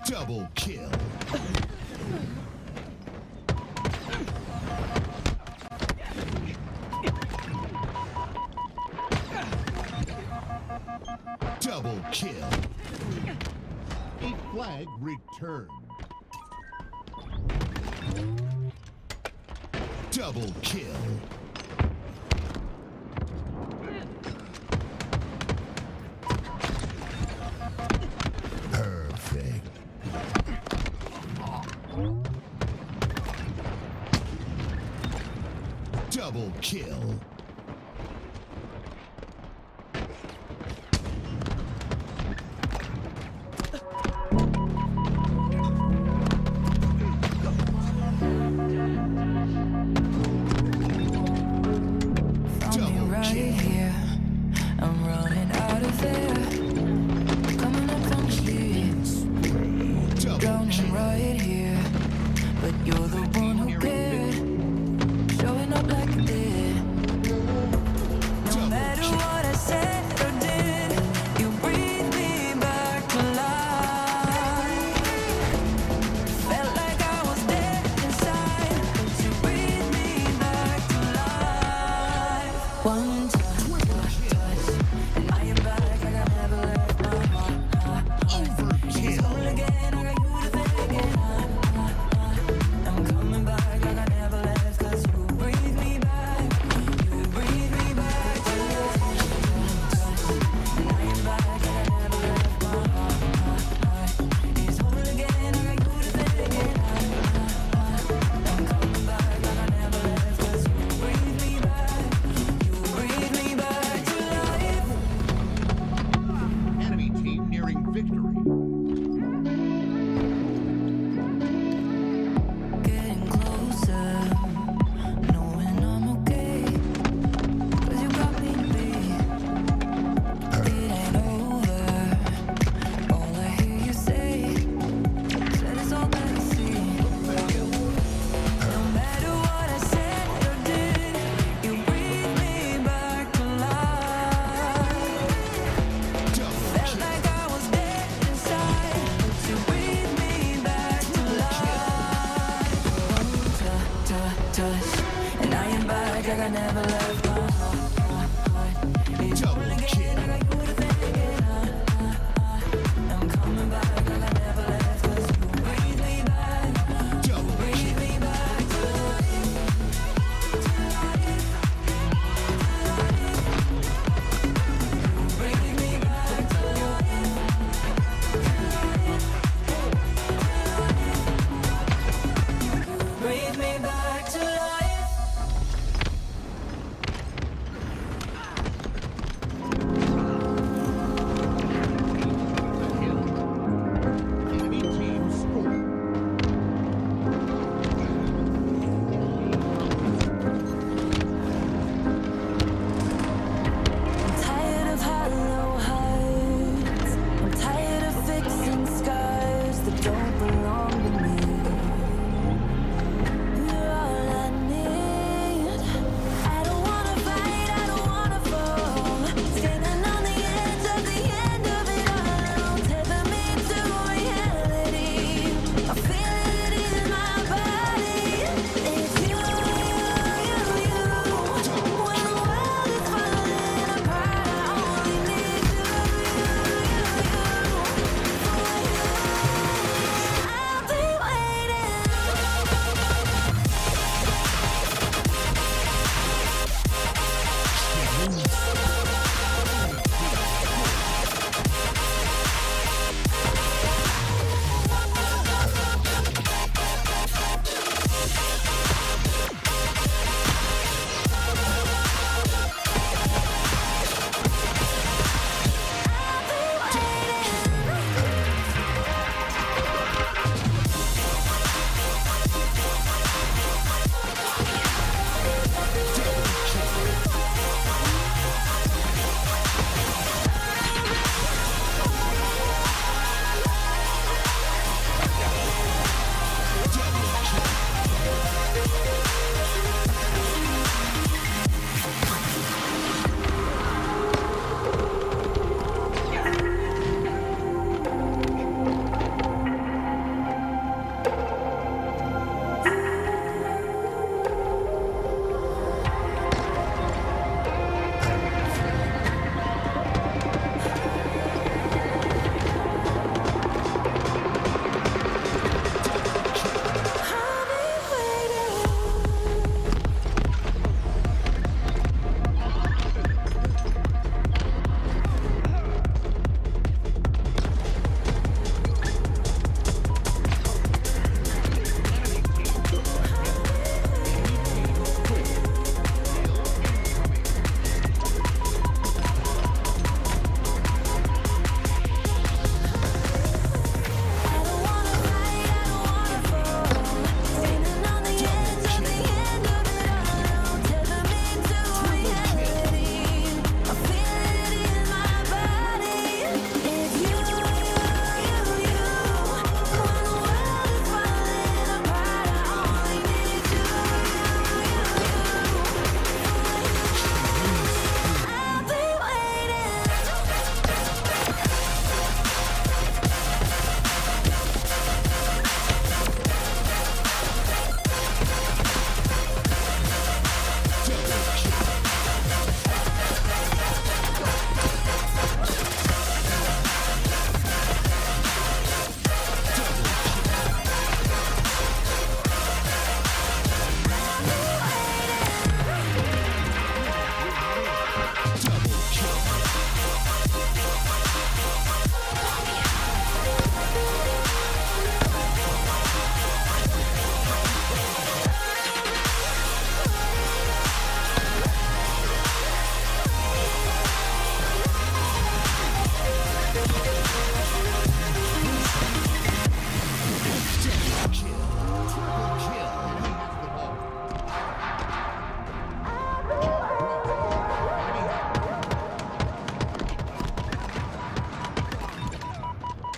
Double kill. Double kill. A flag returned. Double kill. Perfect. Double kill.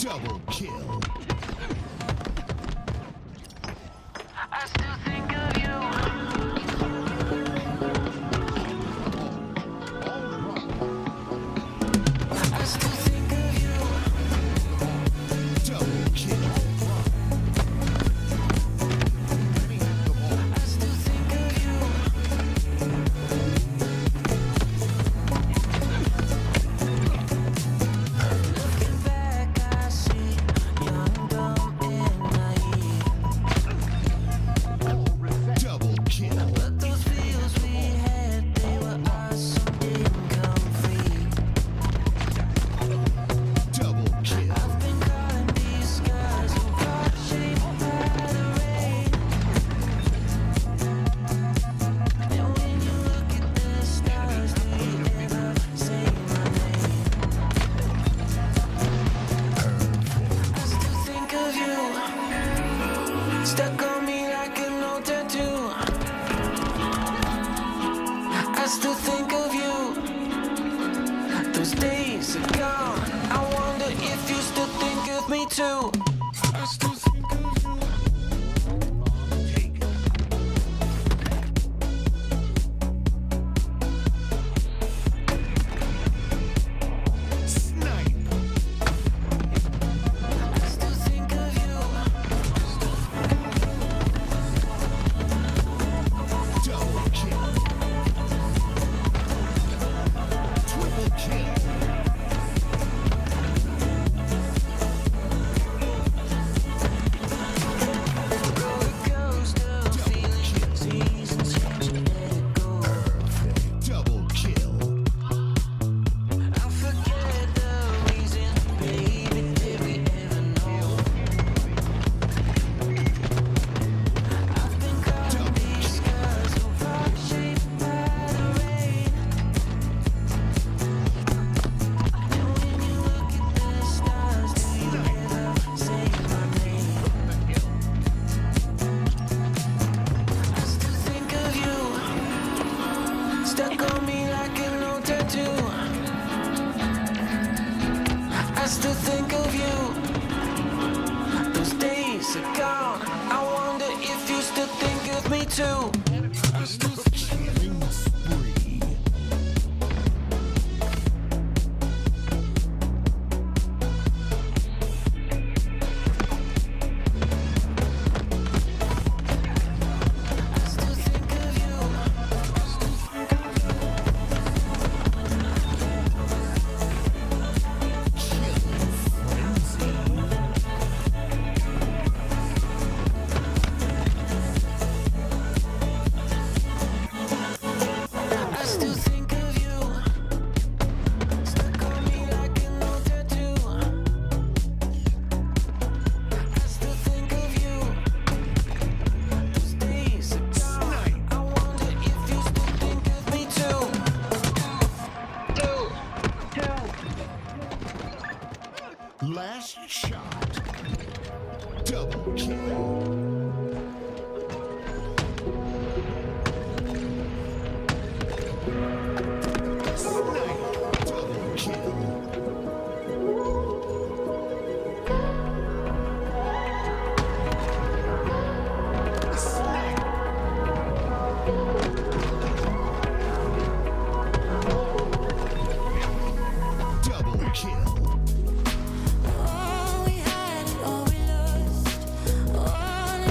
Double kill. I still think of you. I still think of you. Double kill. I still think of you. Looking back, I see young, dumb, and naive. Double kill. But those feels we had, they were ours, some didn't come free. Double kill. I've been calling these skies and God shaped by the rain. And when you look at the stars, do you ever say my name? I still think of you, stuck on me like an old tattoo. I still think of you, those days are gone. I wonder if you still think of me too. I still think of you. Snipe. I still think of you. Double kill. Triple kill. Roller coaster feeling, seasons change and let it go. Double kill. I'll forget the reason, baby, did we ever know? I've been calling these skies so rock shaped by the rain. And when you look at the stars, do you ever say my name? I still think of you, stuck on me like an old tattoo. I still think of you, those days are gone. I wonder if you still think of me too. I still Killing spree. I still think of you. Killing frenzy. I still think of you, stuck on me like an old tattoo. I still think of you, those days are gone. I wonder if you still think of me too. Last shot. Double kill. Snipe. Double kill. Snipe. Double kill. All we had, all we lost, all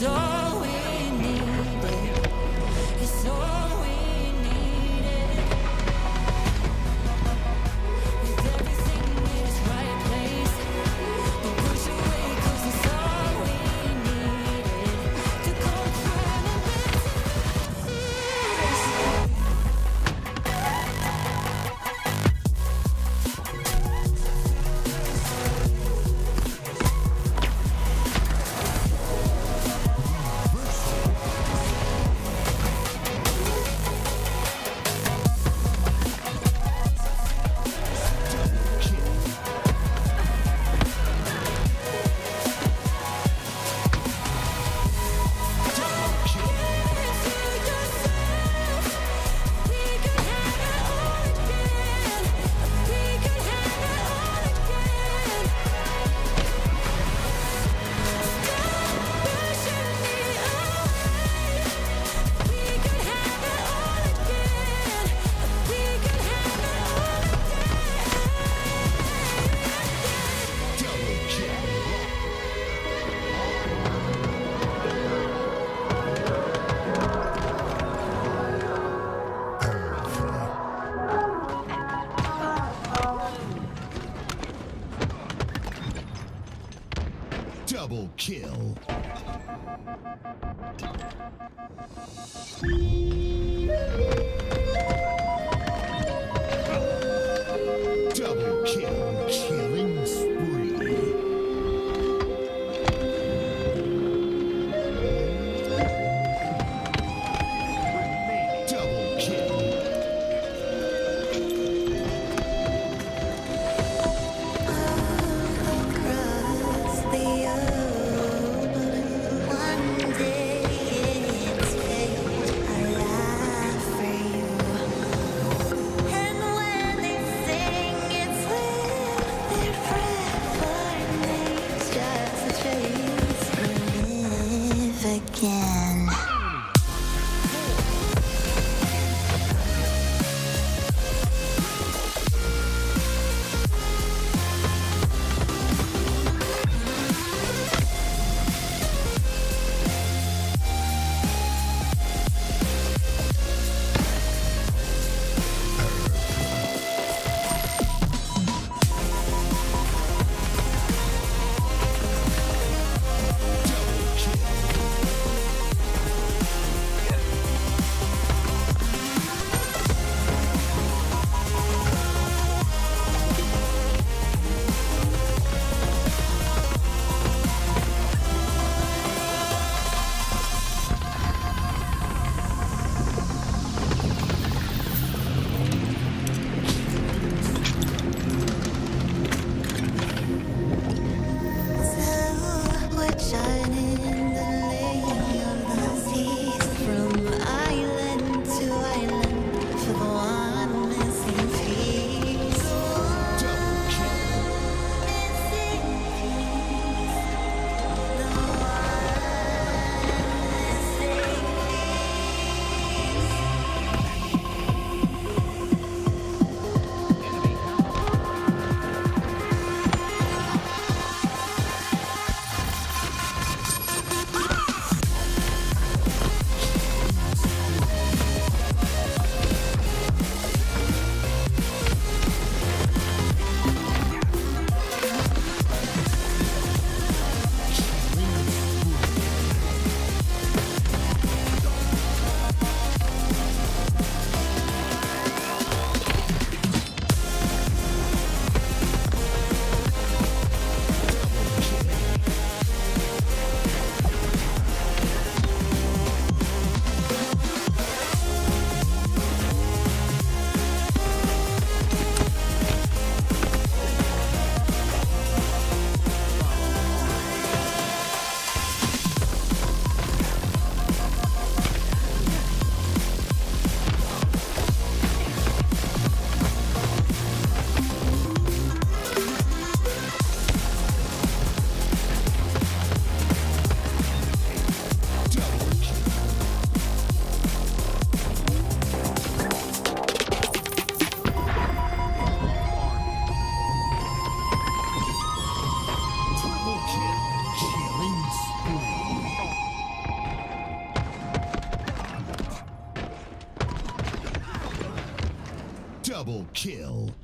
all we needed. It's all we needed. With everything in its right place. Don't push away 'cause it's all we needed. To go through and Double kill. Double kill. Killing spree. Double kill. Across the open Double kill.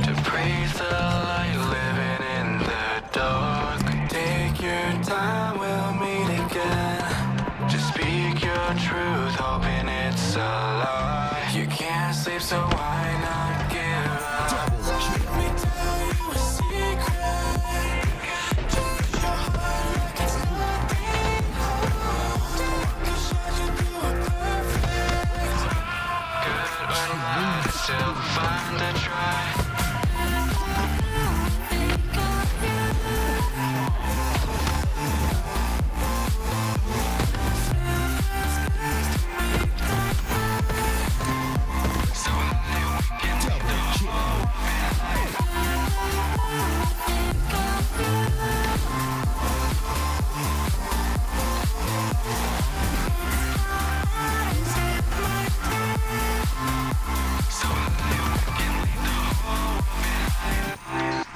To breathe the light, living in the dark. Take your time, we'll meet again. Just speak your truth, hoping it's a lie. You can't sleep, so why not give up? Double kill. Let me tell you a secret. Treat your heart like it's nothing. You said you do it perfect. Good or bad, still fun to try.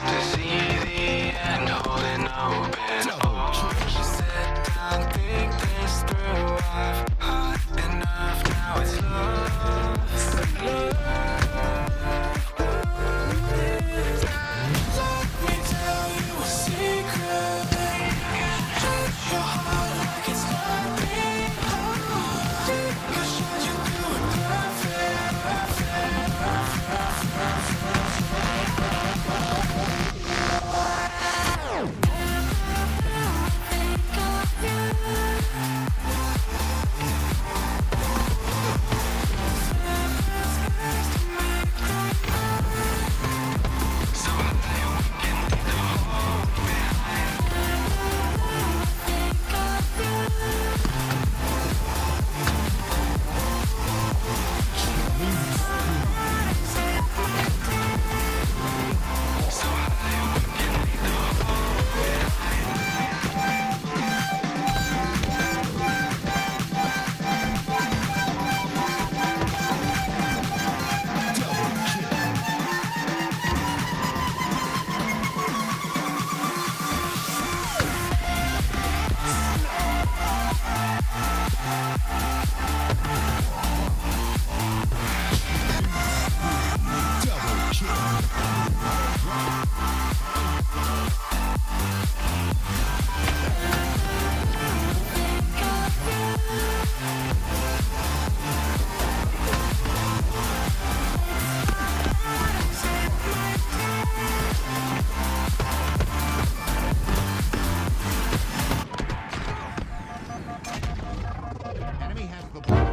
To see the end holding open arms. Sit down, think this through. I've had enough, now it's love. Let me tell you a secret. Treat your heart like it's nothing. You said you do it Enemy has the ball.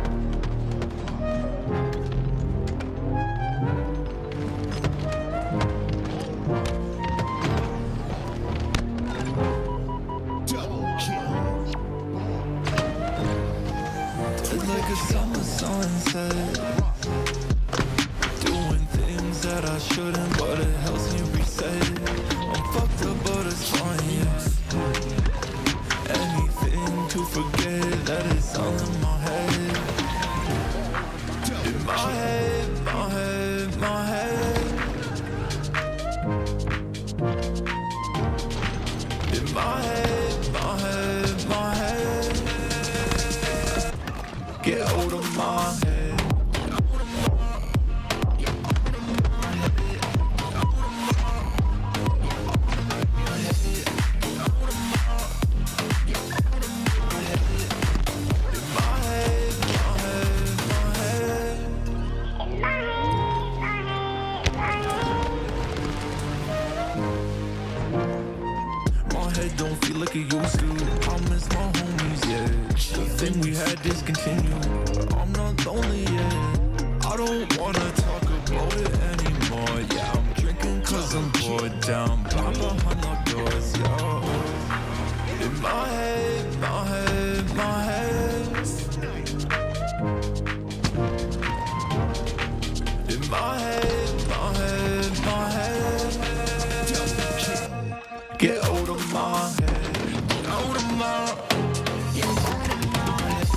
Double kill. It's like a summer sunset. Doing things that I shouldn't, but it helps me reset. I'm fucked up, but it's fine, yeah. Anything to forget that it's all in my head. In my head, my head, my head. In my head, my head, my head. Get out of my head. Don't feel like it used to. I miss my homies, yeah. The thing we had discontinued. I'm not lonely yet. I don't wanna talk about it anymore. Yeah, I'm drinking cause I'm bored. Down blind behind locked doors, yeah. In my head, my head, my head. In my head, my head, my head. Get out of my head. Get out of my. Get out of my head.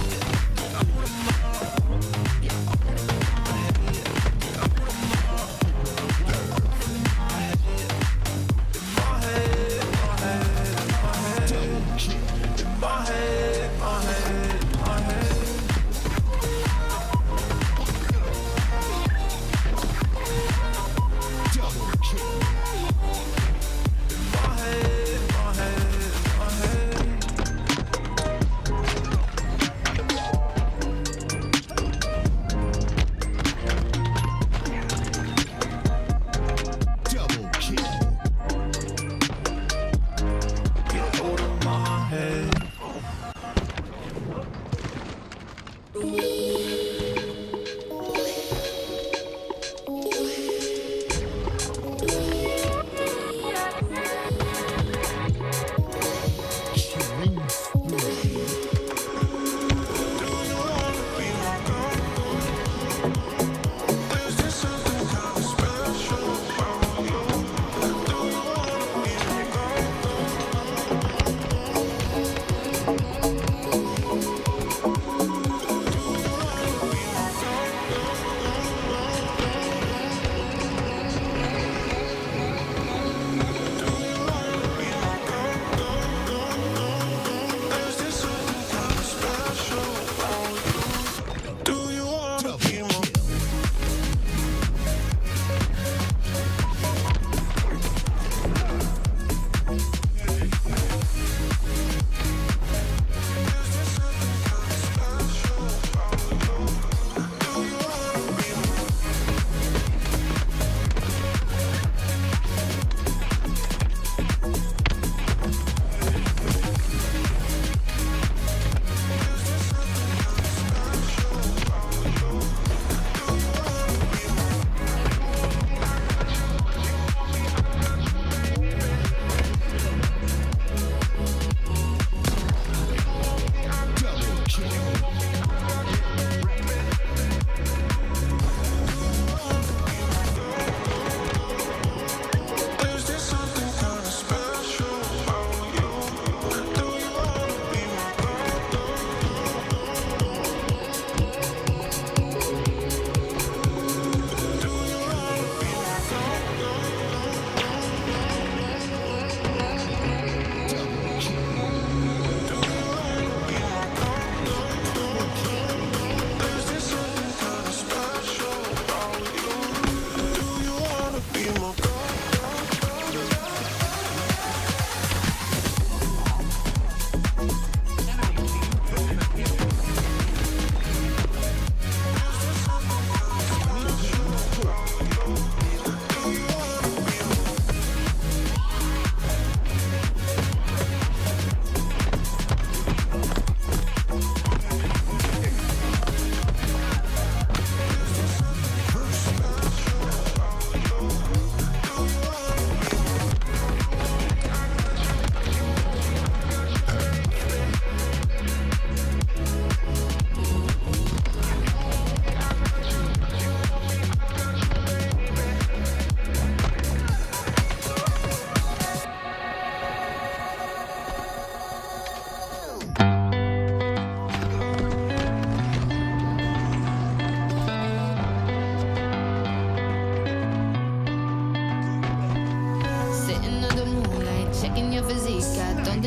In my head, my head, my head.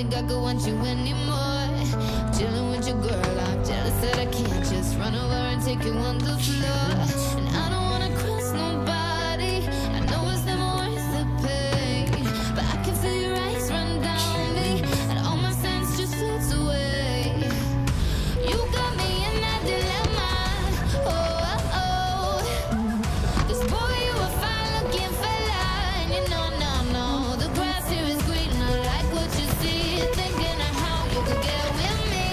think I could want you anymore. Chilling with your girl, I'm jealous that I can't just run over and take you on the floor. And I don't wanna cross nobody. I know it's never worth the pain, but I can feel your eyes run down me, and all my sense just floats away. You got me in that dilemma. Oh, oh, oh. 'Cause boy, you a fine looking fella, and you know, no, the grass here is green. I like what you see, thinking of how you could get with me.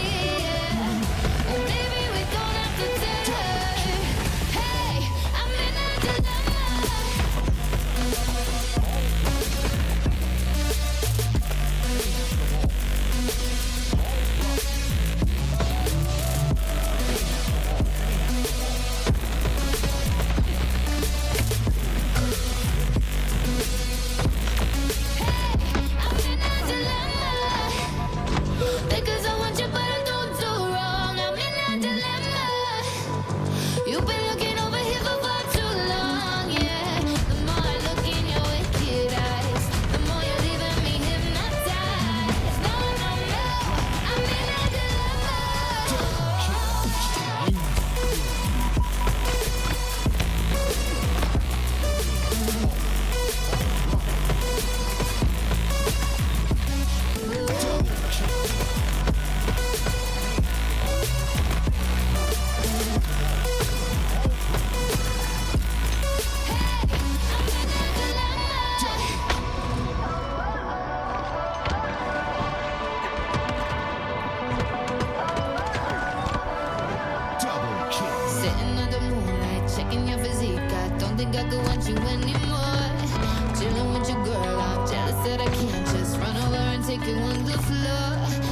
Yeah. Oh, baby, we don't have to tell her. Hey, I'm in a dilemma. I'm in a dilemma. Because I want you, but I don't do wrong. I'm in a dilemma. You've been looking over here for far too long, yeah. The more I look in your wicked eyes, the more you're leaving me hypnotized. No, no, no, I'm in a dilemma. Double kill. Sitting under moonlight, checking your physique. I don't think I could want you anymore. Chilling with your girl, I'm jealous that I can't just run over and take you on the floor.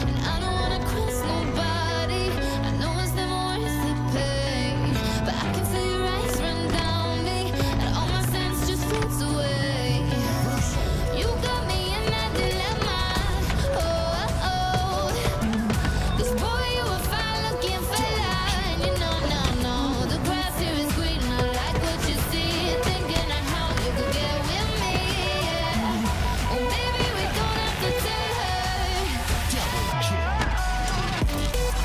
And I don't wanna cross nobody. I know it's never worth the pain, but I can feel your eyes run down me, and all my sense just floats away. You got me in that dilemma. Oh, oh. 'Cause boy, you a fine looking fella, and you know, no, the grass here is green. I like what you see, thinking of how you could get with me. Yeah. Oh, baby, we don't have to tell her. Double kill. Double kill.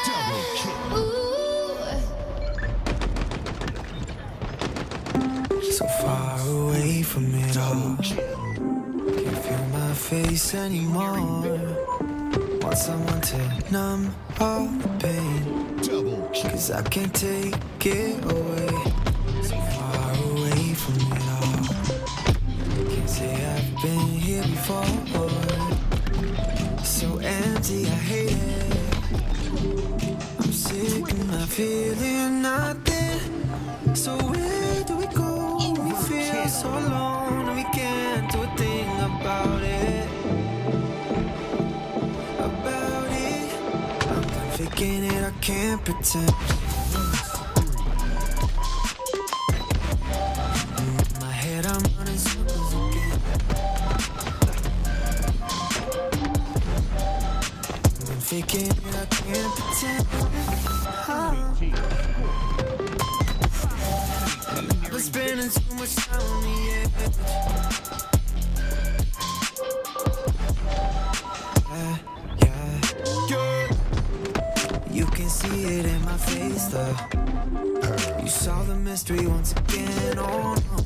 Double kill. So far away from it all. Kill. Can't feel my face anymore. Want someone to numb all the pain, Double kill. 'cause I can't take it away. So far away from it all. Can't say I've been here before. So empty, I hate it. I'm sick and I'm feeling nothing. So where do we go? We feel so alone and we can't do a thing about it. About it. I'm done faking it, I can't pretend. In my head, I'm running circles again. I'm faking it, I can't pretend. I've been spending too much time on the edge. Yeah. You can see it in my face, though. You saw the mystery once again. Oh no,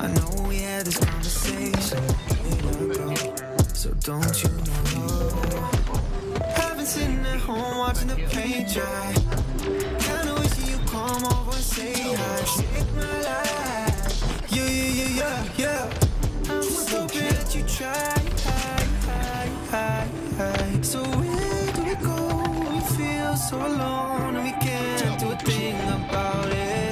I know we had this conversation a minute ago. So don't you know? I've been sitting at home watching the paint dry. Kinda wishing you come over and say hi. Save my life. Yeah. I'm just hoping that you try. So where do we go? We feel so alone and we can't do a thing about it.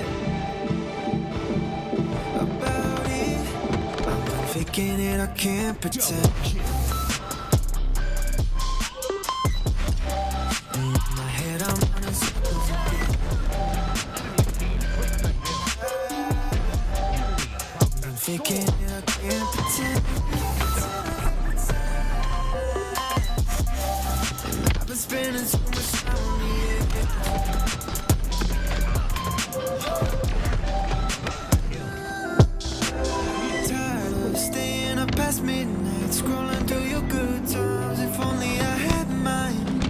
faking it, I can't pretend. In my head, I'm running circles again. I'm faking it, I can't pretend. I've been spending so much time on the edge. Tired of staying up past midnight, scrolling through your good times. If only I had mine.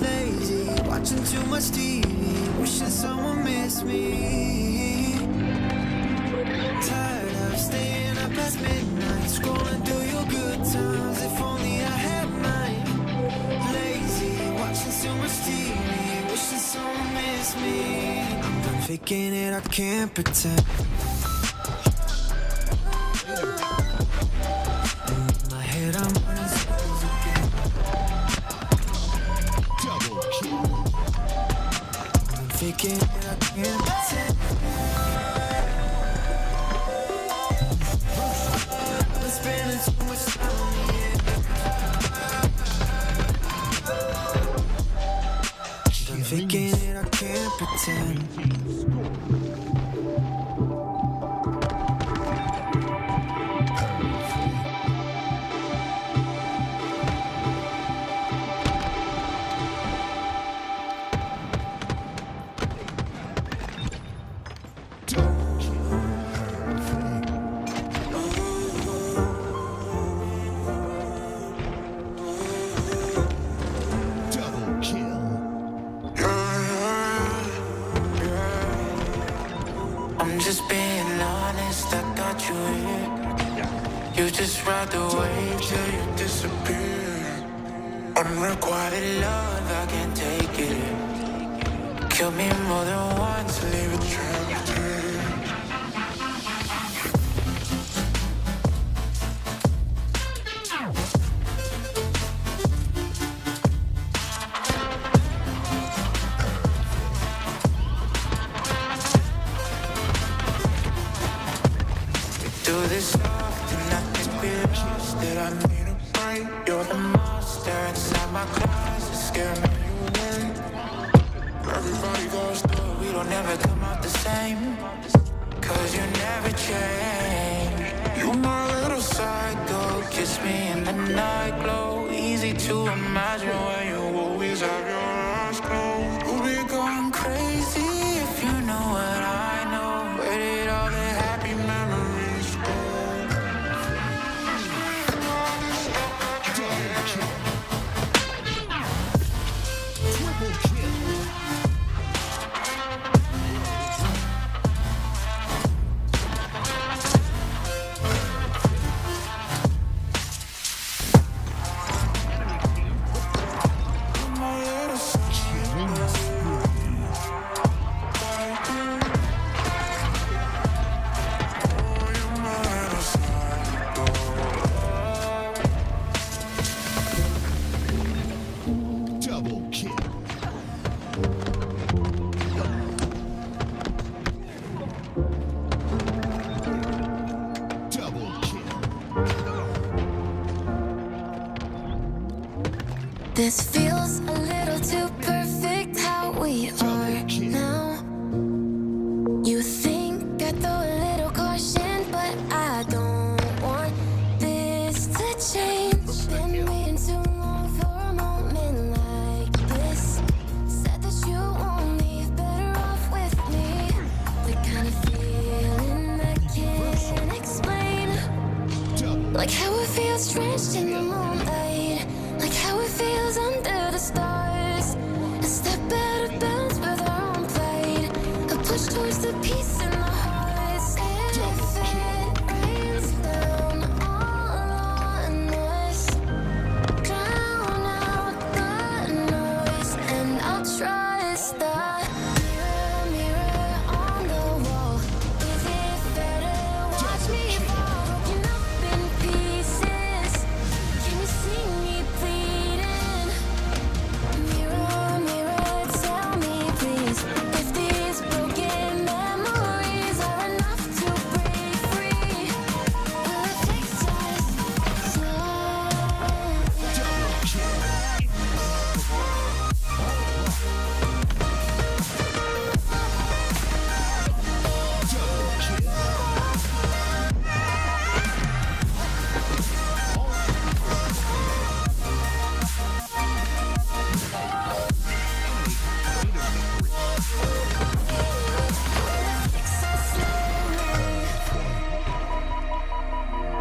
Lazy, watching too much TV, wishing someone missed me. Tired of staying up past midnight, scrolling through your good times. If only I had mine. Lazy, watching so much TV, wishing someone missed me. I'm done faking it, I can't pretend. In my head, I'm running circles again. Double kill. I'm faking it, I can't pretend. I've been spending so much time on the edge. I'm faking it, I can't pretend. Double kill. I'm just being honest, I thought you would. You just ride the wave till you disappear. Unrequited love, I can't take it. Kill me more than once, leave a trail of tears. Do this often, I think we lost it. I need a break. You're the monster inside my closet, scare me away. Everybody goes through it, we don't ever come out the same. Cause you never change. You my little psycho, kiss me in the night glow. Easy to imagine when you always have your eyes closed. You'll be going crazy if you know what I know. Where did all the happy memories go? Triple kill. Double kill. Double kill. This feels a little too perfect how we are now. You think I throw a little caution, but I don't want this to change. Been waiting too long for a moment like this. Said that you won't leave, better off with me. The kind of feeling I can't explain. Like how it feels drenched in the moonlight. Like how it feels under the stars. A step out of bounds with our own pride. A push towards the peace in the hearts. And if it rains down all on us, drown out the noise. And I'll trust the mirror, mirror on the wall. Is it better? Watch me fall, broken up in pieces. Can you see me bleeding? Mirror, mirror, tell me please if these broken memories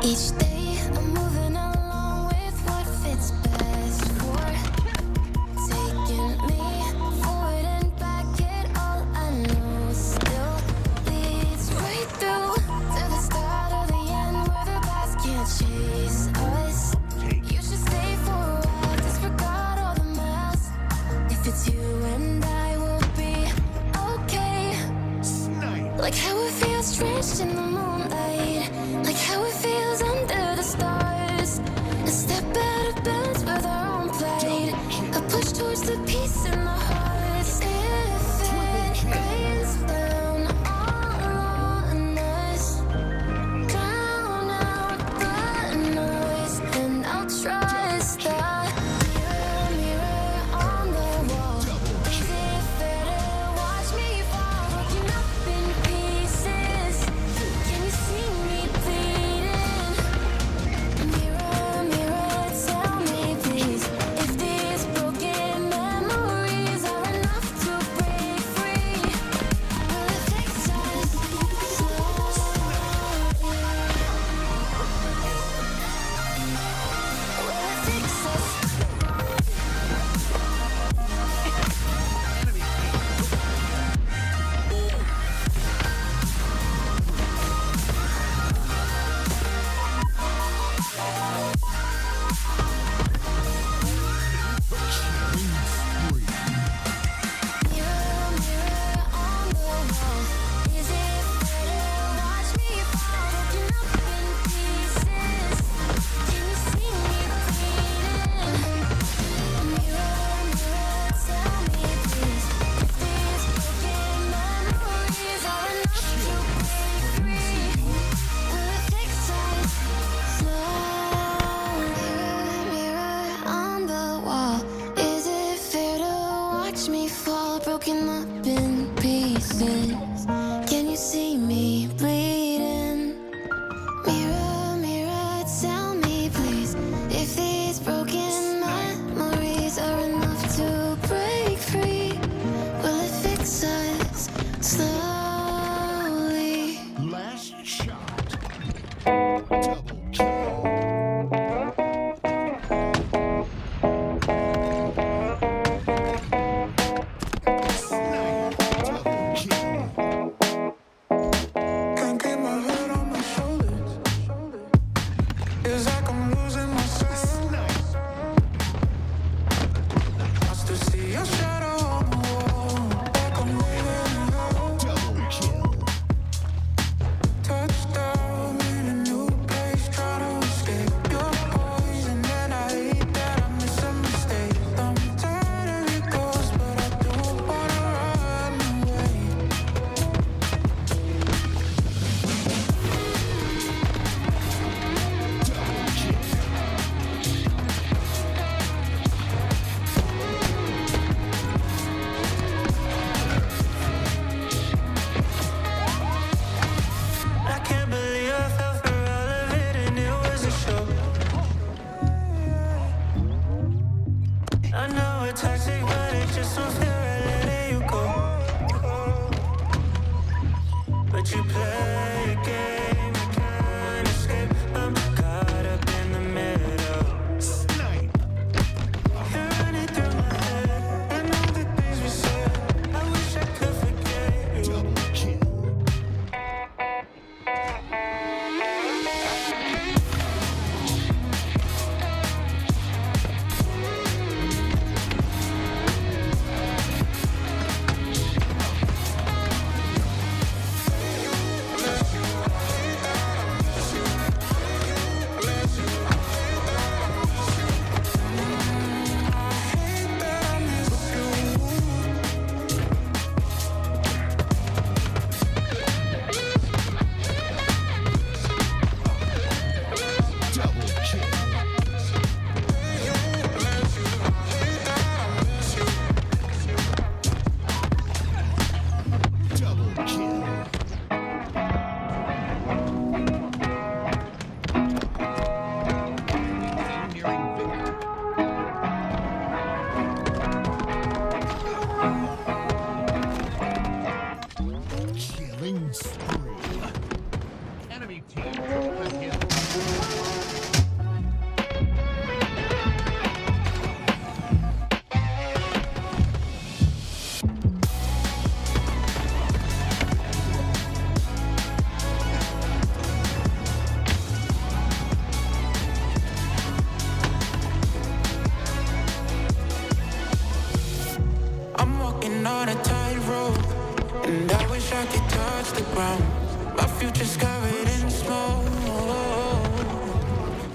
Each day I'm moving along with what fits best for taking me forward and back. It all I know still leads right through to the start of the end where the past can't chase us. You should stay for a while, disregard all the miles. If it's you and I will be okay. Like how it feels drenched in the moonlight, like how it feels under the stars. A step out of bounds with our own pride, a push towards the peace in the hearts. If it rains down all on us, drown out the noise, and I'll trust the mirror, mirror on the wall. Is it fair to watch me fall, broken up in pieces? Can you see me bleeding? Mirror, mirror, tell me please, if these broken memories are enough to break free. Will it fix us slowly? Will it fix us? Mirror, mirror on the wall, is it fair to watch me fall, broken up in pieces? Can you see me bleeding? Mirror, mirror, tell me please, if these broken memories are enough to break free. Will it fix us slowly? Mirror on the wall, is it fair to watch me fall, broken up in pieces? Can you see me bleeding? Mirror, mirror, tell me please, if these broken memories are enough to break free. Will it fix us slowly? Last shot. Double kill. Double kill. Can't keep my head on my shoulders. It's like I'm losing myself. I still see your shadow on the wall. Like I'm moving low. Double kill. Touchdown in a new place, try to escape your poison. And I hate that I miss a mistake. I'm tired of your ghost, but I don't wanna run away. I can't believe I fell for all of it and it was a show. I know it's toxic, but it just don't feel right letting you go. But you play a game, I can't escape. I'm caught up in the middle. You're running through my head. I know the things we said. I wish I could forget you. Double kill. Killing spree. Enemy team triple kill. touch the ground. My future's covered in smoke,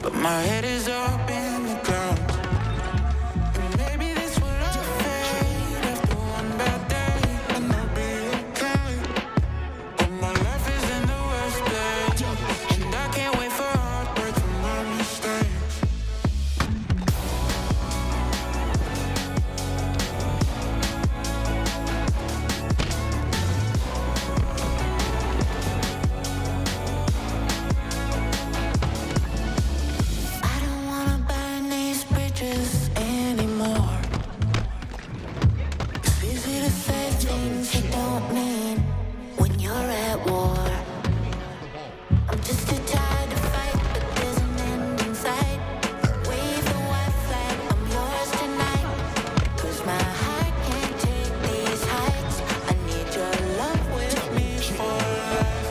but my head is up in the clouds. And maybe this will all fade after one bad day, and I'll be okay. But my life is in the worst place, and I can't wait for heartbreak from my mistakes. I don't wanna burn these bridges anymore. It's easy to say things you don't mean when you're at war. I'm just too tired to fight, but there's an end in sight. Wave the white flag, I'm yours tonight. 'Cause my heart can't take these heights. I need your love with me for life.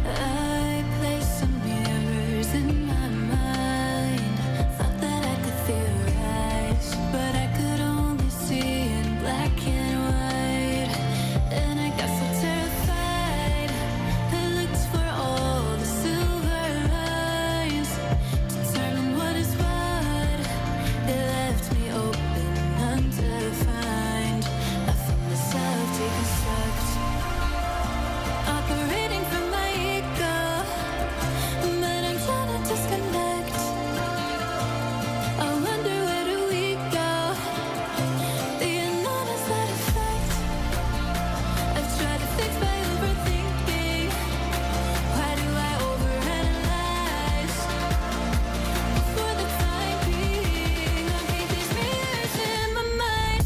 I placed some mirrors in my mind. Thought that I could theorize, but I could only see in black and white. And I got so terrified. I looked for all the silver lines to determine what is what. It left me open, undefined. I found myself deconstruct. Operating from my ego, but I'm trying to disconnect. I wonder where do we go? The unknown is that effect. I've tried to fix by overthinking. Why do I overanalyze? For the time being, I hate these mirrors in my mind.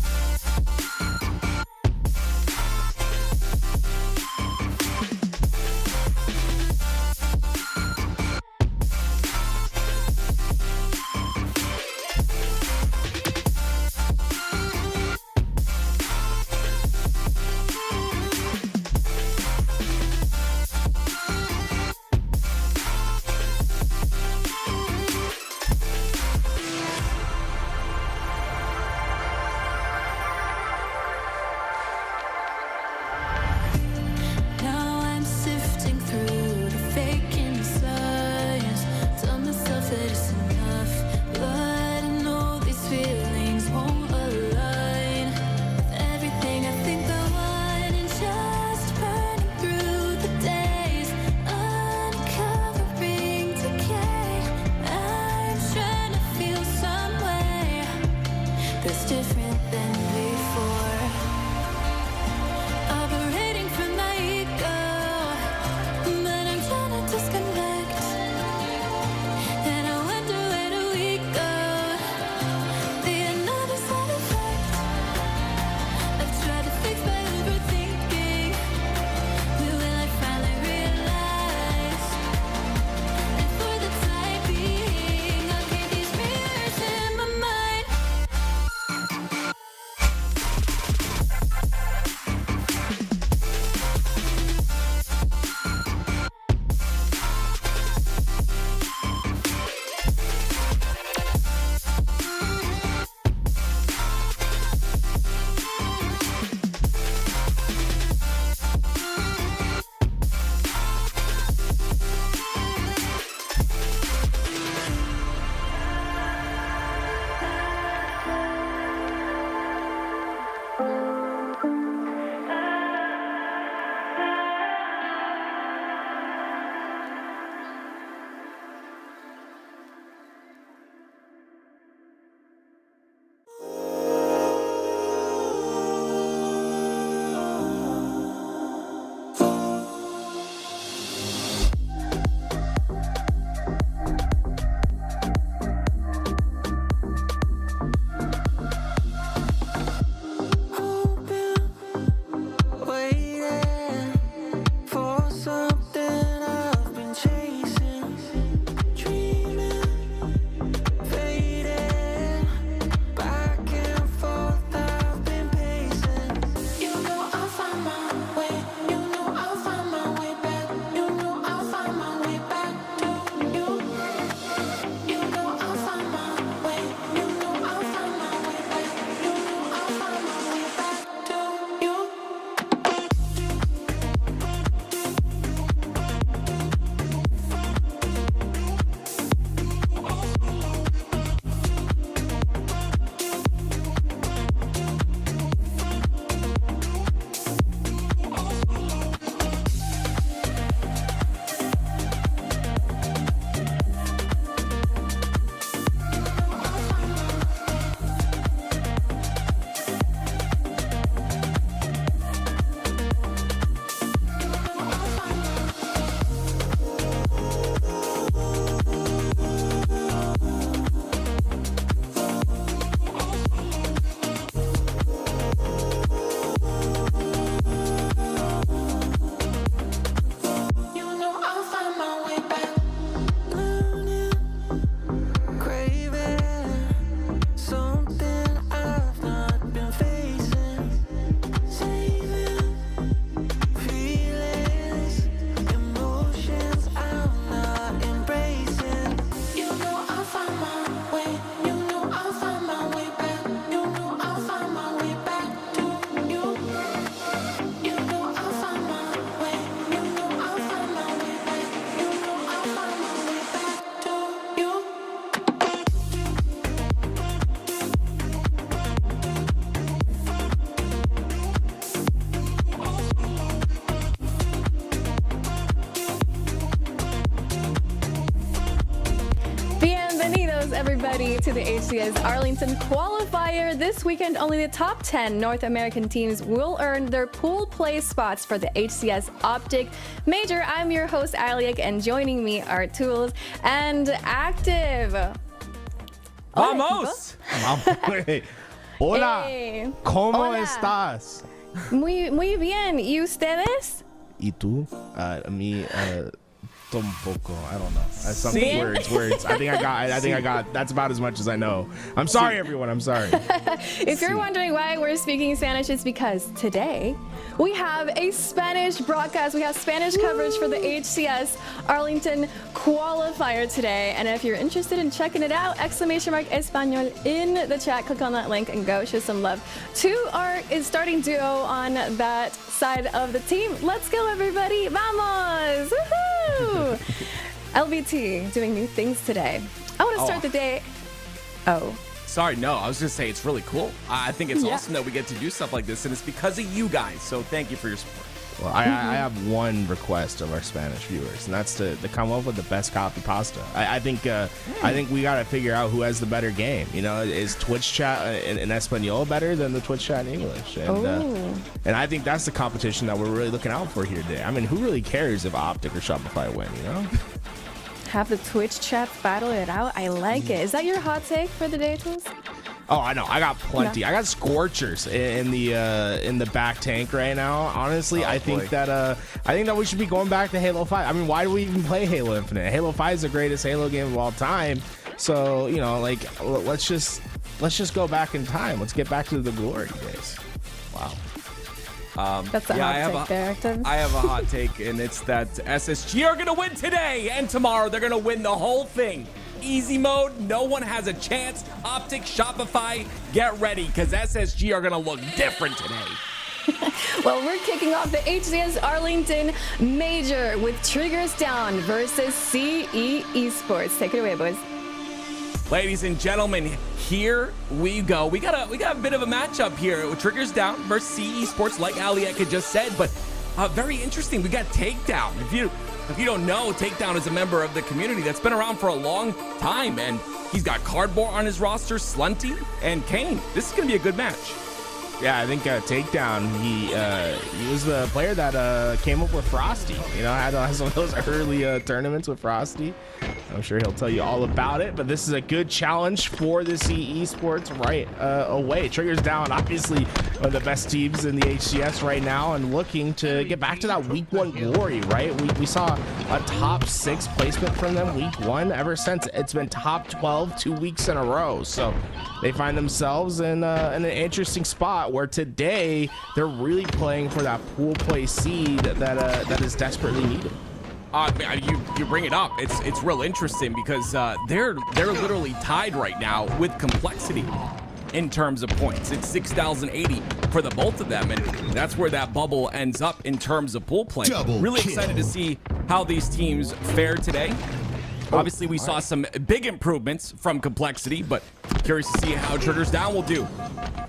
Now I'm sifting through the fake inscience. Tell myself that it's enough, but I know these feelings won't align with everything I think I want. And just burning through the days, uncovering decay. I'm trying to feel some way that's different than before. Operating from my ego, but I'm trying to disconnect. And I wonder where do we go? The unknown is that effect. I've tried to fix by overthinking. Will I finally realize? And for the time being, I'll keep these mirrors in my mind. to the HCS Arlington Qualifier. This weekend, only the top 10 North American teams will earn their pool play spots for the HCS OpTic Major. I'm your host, Aliak, and joining me are Tools and Active. Vamos! Hola, Hey. ¿cómo Hola. estás? Muy bien. ¿Y ustedes? ¿Y tú? Me, tampoco. I don't know. Some See? words. I think I got. That's about as much as I know. I'm sorry, everyone. I'm sorry. If you're wondering why we're speaking Spanish, it's because today we have a Spanish broadcast. We have Spanish coverage for the HCS Arlington Qualifier today. And if you're interested in checking it out, ! Español in the chat. Click on that link and go show some love to our starting duo on that side of the team. Let's go, everybody. Vamos! Woohoo! LBT doing new things today. I want to start the day. Oh. Sorry, no, I was just saying it's really cool. I think it's Yeah. awesome that we get to do stuff like this, and it's because of you guys. So thank you for your support. Well, I have one request of our Spanish viewers, and that's to come up with the best copy pasta. I think we got to figure out who has the better game. You know, is Twitch chat in Espanol better than the Twitch chat in English? And I think that's the competition that we're really looking out for here today. I mean, who really cares if OpTic or Shopify win? You know. Have the Twitch chat battle it out. I like it. Is that your hot take for the day, Tools? Oh, I know. I got plenty. Yeah. I got Scorchers in the back tank right now. Honestly, I think that we should be going back to Halo 5. I mean, why do we even play Halo Infinite? Halo 5 is the greatest Halo game of all time. So, you know, like let's just go back in time. Let's get back to the glory days. Wow. That's the hot take there, Active. I have a hot take, and it's that SSG are going to win today and tomorrow. They're going to win the whole thing. Easy mode, no one has a chance. OpTic, Shopify, get ready, because SSG are going to look different today. Well, we're kicking off the HCS Arlington Major with Triggers Down versus CE Esports. Take it away, boys. Ladies and gentlemen, here we go. We got a bit of a matchup here with Triggers Down versus CE Esports, like Aliak had just said, but very interesting. We got Takedown. If you don't know, Takedown is a member of the community that's been around for a long time, and he's got Cardboard on his roster, Slunty, and Kane. This is going to be a good match. Yeah, I think Takedown, he was the player that came up with Frosty. You know, had some of those early tournaments with Frosty. I'm sure he'll tell you all about it, but this is a good challenge for the CE Esports right away. Triggers Down, obviously one of the best teams in the HCS right now, and looking to get back to that week 1 glory, right? We saw a top 6 placement from them week 1. Ever since, it's been top 12 2 weeks in a row. So they find themselves in an interesting spot where today they're really playing for that pool play seed that is desperately needed. You bring it up. It's real interesting because they're literally tied right now with Complexity in terms of points. It's 6,080 for the both of them, and that's where that bubble ends up in terms of pool play. Really excited to see how these teams fare today. Obviously, we saw some big improvements from Complexity, but curious to see how Triggers Down will do.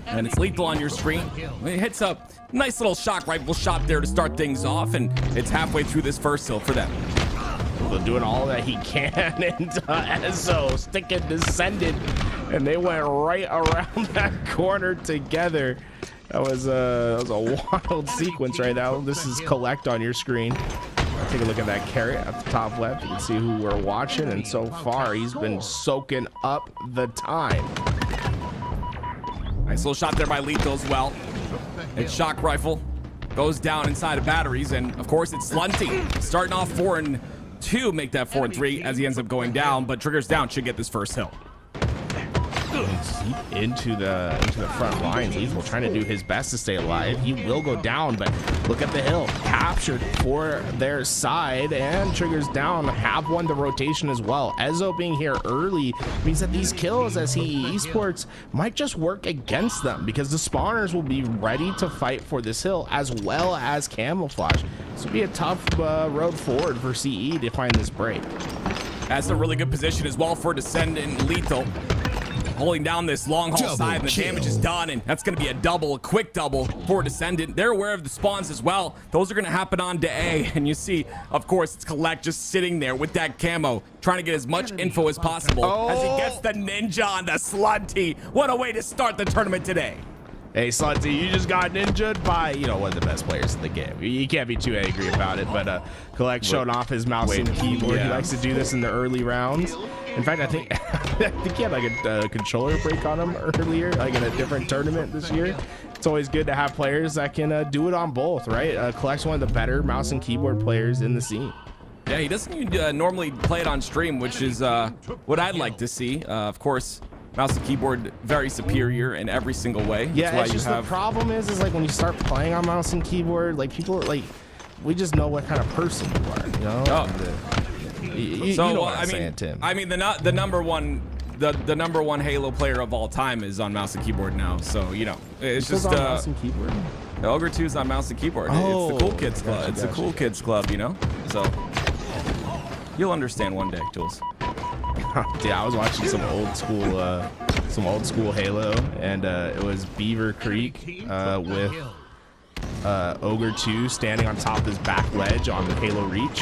And it's Lethal on your screen. It hits a nice little shock rifle shot there to start things off, and it's halfway through this first hill for them. Doing all that he can, and Ezzo sticking descended, and they went right around that corner together. That was a wild sequence right now. This is Collect on your screen. Take a look at that carrot at the top left. You can see who we're watching, and so far he's been soaking up the time. Nice little shot there by Lethal as well. And shock rifle goes down inside of batteries, and of course it's Slunty starting off 4-2, make that 4-3 as he ends up going down, but Triggers Down should get this first hill. Into the front lines. Lethal trying to do his best to stay alive. He will go down, but look at the hill. Captured for their side, and Triggers Down have won the rotation as well. Ezzo being here early means that these kills as CE Esports might just work against them, because the spawners will be ready to fight for this hill as well as camouflage. This will be a tough road forward for CE to find this break. That's a really good position as well for Descendant Lethal. holding down this long haul Double side, and the kill. damage is done, and that's going to be a double, a quick double for Descendant. They're aware of the spawns as well. Those are going to happen on to A, and you see, of course, it's Collect just sitting there with that camo, trying to get as much info as possible as he gets the ninja on the Slunty. What a way to start the tournament today. Hey, Slunty, you just got ninja'd by, you know, one of the best players in the game. You can't be too angry about it, but Collect showing off his mouse and keyboard. He likes to do this in the early rounds. In fact, I think he had like a controller break on him earlier, like in a different tournament this year. It's always good to have players that can do it on both, right? Collect's one of the better mouse and keyboard players in the scene. Yeah, he doesn't even, normally play it on stream, which is what I'd like to see. Of course, mouse and keyboard very superior in every single way. Yeah, That's why it's just you have... the problem is like when you start playing on mouse and keyboard, like people are like, we just know what kind of person you are, you know? Oh. You So know what I'm saying, mean, Tim. I mean, the number one Halo player of all time is on mouse and keyboard now. So you know, it's Who's just on mouse and keyboard. Ogre 2's on mouse and keyboard. Oh, it's the cool kids club. gotcha, It's a cool kids club, you know. So you'll understand one day, Jules. Yeah, I was watching some old school Halo, and it was Beaver Creek with Ogre 2 standing on top of his back ledge on the Halo Reach.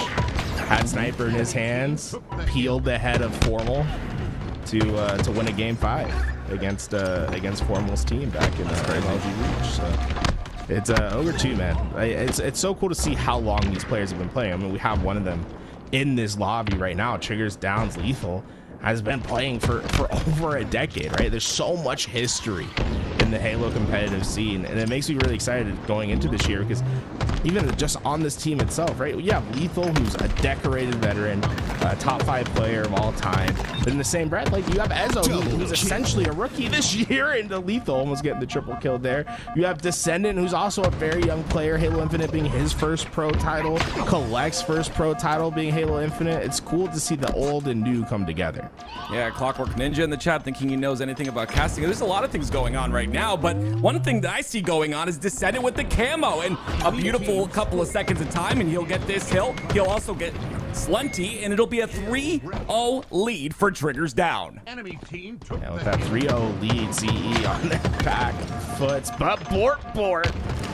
Had sniper in his hands, peeled the head of Formal to win a game 5 against Formal's team back in MLG Reach. So it's Ogre 2, man. It's so cool to see how long these players have been playing. I mean, we have one of them in this lobby right now. Triggers Downs Lethal has been playing for over a decade, right? There's so much history in the Halo competitive scene, and it makes me really excited going into this year because even just on this team itself, right? You have Lethal, who's a decorated veteran, a top 5 player of all time. But in the same breath, like you have Ezo, who's essentially a rookie this year, and Lethal almost getting the triple kill there. You have Descendant, who's also a very young player, Halo Infinite being his first pro title, Collect's first pro title being Halo Infinite. It's cool to see the old and new come together. Yeah, Clockwork Ninja in the chat thinking he knows anything about casting. There's a lot of things going on right now, but one thing that I see going on is Descendant with the camo and a beautiful couple of seconds of time, and he'll get this hill. He'll also get Slunty, and it'll be a 3-0 lead for Triggers Down. Enemy team took And with that 3-0 lead, CE on their back foots, but Bort.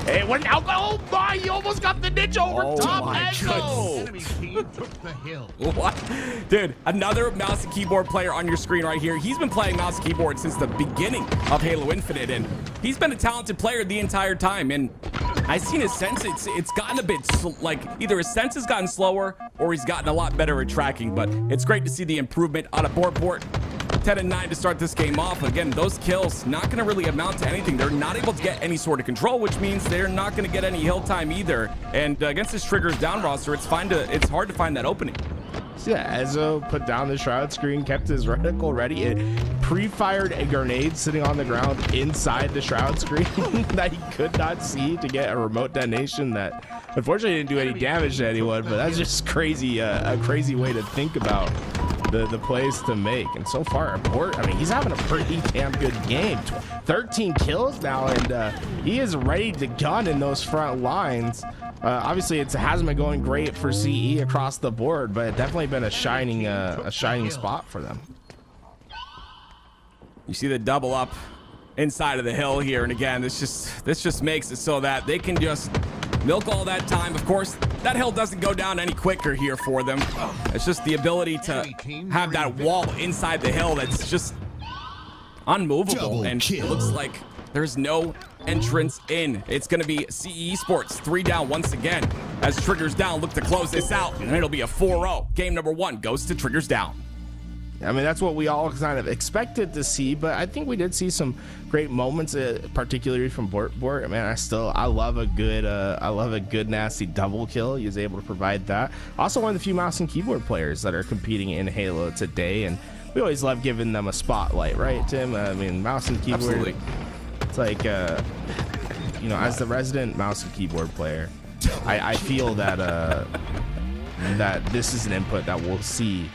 Hey, what now? Oh my, he almost got the ninja over top. Ezo. Enemy team took the hill. What? Dude, another mouse and keyboard player on your screen right here. He's been playing mouse and keyboard since the beginning of Halo Infinite, and he's been a talented player the entire time. And I've seen his sense, it's gotten a bit like either his sense has gotten slower or he's gotten a lot better at tracking, but it's great to see the improvement on a Bort. 10-9 to start this game off. Again, those kills not going to really amount to anything. They're not able to get any sort of control, which means they're not going to get any hill time either. And against this Triggers Down roster, it's hard to find that opening. Yeah, Ezo put down the shroud screen, kept his reticle ready. It pre-fired a grenade sitting on the ground inside the shroud screen that he could not see to get a remote detonation that unfortunately didn't do any damage to anyone, but that's just crazy, a crazy way to think about the plays to make. And so far, Bort, I mean, he's having a pretty damn good game. 13 kills now, and he is ready to gun in those front lines. Obviously, it hasn't been going great for CE across the board, but it's definitely been a shining spot for them. You see the double up inside of the hill here, and again, this just makes it so that they can just milk all that time. Of course, that hill doesn't go down any quicker here for them. It's just the ability to have that wall inside the hill that's just unmovable, and it looks like there's no entrance in. It's going to be CE Sports 3 down once again as Triggers Down look to close this out, and it'll be a 4-0. Game number 1 goes to Triggers Down. I mean, that's what we all kind of expected to see, but I think we did see some great moments, particularly from Bort. Man, I love a good nasty double kill. He was able to provide that. Also, one of the few mouse and keyboard players that are competing in Halo today, and we always love giving them a spotlight, right, Tim? I mean, mouse and keyboard. Absolutely. It's like, you know, as the resident mouse and keyboard player, I feel that that this is an input that we'll see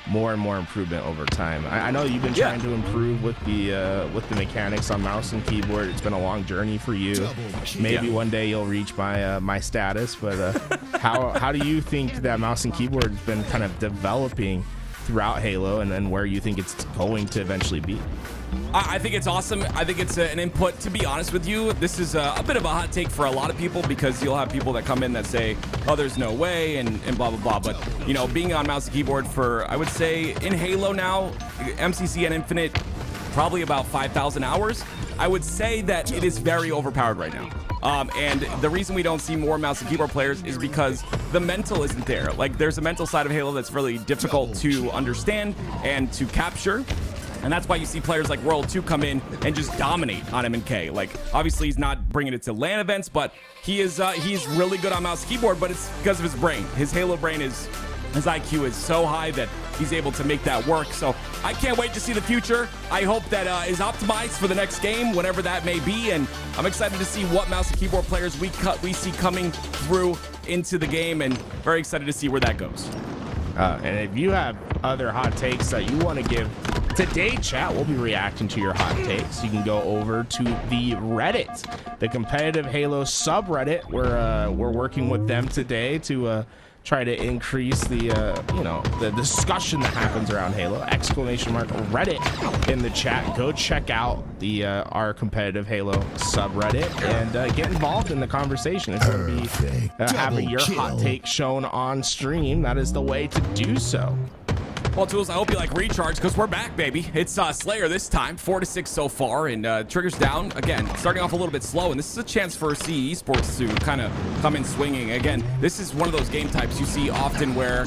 more and more improvement over time. I know you've been trying to improve with the mechanics on mouse and keyboard. It's been a long journey for you. Maybe one day you'll reach my status, but how do you think that mouse and keyboard has been kind of developing throughout Halo, and then where you think it's going to eventually be? I think it's awesome. I think it's an input. To be honest with you, this is a bit of a hot take for a lot of people because you'll have people that come in that say, oh, there's no way and blah, blah, blah. But, you know, being on mouse and keyboard for, I would say, in Halo now, MCC and Infinite, probably about 5,000 hours, I would say that it is very overpowered right now. And the reason we don't see more mouse and keyboard players is because the mental isn't there. Like, there's a mental side of Halo that's really difficult to understand and to capture. And that's why you see players like World 2 come in and just dominate on MNK. Like, obviously, he's not bringing it to LAN events, but he's really good on mouse and keyboard, but it's because of his brain. His Halo brain his IQ is so high that he's able to make that work. So I can't wait to see the future. I hope that is optimized for the next game, whatever that may be. And I'm excited to see what mouse and keyboard players we see coming through into the game, and very excited to see where that goes. And if you have other hot takes that you want to give today, chat, we'll be reacting to your hot takes. You can go over to the Reddit, the competitive Halo subreddit. We're working with them today to try to increase the the discussion that happens around Halo. Exclamation mark Reddit in the chat. Go check out the our competitive Halo subreddit and get involved in the conversation. It's going to be having your hot take shown on stream. That is the way to do so. Well, Tools, I hope you like Recharge because we're back, baby. It's Slayer this time, 4-6 so far, and Triggers down. Again, starting off a little bit slow, and this is a chance for CE Esports to kind of come in swinging. Again, this is one of those game types you see often where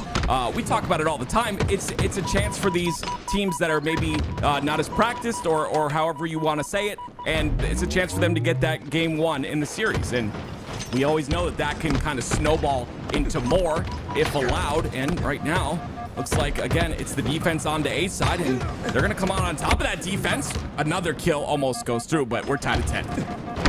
we talk about it all the time. It's a chance for these teams that are maybe not as practiced or however you want to say it, and it's a chance for them to get that game one in the series. And we always know that can kind of snowball into more if allowed, and right now, looks like, again, it's the defense on the A side, and they're going to come on top of that defense. Another kill almost goes through, but we're tied at 10.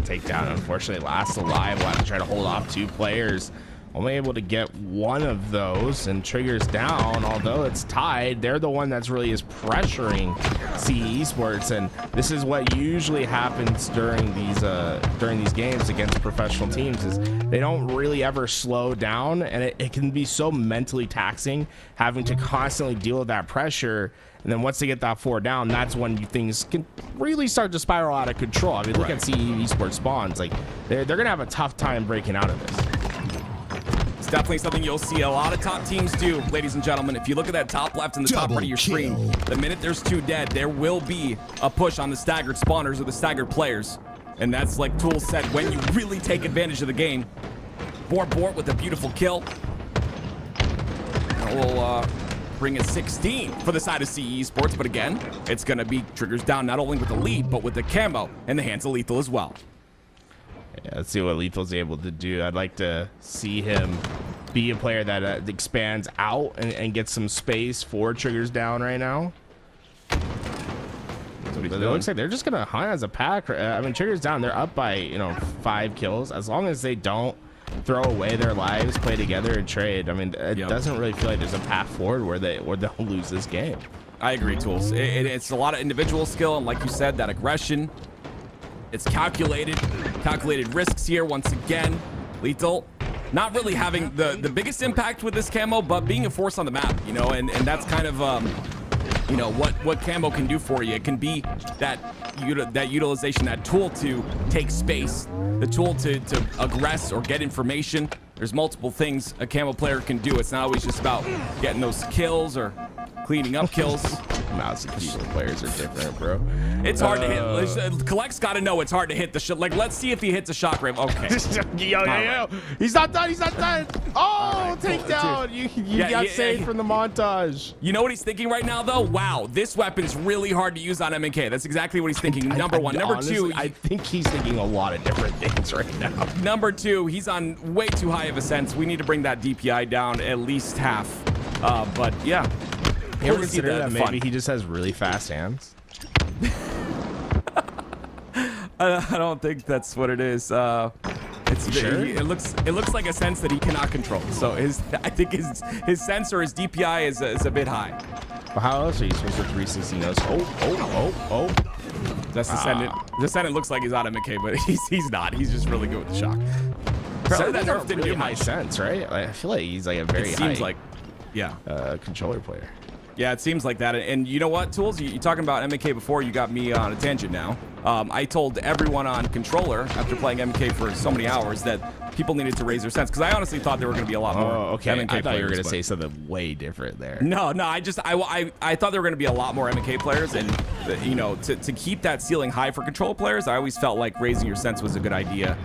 Takedown, unfortunately, last alive. We'll have to try to hold off 2 players. Only able to get one of those, and Triggers down, although it's tied. They're the one that's really is pressuring CE Esports, and this is what usually happens during these games against professional teams is they don't really ever slow down, and it can be so mentally taxing having to constantly deal with that pressure. And then once they get that 4 down, that's when things can really start to spiral out of control. I mean, look at CE Esports spawns. Like, they're going to have a tough time breaking out of this. Definitely something you'll see a lot of top teams do, ladies and gentlemen. If you look at that top left in the top part of your screen, the minute there's 2 dead, there will be a push on the staggered spawners or the staggered players. And that's, like Tool said, when you really take advantage of the game. Bort with a beautiful kill. And we'll bring it 16 for the side of CE Esports, but again, it's going to be Triggers down not only with the lead, but with the camo in the hands of Lethal as well. Yeah, let's see what Lethal's able to do. I'd like to see him be a player that expands out and gets some space for Triggers down right now. But it looks like they're just gonna hunt as a pack. I mean, Triggers down, they're up by 5 kills. As long as they don't throw away their lives, play together and trade, I mean, it doesn't really feel like there's a path forward where they'll lose this game. I agree, Tools. It's a lot of individual skill, and like you said, that aggression. It's calculated risks here once again. Lethal not really having the biggest impact with this camo, but being a force on the map, and that's kind of what camo can do for you. It can be that utilization, that tool to take space, the tool to aggress or get information. There's multiple things a camo player can do. It's not always just about getting those kills or cleaning up kills. Mouse and keyboard players are different, bro. It's hard to hit. Collect's got to know it's hard to hit the shot. Like, let's see if he hits a shock rave. Okay. yo. He's not done. Oh, takedown. You got saved from the montage. You know what he's thinking right now, though? Wow, this weapon's really hard to use on MNK. That's exactly what he's thinking. Number one. Number honestly, 2. I think he's thinking a lot of different things right now. Number 2, he's on way too high of a sense. We need to bring that DPI down at least half. But yeah. You ever consider that maybe he just has really fast hands? I don't think that's what it is. It's sure? It looks like a sense that he cannot control. So I think his sense or his DPI is a bit high. Well, how else are you supposed to 360 those? Oh. That's Descendant. Descendant looks like he's out of McKay, but he's not. He's just really good with the shock. Probably that nerf didn't do high sense, right? I feel like he's like a very high. Seems like, yeah. Controller player. Yeah, it seems like that. And you know what, Tools? You talking about MK before, you got me on a tangent now. I told everyone on controller after playing MK for so many hours that people needed to raise their sense, because I honestly thought there were going to be a lot more. Oh, okay. MK I thought you were going to players, say something way different there. No, I thought there were going to be a lot more MK players, and you know, to keep that ceiling high for control players, I always felt like raising your sense was a good idea,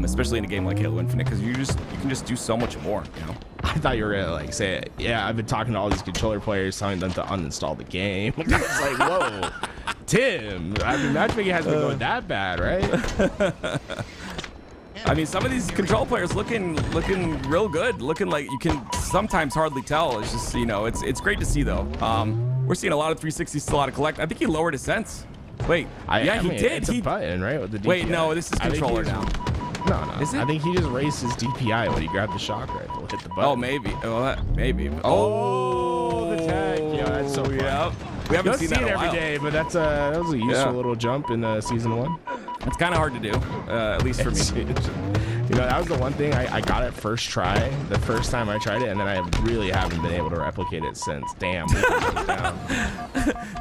especially in a game like Halo Infinite, because you can just do so much more, you know. I thought you were gonna like say, yeah, I've been talking to all these controller players, telling them to uninstall the game. I was like, whoa, Tim, I mean, matchmaking hasn't been going that bad, right? I mean, some of these control players looking real good, looking like you can sometimes hardly tell. It's just, you know, it's great to see though. We're seeing a lot of 360 still out of collect. I think he lowered his sense. Wait, yeah, he did. It's a button, right? With the DPI. Wait, no, this is controller now. No. Is it? I think he just raised his DPI when he grabbed the shock rifle, hit the button. Oh, maybe. Maybe. Oh, the tag. Yeah, that's so funny. Yep. We haven't seen that in a every while. day, but that was a useful little jump in season 1. It's kind of hard to do, at least for me. You know, that was the one thing I got it first try, the first time I tried it, and then I really haven't been able to replicate it since. Damn.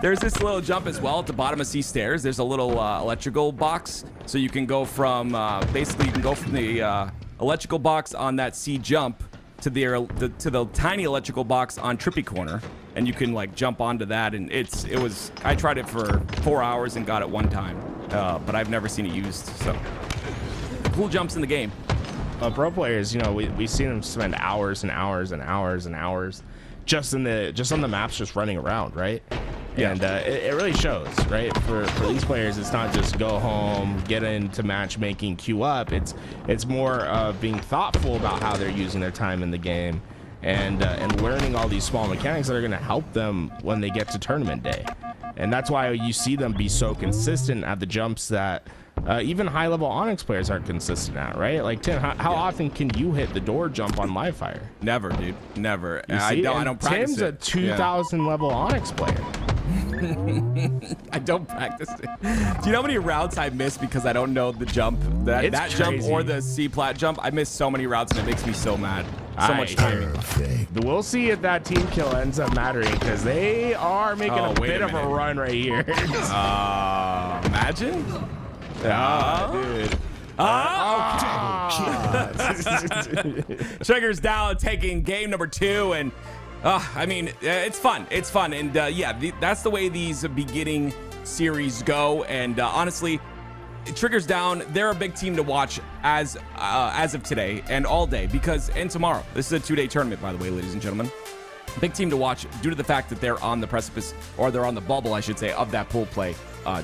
There's this little jump as well at the bottom of C stairs. There's a little electrical box, so you can go from basically you can go from the electrical box on that C jump to the tiny electrical box on Trippy Corner, and you can like jump onto that. And I tried it for 4 hours and got it one time, but I've never seen it used. So cool jumps in the game. Pro players, you know, we've seen them spend hours and hours and hours and hours just on the maps, just running around, right? Yeah. And it really shows, right? For these players, it's not just go home, get into matchmaking, queue up. It's more of being thoughtful about how they're using their time in the game, and learning all these small mechanics that are going to help them when they get to tournament day. And that's why you see them be so consistent at the jumps that even high-level Onyx players aren't consistent at, right? Like, Tim, how often can you hit the door jump on live fire? Never, dude. Never. I don't practice Tim's it. Tim's a 2,000 level Onyx player. I don't practice it. Do you know how many routes I miss because I don't know the jump? That jump or the C plat jump? I miss so many routes and it makes me so mad. So much timing. We'll see if that team kill ends up mattering, because they are making a bit of a run right here. Imagine. Dude. Triggers down, taking game number 2, and I mean, it's fun. It's fun, and that's the way these beginning series go. And honestly, Triggers down, they're a big team to watch as of today and all day, and tomorrow. This is a 2-day tournament, by the way, ladies and gentlemen. Big team to watch due to the fact that they're on the precipice, or they're on the bubble, I should say, of that pool play.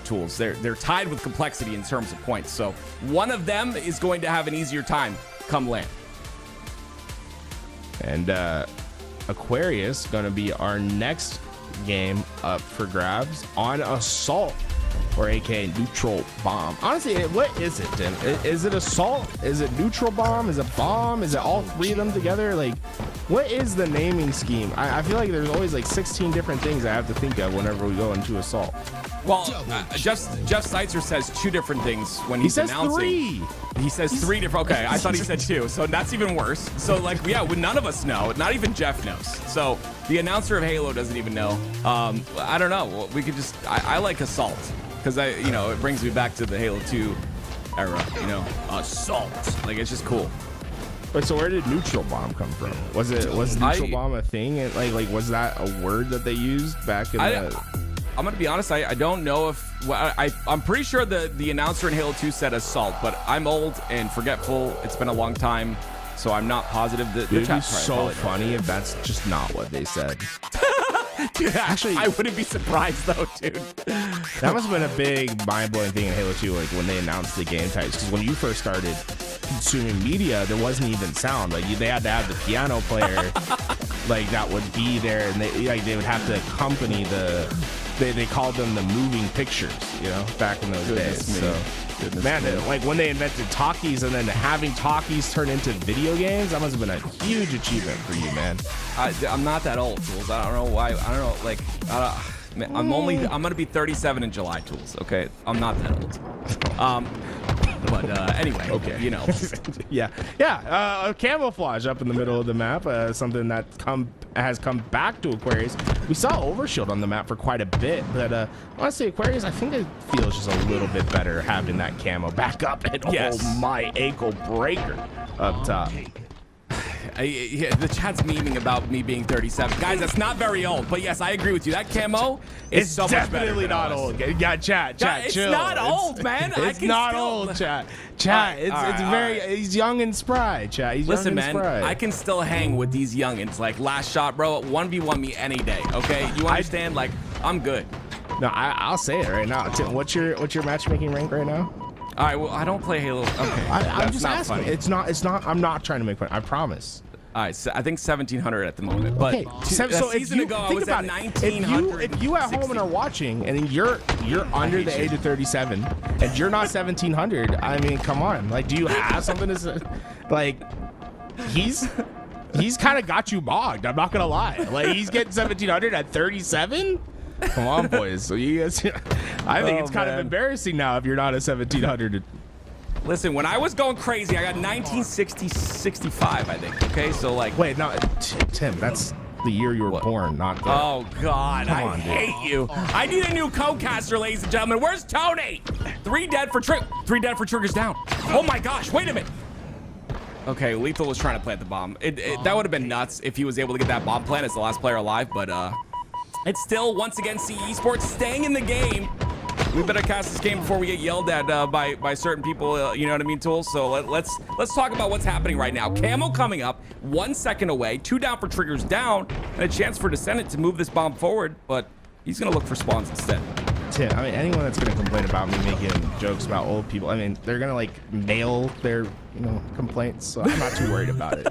Tools. They're tied with complexity in terms of points. So one of them is going to have an easier time come land. And Aquarius going to be our next game up for grabs on Assault, or aka Neutral Bomb. Honestly, what is it, Tim? Is it Assault? Is it Neutral Bomb? Is it Bomb? Is it all three of them together? Like, what is the naming scheme? I feel like there's always like 16 different things I have to think of whenever we go into Assault. Well, Jeff Seitzer says 2 different things when he's announcing. He says 3. He says 3 different. Okay, I thought he said 2, so that's even worse. So like, yeah, none of us know. Not even Jeff knows. So the announcer of Halo doesn't even know. I don't know. We could just. I like Assault because it brings me back to the Halo 2 era. Assault. Like, it's just cool. But so where did Neutral Bomb come from? Was Neutral Bomb a thing? And like was that a word that they used back in the? I'm gonna be honest. I don't know if I'm pretty sure the announcer in Halo 2 said Assault, but I'm old and forgetful. It's been a long time, so I'm not positive. It'd be so funny if that's just not what they said. Dude, actually, I wouldn't be surprised though, dude. That must have been a big mind-blowing thing in Halo 2, like when they announced the game types. Because when you first started consuming media, there wasn't even sound. Like they had to have the piano player, like that would be there, and they would have to accompany the. They called them the moving pictures, back in those days. Like when they invented talkies and then having talkies turn into video games, that must have been a huge achievement for you, man. I'm not that old, Tools. I don't know why. I don't know. Like, I'm gonna be 37 in July, Tools. Okay, I'm not that old. But anyway, Okay. you know. yeah. Camouflage up in the middle of the map, something that has come back to Aquarius. We saw Overshield on the map for quite a bit, but honestly, Aquarius, I think it feels just a little bit better having that camo back up. And Yes. oh my, ankle breaker up top. Yeah, the chat's memeing about me being 37. Guys, that's not very old, but yes, I agree with you. That camo is so much better. Definitely than not ours. old. Yeah, chat, It's chill. not old, man. I It's can not still- old, chat. All It's right, very. He's young and spry, chat. He's Listen, young and man, spry. I can still hang with these youngins. Like, last shot, bro, 1v1 me any day, okay? You understand? Like, I'm good. No, I'll say it right now. Tim, what's your matchmaking rank right now? All right, well, I don't play Halo. Okay, I'm that's just not asking. funny. It's not. I'm not trying to make fun. I promise. All right, so I think 1,700 at the moment. But Okay, a so if season you ago, I think was at about it, 1,900. if you at home and are watching and you're under the age of 37 and you're not 1,700, I mean, come on. Like, do you have something to say? Like, he's kind of got you bogged. I'm not gonna lie. Like, he's getting 1,700 at 37. Come on, boys. So you guys, I think it's kind of embarrassing now if you're not a 1,700. Listen, when I was going crazy, I got 1965, I think. Okay, so like. Wait, no, Tim, that's the year you were born, not the. Oh God, Come I on, dude. hate you. I need a new co-caster, ladies and gentlemen. Where's Tony? 3 dead for triggers down. Oh my gosh, wait a minute. Okay, Lethal was trying to plant the bomb. That would have been nuts if he was able to get that bomb plant as the last player alive, but it's still, once again, CE Esports staying in the game. We better cast this game before we get yelled at by certain people, you know what I mean, Tools? So let's talk about what's happening right now. Camo coming up, 1 second away, 2 down for triggers down, and a chance for Descendant to move this bomb forward, but he's gonna look for spawns instead. Tim, I mean, anyone that's gonna complain about me making jokes about old people, I mean, they're gonna like mail their, complaints. So I'm not too worried about it.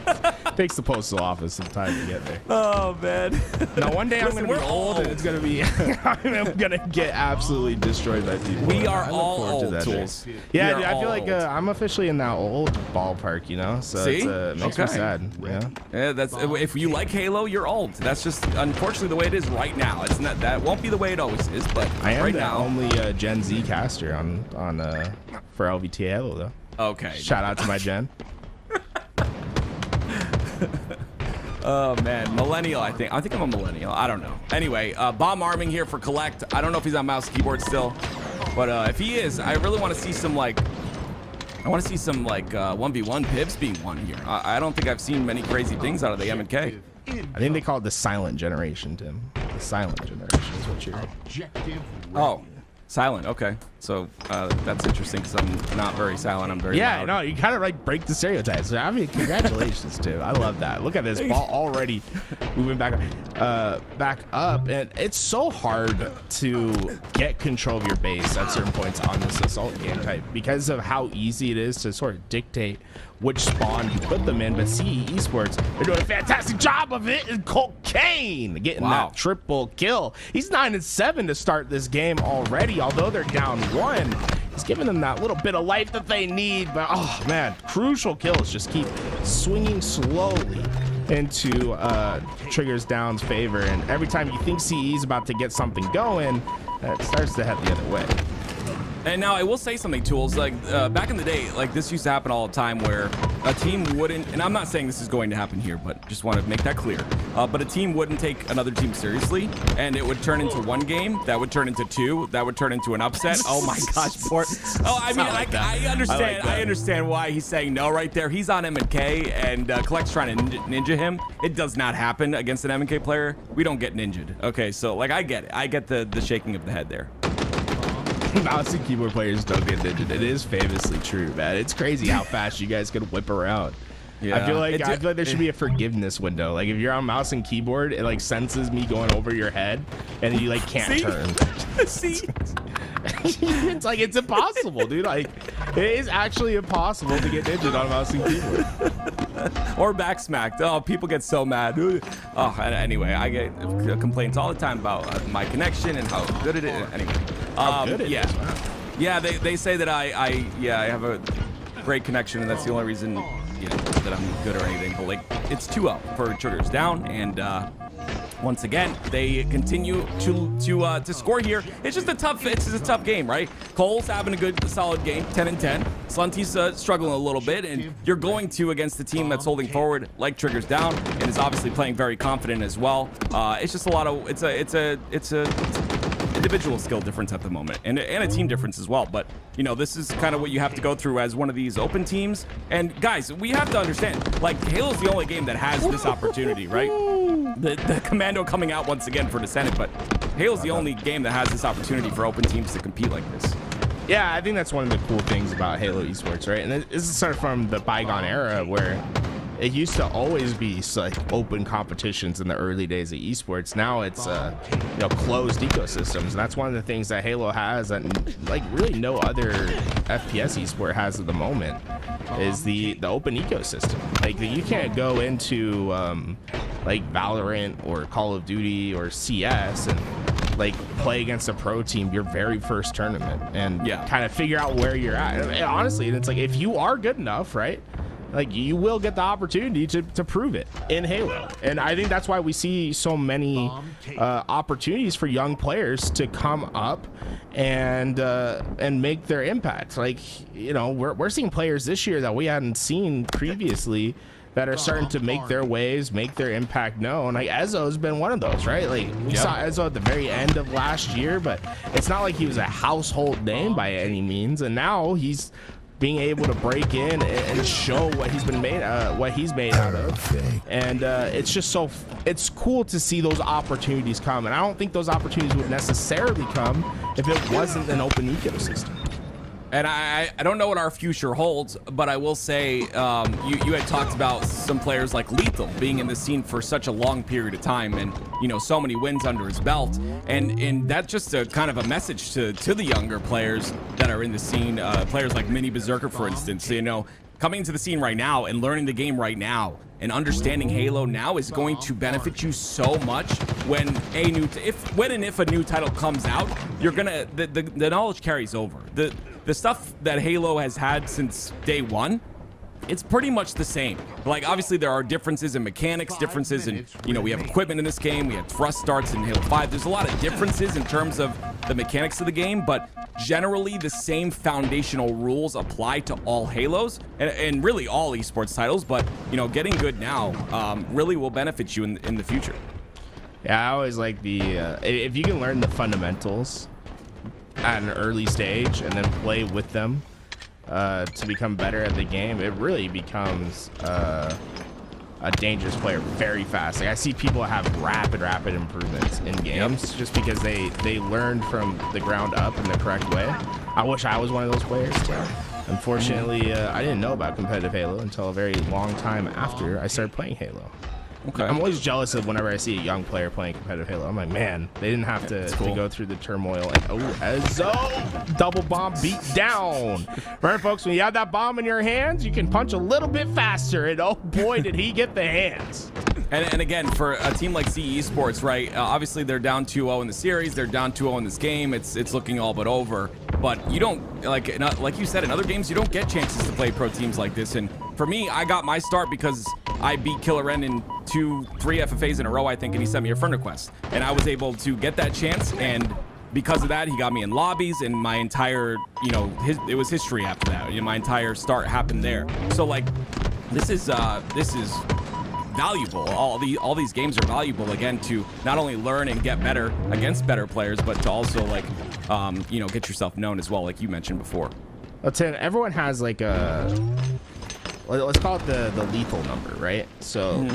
Takes the postal office some time to get there. Oh man. Now one day Listen, I'm gonna be old and it's gonna be, I'm gonna get absolutely destroyed by people. We are I look all forward to old, that day. Tools. Yeah, We dude, are I feel all like old. I'm officially in that old ballpark, So See? it makes me Okay. sad. Yeah. Yeah, that's if you like Halo, you're old. That's just unfortunately the way it is right now. It's not that won't be the way it always is, but I am right the now. only Gen Z caster on for LVT Halo though. Okay. Shout out to my Gen. Oh man, millennial. I think I'm a millennial. I don't know. Anyway, bomb arming here for Collect. I don't know if he's on mouse and keyboard still, but if he is, I really want to see some like 1v1 pivs being won here. I don't think I've seen many crazy things out of the M&K. I think they call it the silent generation, Tim. The silent generation is what you're. Objective. Oh, silent. Okay, so that's interesting because I'm not very silent. I'm very Yeah, loud. no, you kind of like break the stereotypes. I mean, congratulations, too. I love that. Look at this ball already moving back up, and it's so hard to get control of your base at certain points on this assault game type because of how easy it is to sort of dictate which spawn you put them in. But CE Esports, they're doing a fantastic job of it. And Cocaine getting Wow. that triple kill. He's 9-7 to start this game already, although they're down 1. He's giving them that little bit of life that they need. But oh man, crucial kills just keep swinging slowly into Triggers Down's favor. And every time you think CE is about to get something going, it starts to head the other way. And now I will say something, Tools. Like back in the day, like this used to happen all the time, where a team wouldn't. And I'm not saying this is going to happen here, but just want to make that clear. But a team wouldn't take another team seriously, and it would turn into 1 game. That would turn into 2. That would turn into an upset. Oh my gosh, poor. Oh, I mean, I understand. I understand why he's saying no right there. He's on M&K, and Collect's trying to ninja him. It does not happen against an M&K player. We don't get ninja'd. Okay, so like I get it. I get the shaking of the head there. Mouse and keyboard players don't get ninja. It is famously true, man. It's crazy how fast you guys can whip around. Yeah. I feel like there should be a forgiveness window. Like if you're on mouse and keyboard, it like senses me going over your head, and you like can't turn. See? It's like it's impossible, dude. Like it is actually impossible to get ninja on mouse and keyboard. Or back smacked. Oh, people get so mad. Oh, anyway, I get complaints all the time about my connection and how good it is. Anyway, How good it yeah, is, wow. yeah. They say that I have a great connection, and that's the only reason that I'm good or anything. But like, it's 2-0 for Triggers Down, and once again they continue to score here. It's just a tough game, right? Cole's having a good, solid game, 10-10. Slunty's struggling a little bit, and you're going to against the team that's holding forward like Triggers down and is obviously playing very confident as well. It's just a lot of it's a individual skill difference at the moment, and a team difference as well. But you know, this is kind of what you have to go through as one of these open teams. And guys, we have to understand, like, Halo's the only game that has this opportunity, right? The Commando coming out once again for Descendant, but Halo's the only game that has this opportunity for open teams to compete like this. Yeah, I think that's one of the cool things about Halo esports, right? And this is sort of from the bygone era where it used to always be like open competitions in the early days of esports. Now it's you know, closed ecosystems, and that's one of the things that Halo has that like really no other FPS esport has at the moment is the open ecosystem. Like you can't go into like Valorant or Call of Duty or CS and like play against a pro team your very first tournament and kind of figure out where you're at. And honestly, it's like if you are good enough, right? Like you will get the opportunity to prove it in Halo. And I think that's why we see so many opportunities for young players to come up and make their impact. Like, you know, we're seeing players this year that we hadn't seen previously that are starting to make their waves, make their impact known. Like Ezzo's been one of those, right? Like we saw Ezzo at the very end of last year, but it's not like he was a household name by any means. And now he's being able to break in and show what he's made out of. And it's just it's cool to see those opportunities come. And I don't think those opportunities would necessarily come if it wasn't an open ecosystem. And I don't know what our future holds, but I will say you had talked about some players like Lethal being in the scene for such a long period of time, and you know, so many wins under his belt, and that's just a kind of a message to the younger players that are in the scene, players like Mini Berserker, for instance. You know, coming into the scene right now and learning the game right now and understanding Halo now is going to benefit you so much when if a new title comes out. You're gonna the knowledge carries over. The stuff that Halo has had since day one, it's pretty much the same. Like, obviously there are differences in mechanics, differences in, you know, we have equipment in this game, we have thrust starts in Halo 5. There's a lot of differences in terms of the mechanics of the game, but generally the same foundational rules apply to all Halos and really all esports titles. But, you know, getting good now really will benefit you in the future. Yeah, I always like if you can learn the fundamentals at an early stage and then play with them to become better at the game, it really becomes a dangerous player very fast. Like I see people have rapid improvements in games just because they learned from the ground up in the correct way. I wish I was one of those players too. Unfortunately, I didn't know about competitive Halo until a very long time after I started playing Halo. Okay. I'm always jealous of whenever I see a young player playing competitive Halo. I'm like, man, they didn't have to go through the turmoil. And Ezzo, double bomb beat down. Right, folks, when you have that bomb in your hands, you can punch a little bit faster. And oh boy, did he get the hands. And again, for a team like CE Sports, right, obviously they're down 2-0 in the series. They're down 2-0 in this game. It's looking all but over. But you don't, like you said, in other games, you don't get chances to play pro teams like this. And for me, I got my start because I beat Killer N in 2-3 FFAs in a row, I think, and he sent me a friend request. And I was able to get that chance, and because of that, he got me in lobbies, and my entire, you know, it was history after that. You know, my entire start happened there. So, like, this is valuable. All these games are valuable, again, to not only learn and get better against better players, but to also, like, you know, get yourself known as well, like you mentioned before. Let's say everyone has like let's call it the lethal number, right? So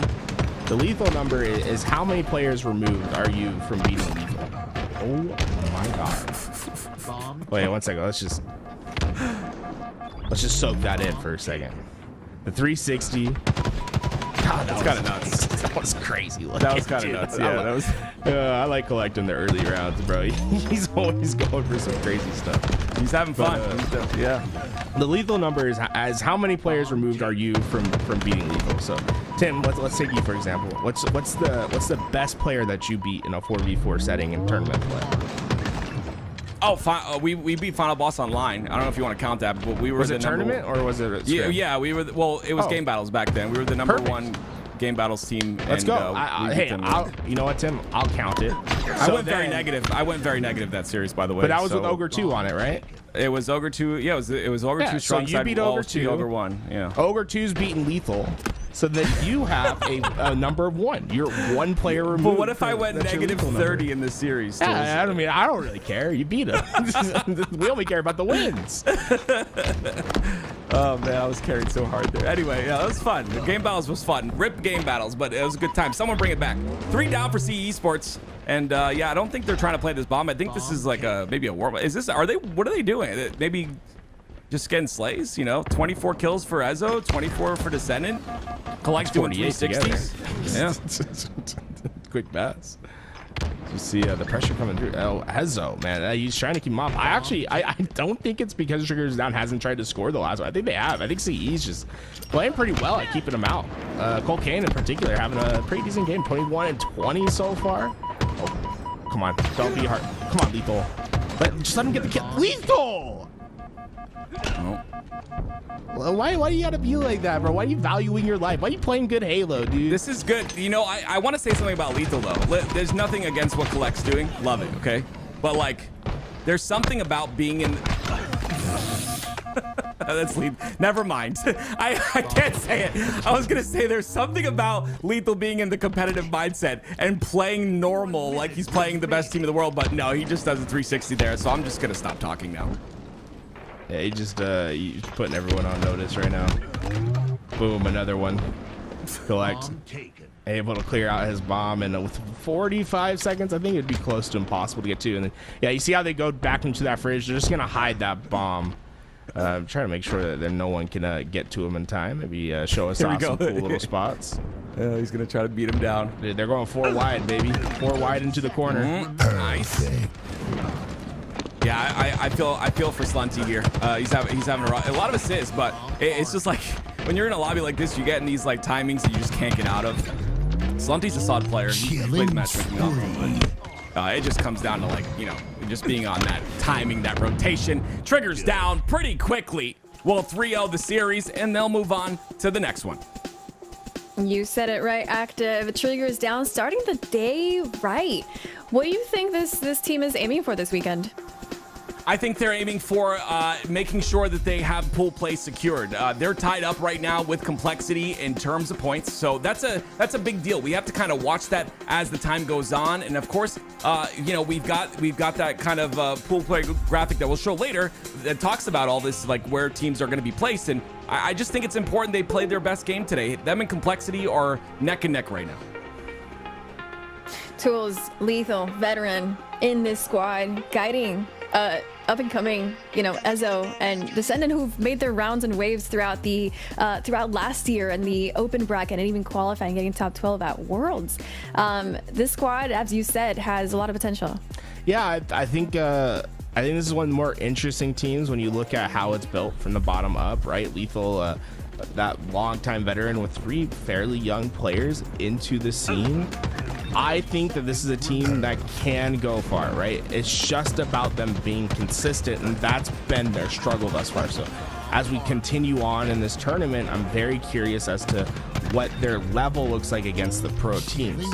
the lethal number is how many players removed are you from beating lethal? Oh my god. Wait, 1 second. Let's just soak that in for a second. The 360. God, that's kind of nuts. That was crazy. That was kind of nuts. Yeah, that was. I like collecting the early rounds, bro. He's always going for some crazy stuff. He's having fun. Yeah. The lethal number is as how many players removed are you from beating lethal? So, Tim, let's take you for example. What's the best player that you beat in a 4v4 setting in tournament play? Oh, we beat Final Boss online. I don't know if you want to count that, but we were the tournament or was it a scrim? Yeah, we were. Well, it was game battles back then. We were the number one game battles team. Let's go. You know what, Tim? I'll count it. I went very negative that series, by the way. But that was with Ogre 2 on it, right? It was Ogre 2. Yeah, it was Ogre 2 strong so you side. beat Ogre 2. Ogre 1. Yeah. Ogre 2's beaten Lethal. So then you have a number of 1. You're 1 player removed. But what if I went negative 30 in the series? Yeah, I mean, I don't really care. You beat him. We only care about the wins. Oh man, I was carried so hard there. Anyway, yeah, it was fun. The game battles was fun. Rip game battles, but it was a good time. Someone bring it back. 3 down for CE Sports. And yeah, I don't think they're trying to play this bomb. I think this is like maybe a war. Is this? Are they? What are they doing? Maybe just getting slays. You know, 24 kills for Ezo, 24 for Descendant. Collects doing 360s. Yeah. Quick pass. You see the pressure coming through. Oh, Ezo, man, he's trying to keep him off. I don't think it's because Triggers Down hasn't tried to score the last one. I think they have. I think CE's just playing pretty well at keeping him out. Cole Kane in particular having a pretty decent game, 21 and 20 so far. Oh, come on, don't be hard. Come on, Lethal. Just let him get the kill. Lethal! Oh. Why do you gotta be like that, bro? Why are you valuing your life? Why are you playing good Halo, dude? This is good. You know, I want to say something about Lethal, though. There's nothing against what Collect's doing. Love it, okay? But, like, there's something about being in... That's Lethal. Never mind. I can't say it. I was going to say there's something about Lethal being in the competitive mindset and playing normal like he's playing the best team in the world. But, no, he just does a 360 there, so I'm just going to stop talking now. Yeah, he's putting everyone on notice right now. Boom, another one. Collect. Able to clear out his bomb, and with 45 seconds, I think it'd be close to impossible to get to. And then, yeah, you see how they go back into that fridge? They're just gonna hide that bomb. Trying to make sure that no one can get to him in time. Maybe show us off some cool little spots. He's gonna try to beat him down. Dude, they're going 4 wide, baby. 4 wide into the corner. Nice. Yeah, I feel for Slunty here. He's having a lot of assists, but it's just like when you're in a lobby like this, you get in these like timings that you just can't get out of. Slunty's a solid player. He plays matchmaking off him, but it just comes down to, like, you know, just being on that timing, that rotation. Triggers down pretty quickly. We'll 3-0 the series, and they'll move on to the next one. You said it right, Active. Triggers down, starting the day right. What do you think this team is aiming for this weekend? I think they're aiming for making sure that they have pool play secured. They're tied up right now with Complexity in terms of points, so that's a big deal. We have to kind of watch that as the time goes on, and of course, you know, we've got that kind of pool play graphic that we'll show later that talks about all this, like where teams are going to be placed, and I just think it's important they play their best game today. Them and Complexity are neck and neck right now. Tools, Lethal, veteran in this squad, guiding up and coming, you know, Ezo and Descendant, who've made their rounds and waves throughout last year in the open bracket and even qualifying, getting top 12 at Worlds. This squad, as you said, has a lot of potential. Yeah, I think this is one of the more interesting teams when you look at how it's built from the bottom up, right? Lethal, that longtime veteran with 3 fairly young players into the scene. I think that this is a team that can go far, right? It's just about them being consistent, and that's been their struggle thus far. So as we continue on in this tournament, I'm very curious as to what their level looks like against the pro teams.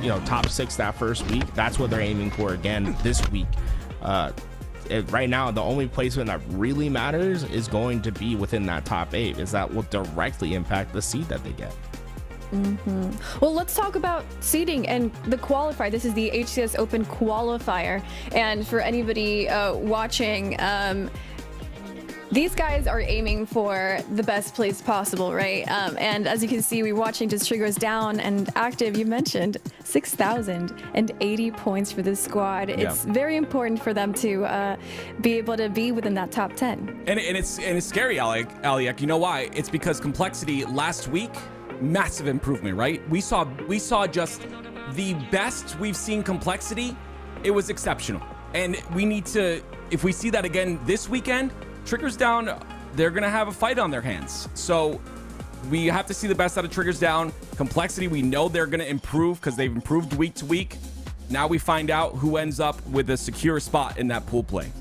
You know, top 6 that first week, that's what they're aiming for again this week. Right now, the only placement that really matters is going to be within that top 8, as that will directly impact the seed that they get. Well, let's talk about seeding and the qualifier. This is the HCS Open Qualifier, and for anybody watching, these guys are aiming for the best place possible, right? And as you can see, we're watching just Triggers down and Active. You mentioned 6,080 points for this squad. Yeah. It's very important for them to be able to be within that top 10. And it's scary, Aliak. You know why? It's because Complexity last week, massive improvement, right? We saw just the best we've seen Complexity. It was exceptional, and we need to, if we see that again this weekend, Triggers down, they're gonna have a fight on their hands. So we have to see the best out of Triggers down. Complexity, we know they're gonna improve because they've improved week to week. Now we find out who ends up with a secure spot in that pool play.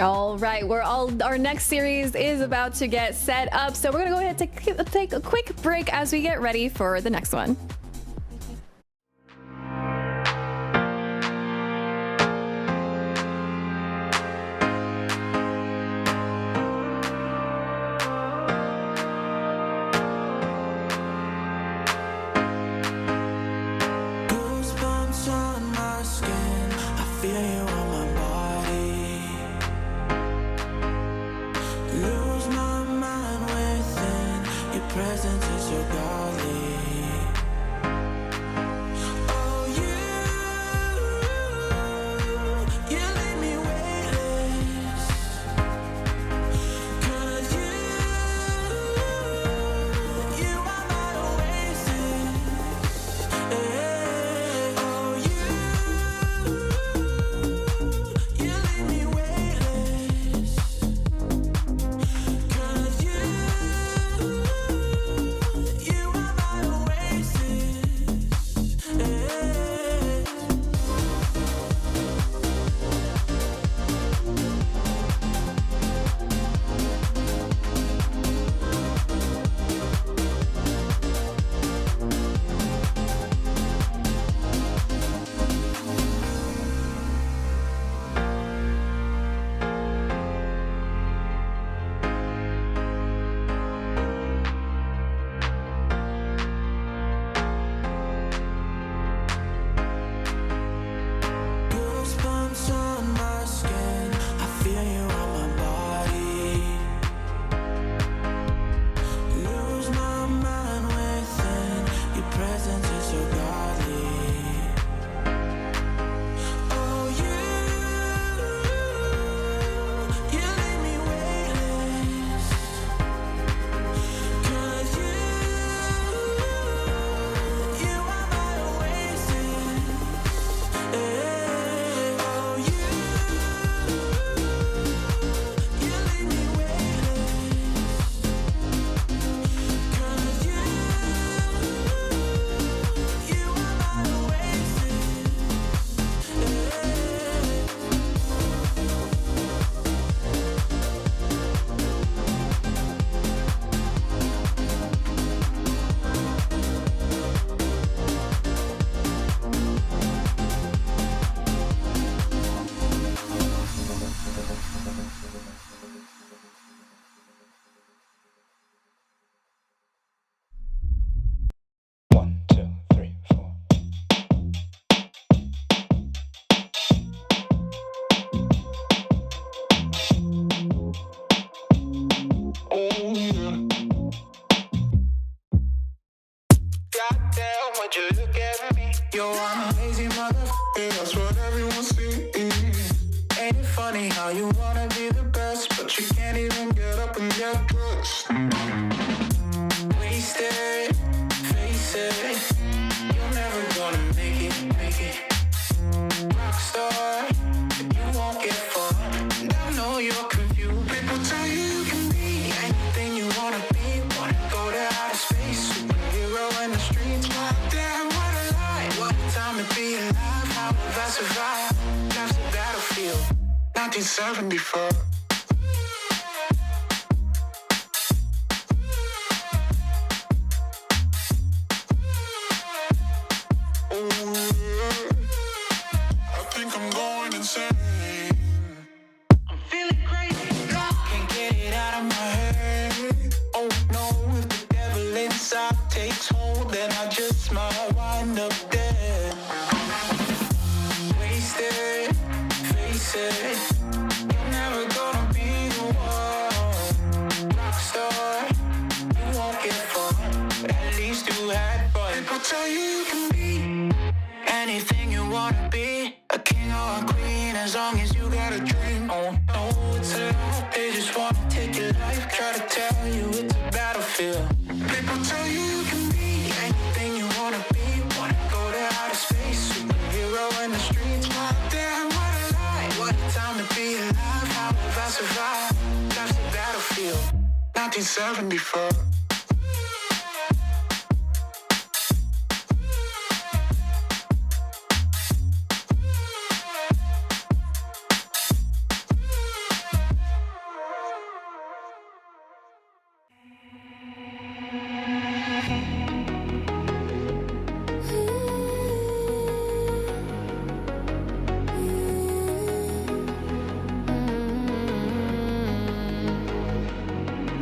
All right, our next series is about to get set up, so we're gonna go ahead and take a quick break as we get ready for the next one. you leave me weightless. 'Cause you are my oasis. Hey, oh, you leave me weightless. 'Cause you are my oasis. One, two, three, four. Goddamn, would you look at me? You're an amazing motherfucker, that's what everyone sees. Ain't it funny how you wanna be the best, but you can't even get up and get dressed? Wasted, face it, you're never gonna make it. Rockstar, you won't get far. And I know you're confused. People tell you you can be anything you wanna be. Wanna go to outer space, superhero in the streets. Damn, what a lie. What a time to be alive. How have I survived? That's the battlefield. 1974. I think I'm going insane. I'm feeling crazy. Can't get it out of my head. Oh no, if the devil inside takes hold, then I just might wind up dead. Wasted, face it. You're never gonna be the one. Rockstar, you won't get far. But at least you had fun. People tell you you can be anything you wanna be, a king or a queen, as long as you got a dream. Oh no, it's a lie. They just wanna take your life, try to tell you it's a battlefield. People tell you you can be anything you wanna be, wanna go to outer space, superhero in the streets. Damn, what a lie. What a time to be alive. How have I survived? That's the battlefield. 1974.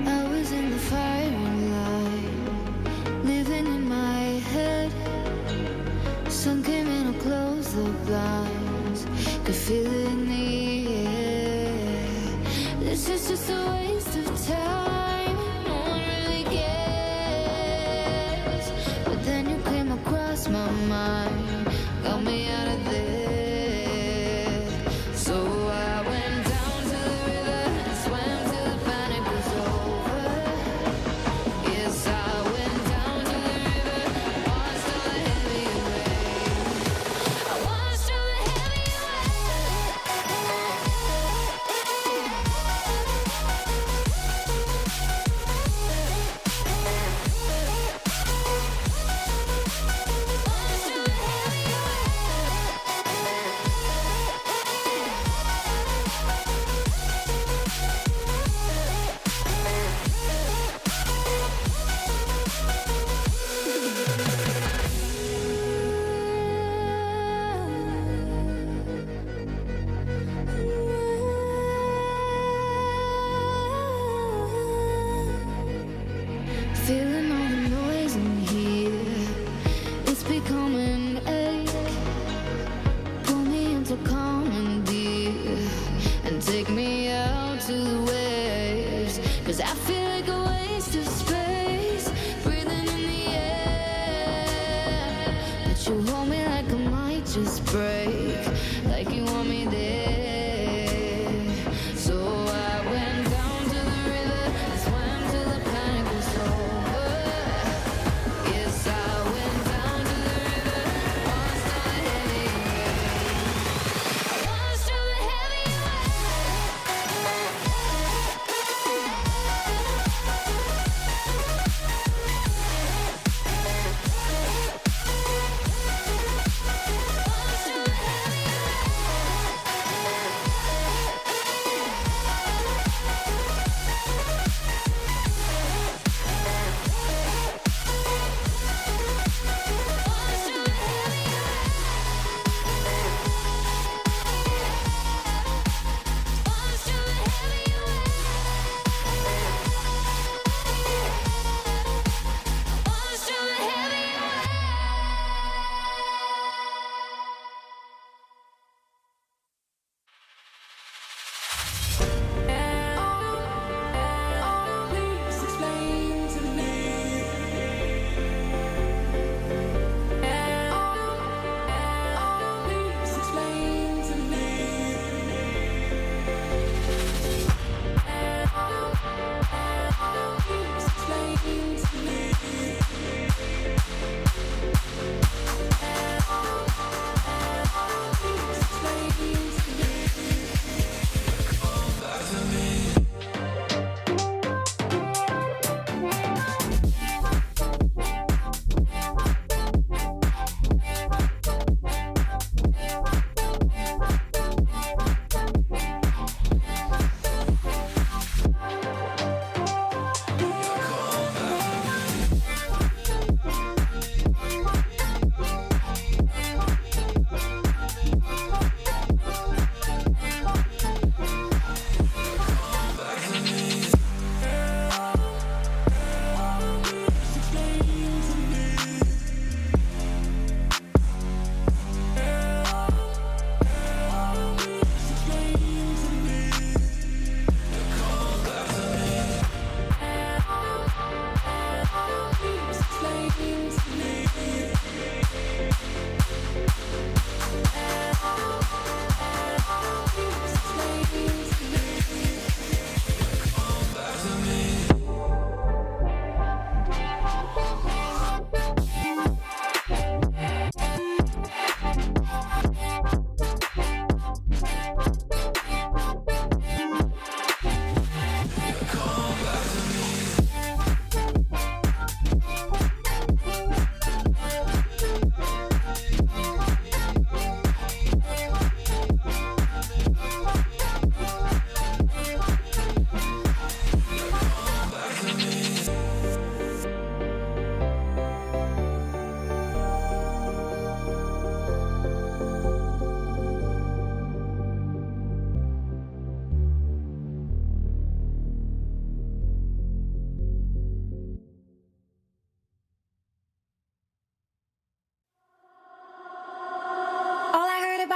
I was in the firing line, living in my head. Sun came in and closed the blinds, could feel it in the air. This is just a waste of time, no one really cares. But then you came across my mind, got me out of there. So I went down to the river and swam till the panic was over. Yes, I went down to the river, watched all the heavy waves. I watched all the heavy Feeling all the noise in here, it's become an ache. Pull me into common beer and take me out to the waves. 'Cause I feel like a waste of space, breathing in the air. But you hold me like I might just break, like you want me there. So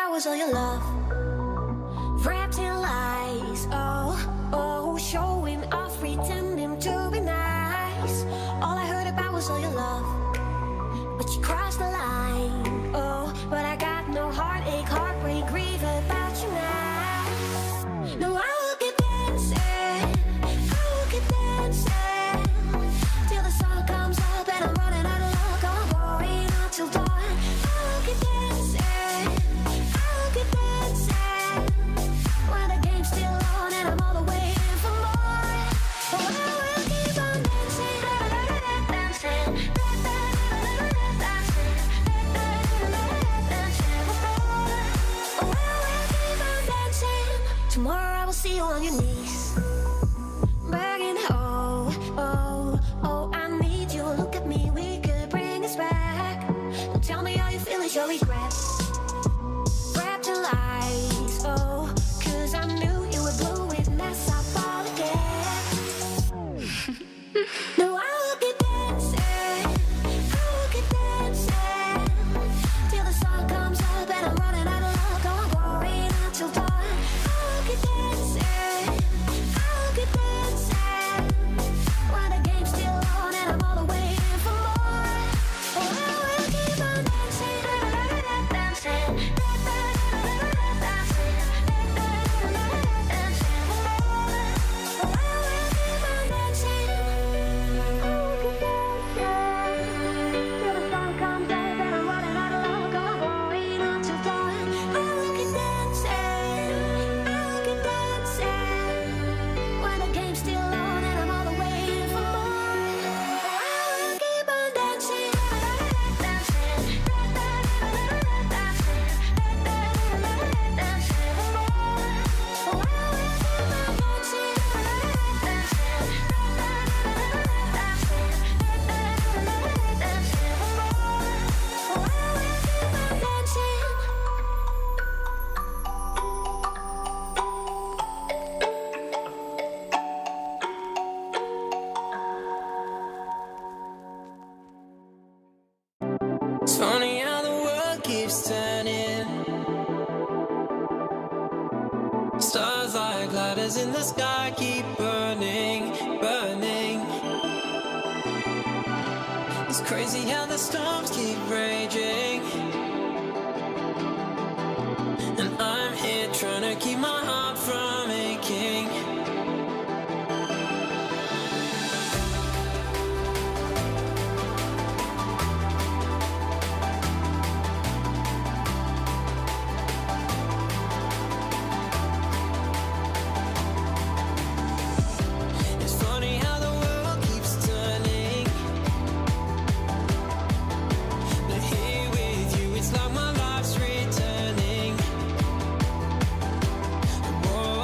about was all your love, wrapped in lies. Oh, showing off, pretending to be nice. All I heard about was all your love, but you crossed the line. Oh, but I got no heartache, heartbreak, grief about you now. No, I will keep dancing, till the sun comes up and I'm running out of luck. I'm going out till dawn. I'll keep dancing, when the game's still on and I'm all the way in for more. Oh, I will keep on dancing, oh, I will keep on dancing. Tomorrow I will see you on your knees, begging, oh, I need you. Look at me, we could bring this back. Don't tell me how you feel, it's your regret, wrapped in lies. Oh, 'cause I knew you would blow it, mess up all again. No, I will keep dancing, till the sun comes up and I'm running out of luck. I'm going out till dawn. I'll keep dancing, when the game's still on and I'm all the way in for more. Oh, I will keep on dancing, till the sun comes up and I'm running out of luck. I'm going out till dawn. I will keep dancing, when the game's still on and I'm all the way in for more. I will keep on dancing, It's funny how the world keeps turning. Stars like ladders in the sky keep burning. It's crazy how the storms keep raging, and I'm here trying to keep my heart from aching. It's funny how the world keeps turning, but here with you it's like my life's returning. Whoa,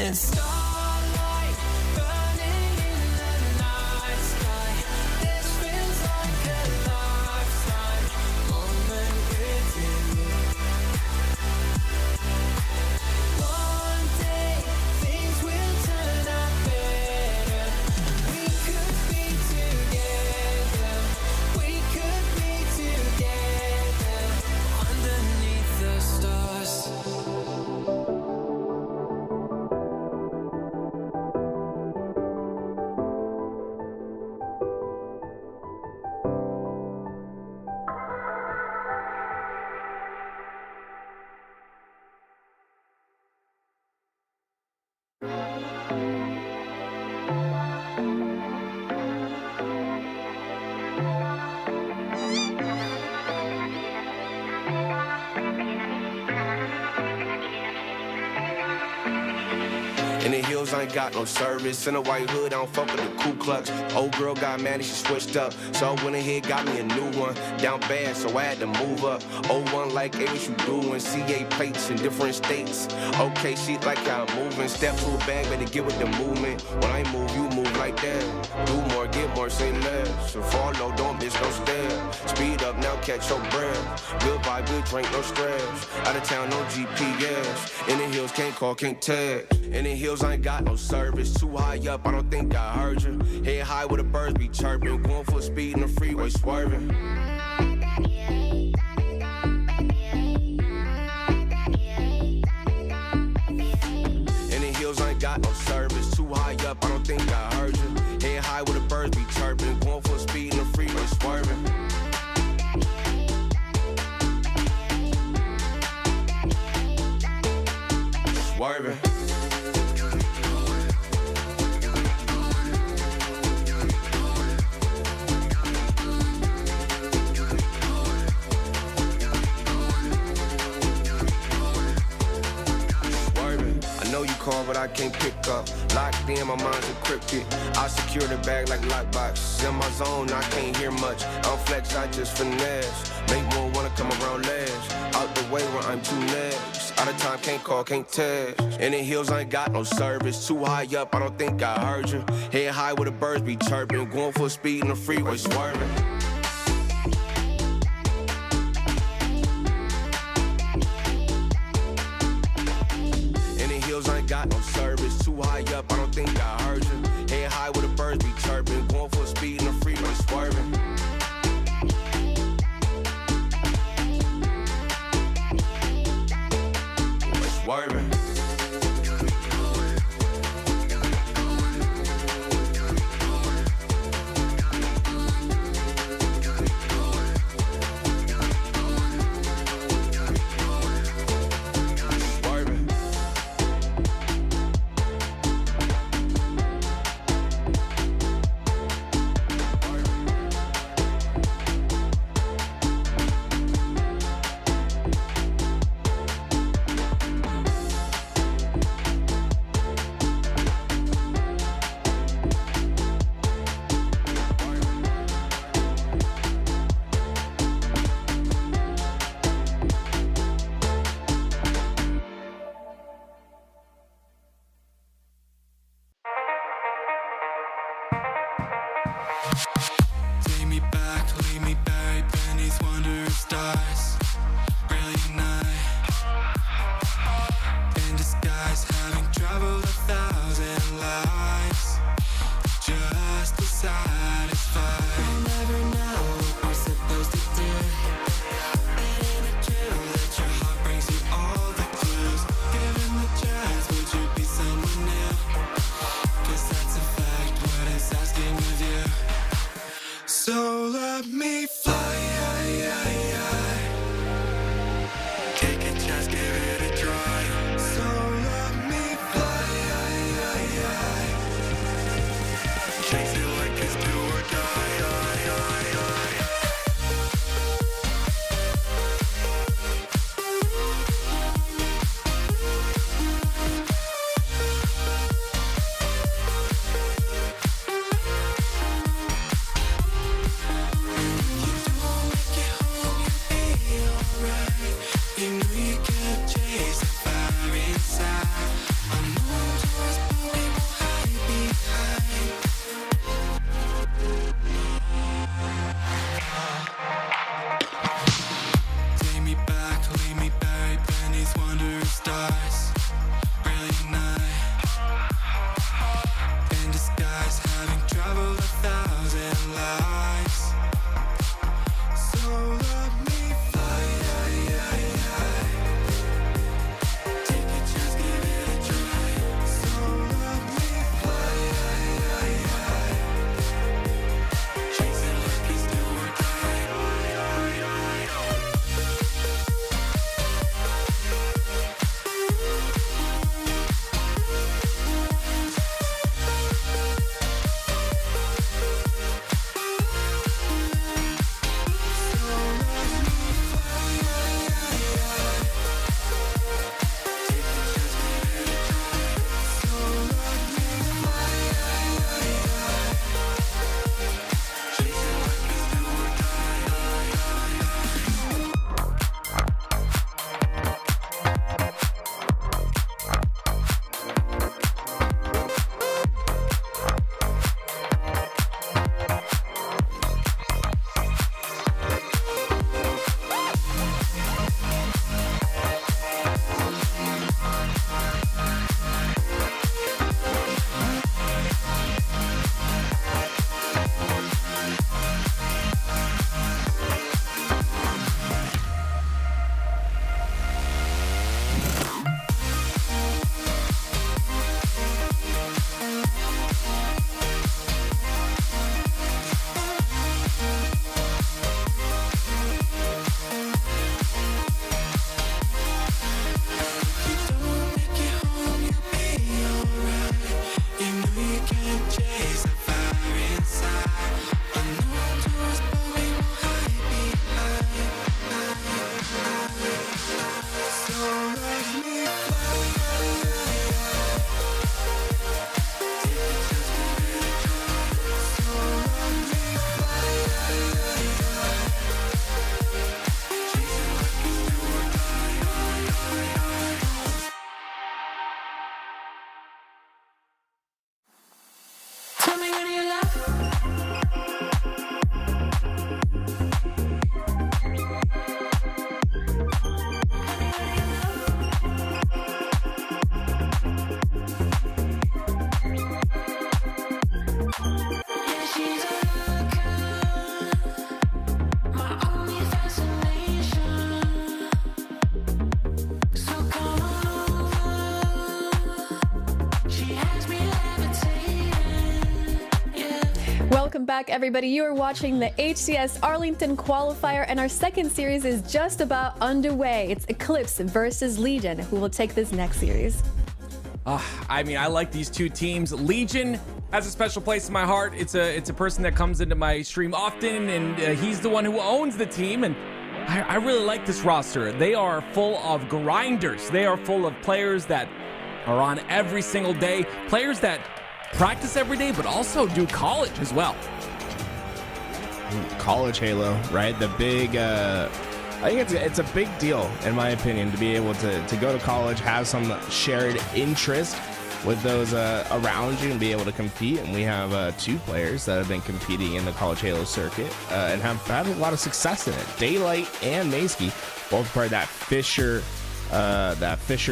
And starlight burning in the night sky. This feels like a lifetime moment with you. One day things will turn out better. We could be together. We could be together underneath the stars. In the hills, I ain't got no service. In a white hood, I don't fuck with the Ku Klux. Old girl got mad and she switched up. So I went ahead, got me a new one. Down bad, so I had to move up. Old one like, hey, what you doing? CA plates in different states. Okay, she like how I'm moving. Step to a bag, better get with the movement. When I move, you move like that. Do more, get more, say less. So follow, don't miss no step. Speed up now, catch your breath. Good vibe, good drink, no stress. Out of town, no GPS. In the hills, can't call, can't text. In the hills, I ain't got no service. Too high up, I don't think I heard you. Head high where the birds be chirping. Going full speed in the freeway, swerving. In the hills, I ain't got no service. Too high up, I don't think I heard you. Head high where the birds be chirping. Going full speed in the freeway, swerving. Swerving. But I can't pick up. Locked in, my mind's encrypted. I secure the bag like lockbox. In my zone, I can't hear much. I'm flex, I just finesse. Make more wanna come around last. Out the way where I'm too next. Out of time, can't call, can't text. In the hills, I ain't got no service. Too high up, I don't think I heard you. Head high where the birds be chirping. Going full speed in the freeway, swerving. I ain't got no service. Too high up, I don't think I heard you. Head high where the birds be chirping. Going full speed in the freeway, swerving. Swerving. back, everybody. You are watching the HCS Arlington Qualifier, and our second series is just about underway. It's Eclipse versus Legion, who will take this next series. I mean, I like these two teams. Legion has a special place in my heart. It's a person that comes into my stream often, and he's the one who owns the team, and I really like this roster. They are full of grinders. They are full of players that are on every single day, players that practice every day, but also do college as well. College Halo, right? The big, I think it's a big deal, in my opinion, to be able to go to college, have some shared interest with those around you and be able to compete. And we have two players that have been competing in the College Halo circuit and have had a lot of success in it. Daylight and Maskey, both part of that Fisher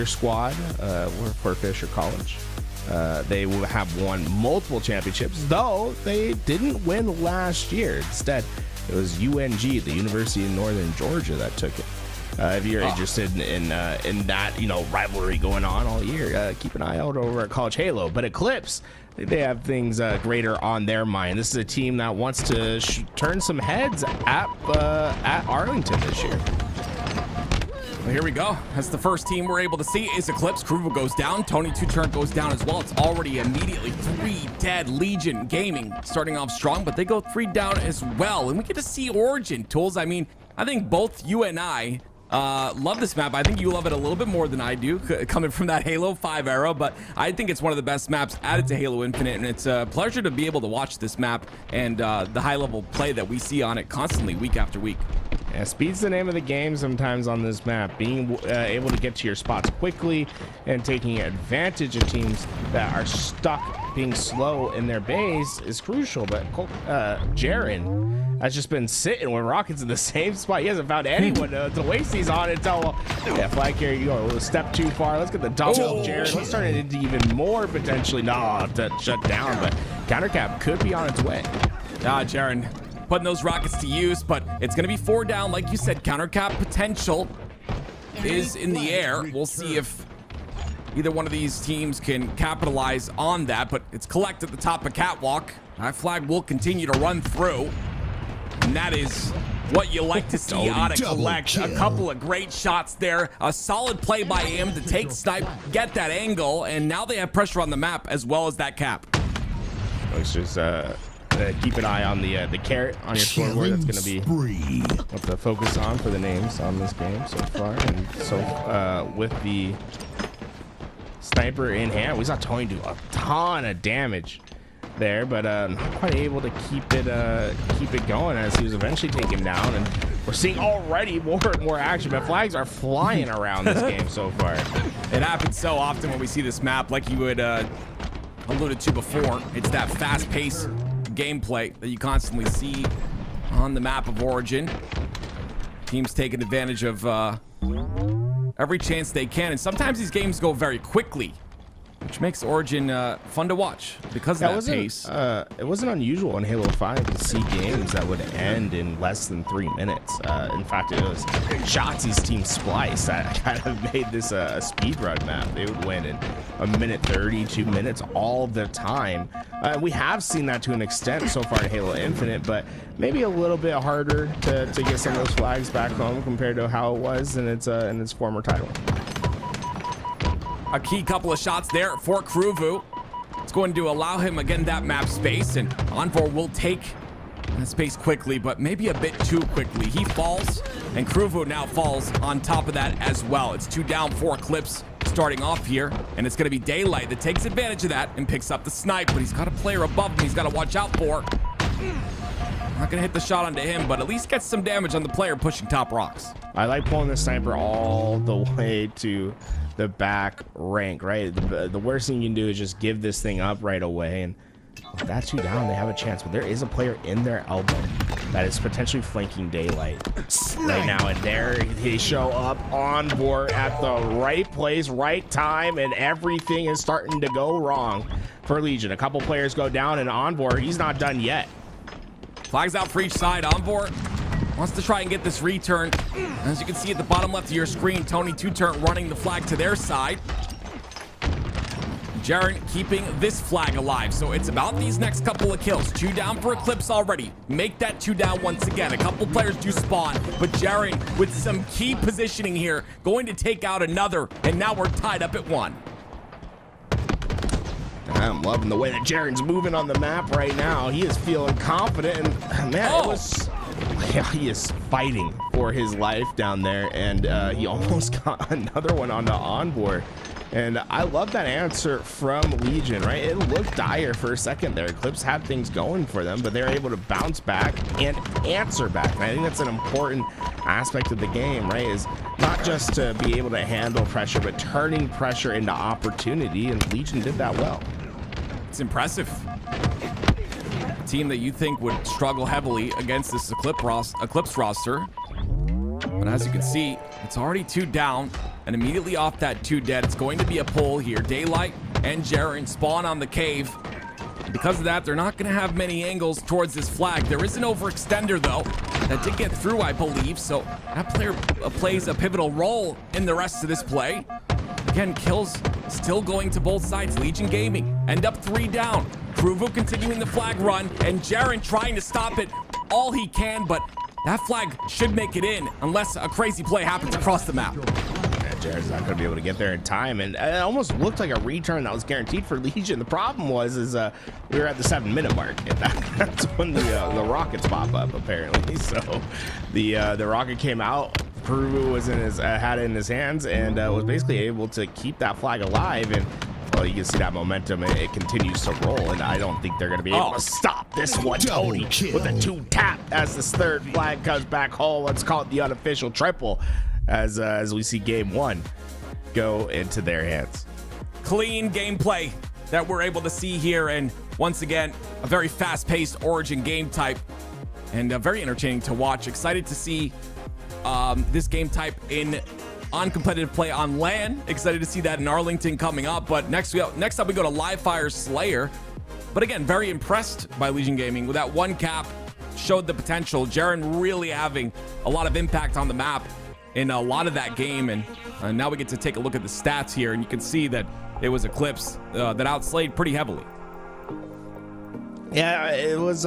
squad for Fisher College. They will have won multiple championships, though they didn't win last year. Instead, it was UNG, the University of Northern Georgia, that took it. If you're interested in that, rivalry going on all year, keep an eye out over at College Halo. But Eclipse, they have things greater on their mind. This is a team that wants to turn some heads at Arlington this year. Well, here we go. That's the first team we're able to see is Eclipse. Kruvo goes down. Tony Two-Turn goes down as well. It's already immediately 3 dead. Legion Gaming starting off strong, but they go 3 down as well. And we get to see Origin tools. I mean, I think both you and I love this map. I think you love it a little bit more than I do, coming from that Halo 5 era, but I think it's one of the best maps added to Halo Infinite, and it's a pleasure to be able to watch this map and the high-level play that we see on it constantly, week after week. Yeah, speed's the name of the game sometimes on this map. Being able to get to your spots quickly and taking advantage of teams that are stuck being slow in their base is crucial. But Jaren has just been sitting when Rocket's in the same spot. He hasn't found anyone to waste these on until, flag carrier, you go a step too far. Let's get the double of Jaren. Let's turn it into even more potentially. To shut down, but countercap could be on its way. Jaren putting those rockets to use, but it's going to be 4 down. Like you said, countercap potential is in the air. We'll see if either one of these teams can capitalize on that, but it's collect at the top of Catwalk. That flag will continue to run through, and that is what you like to see out of Collect. A couple of great shots there. A solid play by him to take snipe, get that angle, and now they have pressure on the map as well as that cap. Let's just keep an eye on the carrot on your scoreboard. That's going to be what to focus on for the names on this game so far. And so with the sniper in hand, we saw Tony do a ton of damage there, but not quite able to keep it going as he was eventually taken down. And we're seeing already more and more action, but flags are flying around this game so far. It happens so often when we see this map, like you would alluded to before. It's that fast-paced gameplay that you constantly see on the map of Origin. Teams taking advantage of every chance they can, and sometimes these games go very quickly, which makes Origin fun to watch because of that pace. It wasn't unusual in Halo 5 to see games that would end in less than 3 minutes. In fact, it was Shotzi's team Splice that kind of made this a speedrun map. They would win in 1:30, 2 minutes all the time. We have seen that to an extent so far in Halo Infinite, but maybe a little bit harder to get some of those flags back home compared to how it was in its former title. A key couple of shots there for Kruvu. It's going to allow him again that map space, and Envor will take that space quickly, but maybe a bit too quickly. He falls, and Kruvu now falls on top of that as well. It's 2 down, 4 Eclipse starting off here, and it's going to be Daylight that takes advantage of that and picks up the snipe, but he's got a player above him he's got to watch out for. Not going to hit the shot onto him, but at least gets some damage on the player pushing top rocks. I like pulling the sniper all the way to the back rank, right? The worst thing you can do is just give this thing up right away, and if that's 2 down, they have a chance. But there is a player in their elbow that is potentially flanking Daylight right now, and there they show up on board at the right place, right time, and everything is starting to go wrong for Legion. A couple players go down, and Envor, he's not done yet. Flags out for each side. Envor wants to try and get this return. As you can see at the bottom left of your screen, Tony Two-Turn running the flag to their side. Jaren keeping this flag alive. So it's about these next couple of kills. 2 down for Eclipse already. Make that 2 down once again. A couple players do spawn, but Jaren with some key positioning here, going to take out another, and now we're tied up at 1. I'm loving the way that Jaren's moving on the map right now. He is feeling confident, and man, he is fighting for his life down there, and he almost got another one on the onboard. And I love that answer from Legion, right? It looked dire for a second there. Eclipse had things going for them, but they're able to bounce back and answer back. And I think that's an important aspect of the game, right? Is not just to be able to handle pressure, but turning pressure into opportunity, and Legion did that well. It's impressive. A team that you think would struggle heavily against this Eclipse roster. But as you can see, it's already 2 down, and immediately off that 2 dead, it's going to be a pull here. Daylight and Jaren spawn on the cave. And because of that, they're not going to have many angles towards this flag. There is an overextender, though, that did get through, I believe. So that player plays a pivotal role in the rest of this play. Again, kills still going to both sides. Legion Gaming end up 3 down. Kruvu continuing the flag run, and Jaren trying to stop it all he can, but that flag should make it in unless a crazy play happens across the map. Jared's not going to be able to get there in time, and it almost looked like a return that was guaranteed for Legion. The problem was we were at the 7-minute mark, and that's when the rockets pop up apparently. So the rocket came out. Peru was had it in his hands, and was basically able to keep that flag alive. And well, you can see that momentum. It continues to roll, and I don't think they're going to be able to stop this one. Tony with a 2 tap as this 3rd flag comes back home. Let's call it the unofficial triple, as we see game 1 go into their hands. Clean gameplay that we're able to see here, and once again, a very fast-paced Origin game type, and very entertaining to watch. Excited to see this game type on competitive play on LAN. Excited to see that in Arlington coming up. But next up we go to Livefire Slayer. But again, very impressed by Legion Gaming with that 1 cap. Showed the potential. Jaren really having a lot of impact on the map in a lot of that game. And now we get to take a look at the stats here, and you can see that it was Eclipse that outslayed pretty heavily. Yeah, it was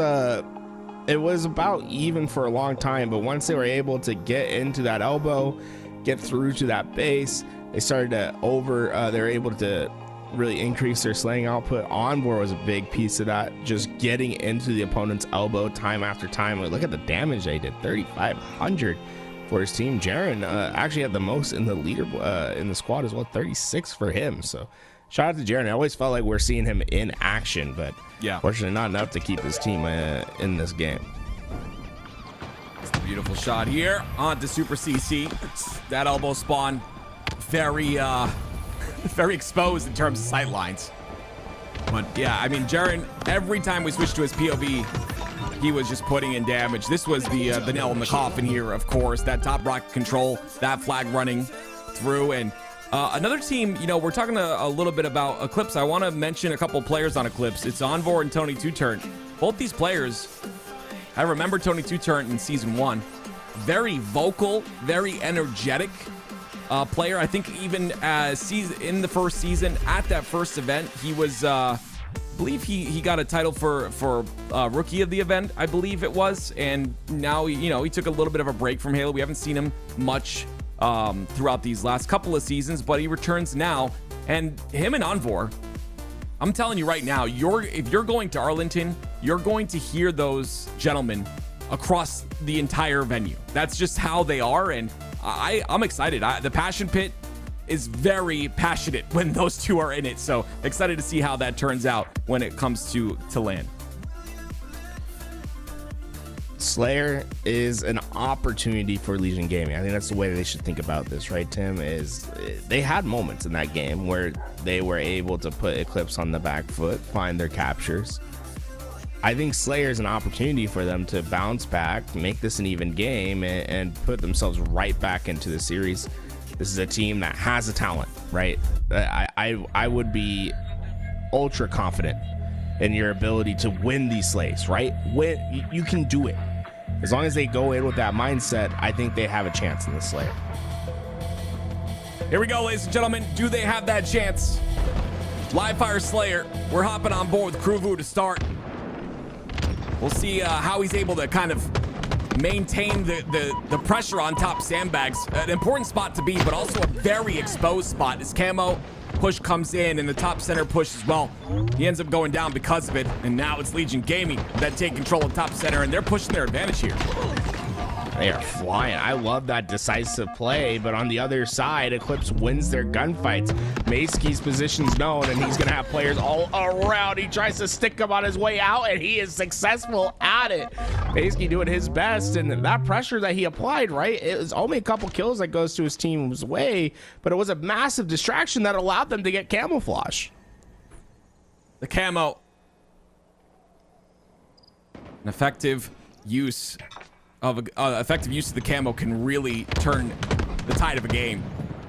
about even for a long time, but once they were able to get into that elbow, get through to that base, they started to they were able to really increase their slaying output. Onboard was a big piece of that, just getting into the opponent's elbow time after time. Look at the damage they did, 3,500 for his team. Jaren actually had the most in the leader in the squad as well, 36 for him. So shout out to Jaren. I always felt like we're seeing him in action, but yeah, fortunately not enough to keep his team in this game. It's a beautiful shot here onto Super CC. That elbow spawn very very exposed in terms of sight lines. But yeah, I mean, Jaren, every time we switched to his POV, he was just putting in damage. This was the nail in the coffin here, of course. That top rocket control, that flag running through. And another team, you know, we're talking a little bit about Eclipse. I want to mention a couple players on Eclipse. It's Envor and Tony Two-Turn. Both these players, I remember Tony Two-Turn in season 1. Very vocal, very energetic player. I think even in the first season, at that first event, he was, I believe he got a title for rookie of the event, I believe it was. And now, you know, he took a little bit of a break from Halo. We haven't seen him much throughout these last couple of seasons, but he returns now. And him and Envor, I'm telling you right now, if you're going to Arlington, you're going to hear those gentlemen across the entire venue. That's just how they are, and I'm excited. The Passion Pit is very passionate when those two are in it, so excited to see how that turns out when it comes to LAN. Slayer is an opportunity for Legion Gaming. I think that's the way they should think about this, right, Tim? Is they had moments in that game where they were able to put Eclipse on the back foot, find their captures. I think Slayer is an opportunity for them to bounce back, make this an even game, and put themselves right back into the series. This is a team that has a talent, right? I would be ultra confident in your ability to win these slays, right? You can do it. As long as they go in with that mindset, I think they have a chance in this Slayer. Here we go, ladies and gentlemen. Do they have that chance? Live Fire Slayer, we're hopping on board with Kruvu to start. We'll see how he's able to kind of maintain the pressure on top sandbags. An important spot to be, but also a very exposed spot. His camo push comes in and the top center push as well. He ends up going down because of it, and now it's Legion Gaming that take control of top center, and they're pushing their advantage here. They are flying. I love that decisive play, but on the other side, Eclipse wins their gunfights. Mayski's position's known, and he's going to have players all around. He tries to stick him on his way out, and he is successful at it. Mayski doing his best, and that pressure that he applied, right? It was only a couple kills that goes to his team's way, but it was a massive distraction that allowed them to get camouflage. The camo. An effective use of the camo can really turn the tide of a game.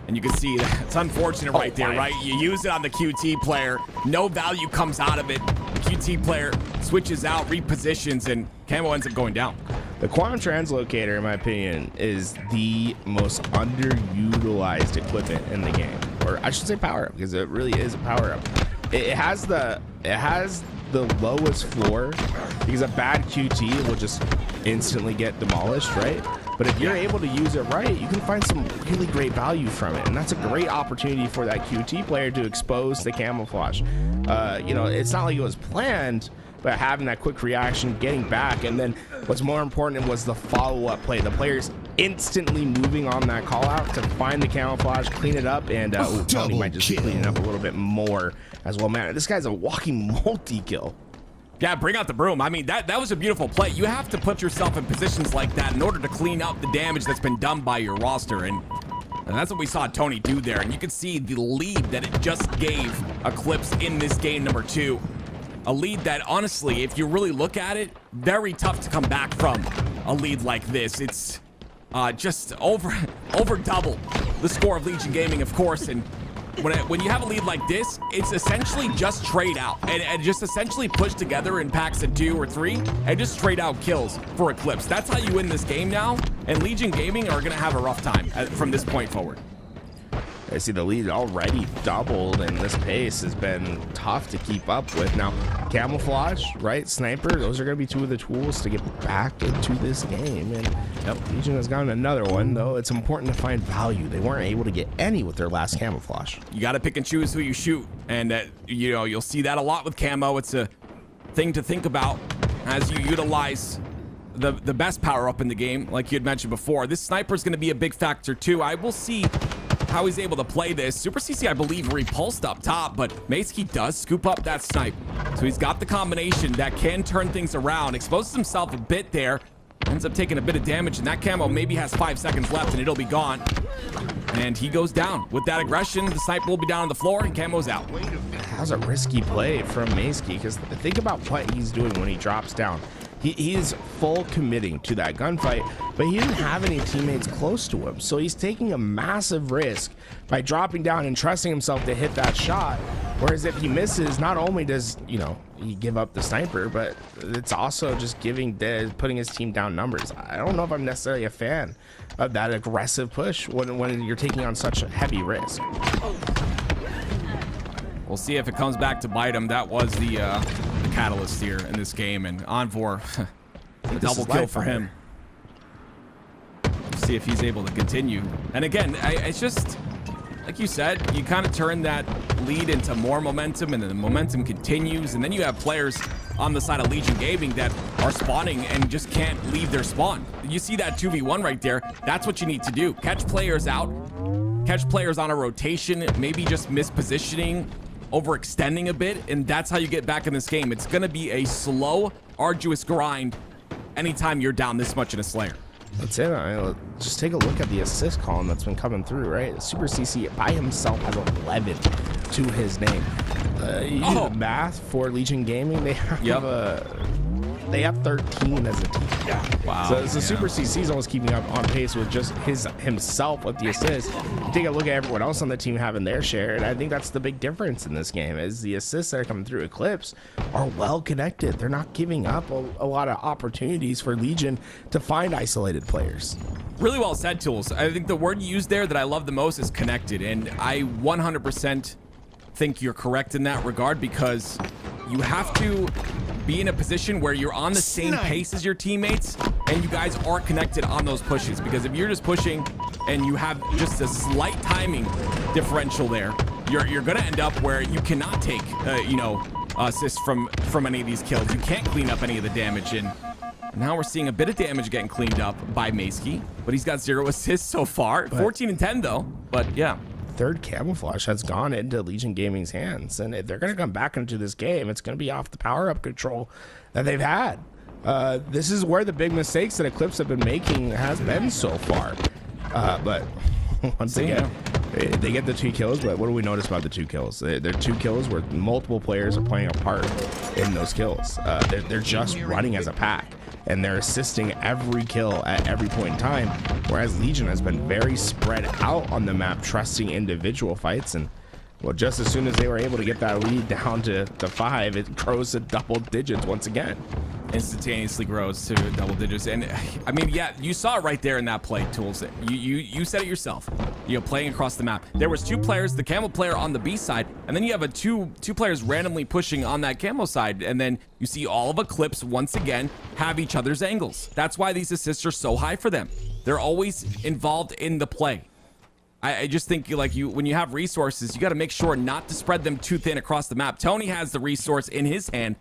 And you can see that it's unfortunate right there, right? You use it on the QT player, no value comes out of it. The QT player switches out, repositions, and camo ends up going down. The quantum translocator, in my opinion, is the most underutilized equipment in the game, or I should say power up, because it really is a power up. It has the lowest floor, because a bad QT will just instantly get demolished, right? But if you're able to use it right, you can find some really great value from it, and that's a great opportunity for that QT player to expose the camouflage. You know, it's not like it was planned, but having that quick reaction, getting back, and then what's more important was the follow-up play. The players instantly moving on that call out to find the camouflage, clean it up, and Tony might just clean it up a little bit more as well. Man, this guy's a walking multi-kill. Yeah, bring out the broom. I mean, that was a beautiful play. You have to put yourself in positions like that in order to clean up the damage that's been done by your roster, and that's what we saw Tony do there. And you can see the lead that it just gave Eclipse in this game number 2. A lead that, honestly, if you really look at it, very tough to come back from a lead like this. It's just over double the score of Legion Gaming, of course. And when you have a lead like this, it's essentially just trade out and just essentially push together in packs of 2 or 3 and just trade out kills for Eclipse. That's how you win this game now. And Legion Gaming are going to have a rough time from this point forward. I see the lead already doubled, and this pace has been tough to keep up with. Now, camouflage, right? Sniper, those are going to be 2 of the tools to get back into this game. And Legion has gotten another one, though. It's important to find value. They weren't able to get any with their last camouflage. You got to pick and choose who you shoot, and you know, you'll see that a lot with camo. It's a thing to think about as you utilize the best power up in the game, like you had mentioned before. This sniper is going to be a big factor too. I will see how he's able to play this. Super CC, I believe, repulsed up top, but Mayski does scoop up that snipe. So he's got the combination that can turn things around. Exposes himself a bit there. Ends up taking a bit of damage, and that camo maybe has 5 seconds left, and it'll be gone. And he goes down. With that aggression, the sniper will be down on the floor, and camo's out. That was a risky play from Mayski, because think about what he's doing when he drops down. He's full committing to that gunfight, but he didn't have any teammates close to him. So he's taking a massive risk by dropping down and trusting himself to hit that shot. Whereas if he misses, not only does, you know, he give up the sniper, but it's also just putting his team down numbers. I don't know if I'm necessarily a fan of that aggressive push when you're taking on such a heavy risk. We'll see if it comes back to bite him. That was the catalyst here in this game, and Envor, a double kill for him. See if he's able to continue. And again, it's just like you said, you kind of turn that lead into more momentum, and then the momentum continues, and then you have players on the side of Legion Gaming that are spawning and just can't leave their spawn. You see that 2v1 right there. That's what you need to do. Catch players out, catch players on a rotation, maybe just mispositioning, overextending a bit, and that's how you get back in this game. It's going to be a slow, arduous grind anytime you're down this much in a Slayer. That's it. Just take a look at the assist column that's been coming through, right? Super CC by himself has 11 to his name. You do the math for Legion Gaming. They have 13 as a team. Wow. So Super CC is almost keeping up on pace with just himself with the assists. You take a look at everyone else on the team having their share, and I think that's the big difference in this game is the assists that are coming through Eclipse are well connected. They're not giving up a lot of opportunities for Legion to find isolated players. Really well said, Tools. I think the word you used there that I love the most is connected, and I 100% think you're correct in that regard, because you have to be in a position where you're on the same pace as your teammates and you guys are connected on those pushes. Because if you're just pushing and you have just a slight timing differential there, you're gonna end up where you cannot take assists from any of these kills. You can't clean up any of the damage, and now we're seeing a bit of damage getting cleaned up by Maeskey, but he's got 0 assists so far. 14 and 10 though, but yeah. Third camouflage has gone into Legion Gaming's hands, and if they're going to come back into this game, it's going to be off the power-up control that they've had. This is where the big mistakes that Eclipse have been making has been so far. But once again, they get the 2 kills, but what do we notice about the 2 kills? They're 2 kills where multiple players are playing a part in those kills. They're just running as a pack, and they're assisting every kill at every point in time, whereas Legion has been very spread out on the map, trusting individual fights. And well, just as soon as they were able to get that lead down to 5, it grows to double digits once again. Instantaneously grows to double digits. And I mean, yeah, you saw it right there in that play, Tools. You said it yourself. You're playing across the map. There was 2 players, the camo player on the B side, and then you have two players randomly pushing on that camo side, and then you see all of Eclipse once again have each other's angles. That's why these assists are so high for them. They're always involved in the play. I just think when you have resources, you got to make sure not to spread them too thin across the map. Tony has the resource in his hand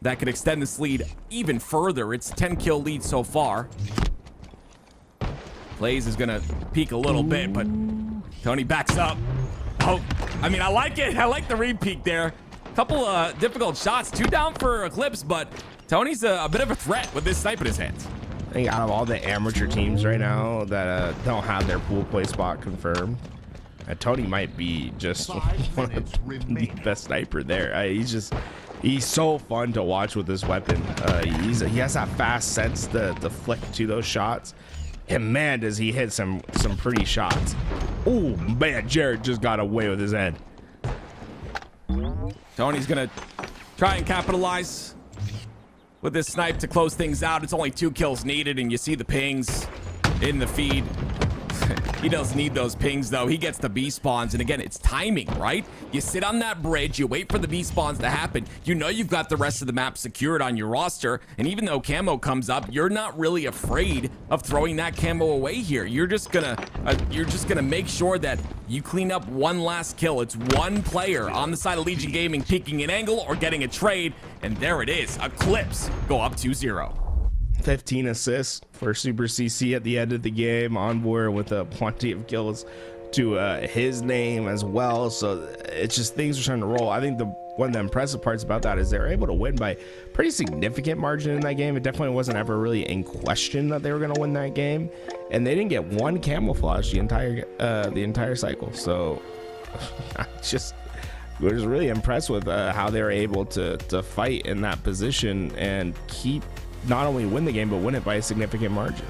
that could extend this lead even further. It's a 10-kill lead so far. FaZe is gonna peek a little bit, but Tony backs up. Oh, I mean, I like it. I like the re-peek there. Couple difficult shots. 2 down for Eclipse, but Tony's a bit of a threat with this snipe in his hands. I think out of all the amateur teams right now that don't have their pool play spot confirmed, Tony might be just one of the best sniper there. He's so fun to watch with this weapon. He has that fast sense, the flick to those shots, and man, does he hit some pretty shots. Oh man, Jared just got away with his head. Tony's gonna try and capitalize with this snipe to close things out. It's only 2 kills needed, and you see the pings in the feed. He doesn't need those pings though. He gets the B spawns, and again, it's timing, right? You sit on that bridge, you wait for the B spawns to happen. You know you've got the rest of the map secured on your roster, and even though camo comes up, you're not really afraid of throwing that camo away here. You're just gonna make sure that you clean up one last kill. It's one player on the side of Legion Gaming peeking an angle or getting a trade, and there it is. Eclipse go up 2-0. 15 assists for Super CC at the end of the game, on board with plenty of kills to his name as well. So it's just things are starting to roll. I think one of the impressive parts about that is they were able to win by pretty significant margin in that game. It definitely wasn't ever really in question that they were going to win that game, and they didn't get one camouflage the entire cycle. So we're just really impressed with how they were able to fight in that position and not only win the game, but win it by a significant margin.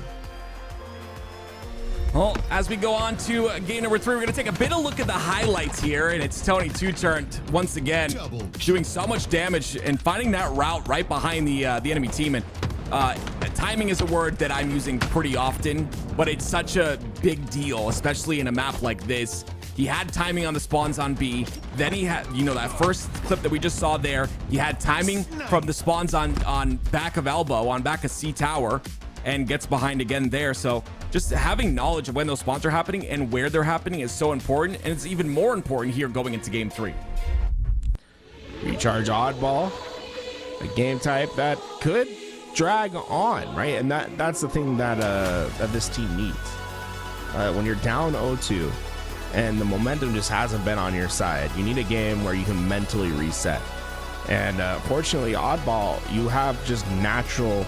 Well, as we go on to game number 3, we're going to take a bit of a look at the highlights here, and it's Tony two-turned once again, doing so much damage and finding that route right behind the enemy team. And timing is a word that I'm using pretty often, but it's such a big deal, especially in a map like this. He had timing on the spawns on B. Then he had, that first clip that we just saw there, he had timing from the spawns on back of elbow, on back of C tower, and gets behind again there. So just having knowledge of when those spawns are happening and where they're happening is so important, and it's even more important here going into game 3. Recharge oddball, a game type that could drag on, right? And that's the thing that this team needs. When you're down 0-2 and the momentum just hasn't been on your side, you need a game where you can mentally reset. And fortunately, oddball, you have just natural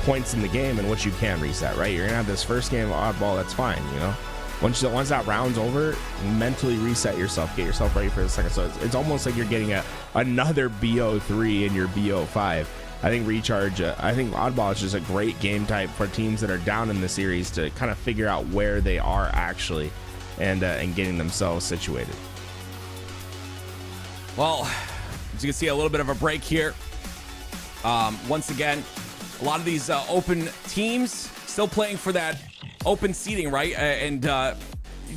points in the game in which you can reset, right? You're gonna have this first game of oddball, that's fine, once that round's over, mentally reset yourself, get yourself ready for the second. So it's almost like you're getting another BO3 in your BO5. I think recharge, I think oddball is just a great game type for teams that are down in the series to kind of figure out where they are actually and getting themselves situated. Well, as you can see, a little bit of a break here. Once again, a lot of these open teams still playing for that open seating, right? And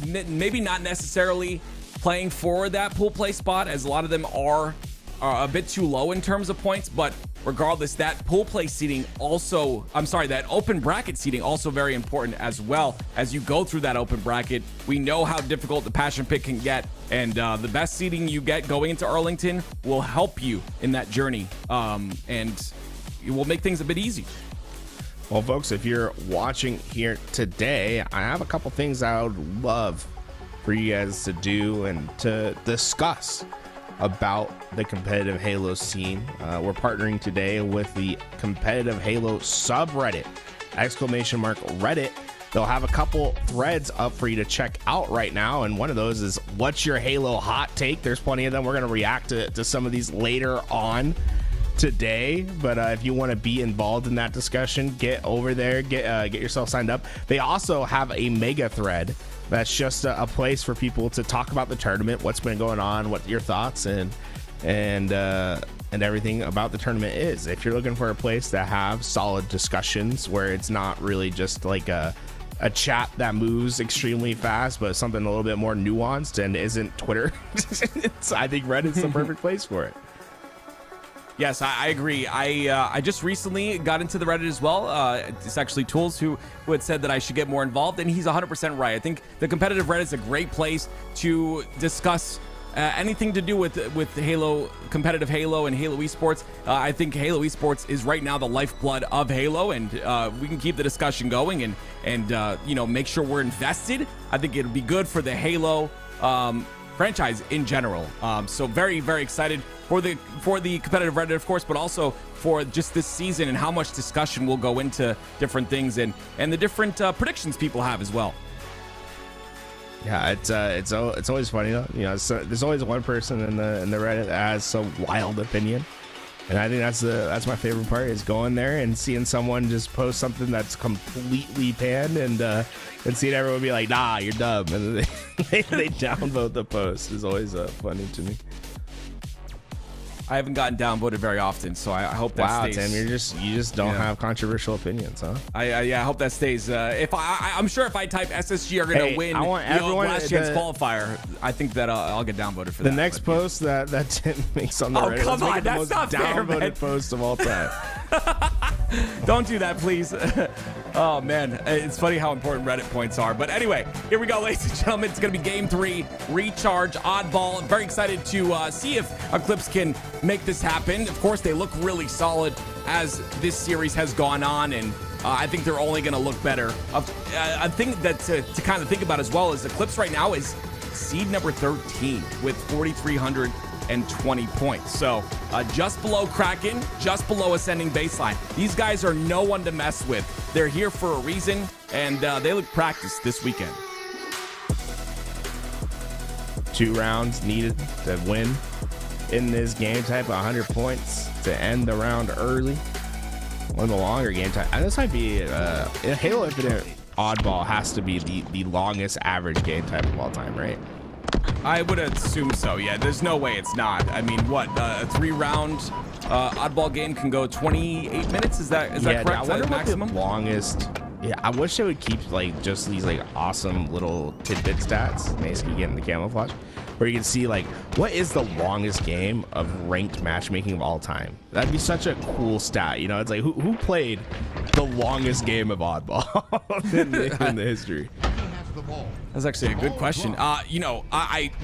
maybe not necessarily playing for that pool play spot, as a lot of them are a bit too low in terms of points. But regardless, that pool play seating also, that open bracket seating also very important as well. As you go through that open bracket, we know how difficult the passion pit can get, and the best seating you get going into Arlington will help you in that journey, and it will make things a bit easier. Well, folks, if you're watching here today, I have a couple things I would love for you guys to do and to discuss about the competitive Halo scene. We're partnering today with the competitive Halo subreddit, !Reddit. They'll have a couple threads up for you to check out right now, and one of those is what's your Halo hot take. There's plenty of them. We're going to react to some of these later on today, but if you want to be involved in that discussion, get over there, get yourself signed up. They also have a mega thread that's just a place for people to talk about the tournament, what's been going on, what your thoughts and everything about the tournament is. If you're looking for a place to have solid discussions where it's not really just like a chat that moves extremely fast, but something a little bit more nuanced and isn't Twitter, I think Reddit's the perfect place for it. Yes, I agree. I just recently got into the Reddit as well. It's actually Tools who had said that I should get more involved, and he's 100% right. I think the competitive Reddit is a great place to discuss anything to do with Halo, competitive Halo and Halo esports. I think Halo esports is right now the lifeblood of Halo, and we can keep the discussion going and make sure we're invested. I think it'll be good for the Halo franchise in general. So very, very excited for the competitive Reddit, of course, but also for just this season and how much discussion will go into different things and the different predictions people have as well. Yeah, it's always funny though. There's always one person in the Reddit that has some wild opinion, and I think that's my favorite part, is going there and seeing someone just post something that's completely panned and seeing everyone be like, nah, you're dumb, and then they downvote the post. Is always funny to me. I haven't gotten downvoted very often, so I hope that stays. Tim, you just don't have controversial opinions, huh? I hope that stays. I'm sure if I type SSG are going to win I want everyone last chance qualifier, I think that I'll get downvoted for the that. The next post that Tim makes on the Reddit, come on, that's most not fair, downvoted man. post of all time. Don't do that, please. Oh, man. It's funny how important Reddit points are. But anyway, here we go, ladies and gentlemen. It's going to be Game 3, Recharge, Oddball. I'm very excited to see if Eclipse can make this happen. Of course, they look really solid as this series has gone on, and I think they're only going to look better. A thing that to kind of think about as well is Eclipse right now is seed number 13 with 4,320 points. So just below Kraken, just below Ascending Baseline. These guys are no one to mess with. They're here for a reason, and they look practiced this weekend. 2 rounds needed to win in this game type, 100 points to end the round early. One of the longer game type. And this might be Halo Infinite Oddball has to be the longest average game type of all time, right? I would assume so, yeah. There's no way it's not. I mean, what, a 3-round Oddball game can go 28 minutes? Is that correct? I wonder what maximum? the longest. Yeah, I wish they would keep like just these like awesome little tidbit stats. Basically, getting the camouflage, where you can see like what is the longest game of ranked matchmaking of all time. That'd be such a cool stat. It's like who played the longest game of Oddball in the history. That's actually a good question.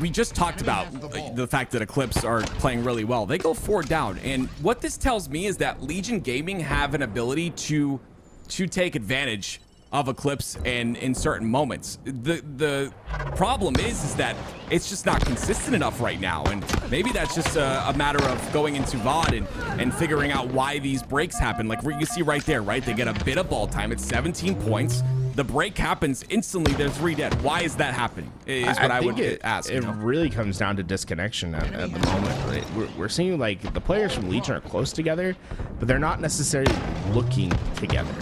We just talked about the fact that Eclipse are playing really well. They go 4 down, and what this tells me is that Legion Gaming have an ability to take advantage of Eclipse and in certain moments. The problem is that it's just not consistent enough right now, and maybe that's just a matter of going into VOD and figuring out why these breaks happen. Like where you see right there, right? They get a bit of ball time. It's 17 points. The break happens instantly. They're 3 dead. Why is that happening? Is what I would ask. It really comes down to disconnection at the moment. Right? We're seeing like the players from Legion are close together, but they're not necessarily looking together.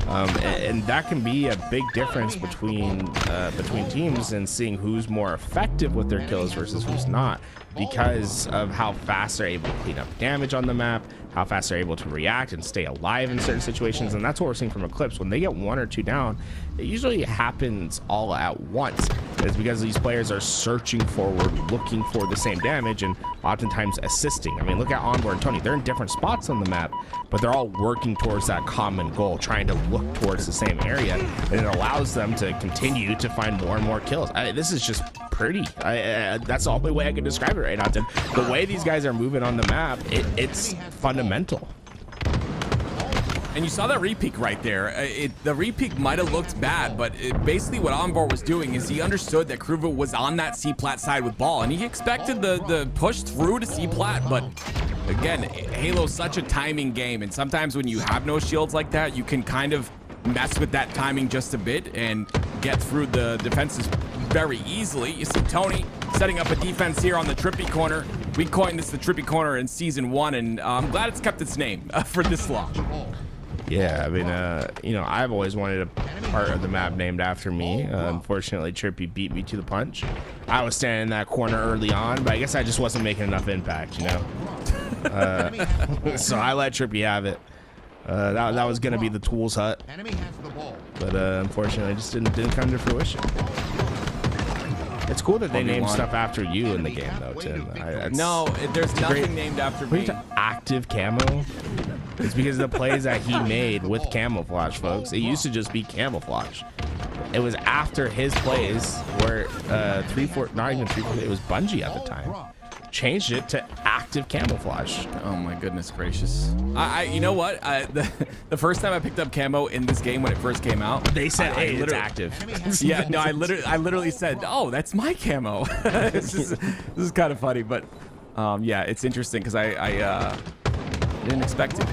And that can be a big difference between teams and seeing who's more effective with their kills versus who's not, because of how fast they're able to clean up damage on the map, how fast they're able to react and stay alive in certain situations. And that's what we're seeing from Eclipse. When they get 1 or 2 down, it usually happens all at once. It's because these players are searching forward, looking for the same damage, and oftentimes assisting. I mean, look at Envoy and Tony. They're in different spots on the map, but they're all working towards that common goal, trying to look towards the same area, and it allows them to continue to find more and more kills. This is just pretty. That's the only way I can describe it right now, Tim. The way these guys are moving on the map, it's fundamental. And you saw that repeak right there. The repeak might have looked bad, but basically what Envor was doing is he understood that Kruva was on that C-plat side with ball, and he expected the push through to C-plat, but again, Halo's such a timing game, and sometimes when you have no shields like that, you can kind of mess with that timing just a bit and get through the defenses very easily. You see Tony setting up a defense here on the Trippy corner. We coined this the Trippy corner in season 1, and I'm glad it's kept its name for this long. Yeah, I mean, you know, I've always wanted a part of the map named after me. Unfortunately, Trippy beat me to the punch. I was standing in that corner early on, but I guess I just wasn't making enough impact, you know? So I let Trippy have it. That was going to be the Tools Hut. But unfortunately, it just didn't come to fruition. It's cool that they named stuff after you in the game, though, Tim. No, there's nothing named after me. Active camo? It's because of the plays that he made with camouflage, folks. It used to just be camouflage. It was after his plays where not even 3-4, it was Bungie at the time. Changed it to active camouflage. Oh my goodness gracious. You know what? The first time I picked up camo in this game when it first came out, they said, hey, it's active. Yeah, no, I literally said, oh, that's my camo. This is kind of funny, but yeah, it's interesting because I didn't expect it.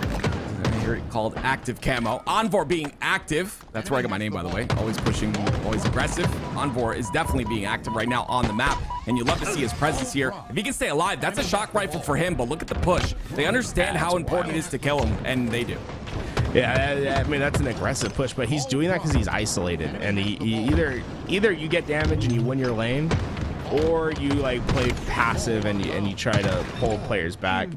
I hear it called active camo. Envor being active. That's where I got my name, by the way. Always pushing, always aggressive. Envor is definitely being active right now on the map, and you love to see his presence here. If he can stay alive, that's a shock rifle for him, but look at the push. They understand how important it is to kill him, and they do. Yeah, I mean, that's an aggressive push, but he's doing that because he's isolated, and he either you get damage and you win your lane, or you like play passive and you try to pull players back.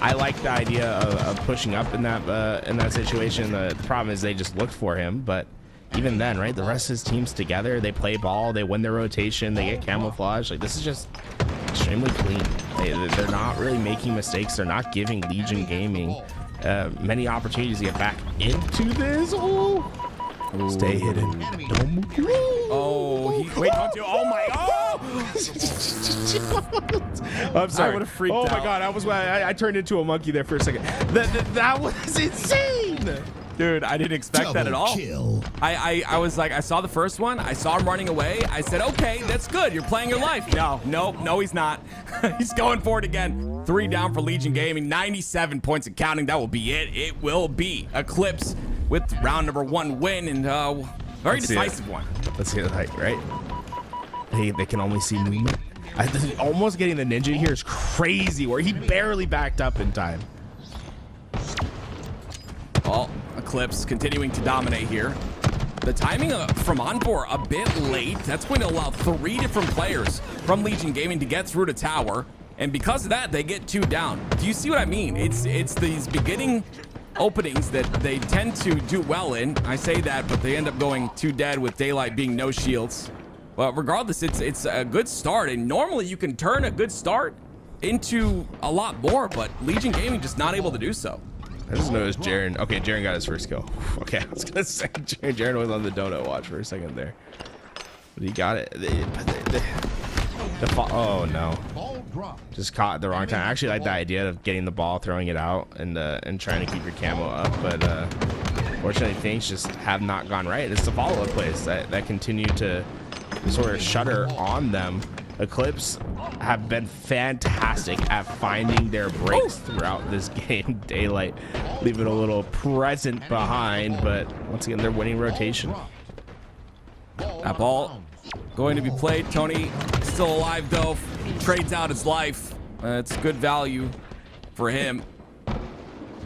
I like the idea of pushing up in that situation. The problem is they just looked for him, but even then, right, the rest of his team's together. They play ball, they win their rotation, they get camouflage. Like, this is just extremely clean. They're not really making mistakes. They're not giving Legion Gaming many opportunities to get back into this. Oh, stay hidden. Don't move. Oh, wait, don't you? Oh my! Oh! I'm sorry. I would have freaked out. Oh my god, I turned into a monkey there for a second. That was insane. Dude, I didn't expect that at all. Kill. I was like, I saw the first one. I saw him running away. I said, okay, that's good. You're playing your life. No, he's not. He's going for it again. 3 down for Legion Gaming. 97 points and counting. That will be it. It will be Eclipse with round number 1 win, and very decisive one. Let's see the height, right? They can only see movement. Almost getting the ninja here is crazy, where he barely backed up in time. Well, Eclipse continuing to dominate here. The timing from Envor a bit late. That's going to allow 3 different players from Legion Gaming to get through to tower, and because of that, they get 2 down. Do you see what I mean? It's these beginning openings that they tend to do well in. I say that, but they end up going 2 dead with Daylight being no shields. But regardless, it's a good start, and normally you can turn a good start into a lot more, but Legion Gaming just not able to do so. I just noticed Jaren. Okay, Jaren got his first kill. Okay, I was gonna say Jaren was on the donut watch for a second there, but he got it. Oh no, just caught at the wrong time. I actually like the idea of getting the ball, throwing it out, and trying to keep your camo up, but fortunately things just have not gone right. It's the follow-up plays that continue to sort of shutter on them. Eclipse have been fantastic at finding their breaks throughout this game. Daylight leaving a little present behind, but once again, they're winning rotation. That ball going to be played. Tony still alive though. Trades out his life. It's good value for him.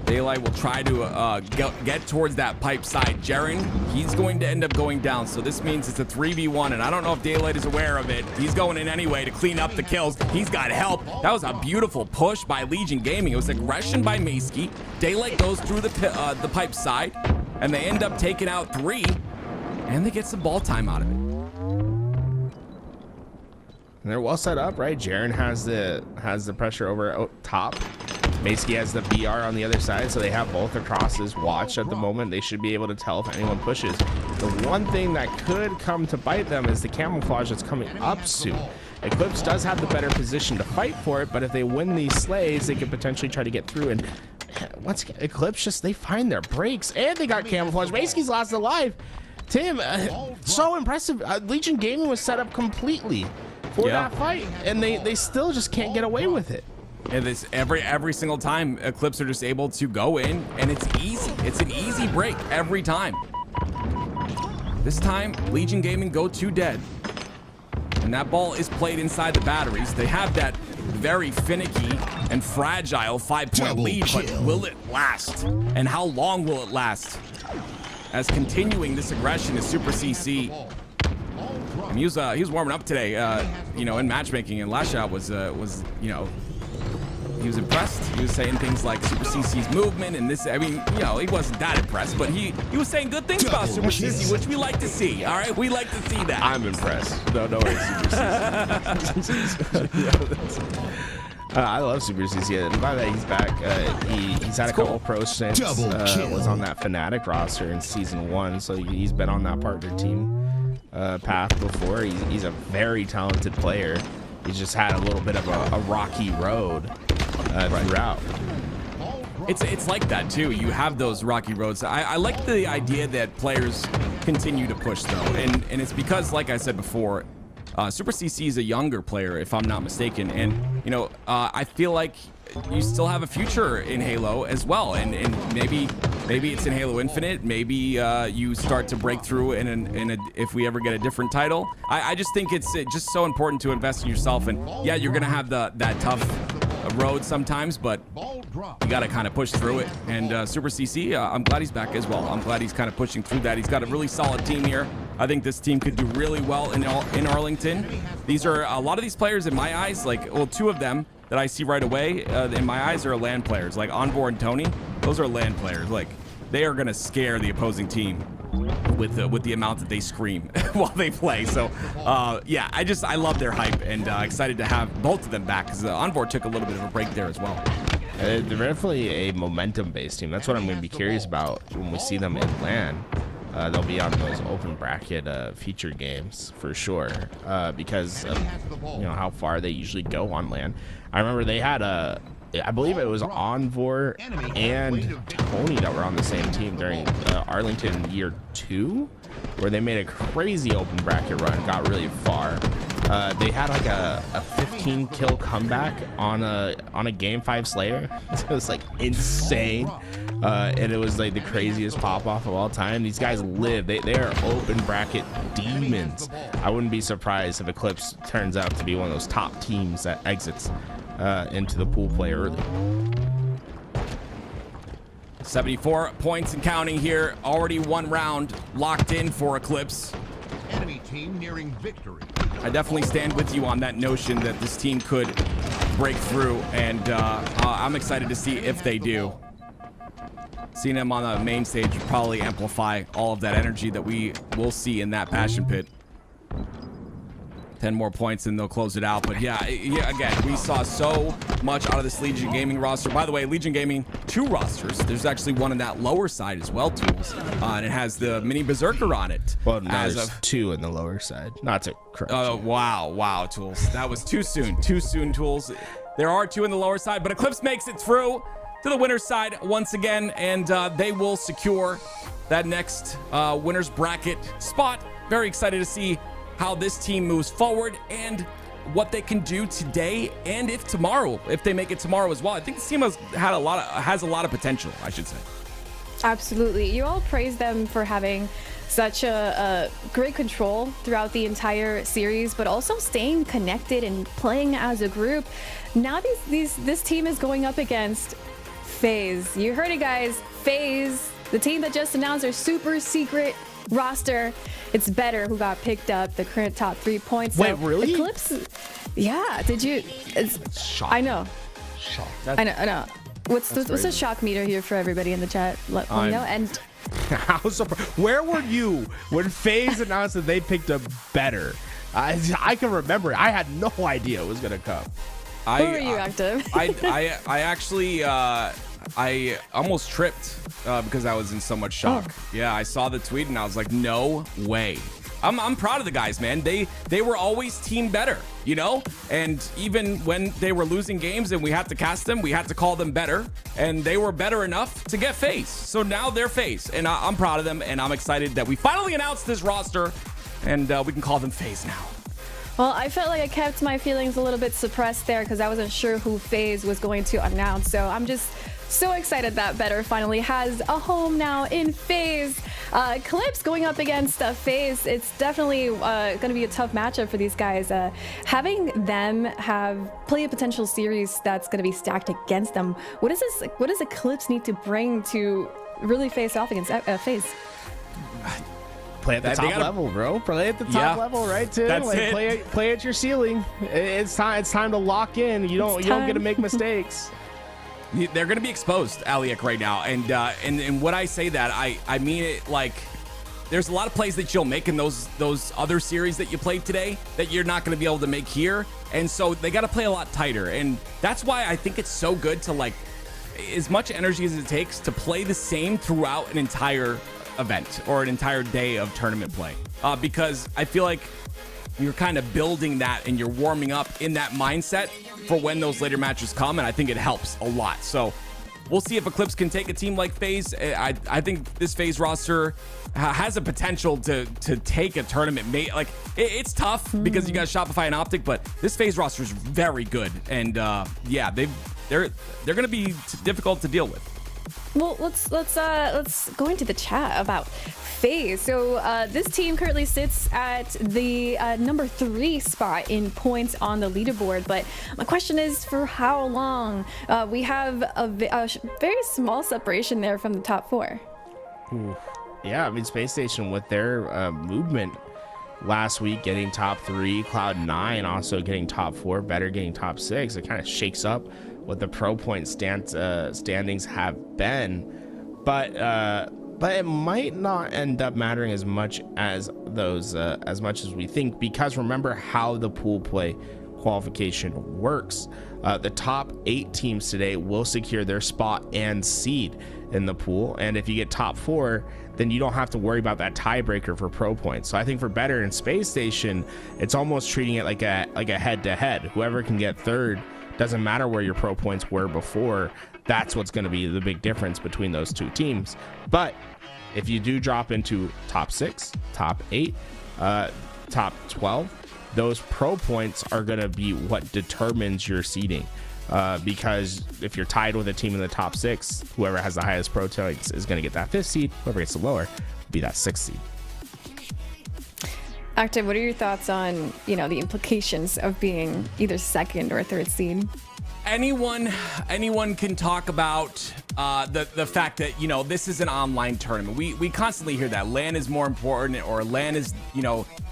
Daylight will try to get towards that pipe side. Jaren, he's going to end up going down, so this means it's a 3v1, and I don't know if Daylight is aware of it. He's going in anyway to clean up the kills. He's got help. That was a beautiful push by Legion Gaming. It was aggression by Mayski. Daylight goes through the pipe side, and they end up taking out 3, and they get some ball time out of it. And they're well set up, right? Jaren has the pressure over top. Maski has the BR on the other side, so they have both their crosses watched at the moment. They should be able to tell if anyone pushes. The one thing that could come to bite them is the camouflage that's coming up soon. Eclipse does have the better position to fight for it, but if they win these slays, they could potentially try to get through. And once Eclipse just, they find their breaks, and they got camouflage. Maski's last alive. Tim, so impressive. Legion Gaming was set up completely for that fight, and they still just can't get away with it. And this every single time, Eclipse are just able to go in, and it's easy. It's an easy break every time. This time, Legion Gaming go to dead. And that ball is played inside the batteries. They have that very finicky and fragile 5-point lead, but will it last? And how long will it last? As continuing this aggression is Super CC. And he was warming up today, you know, in matchmaking, and last shot was you know, he was impressed. He was saying things like Super CC's movement and this. I mean, you know, he wasn't that impressed, but he was saying good things about Super CC, which we like to see. All right, we like to see that. I'm impressed. No worries, Super CC. I love Super CC. And by the way, he's back. He's had a couple pro stints. Was on that Fnatic roster in season 1, so he's been on that partner team path before. He's a very talented player. He's just had a little bit of a rocky road throughout. It's like that too. You have those rocky roads. I like the idea that players continue to push though, and it's because, like I said before, Super CC is a younger player, if I'm not mistaken, and you know, I feel like you still have a future in Halo as well, and maybe it's in Halo Infinite. Maybe you start to break through if we ever get a different title. I just think it's just so important to invest in yourself, and yeah, you're gonna have that tough road sometimes, but you gotta kind of push through it. And Super CC, I'm glad he's back as well. I'm glad he's kind of pushing through that. He's got a really solid team here. I think this team could do really well in Arlington. These are a lot of these players in my eyes, like, well, 2 of them that I see right away in my eyes are LAN players, like Envor and Tony. Those are LAN players. Like, they are gonna scare the opposing team with the amount that they scream while they play. So yeah, I love their hype, and excited to have both of them back, because Envor took a little bit of a break there as well. They're definitely a momentum-based team. That's what I'm going to be curious about when we see them in LAN. They'll be on those open bracket featured games for sure, because of, you know, how far they usually go on LAN. I remember they had I believe it was Envor and Tony that were on the same team during Arlington year 2, where they made a crazy open bracket run, got really far. They had like a 15 kill comeback on a game 5 Slayer. It was like insane, and it was like the craziest pop off of all time. These guys live. They are open bracket demons. I wouldn't be surprised if Eclipse turns out to be one of those top teams that exits into the pool play early. 74 points and counting here. Already 1 round locked in for Eclipse. Enemy team nearing victory. I definitely stand with you on that notion that this team could break through, and I'm excited to see if they do. Seeing them on the main stage will probably amplify all of that energy that we will see in that passion pit. 10 more points and they'll close it out. But yeah, again, we saw so much out of this Legion Gaming roster. By the way, Legion Gaming, 2 rosters. There's actually one in that lower side as well, Tools. And it has the mini Berserker on it. Well, now there's 2 in the lower side. Not to correct you. Oh, wow, Tools. That was too soon. Too soon, Tools. There are 2 in the lower side, but Eclipse makes it through to the winner's side once again, and they will secure that next winner's bracket spot. Very excited to see how this team moves forward and what they can do today, and if they make it tomorrow as well. I think this team has a lot of potential, I should say. Absolutely. You all praise them for having such a great control throughout the entire series, but also staying connected and playing as a group. Now this team is going up against FaZe. You heard it, guys. FaZe, the team that just announced their super secret roster. It's Better who got picked up, the current top 3 points. Wait, really? Eclipse? Yeah. Did you? Shock. I know. Shock. I know. What's the shock meter here for everybody in the chat? Let me know. And how surprised? Where were you when FaZe announced that they picked up Better? I can remember it. I had no idea it was gonna come. Who were you, Active? I actually I almost tripped because I was in so much shock. Yeah, I saw the tweet and I was like, no way. I'm proud of the guys, man. They were always team better, you know? And even when they were losing games and we had to cast them, we had to call them better. And they were better enough to get FaZe. So now they're FaZe. And I'm proud of them. And I'm excited that we finally announced this roster. And we can call them FaZe now. Well, I felt like I kept my feelings a little bit suppressed there because I wasn't sure who FaZe was going to announce. So I'm just so excited that Better finally has a home now in FaZe. Eclipse going up against FaZe. It's definitely going to be a tough matchup for these guys. Having them play a potential series that's going to be stacked against them. What does Eclipse need to bring to really face off against FaZe? Play at the top level, bro. Play at the top level, right, Tim? That's it. Play at your ceiling. It's time to lock in. You don't get to make mistakes. They're going to be exposed, Aliak, right now. And when I say that, I mean it like there's a lot of plays that you'll make in those other series that you played today that you're not going to be able to make here. And so they got to play a lot tighter. And that's why I think it's so good to, like, as much energy as it takes to play the same throughout an entire event or an entire day of tournament play. Because I feel like you're kind of building that and you're warming up in that mindset for when those later matches come, and I think it helps a lot. So we'll see if Eclipse can take a team like FaZe. I think this FaZe roster has a potential to take a tournament. It's tough because you got Shopify and OpTic, but this FaZe roster is very good, and they're going to be difficult to deal with. Well, let's go into the chat about FaZe. So this team currently sits at the number 3 spot in points on the leaderboard. But my question is, for how long? We have a very small separation there from the top 4. Ooh. Yeah, I mean, Space Station with their movement last week getting top 3, Cloud9 also getting top 4, Better getting top 6. It kind of shakes up what the pro point standings have been, but it might not end up mattering as much as we think, because remember how the pool play qualification works. The top 8 teams today will secure their spot and seed in the pool, and if you get top 4, then you don't have to worry about that tiebreaker for pro points. So I think for Better and Space Station, it's almost treating it like a head-to-head. Whoever can get third, doesn't matter where your pro points were before. That's what's going to be the big difference between those two teams. But if you do drop into top 6, top 8, top 12, those pro points are going to be what determines your seeding. Because if you're tied with a team in the top 6, whoever has the highest pro points is going to get that 5th seed. Whoever gets the lower will be that 6th seed. Active, what are your thoughts on, the implications of being either 2nd or 3rd seed? Anyone can talk about the fact that, this is an online tournament. We constantly hear that LAN is more important, or LAN is,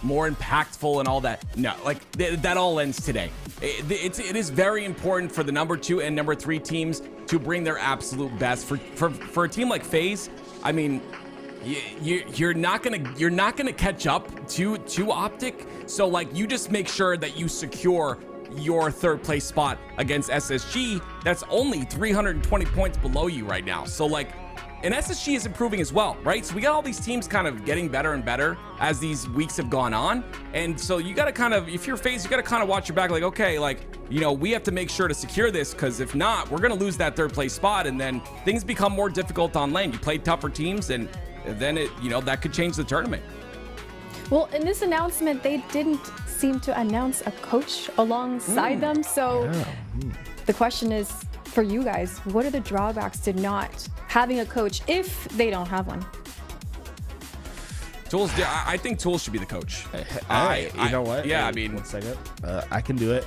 more impactful and all that. No, that all ends today. It is very important for the number 2 and number 3 teams to bring their absolute best. For a team like FaZe, I mean, you're not gonna catch up to OpTic. So you just make sure that you secure your 3rd place spot against SSG. That's only 320 points below you right now. So and SSG is improving as well, right? So we got all these teams kind of getting better and better as these weeks have gone on. And so you got to kind of, if you're FaZe, you got to kind of watch your back, we have to make sure to secure this, because if not, we're going to lose that 3rd place spot. And then things become more difficult on lane. You play tougher teams, and then that could change the tournament. Well, in this announcement, they didn't seem to announce a coach alongside them. So the question is, for you guys, what are the drawbacks to not having a coach if they don't have one? Tools, I think Tools should be the coach. All right, you know what? Yeah, Hey, I mean, 1 second. I can do it.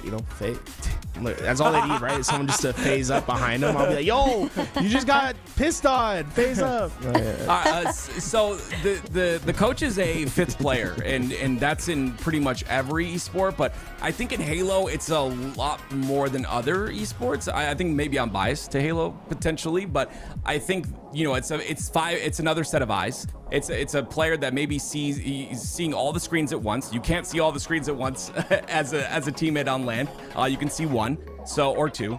Look, that's all they need, right? Someone just to phase up behind them. I'll be like, yo, you just got pissed on. Phase up. So the coach is a 5th player, and that's in pretty much every esport. But I think in Halo, it's a lot more than other esports. I think maybe I'm biased to Halo potentially, but I think you know, it's another set of eyes. It's a player that maybe he's seeing all the screens at once. You can't see all the screens at once as a teammate on LAN. You can see one, or two.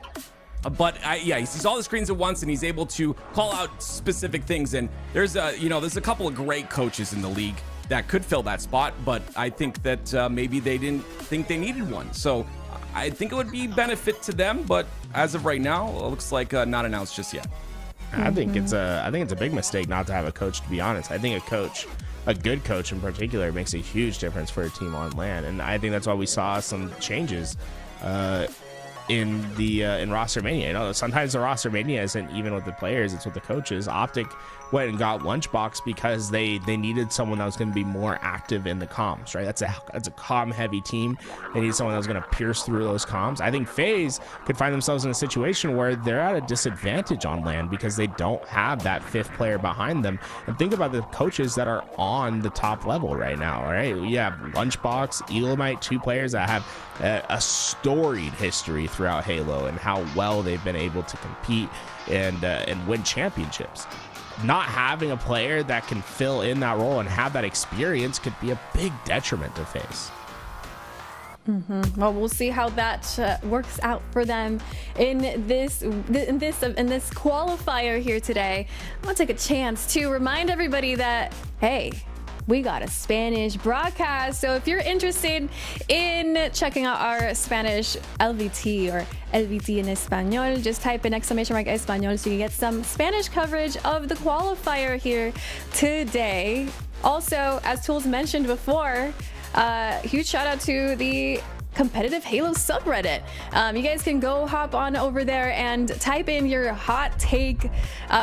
But he sees all the screens at once, and he's able to call out specific things. And there's a couple of great coaches in the league that could fill that spot, but I think that maybe they didn't think they needed one. So I think it would be benefit to them, but as of right now, it looks like not announced just yet. I think it's a big mistake not to have a coach, to be honest. I think a good coach in particular, makes a huge difference for a team on LAN, and I think that's why we saw some changes in roster mania. You know, sometimes the roster mania isn't even with the players, it's with the coaches. OpTic went and got Lunchbox because they needed someone that was going to be more active in the comms, right? That's a comm heavy team. They need someone that was going to pierce through those comms. I think FaZe could find themselves in a situation where they're at a disadvantage on LAN because they don't have that fifth player behind them. And think about the coaches that are on the top level right now, all right? You have Lunchbox, Elamite, two players that have a storied history throughout Halo and how well they've been able to compete and win championships. Not having a player that can fill in that role and have that experience could be a big detriment to FaZe. Well, we'll see how that works out for them in this qualifier here today. I want to take a chance to remind everybody that, hey, we got a Spanish broadcast. So if you're interested in checking out our Spanish LVT or LVT en Español, just type in !Español so you get some Spanish coverage of the qualifier here today. Also, as Tools mentioned before, huge shout out to the competitive Halo subreddit. You guys can go hop on over there and type in your hot take,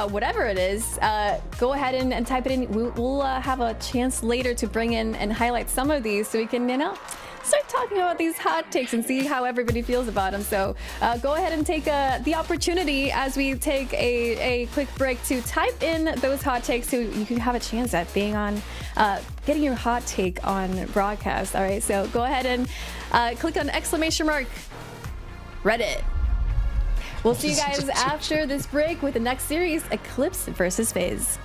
whatever it is. Go ahead and type it in. We'll have a chance later to bring in and highlight some of these so we can, start talking about these hot takes and see how everybody feels about them. So go ahead and take the opportunity as we take a quick break to type in those hot takes so you can have a chance at being on, getting your hot take on broadcast. All right, so go ahead and click on !Reddit. We'll see you guys after this break with the next series, Eclipse versus FaZe.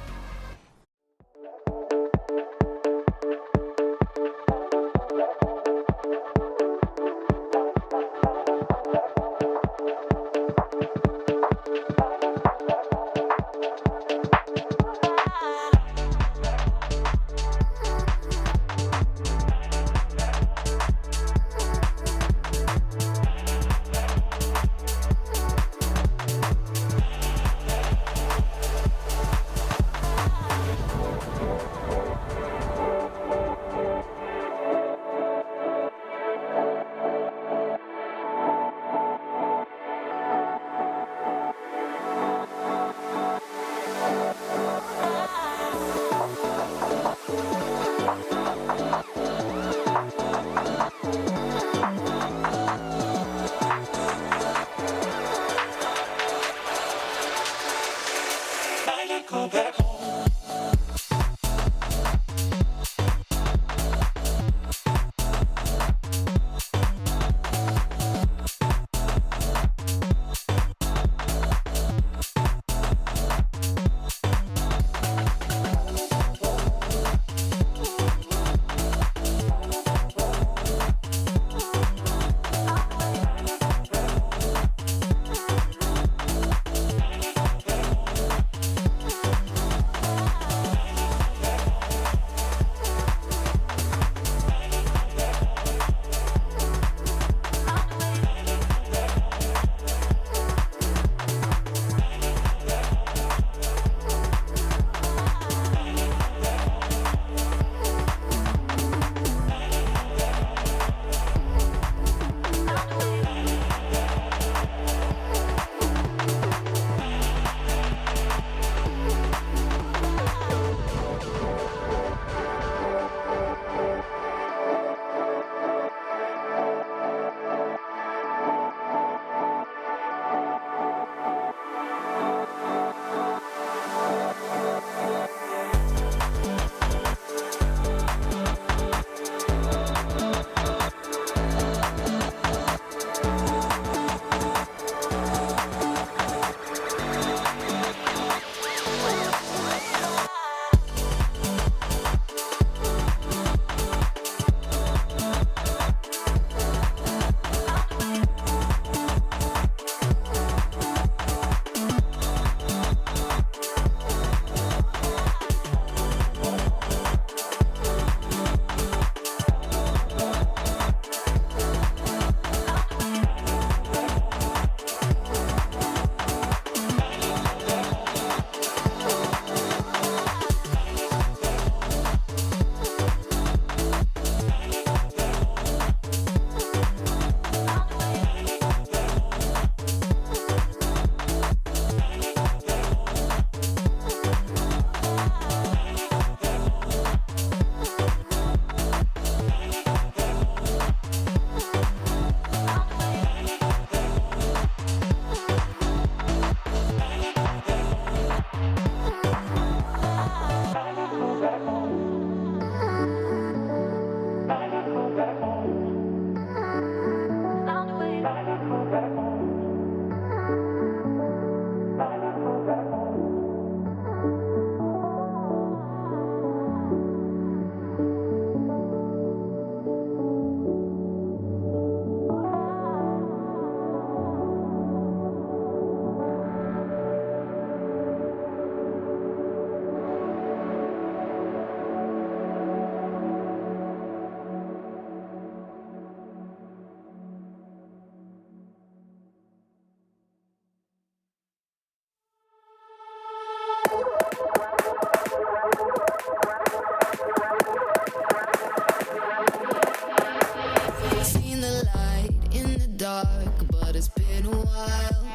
dark, but it's been a while.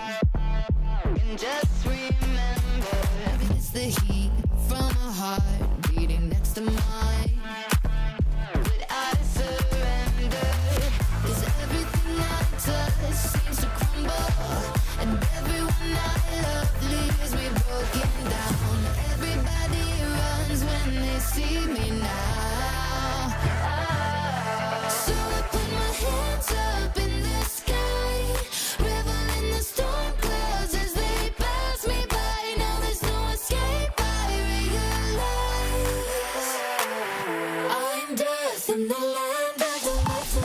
And just remember, it's the heat from a heart beating next to mine. But I surrender, 'cause everything I touch seems to crumble, and everyone I love leaves me broken down. Everybody runs when they see me now. So I put my hands up in the sky, revel in the storm clouds as they pass me by. Now there's no escape, I realize I'm death in the land of the living.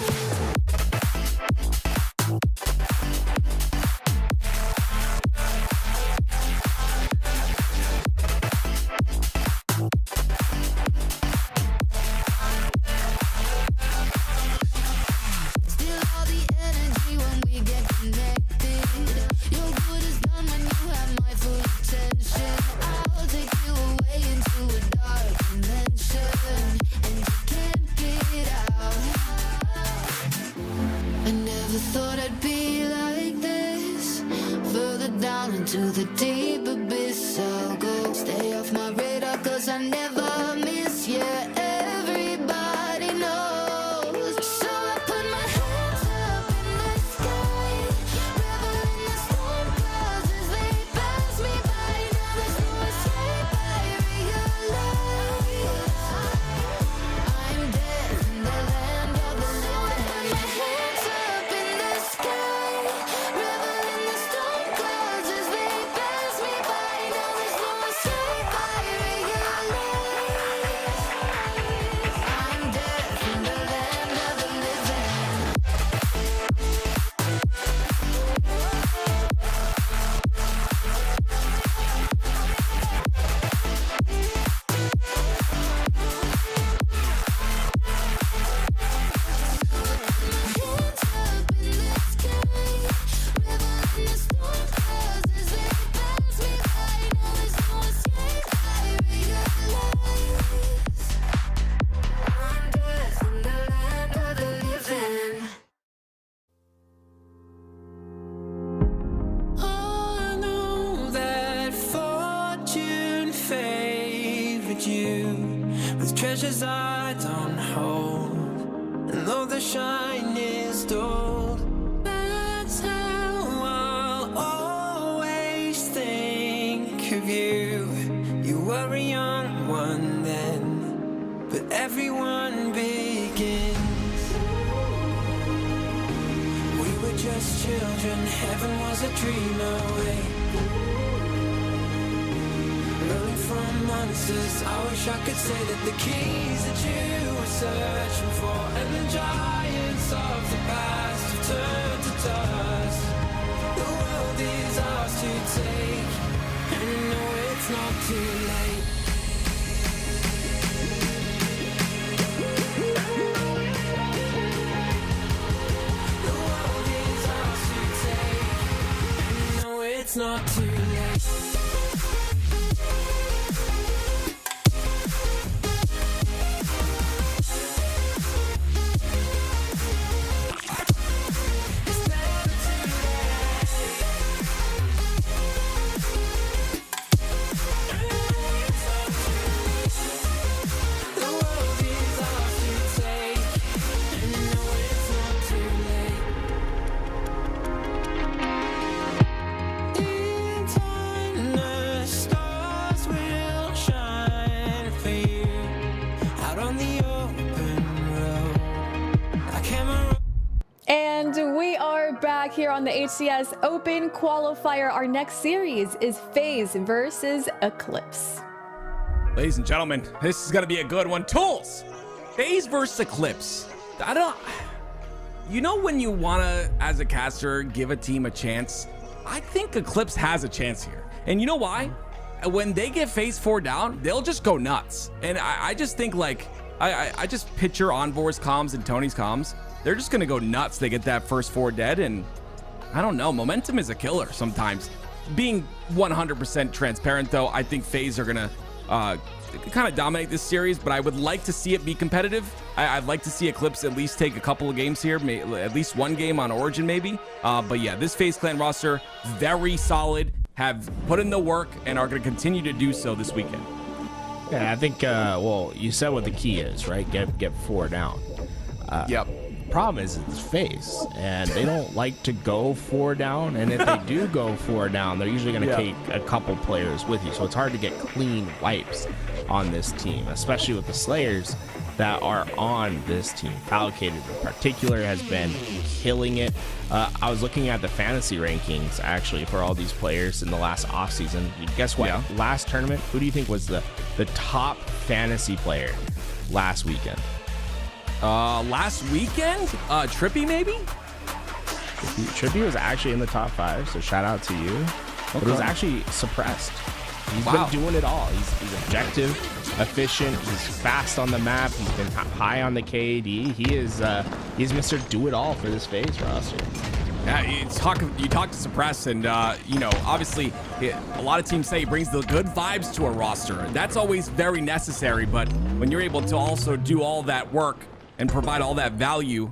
Still all the energy when we get connected. Your good is done when you have my full attention. I'll take you away into a dark dimension, and you can't get out. I never thought I'd be like this. Further down into the deep abyss I'll go. Stay off my radar 'cause I never miss you. Everybody knows. So I put my hands up in the sky, revel in the storm clouds as they pass me by. Now there's no escape, I realize I'm dead in the land of the living. Put my hands up in the sky, revel in the storm clouds as they pass me by. Now there's no escape, I realize I'm dead in the land of the living. Hands up in the sky, revel in the storm clouds as they pass me by. Now there's no escape, I realize I'm death in the land of the living. I know that fortune favored you with treasures I don't hold, and though the shine is dulled, that's how I'll always think of you. You were a young one then, but everyone begins. We were just children, heaven was a dream away. Running from monsters, I wish I could say that the keys that you were searching for and the giants of the past have turned to dust. The world is ours to take, and you know it's not too late. The world is ours to take, and you know it's not too late. It's never too late. The world is ours to take, and you know it's not too late. In time, the stars will shine for you out on the open road. I camera. And we are back here on the HCS Open Qualifier. Our next series is FaZe versus Eclipse. Ladies and gentlemen, this is gonna be a good one. Tools, FaZe versus Eclipse. You know when you wanna, as a caster, give a team a chance? I think Eclipse has a chance here. And you know why? When they get FaZe 4 down, they'll just go nuts. And I just think, like, I just picture Envor's comms and Tony's comms. They're just gonna go nuts. They get that first 4 dead, and I don't know. Momentum is a killer sometimes. Being 100% transparent, though, I think FaZe are gonna kind of dominate this series, but I would like to see it be competitive. I'd like to see Eclipse at least take a couple of games here, at least one game on Origin maybe. But yeah, this FaZe Clan roster, very solid, have put in the work, and are going to continue to do so this weekend. Yeah, I think, well, you said what the key is, right? Get 4 down. Yep. Problem is it's FaZe, and they don't like to go 4 down, and if they do go 4 down, they're usually going to take a couple players with you, so it's hard to get clean wipes on this team, especially with the Slayers that are on this team. Falcated in particular has been killing it. I was looking at the fantasy rankings actually for all these players in the last offseason. Guess what? Last tournament, who do you think was the top fantasy player last weekend? Last weekend, Trippy maybe? Trippy was actually in the top 5, so shout out to you. But it was actually suppressed. He's been doing it all. He's objective, efficient. He's fast on the map. He's been high on the KD. He's Mr. Do It All for this FaZe roster. Yeah, you talk to Suppress, and you know, obviously, a lot of teams say he brings the good vibes to a roster. That's always very necessary. But when you're able to also do all that work and provide all that value,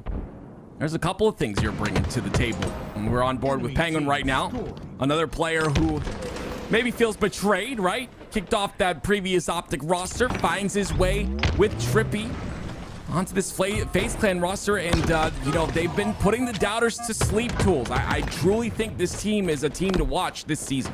there's a couple of things you're bringing to the table. And we're on board with Penguin right now, another player who maybe feels betrayed, right? Kicked off that previous OpTic roster, finds his way with Trippy onto this FaZe Clan roster, and you know, they've been putting the doubters to sleep, Tools. I truly think this team is a team to watch this season.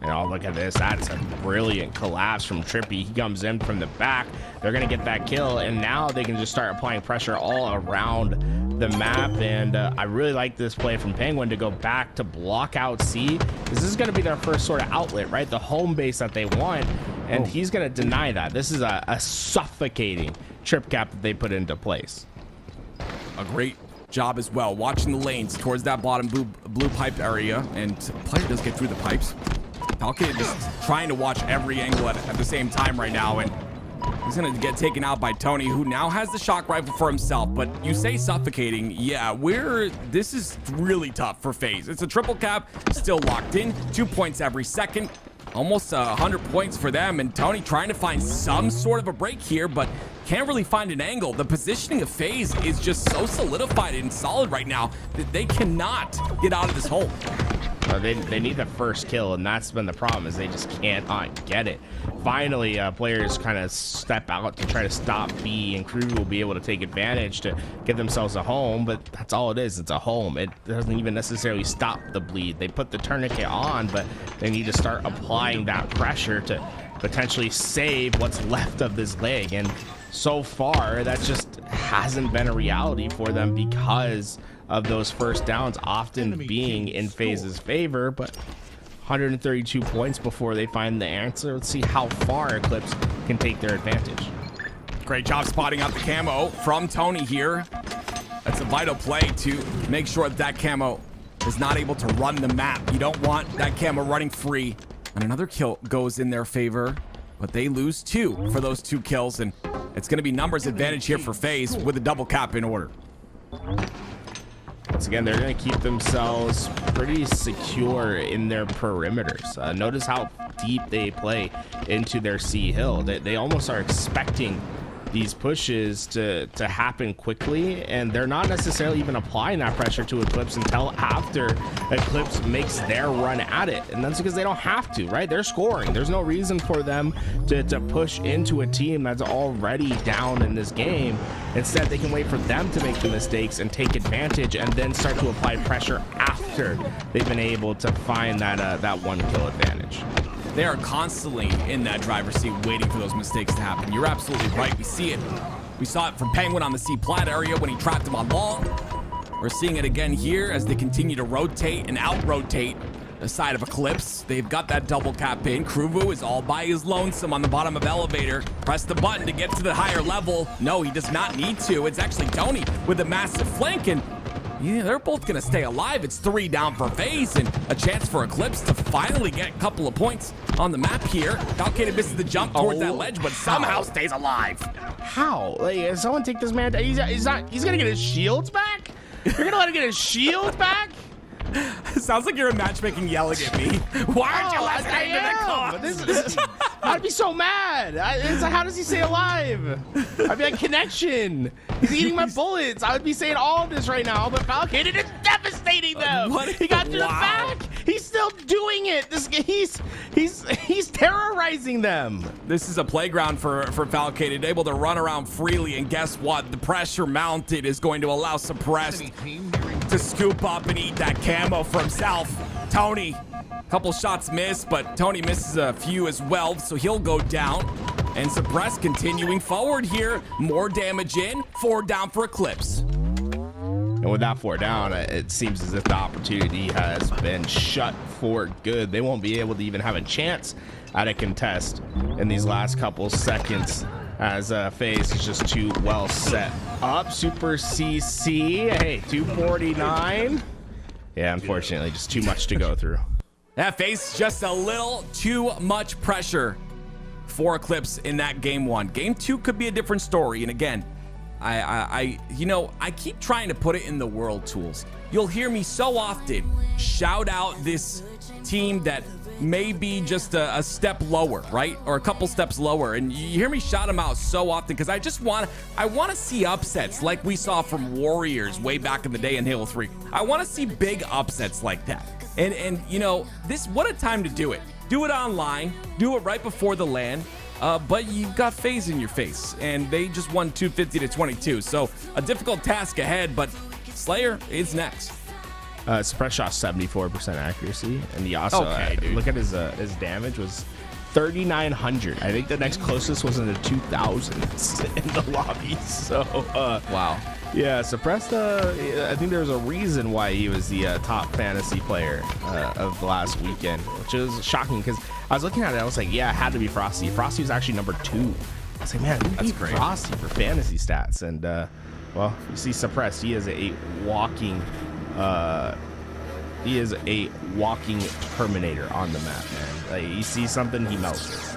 And oh, look at this. That's a brilliant collapse from Trippy. He comes in from the back. They're going to get that kill, and now they can just start applying pressure all around the map. And I really like this play from Penguin to go back to block out C. This is going to be their first sort of outlet, right? The home base that they want, and he's going to deny that. This is a suffocating trip cap that they put into place. A great job as well, watching the lanes towards that bottom blue pipe area, and player does get through the pipes. Falcon just trying to watch every angle at the same time right now, and he's gonna get taken out by Tony, who now has the shock rifle for himself. But you say suffocating, yeah, this is really tough for FaZe. It's a triple cap, still locked in, 2 points every second, almost 100 points for them, and Tony trying to find some sort of a break here, but can't really find an angle. The positioning of FaZe is just so solidified and solid right now that they cannot get out of this hole. They need the first kill, and that's been the problem, is they just cannot get it. Finally, players kind of step out to try to stop B, and Crew will be able to take advantage to get themselves a home, but that's all it is. It's a home. It doesn't even necessarily stop the bleed. They put the tourniquet on, but they need to start applying that pressure to potentially save what's left of this leg, and so far that just hasn't been a reality for them because of those first downs often being in FaZe's favor. But 132 points before they find the answer. Let's see how far Eclipse can take their advantage. Great job spotting out the camo from Tony here. That's a vital play to make sure that camo is not able to run the map. You don't want that camo running free. And another kill goes in their favor, but they lose 2 for those 2 kills, and it's going to be numbers advantage here for FaZe with a double cap in order. Once again, they're going to keep themselves pretty secure in their perimeters. Notice how deep they play into their C hill. They almost are expecting these pushes to happen quickly, and they're not necessarily even applying that pressure to Eclipse until after Eclipse makes their run at it. And that's because they don't have to, right? They're scoring. There's no reason for them to push into a team that's already down in this game. Instead, they can wait for them to make the mistakes and take advantage, and then start to apply pressure after they've been able to find that 1 kill advantage. They are constantly in that driver's seat waiting for those mistakes to happen. You're absolutely right. We see it. We saw it from Penguin on the C plat area when he trapped him on long. We're seeing it again here as they continue to rotate and out-rotate the side of Eclipse. They've got that double cap in. Kruvu is all by his lonesome on the bottom of elevator. Press the button to get to the higher level. No, he does not need to. It's actually Tony with a massive flank, and yeah, they're both going to stay alive. It's 3 down for FaZe, and a chance for Eclipse to finally get a couple of points on the map here. Falcated misses the jump towards that ledge, but somehow stays alive. How? Like, someone take this man down. He's going to get his shields back? You're going to let him get his shields back? sounds like you're in matchmaking yelling at me. Why aren't you listening to the call? This, I'd be so mad. It's like, how does he stay alive? I'd be like, connection. He's eating my bullets. I would be saying all of this right now, but Falcated is devastating them. He got to the back. He's still doing it. He's terrorizing them. This is a playground for Falcated, able to run around freely, and guess what? The pressure mounted is going to allow Suppressed to scoop up and eat that camo for himself. Tony, couple shots missed, but Tony misses a few as well, so he'll go down. And Suppressed continuing forward here. More damage in. 4 down for Eclipse. And with that 4 down, it seems as if the opportunity has been shut for good. They won't be able to even have a chance at a contest in these last couple seconds, as FaZe is just too well set up. Super CC, hey, 249. Yeah, unfortunately, just too much to go through. That FaZe just a little too much pressure for Eclipse in that game 1. Game 2 could be a different story. And again, I keep trying to put it in the world tools. You'll hear me so often shout out this team that may be just a step lower, right? Or a couple steps lower. And you hear me shout them out so often because I want to see upsets like we saw from Warriors way back in the day in Halo 3. I want to see big upsets like that. And you know, what a time to do it. Do it online, do it right before the LAN, but you've got FaZe in your face, and they just won 250-22. So a difficult task ahead, but Slayer is next. Suppress shot 74% accuracy, and he also look at his damage was 3,900. I think the next closest was in the 2000s in the lobby. So wow. Yeah, Suppressed, I think there's a reason why he was the top fantasy player of the last weekend, which is shocking because I was looking at it, I was like, yeah, it had to be Frosty. Frosty was actually number 2. I was like, man, that's great. Frosty for fantasy stats. And, well, you see Suppressed, he is a walking Terminator on the map, man. Like, you see something, he melts it.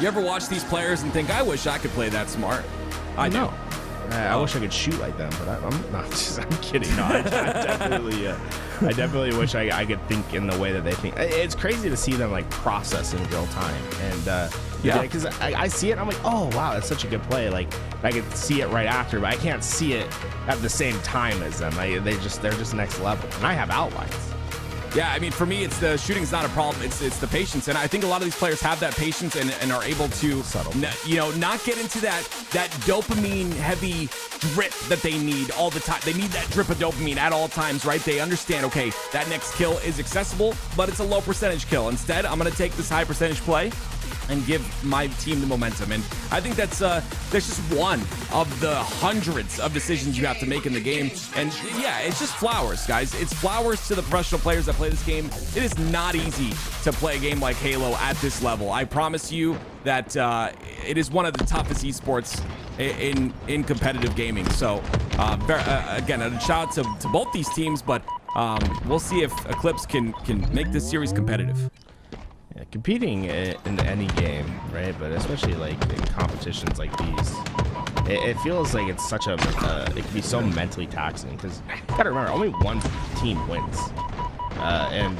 You ever watch these players and think, I wish I could play that smart? I know. I wish I could shoot like them, but I'm kidding. No, I definitely wish I could think in the way that they think. It's crazy to see them like process in real time, and because I see it, I'm like, oh wow, that's such a good play. Like I could see it right after, but I can't see it at the same time as them. They're just next level, and I have outlines. Yeah, I mean, for me, it's the shooting's not a problem. It's the patience, and I think a lot of these players have that patience and are able to, not get into that dopamine heavy drip that they need all the time. They need that drip of dopamine at all times, right? They understand, okay, that next kill is accessible, but it's a low percentage kill. Instead, I'm going to take this high percentage play and give my team the momentum. And I think that's just one of the hundreds of decisions you have to make in the game. And yeah, it's just flowers, guys. It's flowers to the professional players that play this game. It is not easy to play a game like Halo at this level. I promise you that it is one of the toughest esports in competitive gaming. So again, a shout out to both these teams, but we'll see if Eclipse can make this series competitive. Yeah, competing in any game, right? But especially like in competitions like these, it feels like it's such it can be so mentally taxing because you gotta remember only one team wins, and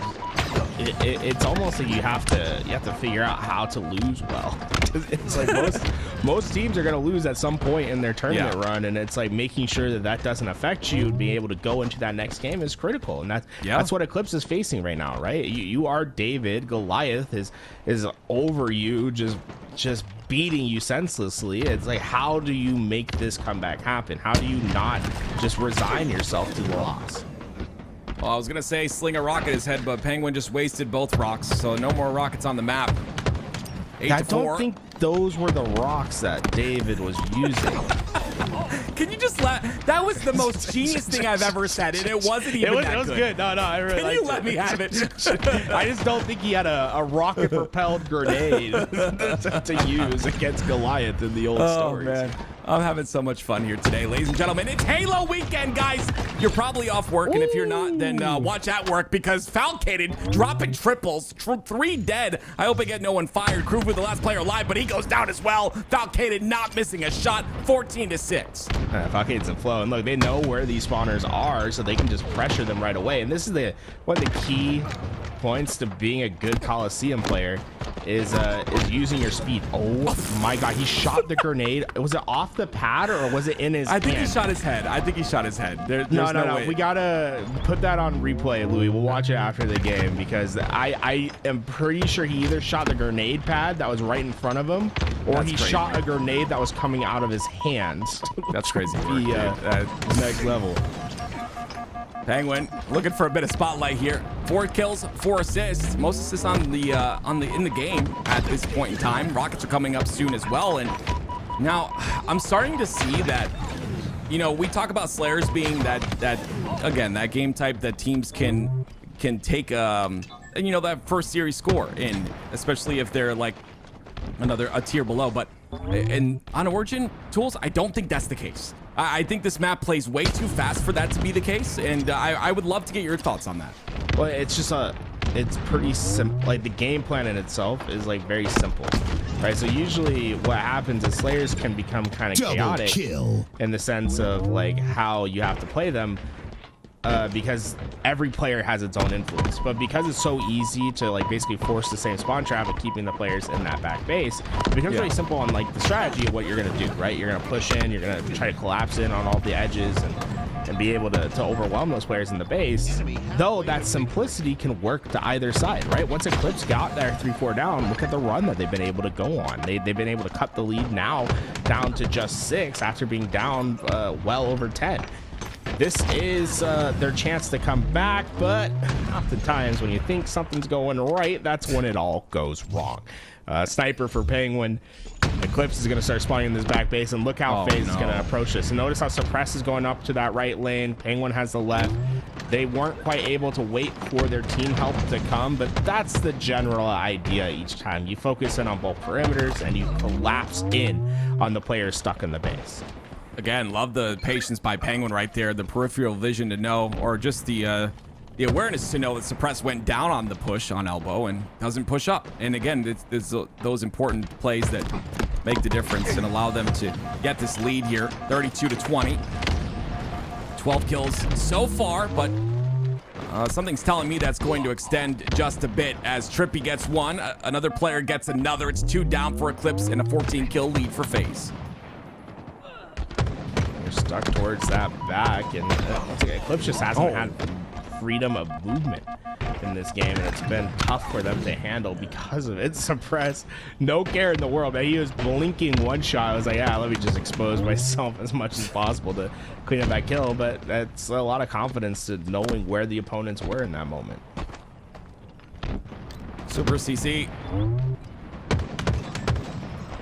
it's almost like you have to figure out how to lose well. It's like most teams are gonna lose at some point in their tournament run, and it's like making sure that doesn't affect you. Being able to go into that next game is critical, and that's what Eclipse is facing right now, right? You are David. Goliath is over you, just beating you senselessly. It's like, how do you make this comeback happen? How do you not just resign yourself to the loss? Well, I was gonna say sling a rock at his head, but Penguin just wasted both rocks, so no more rockets on the map. 8-4. I don't think those were the rocks that David was using. Can you just that was the most genius thing I've ever said, and it wasn't even that good. It was good. No, I really Can you let me have it? I just don't think he had a rocket-propelled grenade to use against Goliath in the old stories. Man. I'm having so much fun here today, ladies and gentlemen. It's Halo weekend, guys. you're probably off work, and if you're not, then watch at work, because Falcated dropping triples, 3 dead. I hope I get no one fired. Kruvu, the last player alive, but he goes down as well. Falcated not missing a shot, 14-6. Falcated's in flow, and look, they know where these spawners are, so they can just pressure them right away. And this is one of the key points to being a good Coliseum player is using your speed. Oh my god, he shot the grenade. Was it off the pad or was it in his hand? He shot his head. I think he shot his head. There's no way. We gotta put that on replay, Louis. We'll watch it after the game, because I am pretty sure he either shot the grenade pad that was right in front of him, or he shot a grenade that was coming out of his hands. That's crazy. Next level. Penguin looking for a bit of spotlight here. 4 kills, 4 assists. Most assists in the game at this point in time. Rockets are coming up soon as well. And now I'm starting to see that, you know, we talk about Slayers being that game type that teams can take that first series score in, especially if they're like a tier below. But on Origin tools, I don't think that's the case. I think this map plays way too fast for that to be the case, and I would love to get your thoughts on that. Well, it's pretty simple. Like, the game plan in itself is like very simple, right? So usually what happens is Slayers can become kind of chaotic in the sense of like how you have to play them, because every player has its own influence. But because it's so easy to like basically force the same spawn trap and keeping the players in that back base, it becomes very simple on like the strategy of what you're gonna do, right? You're gonna push in, you're gonna try to collapse in on all the edges and be able to overwhelm those players in the base. Though that simplicity can work to either side, right? Once Eclipse got their 3-4 down, look at the run that they've been able to go on. They've been able to cut the lead now down to just 6 after being down well over 10. This is their chance to come back, but oftentimes when you think something's going right, that's when it all goes wrong. Sniper for Penguin. Eclipse is going to start spawning in this back base, and look how FaZe is going to approach this. And notice how Suppress is going up to that right lane. Penguin has the left. They weren't quite able to wait for their team help to come, but that's the general idea each time. You focus in on both perimeters, and you collapse in on the players stuck in the base. Again, love the patience by Penguin right there, the peripheral vision to know, or just the awareness to know that Suppress went down on the push on elbow and doesn't push up. And again, it's those important plays that make the difference and allow them to get this lead here, 32-20. 12 kills so far, but something's telling me that's going to extend just a bit as Trippy gets 1, another player gets another. It's 2 down for Eclipse and a 14-kill lead for FaZe. Stuck towards that back, and Eclipse just hasn't had freedom of movement in this game, and it's been tough for them to handle because of it. Suppress, no care in the world, man. He was blinking one shot. I was like, yeah, let me just expose myself as much as possible to clean up that kill, but that's a lot of confidence to knowing where the opponents were in that moment. Super CC.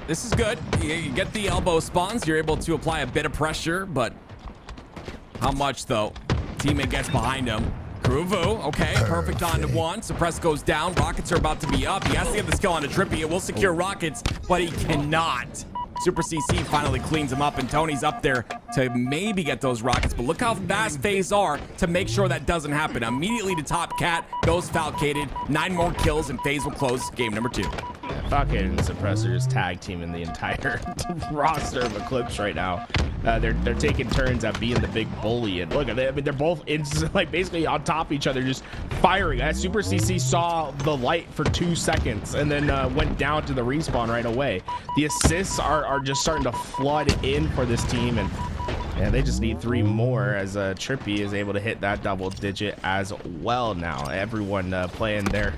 This is good. You get the elbow spawns. You're able to apply a bit of pressure, but how much, though? Teammate gets behind him. Kruvu, okay, perfect on to 1. Suppress goes down. Rockets are about to be up. He has to get the skill on a Trippy. It will secure Rockets, but he cannot. Super CC finally cleans him up, and Tony's up there to maybe get those Rockets, but look how fast FaZe are to make sure that doesn't happen. Immediately to top cat goes Falcated. 9 more kills, and FaZe will close game number 2. Falcated and Suppressors tag team in the entire roster of Eclipse right now. They're taking turns at being the big bully, and look, they're both like basically on top of each other, just firing. Super CC saw the light for 2 seconds and then went down to the respawn right away. The assists are just starting to flood in for this team, and they just need 3 more as Trippy is able to hit that double digit as well now. Everyone playing their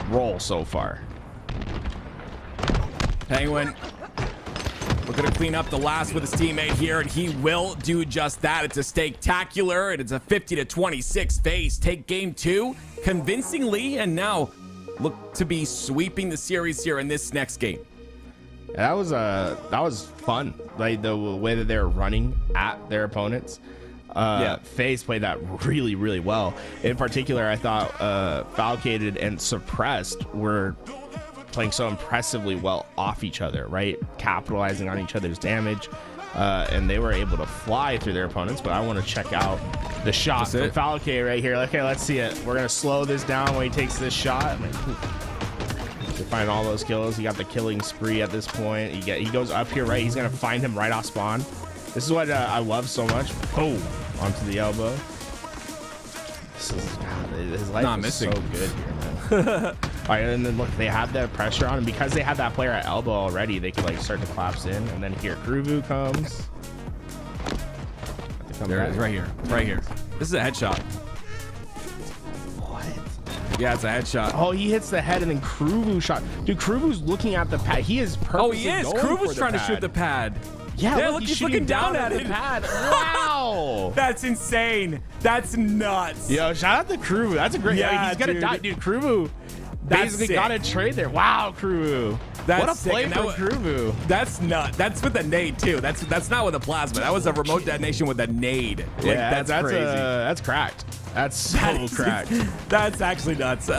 role so far. Penguin looking to clean up the last with his teammate here, and he will do just that. It's a spectacular, and it's a 50-26 FaZe. Take game 2 convincingly, and now look to be sweeping the series here in this next game. That was fun, like the way that they're running at their opponents. FaZe played that really, really well. In particular, I thought Falcated and Suppressed were playing so impressively well off each other, right? Capitalizing on each other's damage, and they were able to fly through their opponents. But I want to check out The shot That's from it. Falke right here. Okay, let's see it. We're gonna slow this down when he takes this shot. To find all those kills. He got the killing spree at this point. He goes up here, right? He's gonna find him right off spawn. This is what I love so much. Boom, onto the elbow. His life Not is missing. so good here, man. All right, and then look, they have that pressure on him because they have that player at elbow already. They can like start to collapse in, and then here Kruvu comes. There it is, right here, right here. This is a headshot. What? Yeah, it's a headshot. Oh, he hits the head and then Kruvu shot. Dude, Kruvu's looking at the pad. He is purposely Oh, he is. going for Kruvu's the trying to pad. shoot the pad. Yeah, look, he's looking shooting down at the it. pad. Wow. That's insane. That's nuts. Yo, shout out to Kruvu. That's a great. Yeah, he's gonna dude. die, dude. Kruvu That's basically sick. got a trade there. Wow, Kruvu. That's what a sick. play And from that Kruvu. That's nuts. That's with a nade too. That's not with a plasma. That was a remote detonation with a nade. Like, Yeah, that's crazy. That's cracked. That's so That's- cracked. That's actually nuts.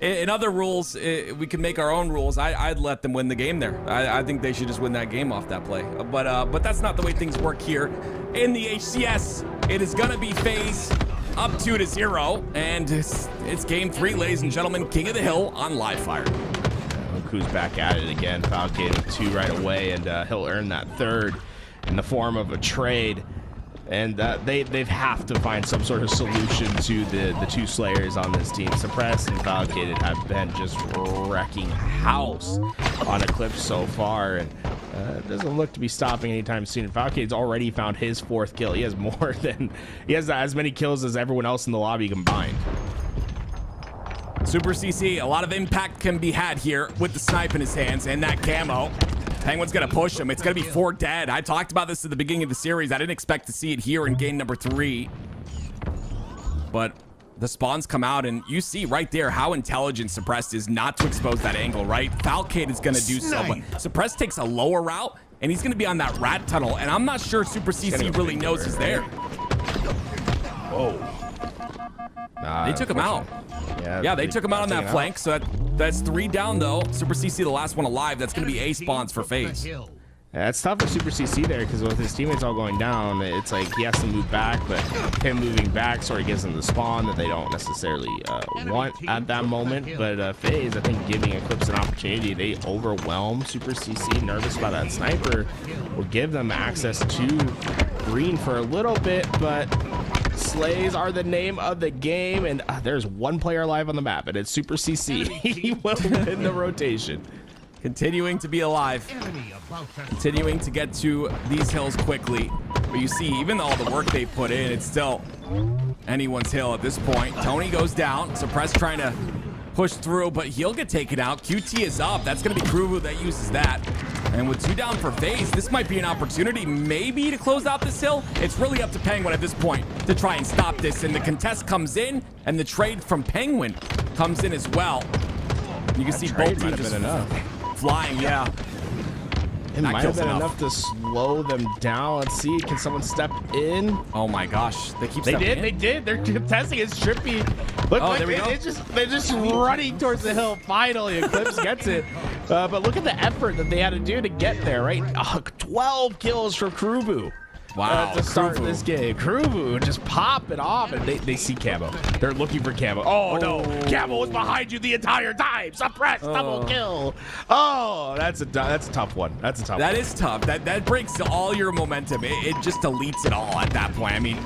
In other rules, we can make our own rules. I'd let them win the game there. I think they should just win that game off that play. But that's not the way things work here in the HCS. It is gonna be FaZe up 2-0, and it's game 3, ladies and gentlemen. King of the Hill on live fire. Look who's back at it again. Falcon with 2 right away, and he'll earn that 3rd in the form of a trade. And they've have to find some sort of solution to the 2 slayers on this team. Suppressed and Falcated have been just wrecking house on Eclipse so far, and it doesn't look to be stopping anytime soon. Falcated's already found his 4th kill. He has as many kills as everyone else in the lobby combined. Super CC, a lot of impact can be had here with the snipe in his hands and that camo. Penguin's gonna push him. It's gonna be 4 dead. I talked about this at the beginning of the series. I didn't expect to see it here in game number 3. But the spawns come out, and you see right there how intelligent Suppressed is not to expose that angle, right? Falcade is gonna do so, but Suppressed takes a lower route, and he's gonna be on that rat tunnel, and I'm not sure Super CC really knows he's there. Whoa. They took him out. Yeah, they took him out on that flank, so that's 3 down, though. Super CC, the last one alive. That's going to be A spawns for FaZe. Yeah, it's tough for Super CC there because with his teammates all going down, it's like he has to move back, but him moving back sort of gives them the spawn that they don't necessarily want at that moment. But FaZe, I think, giving Eclipse an opportunity, they overwhelm Super CC. Nervous about that sniper will give them access to green for a little bit, but slays are the name of the game, and there's 1 player alive on the map, and it's Super CC. He will win the rotation. Continuing to be alive. Continuing to get to these hills quickly. But you see, even all the work they put in, it's still anyone's hill at this point. Tony goes down. Suppressed trying to push through, but he'll get taken out. QT is up. That's going to be Kruvu that uses that. And with 2 down for FaZe, this might be an opportunity maybe to close out this hill. It's really up to Penguin at this point to try and stop this. And the contest comes in, and the trade from Penguin comes in as well. You can see both teams just flying, yeah. It might have been enough to slow them down. Let's see. Can someone step in? Oh my gosh. They keep stepping in. They did. They're contesting. It's trippy. Look, oh, there we go. They're just running towards the hill. Finally, Eclipse gets it. But look at the effort that they had to do to get there, right? 12 kills from Kruvu. Wow. To start this game. Kruvu just pop it off, and they see Camo. They're looking for Camo. Oh, no. Camo was behind you the entire time. Suppressed, double kill. Oh, that's a tough one. That's a tough one. That is tough. That breaks all your momentum. It just deletes it all at that point. I mean,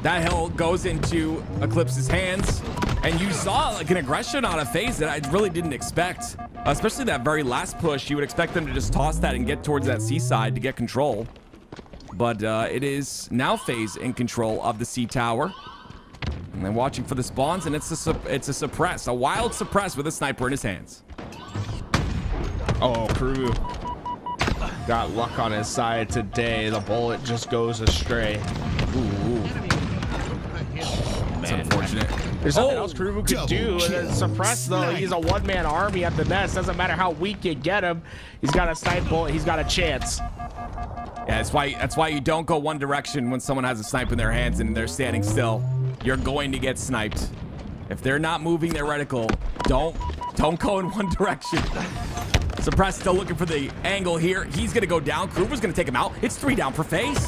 that hill goes into Eclipse's hands, and you saw like an aggression on a FaZe that I really didn't expect. Especially that very last push. You would expect them to just toss that and get towards that seaside to get control. But it is now FaZe in control of the C tower. And they're watching for the spawns, and it's a suppress. A wild suppress with a sniper in his hands. Oh, Kruvu got luck on his side today. The bullet just goes astray. Ooh. Oh, man. Unfortunate. There's nothing else Kruvu could do. Suppress, though, he's a 1-man army at the nest. Doesn't matter how weak you get him. He's got a snipe bullet. He's got a chance. Yeah, that's why you don't go one direction when someone has a snipe in their hands and they're standing still. You're going to get sniped. If they're not moving their reticle, don't go in one direction. Suppress still looking for the angle here. He's going to go down. Kruger's going to take him out. It's 3 down for FaZe.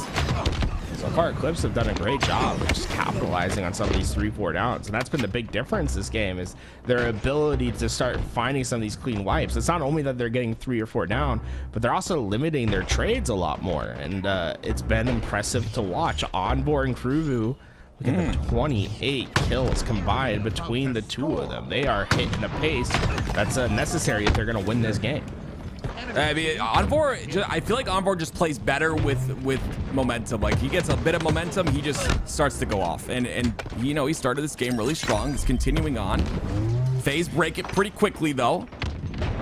So far, Eclipse have done a great job of just capitalizing on some of these 3-4 downs, and that's been the big difference this game, is their ability to start finding some of these clean wipes. It's not only that they're getting 3 or 4 down, but they're also limiting their trades a lot more, and it's been impressive to watch. Onboard and Kruvu, look at the 28 kills combined between the two of them. They are hitting a pace that's necessary if they're going to win this game. I mean, Onboard, I feel like Onboard just plays better with momentum. Like, he gets a bit of momentum, he just starts to go off. And you know, he started this game really strong. He's continuing on. FaZe break it pretty quickly, though.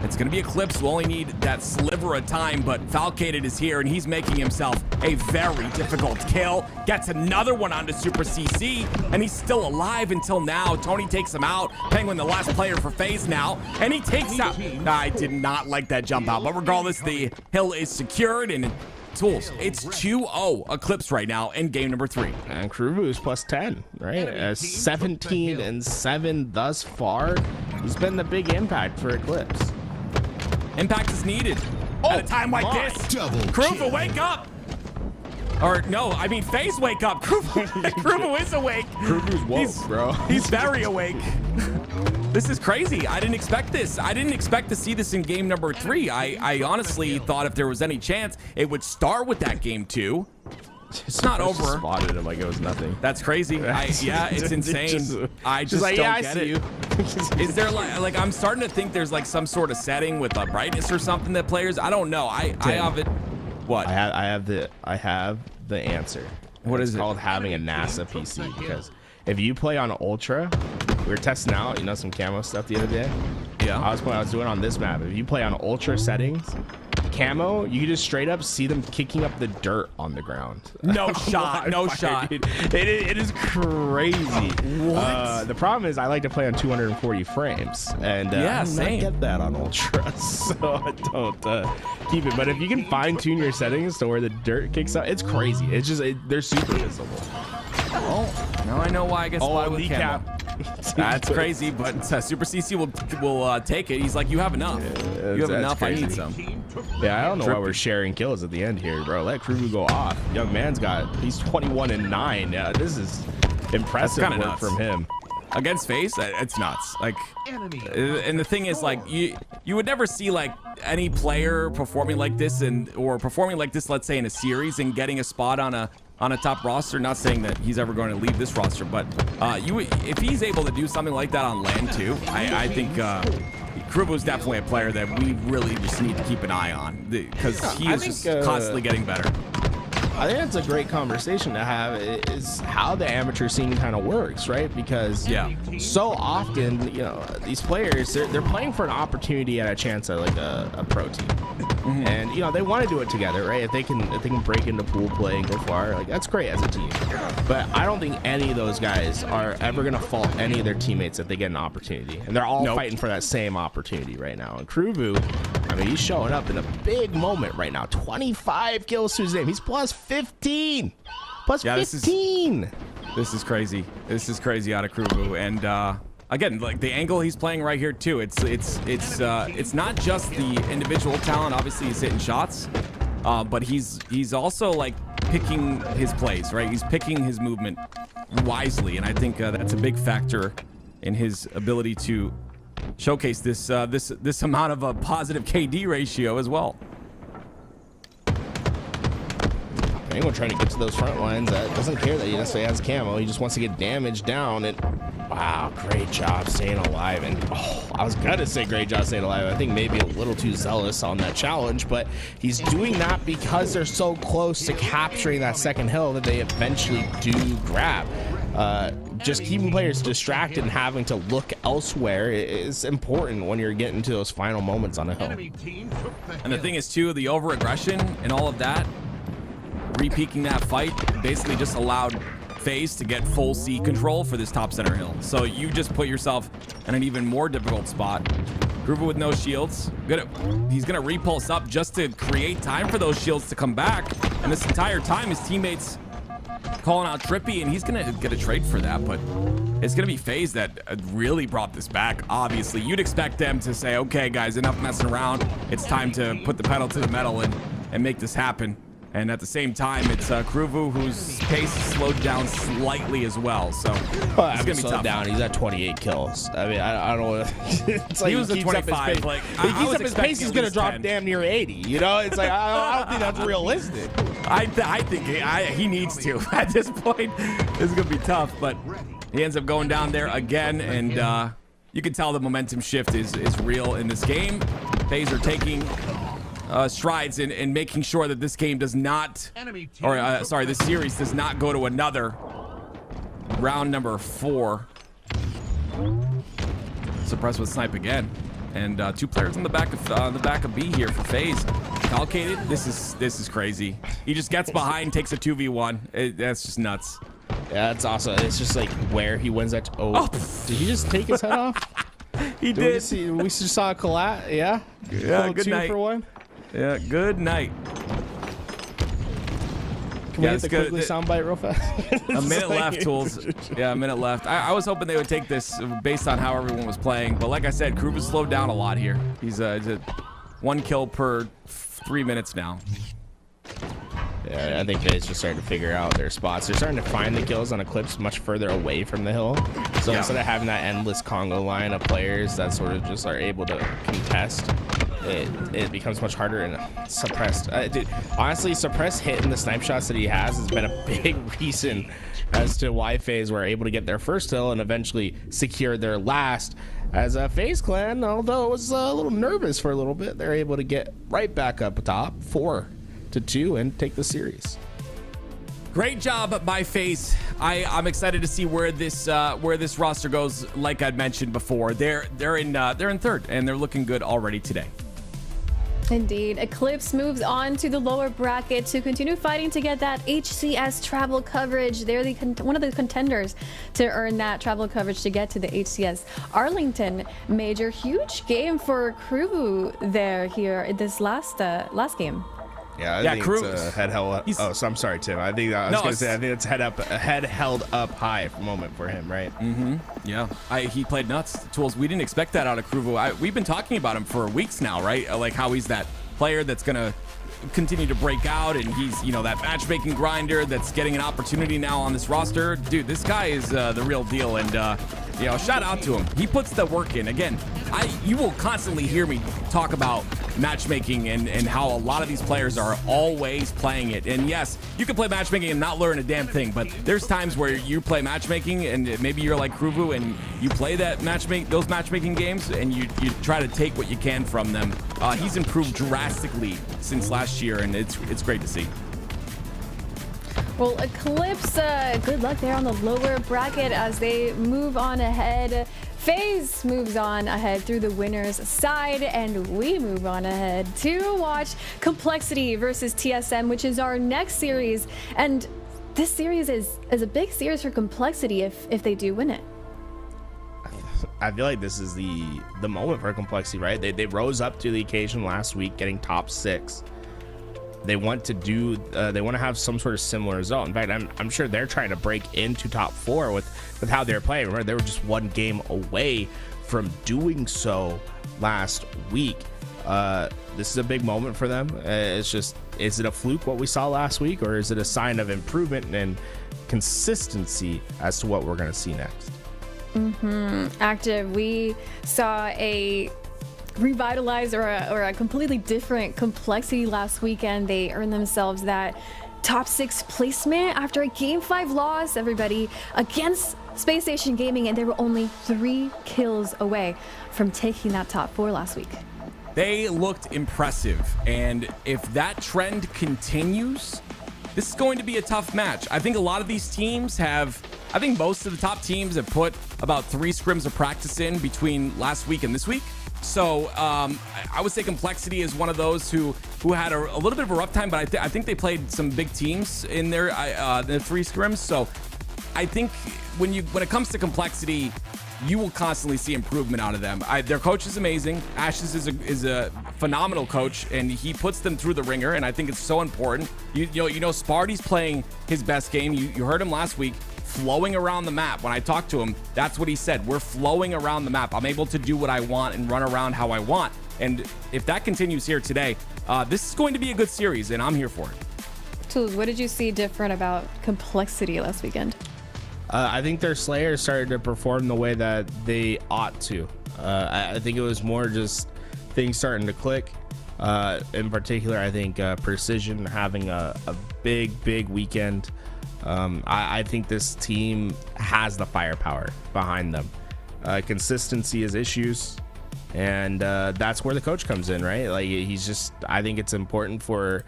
It's going to be Eclipse. We'll only need that sliver of time, but Falcated is here, and he's making himself a very difficult kill. Gets another one onto Super CC, and he's still alive until now. Tony takes him out. Penguin, the last player for FaZe now, and he takes out... I did not like that jump out, but regardless, the hill is secured, and Tools, it's 2-0 Eclipse right now in game number 3. And Kruvu is plus 10, right? 17 and 7 thus far. He's been the big impact for Eclipse. Impact is needed at a time like this. Kruvu, wake up! Or no, I mean FaZe, wake up. Kruvu is awake. Kruvu's woke, bro. He's very awake. This is crazy. I didn't expect this. I didn't expect to see this in game number 3. I honestly thought if there was any chance, it would start with that game 2. It's not over. Spotted him like it was nothing. That's crazy. Yeah, it's insane. I just like, don't yeah, get I see it. Is there like I'm starting to think there's like some sort of setting with a brightness or something that players, I don't know. I have it. What? I have the answer. What is it? It's called having a NASA PC, because if you play on Ultra, we were testing out, some camo stuff the other day. Yeah. I was doing on this map. If you play on Ultra settings, camo, you can just straight up see them kicking up the dirt on the ground. No shot. No shot. It is crazy. What? The problem is I like to play on 240 frames, and yeah, I same. get that on Ultra, so I don't keep it. But if you can fine tune your settings to where the dirt kicks up, it's crazy. It's just they're super visible. Oh, now I know why I get spotted with camo. That's crazy, but Super CC will take it. He's like, you have enough. You have enough. Crazy. I need some. Yeah, I don't know why we're sharing kills at the end here, bro. Let Kruvu go off. Young man's he's 21 and 9. Yeah, this is impressive work nuts from him. Against FaZe, it's nuts. Like, and the thing is, like, you would never see like any player performing like this or performing like this, let's say in a series and getting a spot on a top roster. Not saying that he's ever going to leave this roster, but if he's able to do something like that on LAN too, I think Kruvu is definitely a player that we really just need to keep an eye on, because he is just constantly getting better. I think that's a great conversation to have, is how the amateur scene kind of works, right? Because so often, these players, they're playing for an opportunity and a chance at like a pro team. And they want to do it together, right? If they can break into pool play and go far, like that's great as a team. But I don't think any of those guys are ever gonna fault any of their teammates if they get an opportunity, and they're all fighting for that same opportunity right now. And Kruvu, I mean, he's showing up in a big moment right now. 25 kills to his name. He's plus 15. Plus 15. This is crazy. This is crazy out of Kruvu. And again, like the angle he's playing right here too. It's not just the individual talent. Obviously, he's hitting shots, but he's also like picking his plays, right? He's picking his movement wisely, and I think that's a big factor in his ability to showcase this amount of a positive KD ratio as well. Penguin trying to get to those front lines. Doesn't care that he necessarily has camo. He just wants to get damage down. And wow, great job staying alive. And I was gonna say great job staying alive. I think maybe a little too zealous on that challenge, but he's doing that because they're so close to capturing that second hill that they eventually do grab. Just keeping players distracted and having to look elsewhere is important when you're getting to those final moments on a hill. And the thing is too, the over-aggression and all of that, re-peaking that fight, basically just allowed FaZe to get full C control for this top center hill. So you just put yourself in an even more difficult spot. Kruvu with no shields. He's gonna repulse up just to create time for those shields to come back. And this entire time, his teammates calling out Trippy, and he's gonna get a trade for that, but it's gonna be FaZe that really brought this back. Obviously, you'd expect them to say, okay guys, enough messing around, it's time to put the pedal to the metal and make this happen. And at the same time, it's Kruvu, whose pace is slowed down slightly as well. So it's gonna be tough. Down. He's at 28 kills. I mean, I don't know. It's like he was at 25. Like, he keeps up his pace, he's gonna drop 10. Damn near 80. You know, it's like I don't think that's realistic. I think he needs to. At this point, this is gonna be tough. But he ends up going down there again, and you can tell the momentum shift is real in this game. FaZe are taking strides in making sure that this game does not, this series does not go to another round number 4. Suppressed with snipe again, and 2 players on the back of B here for FaZe. Calcated, this is crazy. He just gets behind, takes a 2v1. That's just nuts. Yeah, it's awesome. It's just like where he wins that. Did he just take his head off? He did. We just saw a collapse. Yeah. Good 2 night. for 1. Yeah, good night. Can we get the quickly soundbite real fast? A minute left, Tools. Yeah, a minute left. I was hoping they would take this based on how everyone was playing, but like I said, Kruv has slowed down a lot here. He's a 1 kill per 3 minutes now. Yeah, I think FaZe just starting to figure out their spots. They're starting to find the kills on Eclipse much further away from the hill. So instead of having that endless Congo line of players that sort of just are able to contest, it becomes much harder and suppressed. Dude, honestly, suppressed hitting the snipe shots that he has been a big reason as to why FaZe were able to get their first hill and eventually secure their last. As a FaZe clan, although it was a little nervous for a little bit, they're able to get right back up top 4-2 and take the series. Great job by FaZe. I'm excited to see where this roster goes. Like I'd mentioned before, they're in 3rd and they're looking good already today. Indeed. Eclipse moves on to the lower bracket to continue fighting to get that HCS travel coverage. They're one of the contenders to earn that travel coverage to get to the HCS Arlington major. Huge game for Kruvu here in this last game. Yeah, I think it's head held up. Oh, so I'm sorry, Tim. I think it's head held up high moment for him, right? Mm-hmm. Yeah, he played nuts. Tools. We didn't expect that out of Kruvu. We've been talking about him for weeks now, right? Like how he's that player that's gonna continue to break out, and he's that matchmaking grinder that's getting an opportunity now on this roster. Dude, this guy is the real deal, and shout out to him. He puts the work in. Again, you will constantly hear me talk about matchmaking and how a lot of these players are always playing it. And yes, you can play matchmaking and not learn a damn thing, but there's times where you play matchmaking and maybe you're like Kruvu and you play those matchmaking games and you try to take what you can from them. He's improved drastically since last year, and it's great to see. Well, Eclipse, good luck there on the lower bracket as they move on ahead. FaZe moves on ahead through the winner's side, and we move on ahead to watch Complexity versus TSM, which is our next series. And this series is a big series for Complexity if they do win it. I feel like this is the moment for Complexity, right? They rose up to the occasion last week, getting top 6. They want to have some sort of similar result. In fact, I'm sure they're trying to break into top 4 with how they're playing. Remember, they were just 1 game away from doing so last week. This is a big moment for them. It's just, is it a fluke what we saw last week, or is it a sign of improvement and consistency as to what we're going to see next? Active, we saw a revitalized or a completely different Complexity last weekend. They earned themselves that top 6 placement after a game 5 loss, everybody, against Space Station Gaming, and they were only 3 kills away from taking that top 4 last week. They looked impressive, and if that trend continues, this is going to be a tough match. I think a lot of these teams I think most of the top teams have put about 3 scrims of practice in between last week and this week. So I would say Complexity is one of those who had a little bit of a rough time, but I think they played some big teams in their 3 scrims. So I think when it comes to Complexity, you will constantly see improvement out of them. Their coach is amazing. Ashes is a phenomenal coach, and he puts them through the ringer, and I think it's so important. You know, Sparty's playing his best game. You heard him last week, flowing around the map. When I talked to him, that's what he said. We're flowing around the map. I'm able to do what I want and run around how I want. And if that continues here today, this is going to be a good series, and I'm here for it. Tools, what did you see different about Complexity last weekend? I think their Slayer started to perform the way that they ought to. I think it was more just things starting to click. In particular, I think Precision having a big weekend. I think this team has the firepower behind them. Consistency is issues, and that's where the coach comes in, right? Like, I think it's important for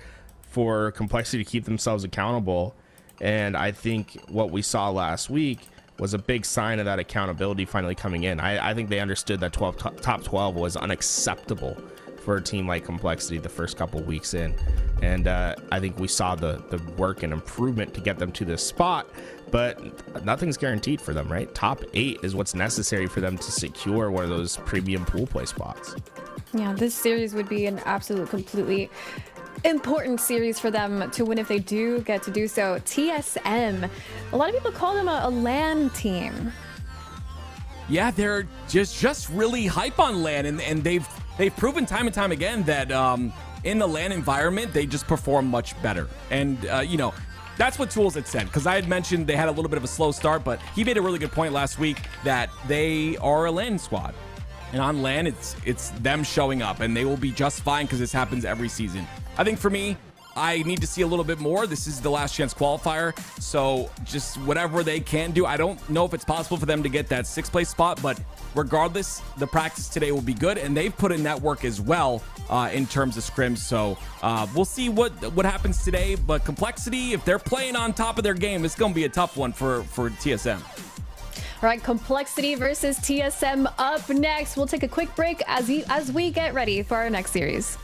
Complexity to keep themselves accountable. And I think what we saw last week was a big sign of that accountability finally coming in. I think they understood that top 12 was unacceptable for a team like Complexity the first couple weeks in. And I think we saw the work and improvement to get them to this spot, but nothing's guaranteed for them, right? Top 8 is what's necessary for them to secure one of those premium pool play spots. Yeah, this series would be an absolute, completely important series for them to win if they do get to do so. TSM, a lot of people call them a LAN team. Yeah, they're just really hype on LAN, and they've proven time and time again that in the LAN environment they just perform much better. And you know, that's what Tools had said, because I had mentioned they had a little bit of a slow start, but he made a really good point last week that they are a LAN squad. And on LAN, it's them showing up, and they will be just fine because this happens every season. I think for me, I need to see a little bit more. This is the last chance qualifier, so just whatever they can do. I don't know if it's possible for them to get that 6th place spot, but regardless, the practice today will be good, and they've put in that work as well in terms of scrims. So we'll see what happens today. But Complexity, if they're playing on top of their game, it's going to be a tough one for TSM. All right, Complexity versus TSM up next. We'll take a quick break as we get ready for our next series.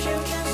You can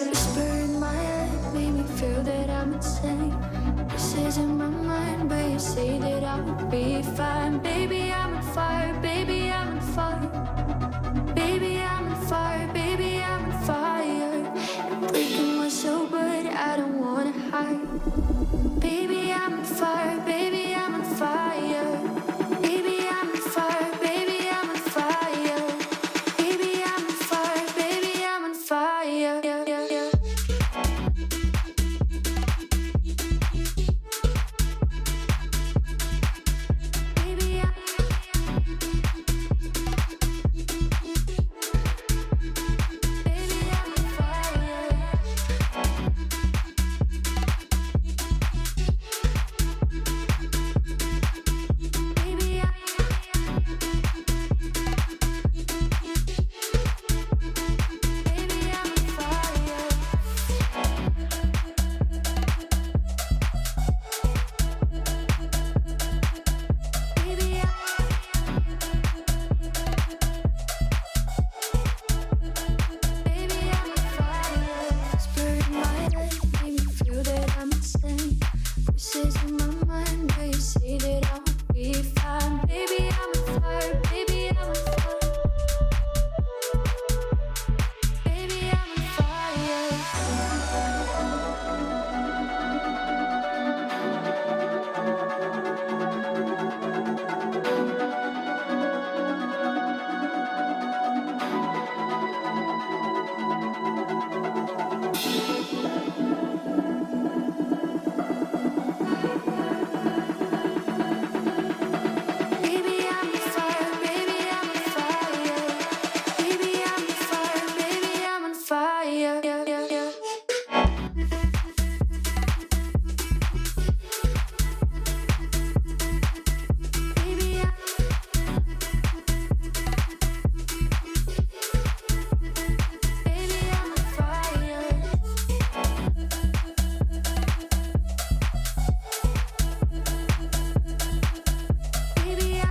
Whisper in my head, made me feel that I'm insane. Voices in my mind, but you say that I will be fine. Baby, I'm on fire, baby, I'm on fire. Baby, I'm on fire, baby, I'm on fire. I'm breaking myself, but I don't wanna hide. Baby, I'm on fire, baby, I'm on fire. Baby, I'm on fire, baby, I'm on fire. Baby, I'm on fire, baby, I'm on fire. Yeah, yeah, yeah. Baby, baby, I'm on fire. Baby, baby, I'm on fire. Baby, baby, I'm on fire. Whisper in my head, make me feel that I'm insane. Voices in my mind, but you say that I will be fine. Baby, I'm on fire. Baby, I'm on fire. Baby, I'm on fire. Baby, I'm on fire. Baby, I'm on fire. Baby, I'm on fire. Baby, I'm on fire. Yeah, yeah, yeah. Baby, baby, I'm on fire. Baby,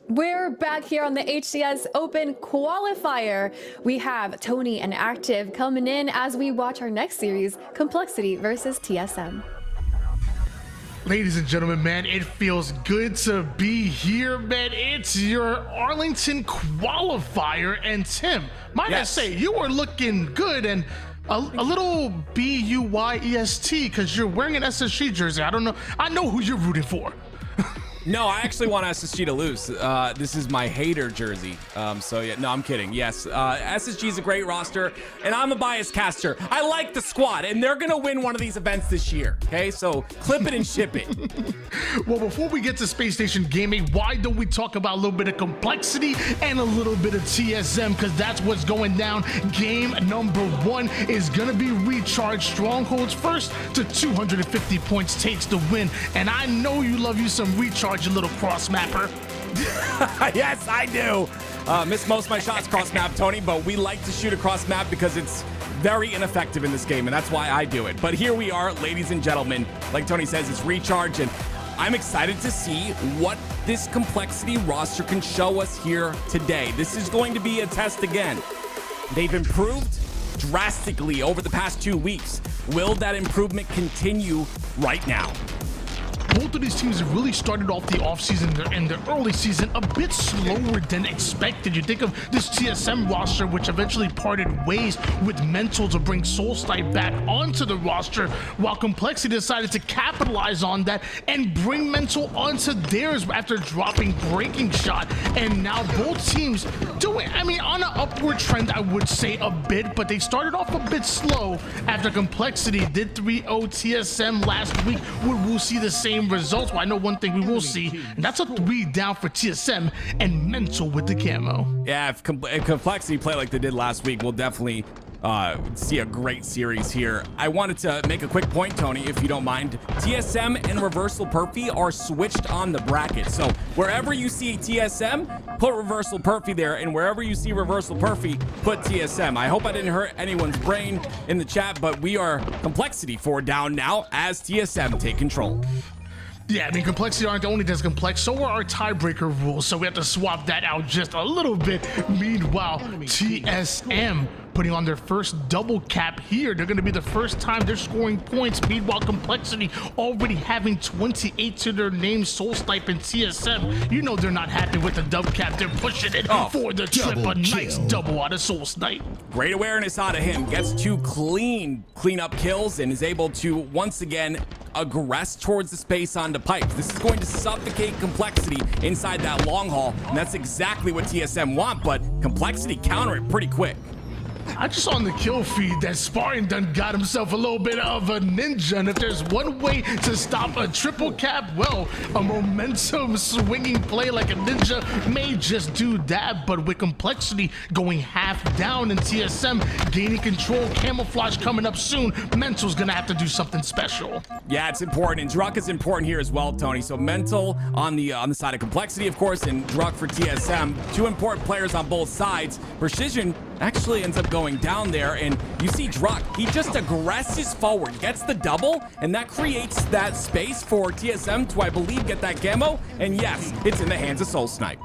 We're back here on the HCS Open Qualifier. We have Tony and Active coming in as we watch our next series, Complexity versus TSM. Ladies and gentlemen, man, it feels good to be here, man. It's your Arlington qualifier, and Tim, might I say, you are looking good and a little BUYEST because you're wearing an SSG jersey. I don't know. I know who you're rooting for. No, I actually want SSG to lose. This is my hater jersey. So yeah, no, I'm kidding. Yes, SSG is a great roster, and I'm a biased caster. I like the squad, and they're gonna win one of these events this year. Okay, so clip it and ship it. Well, before we get to Space Station Gaming, why don't we talk about a little bit of complexity and a little bit of TSM, because that's what's going down. Game number 1 is gonna be Recharge. Strongholds first to 250 points takes the win, and I know you love you some Recharge, you little cross mapper. Yes, I do. Miss most of my shots cross map, Tony, but we like to shoot across map because it's very ineffective in this game, and that's why I do it. But here we are, ladies and gentlemen. Like Tony says, it's Recharge, and I'm excited to see what this complexity roster can show us here today. This is going to be a test again. They've improved drastically over the past 2 weeks. Will that improvement continue right now? both of these teams have really started off the offseason and the early season a bit slower than expected. You think of this TSM roster, which eventually parted ways with Mental to bring Soulsnipe back onto the roster, while Complexity decided to capitalize on that and bring Mental onto theirs after dropping Breaking Shot. And now both teams doing, I mean, on an upward trend, I would say a bit, but they started off a bit slow after Complexity did 3-0 TSM last week. We'll see the same results. Well, I know one thing we will see, and that's a 3 down for TSM and Mental with the camo. Yeah, if Complexity play like they did last week, we'll definitely see a great series here. I wanted to make a quick point, Tony, if you don't mind. TSM and Reversal Perfy are switched on the bracket. So wherever you see TSM, put Reversal Perfy there, and wherever you see Reversal Perfy, put TSM. I hope I didn't hurt anyone's brain in the chat, but we are Complexity 4 down now as TSM take control. Yeah, I mean, Complexity aren't only this complex, so are our tiebreaker rules, so we have to swap that out just a little bit. Meanwhile, TSM putting on their first double cap here. They're going to be the first time they're scoring points. Meanwhile, Complexity already having 28 to their name. Soulsnipe and TSM, you know they're not happy with the dub cap. They're pushing it for the trip. A nice double out of Soulsnipe. Great awareness out of him. Gets 2 clean up kills and is able to once again aggress towards the space onto pipes. This is going to suffocate Complexity inside that long haul, and that's exactly what TSM want, but Complexity counter it pretty quick. I just saw on the kill feed that Sparring done got himself a little bit of a ninja, and if there's one way to stop a triple cap, well, a momentum swinging play like a ninja may just do that. But with Complexity going half down and TSM gaining control, camouflage coming up soon, Mental's gonna have to do something special. Yeah, it's important, and Druck is important here as well, Tony. So Mental on the side of Complexity, of course, and Druck for TSM. 2 important players on both sides. Precision actually ends up going down there, and you see Druck, he just aggresses forward, gets the double, and that creates that space for TSM to, I believe, get that camo, and yes, it's in the hands of Soulsnipe.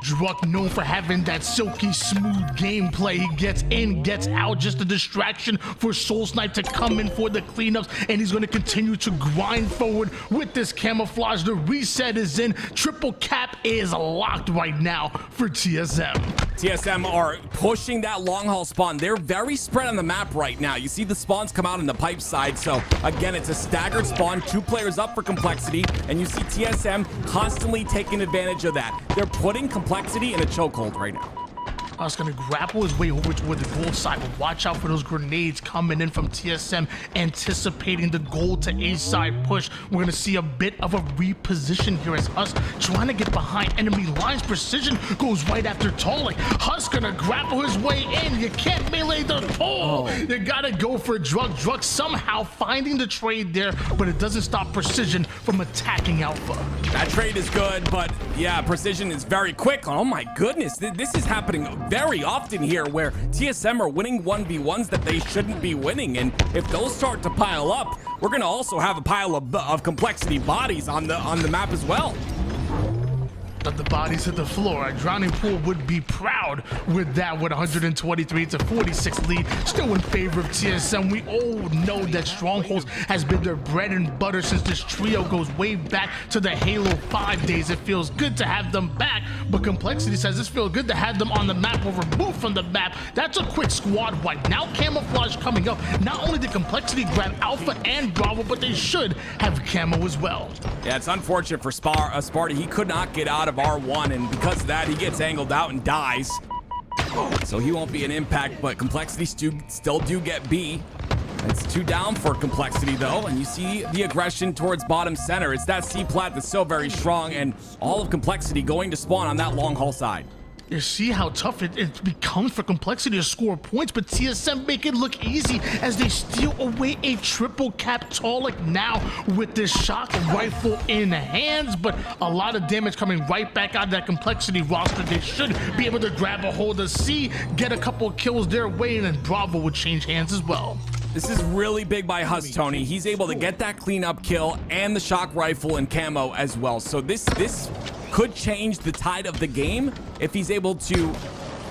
Druck known for having that silky smooth gameplay. He gets in, gets out, just a distraction for Soulsnipe to come in for the cleanups, and he's going to continue to grind forward with this camouflage. The reset is in. Triple cap is locked right now for TSM. TSM are pushing that long haul spawn. They're very spread on the map right now. You see the spawns come out on the pipe side, so again, it's a staggered spawn, 2 players up for Complexity, and you see TSM constantly taking advantage of that. They're putting Complexity in a chokehold right now. Us gonna grapple his way over toward the gold side, but watch out for those grenades coming in from TSM, anticipating the gold to A side push. We're gonna see a bit of a reposition here as Husk trying to get behind enemy lines. Precision goes right after Tolik. Husk gonna grapple his way in. You can't melee the pole. You gotta go for Druck somehow finding the trade there, but it doesn't stop Precision from attacking Alpha. That trade is good, but yeah, Precision is very quick. Oh my goodness, this is happening very often here where TSM are winning 1v1s that they shouldn't be winning, and if those start to pile up, we're gonna also have a pile of Complexity bodies on the map as well. Let the bodies hit the floor. Drowning Pool would be proud with that, with 123 to 46 lead, still in favor of TSM. We all know that Strongholds has been their bread and butter since this trio goes way back to the Halo 5 days. It feels good to have them back, but Complexity says this feels good to have them on the map or removed from the map. That's a quick squad wipe. Now Camouflage coming up. Not only did Complexity grab Alpha and Bravo, but they should have camo as well. Yeah, it's unfortunate for Sparty. He could not get out of R1, and because of that, he gets angled out and dies. So he won't be an impact, but Complexity still do get B. It's 2 down for Complexity, though, and you see the aggression towards bottom center. It's that C-plat that's so very strong, and all of Complexity going to spawn on that long haul side. You see how tough it becomes for Complexity to score points, but TSM make it look easy as they steal away a triple cap. Tolik now with this shock rifle in hands, but a lot of damage coming right back out of that Complexity roster. They should be able to grab a hold of C, get a couple of kills their way, and then Bravo would change hands as well. This is really big by Husk, Tony. He's able to get that cleanup kill and the shock rifle and camo as well. So this could change the tide of the game if he's able to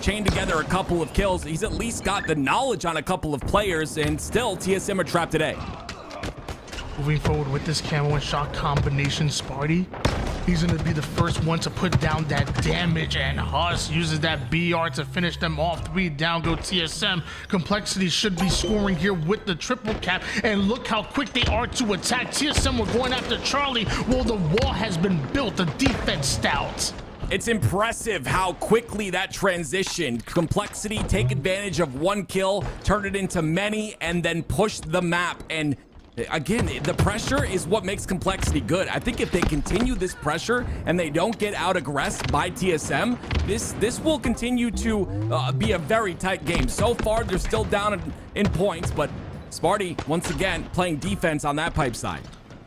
chain together a couple of kills. He's at least got the knowledge on a couple of players, and still TSM are trapped today. Moving forward with this camo and shot combination, Sparty, he's going to be the first one to put down that damage, and Huss uses that BR to finish them off. 3 down go TSM. Complexity should be scoring here with the triple cap, and look how quick they are to attack. TSM were going after Charlie. Well, the wall has been built, the defense stout. It's impressive how quickly that transitioned. Complexity take advantage of 1 kill, turn it into many, and then push the map. And again, the pressure is what makes Complexity good. I think if they continue this pressure and they don't get out aggressed by TSM, this will continue to be a very tight game. So far, they're still down in points, but Sparty, once again, playing defense on that pipe side.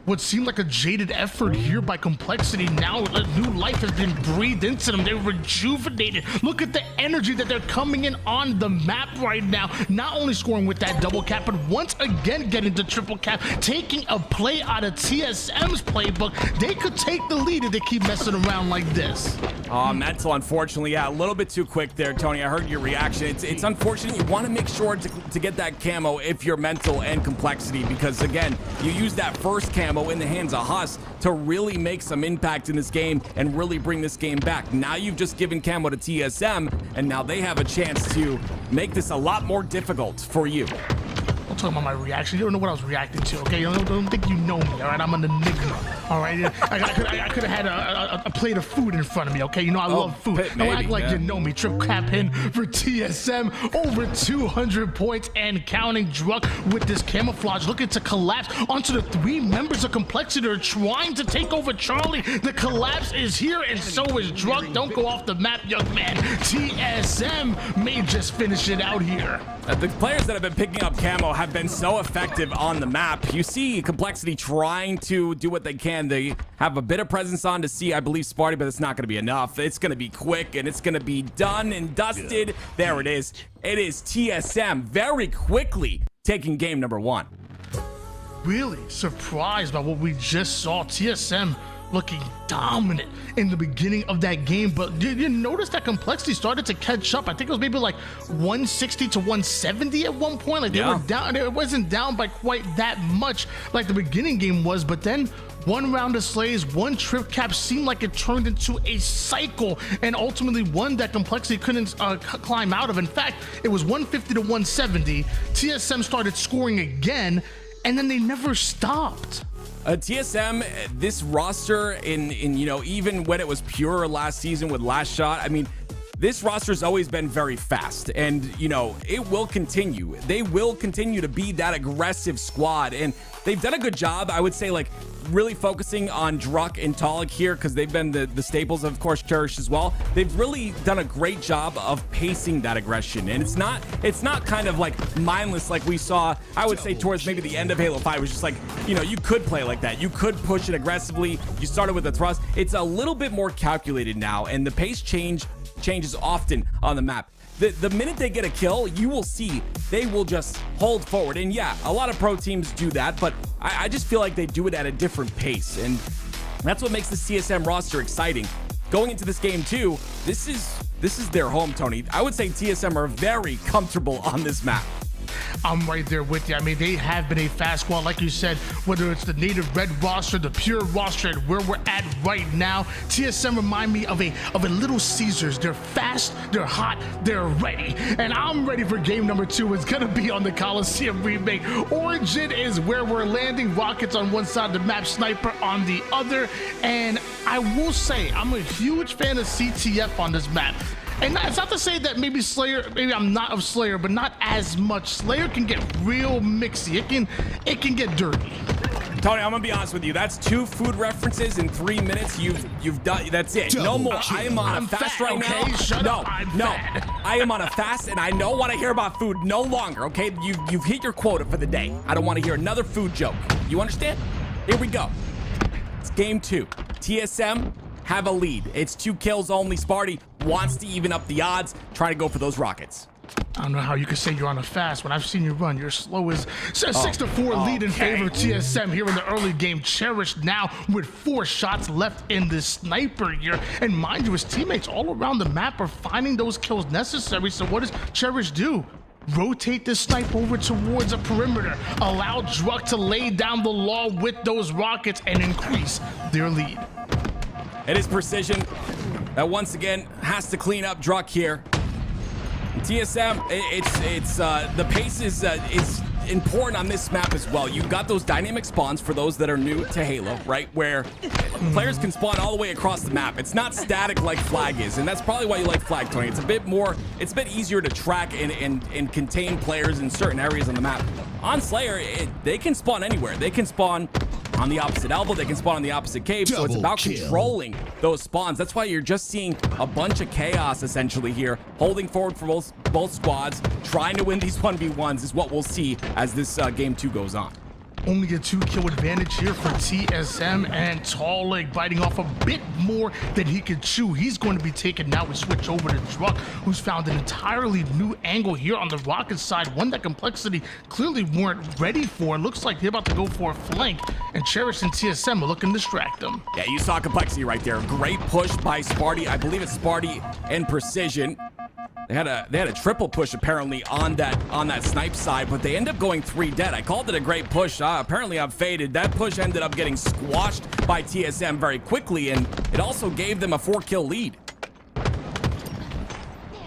What seemed like a jaded effort here by Complexity, now a new life has been breathed into them. They're rejuvenated. Look at the energy that they're coming in on the map right now. Not only scoring with that double cap, but once again getting the triple cap, taking a play out of TSM's playbook. They could take the lead if they keep messing around like this. Mental, unfortunately, yeah, a little bit too quick there, Tony. I heard your reaction. It's unfortunate. You want to make sure to get that camo if you're Mental and Complexity, because again, you use that first camo in the hands of Huss to really make some impact in this game and really bring this game back. Now you've just given camo to TSM, and now they have a chance to make this a lot more difficult for you. Don't talk about my reaction. You don't know what I was reacting to, okay? You don't think you know me, all right? I'm an enigma, all right? I could have had a plate of food in front of me, okay? You know I love food. Don't act like you know me. Trip cap in for TSM. Over 200 points and counting. Druck with this camouflage looking to collapse onto the 3 members of Complexity. They're trying to take over Charlie. The collapse is here, and so is Druck. Don't go off the map, young man. TSM may just finish it out here. The players that have been picking up camo have been so effective on the map. You see Complexity trying to do what they can. They have a bit of presence on to see, I believe, Sparty, but it's not going to be enough. It's going to be quick, and it's going to be done and dusted. There it is. It is TSM very quickly taking game number 1. Really surprised by what we just saw. TSM looking dominant in the beginning of that game, but did you notice that Complexity started to catch up? I think it was maybe like 160 to 170 at one point. Like they were down. It wasn't down by quite that much like the beginning game was, but then 1 round of slays, 1 trip cap seemed like it turned into a cycle, and ultimately one that Complexity couldn't climb out of. In fact, it was 150 to 170. TSM started scoring again, and then they never stopped. TSM, this roster in you know, even when it was pure last season with Last Shot, I mean, this roster's always been very fast, and you know, it will continue. They will continue to be that aggressive squad, and they've done a good job, I would say, like really focusing on Druck and Talik here, because they've been the staples, of course, Cherish as well. They've really done a great job of pacing that aggression, and it's not kind of like mindless like we saw, I would say, towards maybe the end of Halo 5. It was just like, you know, you could play like that. You could push it aggressively. You started with a thrust. It's a little bit more calculated now, and the pace changes often on the map. The minute they get a kill, you will see they will just hold forward. And yeah, a lot of pro teams do that, but I just feel like they do it at a different pace. And that's what makes the TSM roster exciting. Going into this game too, this is their home, Tony. I would say TSM are very comfortable on this map. I'm right there with you. I mean, they have been a fast squad, like you said, whether it's the native red roster, the pure roster, and where we're at right now. TSM remind me of a Little Caesars. They're fast, they're hot, they're ready. And I'm ready for game number 2. It's gonna be on the Coliseum remake. Origin is where we're landing. Rockets on one side of the map, Sniper on the other. And I will say, I'm a huge fan of CTF on this map. And it's not to say that maybe Slayer, maybe I'm not of Slayer, but not as much. Slayer can get real mixy. It can get dirty. Tony, I'm gonna be honest with you. That's 2 food references in 3 minutes. You've done. That's it. No more. I am on a fast right now. Shut up. I'm fat. I am on a fast, and I don't want to hear about food no longer. Okay, you've hit your quota for the day. I don't want to hear another food joke. You understand? Here we go. It's game 2. TSM have a lead. It's 2 kills only. Sparty wants to even up the odds, trying to go for those rockets. I don't know how you could say you're on a fast when I've seen you run. You're slow as 6-4 lead in favor of TSM here in the early game. Cherish now with 4 shots left in this sniper here. And mind you, his teammates all around the map are finding those kills necessary. So what does Cherish do? rotate the snipe over towards a perimeter, allow Druk to lay down the law with those rockets and increase their lead. It is Precision that once again has to clean up Druk here. TSM, it's the pace is important on this map as well. You've got those dynamic spawns for those that are new to Halo, right? Where players can spawn all the way across the map. It's not static like Flag is, and that's probably why you like Flag, Tony. It's a bit easier to track and contain players in certain areas on the map. On Slayer, they can spawn anywhere. They can spawn on the opposite elbow, they can spawn on the opposite cave, so it's about controlling those spawns. That's why you're just seeing a bunch of chaos essentially here, holding forward for both squads, trying to win these 1v1s is what we'll see as this game 2 goes on. Only a 2-kill advantage here for TSM, and Talik biting off a bit more than he could chew. He's going to be taken now. We switch over to Druk, who's found an entirely new angle here on the Rocket side, one that Complexity clearly weren't ready for. It looks like they're about to go for a flank, and Cherish and TSM are looking to distract them. Yeah, you saw Complexity right there. Great push by Sparty. I believe it's Sparty and Precision. They had a triple push apparently on that snipe side, but they end up going 3 dead. I called it a great push. Apparently I'm faded. That push ended up getting squashed by TSM very quickly, and it also gave them a 4-kill lead.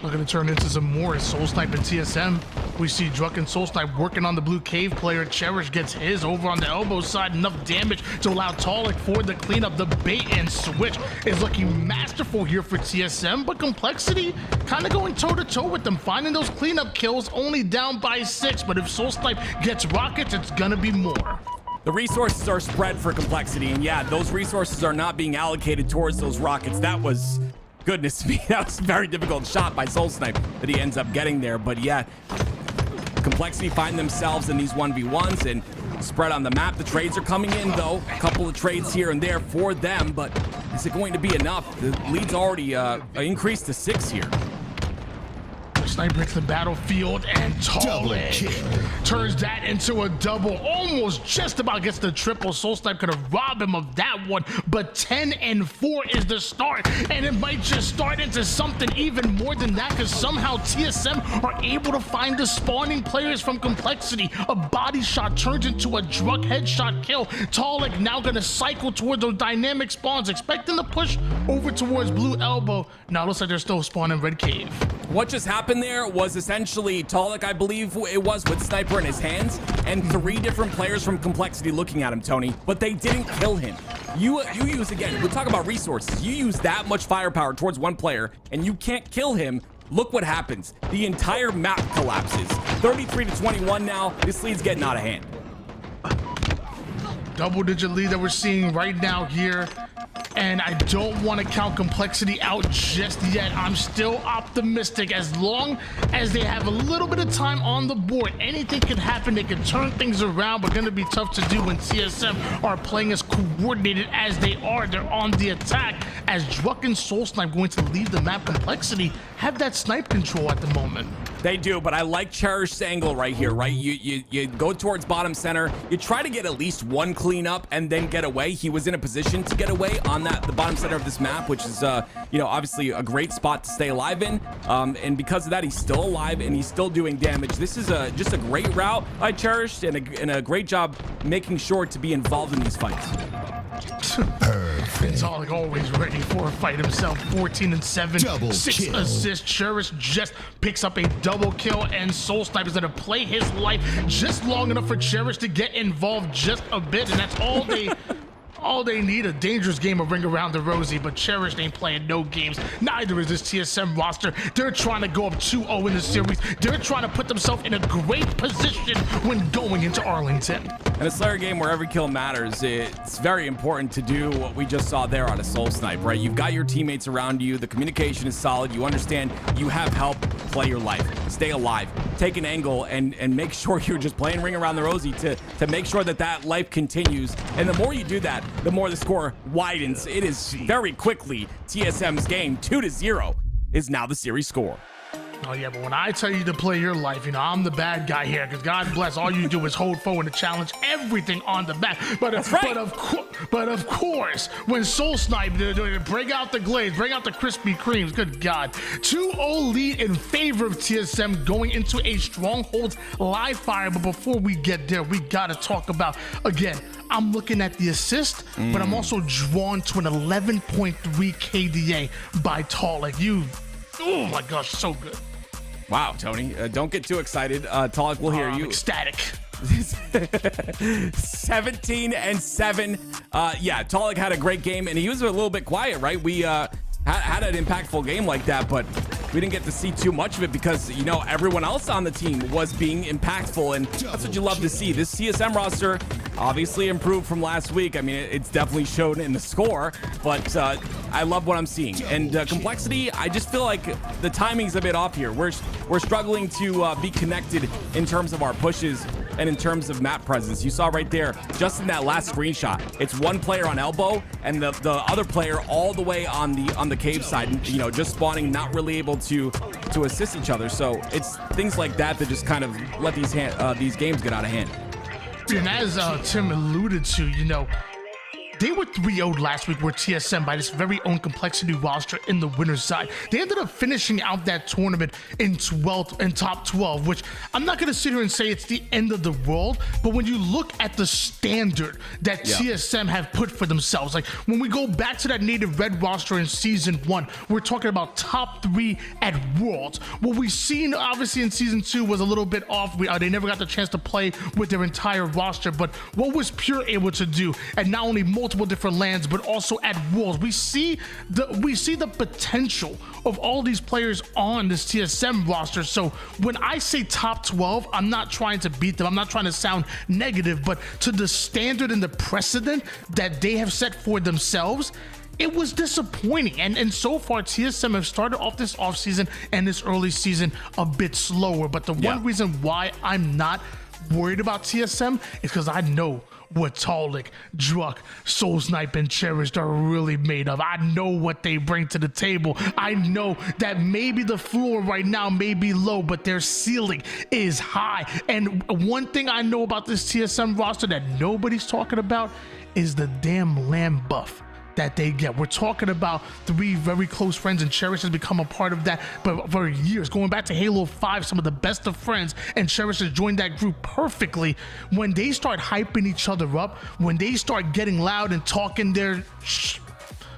Looking to turn into some more Soul Snipe and TSM. We see Druk and Soul Snipe working on the blue cave player. Cherish gets his over on the elbow side. Enough damage to allow Talik for the cleanup. The bait and switch is looking masterful here for TSM, but Complexity kind of going toe-to-toe with them, finding those cleanup kills, only down by 6. But if Soul Snipe gets rockets, it's gonna be more. The resources are spread for Complexity, and yeah, those resources are not being allocated towards those rockets. That was... goodness me, that was a very difficult shot by Soul Snipe that he ends up getting there. But yeah, Complexity find themselves in these 1v1s and spread on the map. The trades are coming in though, a couple of trades here and there for them, but is it going to be enough? The lead's already increased to 6 here. Sniper hits the battlefield, and Talik turns that into a double. Almost just about gets the triple. Soul Snipe could have robbed him of that one, but 10-4 is the start, and it might just start into something even more than that, because somehow TSM are able to find the spawning players from Complexity. A body shot turns into a Druk headshot kill. Talik now going to cycle toward those dynamic spawns, expecting to push over towards blue elbow. Now it looks like they're still spawning red cave. What just happened there was essentially Talik, I believe it was, with Sniper in his hands, and 3 different players from Complexity looking at him, Tony, but they didn't kill him. You use, again, we'll talk about resources. You use that much firepower towards one player, and you can't kill him. Look what happens. The entire map collapses. 33-21 now. This lead's getting out of hand. Double-digit lead that we're seeing right now here. And I don't want to count Complexity out just yet. I'm still optimistic. As long as they have a little bit of time on the board, anything can happen. They can turn things around, but going to be tough to do when TSM are playing as coordinated as they are. They're on the attack as Druk and Soul Snipe going to leave the map. Complexity have that snipe control at the moment. They do, but I like Cherish's angle right here, right? You go towards bottom center. You try to get at least one cleanup and then get away. He was in a position to get away on the bottom center of this map, which is, obviously a great spot to stay alive in. And because of that, he's still alive and he's still doing damage. This is just a great route by Cherish and a great job making sure to be involved in these fights. It's always ready for a fight himself. 14-7, 6 assists. Cherish just picks up a double kill, and Soul Snipe is gonna play his life just long enough for Cherish to get involved just a bit, and that's all they all they need. A dangerous game of Ring Around the Rosie, but Cherish ain't playing no games. Neither is this TSM roster. They're trying to go up 2-0 in the series. They're trying to put themselves in a great position when going into Arlington. In a Slayer game where every kill matters, it's very important to do what we just saw there on a Soul Snipe, right? You've got your teammates around you. The communication is solid. You understand you have help. Play your life. Stay alive. Take an angle and make sure you're just playing Ring Around the Rosie to make sure that life continues. And the more you do that, the more the score widens. It is very quickly TSM's game. 2-0 is now the series score. Oh, yeah, but when I tell you to play your life, you know, I'm the bad guy here, because God bless, all you do is hold forward and challenge everything on the back. But, but of course, when Soul Snipe, bring out the glaze, bring out the Krispy Kremes, good God. 2-0 lead in favor of TSM going into a Strongholds live fire. But before we get there, we got to talk about, again, I'm looking at the assist, but I'm also drawn to an 11.3 KDA by Talik. Oh my gosh, so good. Wow, Tony, don't get too excited. Talik will hear you. I'm ecstatic. 17-7. Yeah, Talik had a great game, and he was a little bit quiet, right? We had an impactful game like that, but we didn't get to see too much of it because, you know, everyone else on the team was being impactful, and that's what you love to see. This TSM roster obviously improved from last week. I mean, it's definitely shown in the score, but I love what I'm seeing. And Complexity, I just feel like the timing's a bit off here. We're struggling to be connected in terms of our pushes and in terms of map presence. You saw right there, just in that last screenshot, it's one player on elbow and the other player all the way on the cave side, you know, just spawning, not really able to assist each other. So it's things like that that just kind of let these games get out of hand. And as Tim alluded to, you know, they were 3-0 last week, where TSM, by this very own Complexity roster in the winner's side, they ended up finishing out that tournament in 12th and top 12, which I'm not going to sit here and say it's the end of the world, but when you look at the standard that TSM have put for themselves, like when we go back to that Native Red roster in season 1, we're talking about top 3 at Worlds. What we've seen obviously in season 2 was a little bit off. They never got the chance to play with their entire roster, but what was Pure able to do, and not only multiple different lands, but also at Worlds, we see the potential of all these players on this TSM roster. So when I say top 12, I'm not trying to beat them, I'm not trying to sound negative, but to the standard and the precedent that they have set for themselves, it was disappointing. And so far, TSM have started off this offseason and this early season a bit slower. But the one reason why I'm not worried about TSM is because I know what Talik, Druck, Soul Snipe, and Cherished are really made of. I know what they bring to the table. I know that maybe the floor right now may be low, but their ceiling is high. And one thing I know about this TSM roster that nobody's talking about is the damn land buff that they get. We're talking about 3 very close friends, and Cherish has become a part of that but for years, going back to Halo 5, some of the best of friends, and Cherish has joined that group perfectly. When they start hyping each other up, when they start getting loud and talking their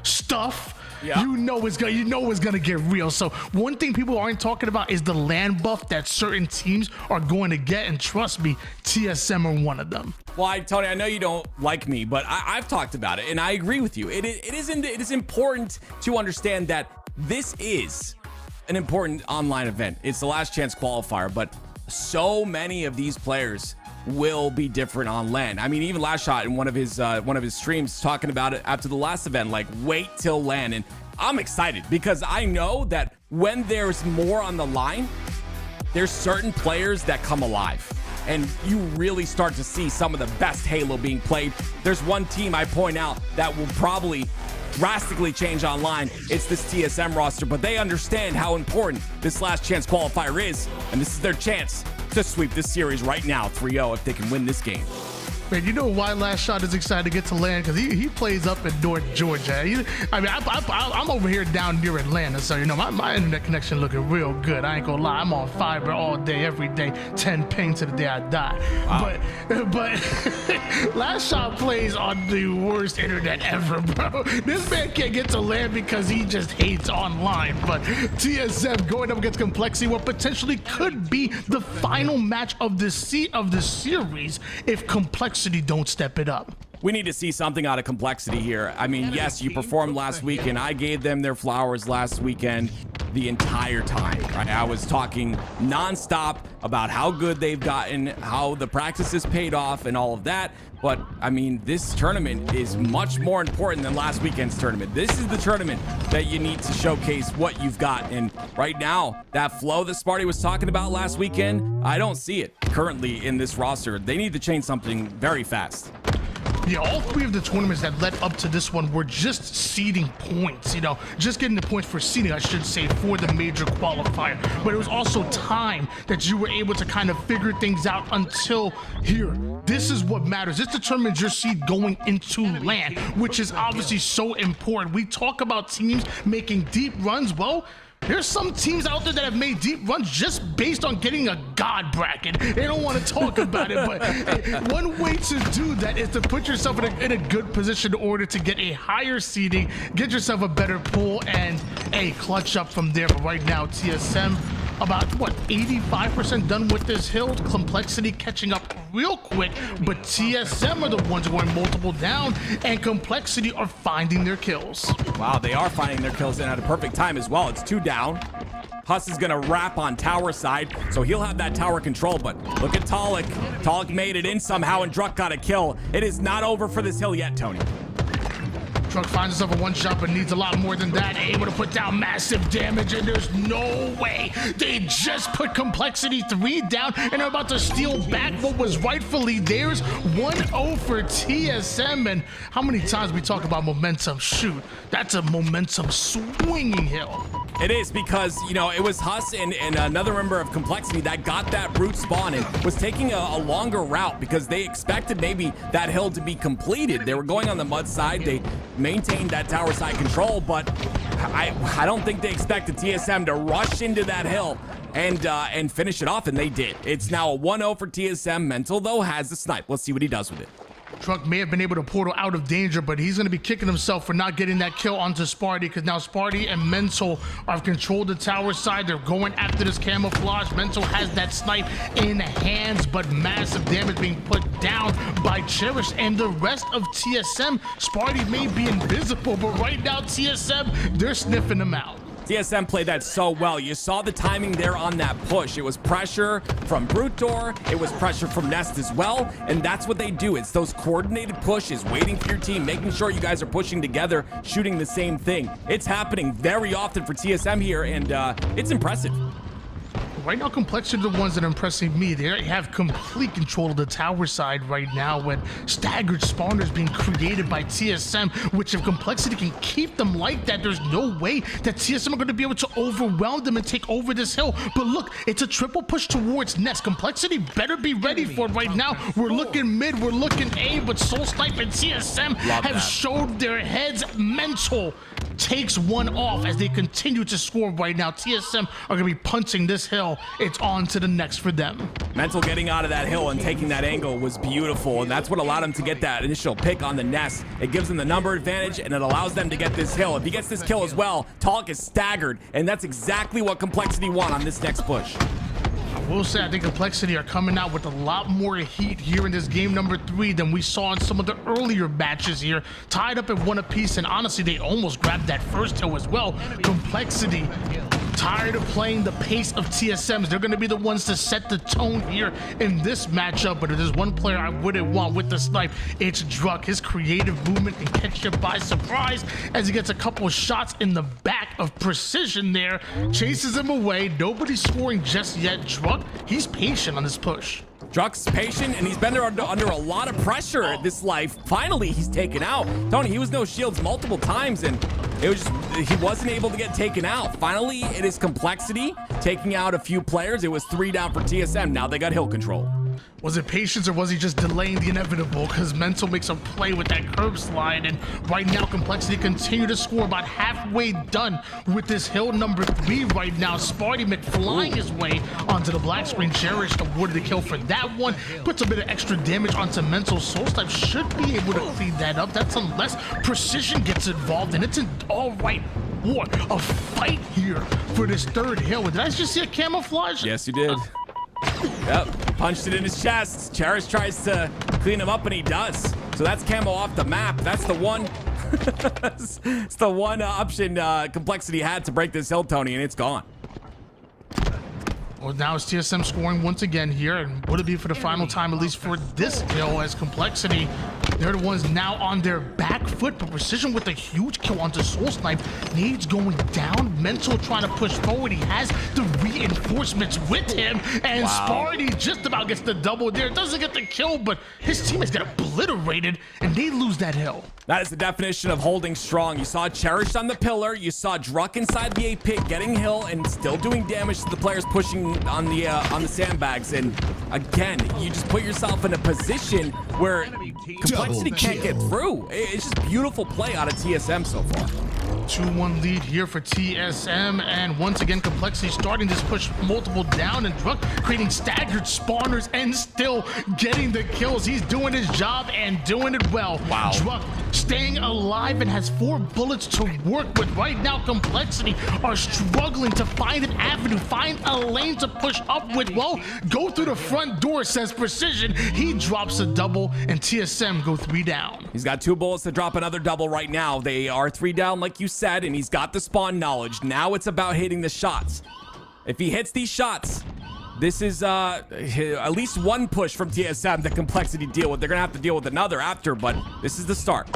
stuff, you know it's gonna get real. So one thing people aren't talking about is the land buff that certain teams are going to get, and trust me, TSM are one of them. Well, Tony, I know you don't like me, but I've talked about it, and I agree with you. It is important to understand that this is an important online event. It's the last chance qualifier, but so many of these players will be different on LAN. I mean, even Last Shot in one of his streams talking about it after the last event, like wait till LAN. And I'm excited because I know that when there's more on the line, there's certain players that come alive, and you really start to see some of the best Halo being played. There's one team I point out that will probably drastically change online. It's this TSM roster, but they understand how important this last chance qualifier is, and this is their chance to sweep this series right now, 3-0, if they can win this game. Man, you know why Last Shot is excited to get to LAN? Because he plays up in North Georgia. I'm over here down near Atlanta, so you know my internet connection looking real good. I ain't gonna lie, I'm on fiber all day, every day, 10 ping to the day I die. Wow. But Last Shot plays on the worst internet ever, bro. This man can't get to LAN because he just hates online. But TSM going up against Complexity, what potentially could be the final match of this series if Complexity don't step it up. We need to see something out of Complexity here. I mean, yes, you performed last week, and I gave them their flowers last weekend the entire time. Right? I was talking nonstop about how good they've gotten, how the practices paid off, and all of that. But I mean, this tournament is much more important than last weekend's tournament. This is the tournament that you need to showcase what you've got. And right now, that flow that Sparty was talking about last weekend, I don't see it currently in this roster. They need to change something very fast. Yeah, all three of the tournaments that led up to this one were just seeding points, you know, just getting the points for seeding, I should say, for the major qualifier. But it was also time that you were able to kind of figure things out until here. This is what matters. This determines your seed going into LAN, which is obviously so important. We talk about teams making deep runs. Well, there's some teams out there that have made deep runs just based on getting a god bracket. They don't want to talk about it, but hey, one way to do that is to put yourself in a good position in order to get a higher seeding, get yourself a better pool, and a clutch up from there. But right now, TSM about, what, 85% done with this hill. Complexity catching up real quick, but TSM are the ones going multiple down, and Complexity are finding their kills. Wow, they are finding their kills in at a perfect time as well. It's 2 down. Huss is gonna wrap on tower side, so he'll have that tower control, but look at Talik. Talik made it in somehow, and Druk got a kill. It is not over for this hill yet, Tony. Druk finds himself a one-shot, but needs a lot more than that. Able to put down massive damage, and there's no way. They just put Complexity 3 down, and they're about to steal back what was rightfully theirs. 1-0 for TSM, and how many times we talk about momentum? Shoot, that's a momentum swinging hill. It is, because, you know, it was Huss and another member of Complexity that got that brute spawn and was taking a longer route because they expected maybe that hill to be completed. They were going on the mud side. They maintained that tower side control, but I don't think they expected TSM to rush into that hill and finish it off, and they did. It's now a 1-0 for TSM. Mental, though, has the snipe. Let's see what he does with it. Druk may have been able to portal out of danger, but he's going to be kicking himself for not getting that kill onto Sparty, because now Sparty and Mental have controlled the tower side. They're going after this camouflage. Mental has that snipe in hands, but massive damage being put down by Cherish and the rest of TSM. Sparty may be invisible, but right now TSM, they're sniffing him out. TSM played that so well. You saw the timing there on that push. It was pressure from Brute Door. It was pressure from Nest as well. And that's what they do. It's those coordinated pushes, waiting for your team, making sure you guys are pushing together, shooting the same thing. It's happening very often for TSM here, and it's impressive. Right now, Complexity are the ones that are impressing me. They have complete control of the tower side right now, when staggered spawners being created by TSM, which if Complexity can keep them like that, there's no way that TSM are going to be able to overwhelm them and take over this hill. But look, it's a triple push towards Nest. Complexity better be ready for it right now. We're looking mid, we're looking A, but Soul Snipe and TSM have showed their heads. Mental takes one off as they continue to score right now. TSM are going to be punching this hill. It's on to the next for them. Mental getting out of that hill and taking that angle was beautiful, and that's what allowed him to get that initial pick on the Nest. It gives them the number advantage, and it allows them to get this hill. If he gets this kill as well, Talik is staggered, and that's exactly what Complexity want on this next push. I will say, I think Complexity are coming out with a lot more heat here in this game number 3 than we saw in some of the earlier matches here. Tied up at 1 apiece, and honestly, they almost grabbed that first hill as well. Complexity, tired of playing the pace of TSMs. They're going to be the ones to set the tone here in this matchup. But if there's one player I wouldn't want with the snipe, it's Druk. His creative movement can catch you by surprise as he gets a couple of shots in the back of precision there. Chases him away. Nobody's scoring just yet. Druk, he's patient on this push. Druk's patient, and he's been under a lot of pressure this life. Finally, he's taken out. Tony, he was no shields multiple times, and it was just, he wasn't able to get taken out. Finally, it is Complexity taking out a few players. It was 3 down for TSM. Now they got hill control. Was it patience, or was he just delaying the inevitable? Because Mental makes a play with that curb slide, and right now Complexity continue to score. About halfway done with this hill number 3 right now. Sparty flying his way onto the black screen. Cherish awarded the kill for that one. Puts a bit of extra damage onto Mental. Soul Snipe should be able to clean that up. That's unless Precision gets involved, and it's an all-right war, a fight here for this third hill. Did I just see a camouflage? Yes, you did. Yep, punched it in his chest. Cherish tries to clean him up, and he does. So that's camo off the map. That's the one. It's the one option Complexity had to break this hill, Tony, and it's gone. Well, now it's TSM scoring once again here, and would it be for the final time, at least for this hill, as Complexity They're the ones now on their back foot, but Precision with a huge kill onto Soul Snipe. Nades going down. Mental trying to push forward. He has the reinforcements with him, and Sparty just about gets the double there. Doesn't get the kill, but his teammates get obliterated, and they lose that hill. That is the definition of holding strong. You saw Cherish on the pillar. You saw Druck inside the A pit getting hill and still doing damage to the players pushing on the sandbags. And again, you just put yourself in a position where Complexity can't get through. It's just beautiful play out of TSM so far. 2-1 lead here for TSM, and once again Complexity starting this push multiple down, and Druck creating staggered spawners and still getting the kills. He's doing his job and doing it well. Wow. Druck staying alive and has 4 bullets to work with. Right now Complexity are struggling to find an avenue, find a lane to push up with. Well, go through the front door, says Precision. He drops a double, and TSM go 3 down. He's got 2 bullets to drop another double right now. They are 3 down, like you said, and he's got the spawn knowledge. Now it's about hitting the shots. If he hits these shots, this is at least 1 push from TSM that Complexity deal with. They're gonna have to deal with another after, but this is the start.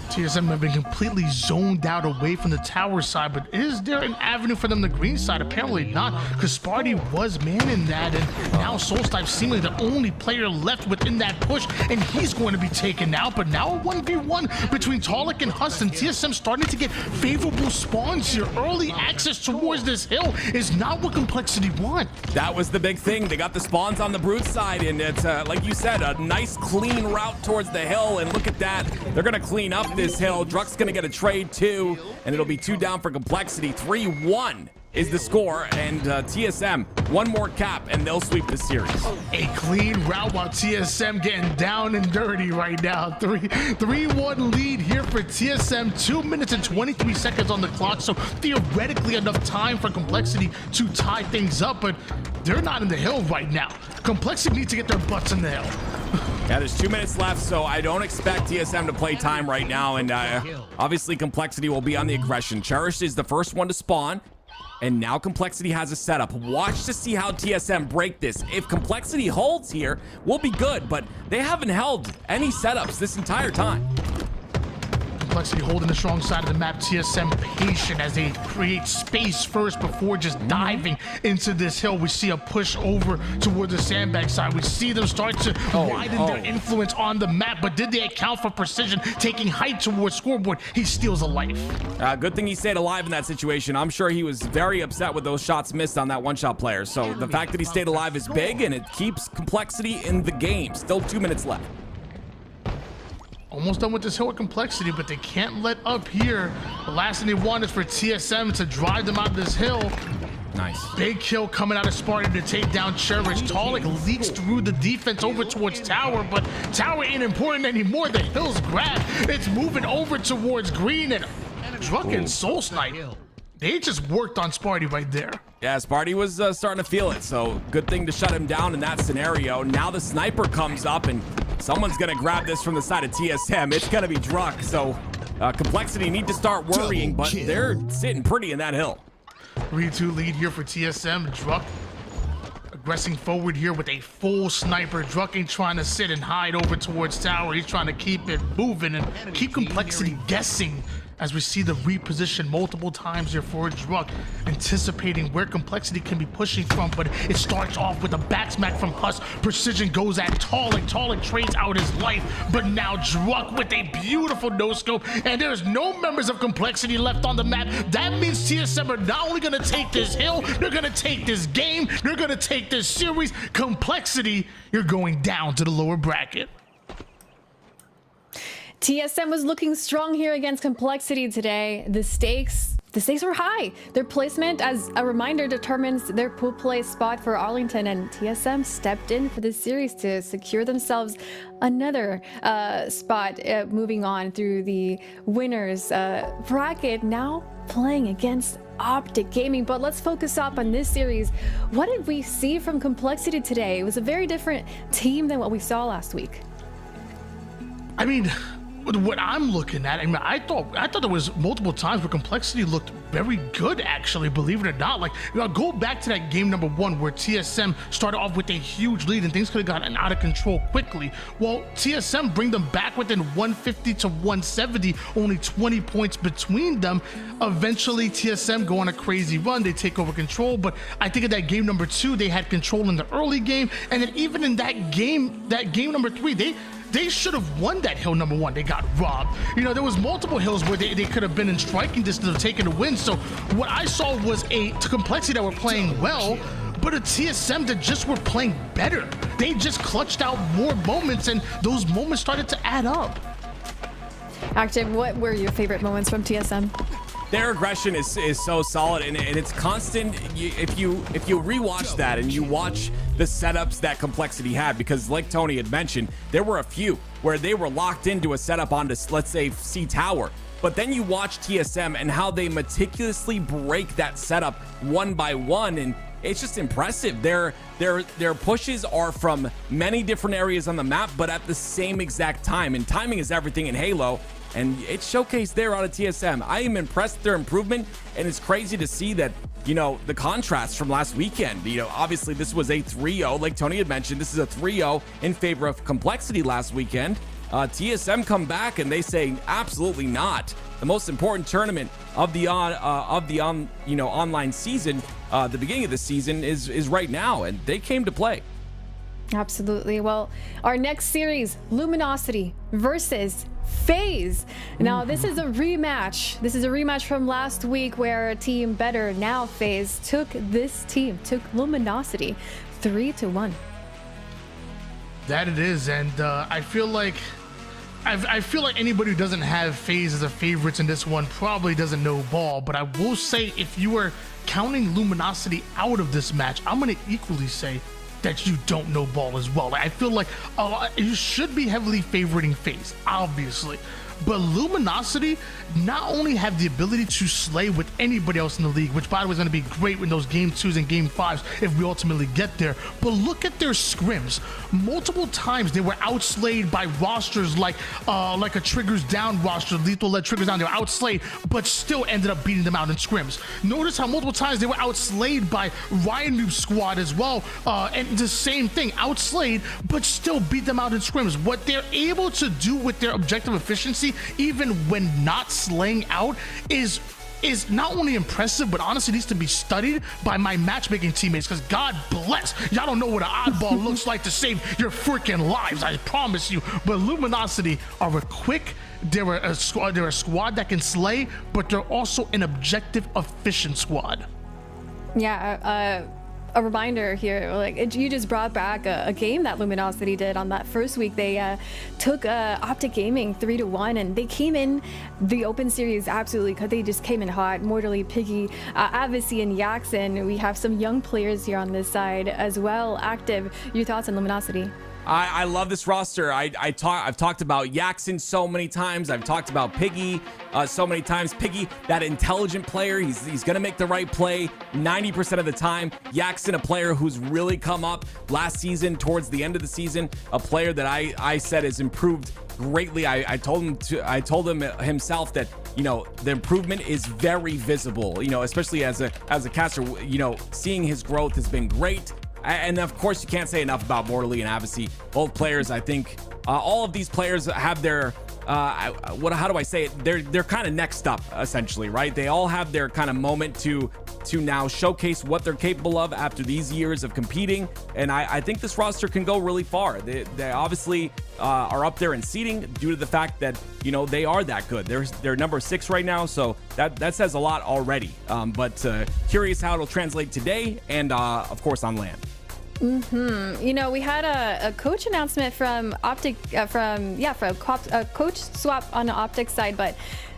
TSM have been completely zoned out away from the tower side, but is there an avenue for them the green side? Apparently not, because Sparty was manning that, and now Soulsnipe seemingly the only player left within that push, and he's going to be taken out. But now a 1v1 between Talik and Huston. TSM starting to get favorable spawns here. Early access towards this hill is not what Complexity want. That was the big thing. They got the spawns on the Brood side, and it's, like you said, a nice clean route towards the hill, and look at that. They're gonna clean up this hill. Druck's gonna get a trade too, and it'll be 2 down for Complexity. 3-1 is the score, and TSM 1 more cap and they'll sweep the series. A clean route while TSM getting down and dirty right now. 3-1 lead here for TSM. 2 minutes and 23 seconds on the clock, so theoretically enough time for Complexity to tie things up, but they're not in the hill right now. Complexity needs to get their butts in the hill. Yeah, there's 2 minutes left, so I don't expect TSM to play time right now, and obviously Complexity will be on the aggression. Cherish is the first one to spawn, and now Complexity has a setup. Watch to see how TSM break this. If Complexity holds here, we'll be good, but they haven't held any setups this entire time. Complexity holding the strong side of the map. TSM patient as they create space first before just diving into this hill. We see a push over toward the sandbag side. We see them start to widen their influence on the map, but did they account for Precision taking height towards scoreboard? He steals a life. Good thing he stayed alive in that situation. I'm sure he was very upset with those shots missed on that one-shot player. So the fact that he stayed alive is big, and it keeps Complexity in the game. Still 2 minutes left. Almost done with this hill with Complexity, but they can't let up here. The last thing they want is for TSM to drive them out of this hill. Nice. Big kill coming out of Spartan to take down Cherish. Talik leaks through the defense over towards Tower, but Tower ain't important anymore. The hill's grabbed. It's moving over towards Green, and Druck and Soul Snipe. They just worked on Sparty right there. Yeah, Sparty was starting to feel it, so good thing to shut him down in that scenario. Now the sniper comes up, and someone's gonna grab this from the side of TSM. It's gonna be Druck, so Complexity need to start worrying, but they're sitting pretty in that hill. 3-2 lead here for TSM. Druck aggressing forward here with a full sniper. Druck ain't trying to sit and hide over towards Tower. He's trying to keep it moving and keep Complexity guessing as we see the reposition multiple times here for Druck, anticipating where Complexity can be pushing from, but it starts off with a back smack from Huss. Precision goes at Talik. Talik trades out his life, but now Druck with a beautiful no-scope, and there's no members of Complexity left on the map. That means TSM are not only gonna take this hill, they're gonna take this game, they're gonna take this series. Complexity, you're going down to the lower bracket. TSM was looking strong here against Complexity today. The stakes were high. Their placement, as a reminder, determines their pool play spot for Arlington, and TSM stepped in for this series to secure themselves another spot, moving on through the winners bracket, now playing against OpTic Gaming. But let's focus up on this series. What did we see from Complexity today? It was a very different team than what we saw last week. I mean, what I'm looking at, I mean, I thought there was multiple times where Complexity looked very good, actually, believe it or not. Like, go back to that game number 1 where TSM started off with a huge lead and things could have gotten out of control quickly. Well, TSM bring them back within 150 to 170, only 20 points between them. Eventually, TSM go on a crazy run. They take over control, but I think of that game number 2, they had control in the early game, and then even in that game number 3, they should have won that hill number 1. They got robbed. There was multiple hills where they could have been in striking distance of taking the win. So what I saw was a Complexity that were playing well, but a TSM that just were playing better. They just clutched out more moments, and those moments started to add up. Active, what were your favorite moments from TSM? Their aggression is so solid, and it's constant. If you rewatch that and you watch the setups that Complexity had, because like Tony had mentioned, there were a few where they were locked into a setup onto, let's say, C Tower. But then you watch TSM and how they meticulously break that setup one by one, and it's just impressive. Their pushes are from many different areas on the map, but at the same exact time. And timing is everything in Halo, and it's showcased there out of TSM. I am impressed with their improvement, and it's crazy to see that, the contrast from last weekend. Obviously this was a 3-0, like Tony had mentioned. This is a 3-0 in favor of Complexity last weekend. TSM come back and they say absolutely not. The most important tournament of the online season, the beginning of the season is right now, and they came to play. Absolutely. Well, our next series, Luminosity versus FaZe. Now, this is a rematch. This is a rematch from last week where Team Better, now FaZe, took Luminosity 3-1. That it is, and I feel like anybody who doesn't have FaZe as a favorites in this one probably doesn't know ball. But I will say, if you are counting Luminosity out of this match, I'm going to equally say that you don't know ball as well. I feel like you should be heavily favoriting FaZe, obviously. But Luminosity not only have the ability to slay with anybody else in the league, which by the way is going to be great in those game 2s and game 5s if we ultimately get there, but look at their scrims. Multiple times they were outslayed by rosters like a Triggers Down roster, Lethal led Triggers Down. They were outslayed, but still ended up beating them out in scrims. Notice how multiple times they were outslayed by Ryan Noob's squad as well, and the same thing, outslayed, but still beat them out in scrims. What they're able to do with their objective efficiency, even when not slaying out, is not only impressive, but honestly needs to be studied by my matchmaking teammates, because God bless, y'all don't know what an oddball looks like to save your freaking lives, I promise you. But Luminosity are they're a squad that can slay, but they're also an objective efficient squad. Yeah, a reminder here, you just brought back a game that Luminosity did on that first week. They took OpTic Gaming 3-1, and they came in the open series absolutely because they just came in hot. Mortally, Piggy, Avicii, and Yaxin. We have some young players here on this side as well. Active, your thoughts on Luminosity? I love this roster. I've talked about Yaxin so many times. I've talked about Piggy so many times. Piggy, that intelligent player. He's going to make the right play 90% of the time. Yaxin, a player who's really come up last season, towards the end of the season. A player that I said has improved greatly. I told him himself that, the improvement is very visible, especially as a caster, seeing his growth has been great. And of course, you can't say enough about Mortally and Avicii. Both players, I think, all of these players have their, how do I say it? They're kind of next up, essentially, right? They all have their kind of moment to now showcase what they're capable of after these years of competing. And I think this roster can go really far. They obviously are up there in seeding due to the fact that, they are that good. They're number 6 right now, so that says a lot already. But curious how it'll translate today and, of course, on LAN. We had a coach announcement from OpTic, a coach swap on the OpTic side, but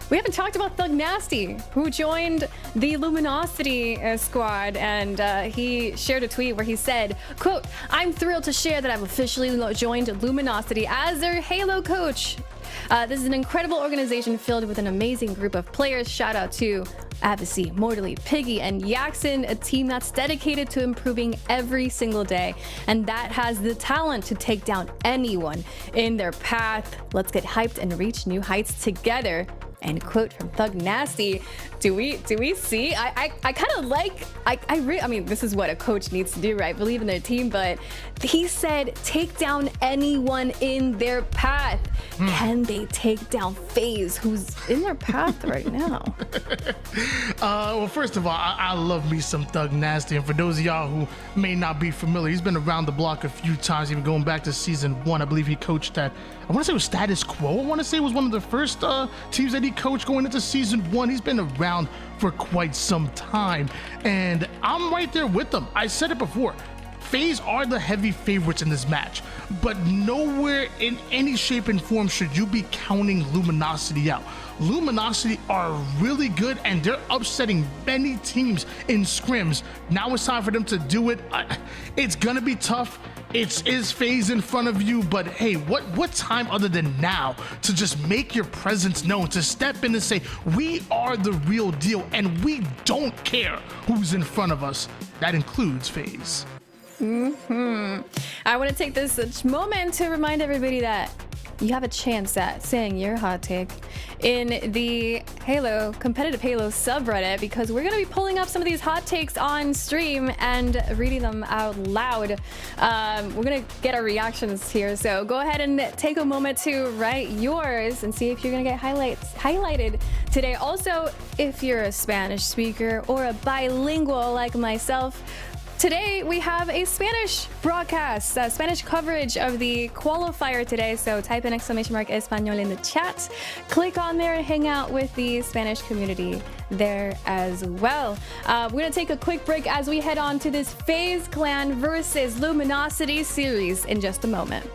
we haven't talked about Thug Nasty, who joined the Luminosity squad, and he shared a tweet where he said, quote, "I'm thrilled to share that I've officially joined Luminosity as their Halo coach. This is an incredible organization filled with an amazing group of players. Shout out to Advocacy, Mortally, Piggy, and Yaxon, a team that's dedicated to improving every single day, and that has the talent to take down anyone in their path. Let's get hyped and reach new heights together. And quote from Thug Nasty. Do we see? I kind of like, I mean, this is what a coach needs to do, right? Believe in their team, but he said, take down anyone in their path. Can they take down FaZe, who's in their path right now? Well, first of all, I love me some Thug Nasty. And for those of y'all who may not be familiar, he's been around the block a few times, even going back to season 1. I believe he coached at, I want to say it was Status Quo. I want to say it was one of the first teams that he coached going into season 1. He's been around for quite some time. And I'm right there with them. I said it before. FaZe are the heavy favorites in this match, but nowhere in any shape and form should you be counting Luminosity out. Luminosity are really good and they're upsetting many teams in scrims. Now it's time for them to do it. It's gonna be tough. Is FaZe in front of you, but hey, what time other than now to just make your presence known, to step in and say, we are the real deal and we don't care who's in front of us. That includes FaZe. I want to take this moment to remind everybody that you have a chance at saying your hot take in the competitive Halo subreddit, because we're going to be pulling up some of these hot takes on stream and reading them out loud. We're going to get our reactions here, so go ahead and take a moment to write yours and see if you're going to get highlighted today. Also, if you're a Spanish speaker or a bilingual like myself, today we have a Spanish broadcast, Spanish coverage of the qualifier today. So type in !Español in the chat. Click on there and hang out with the Spanish community there as well. We're gonna take a quick break as we head on to this FaZe Clan versus Luminosity series in just a moment.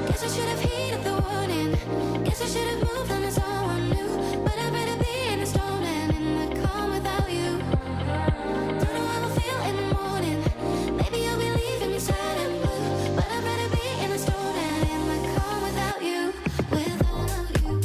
Guess I should have heeded the warning. Guess I should have moved on to someone new. But I'd rather be in the storm than in the calm without you. Don't know how I feel in the morning. Maybe you'll be leaving me sad and blue. But I'd rather be in the storm than in the calm without you. Without you.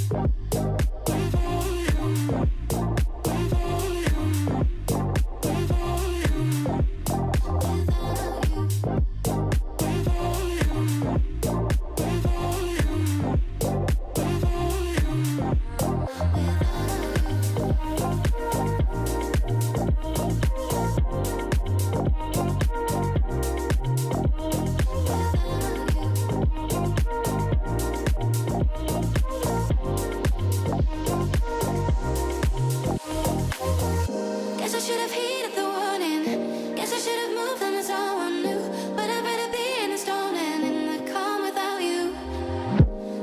Guess I should have heeded the warning. Guess I should have moved on to someone new. But I'd rather be in the storm than in the calm without you.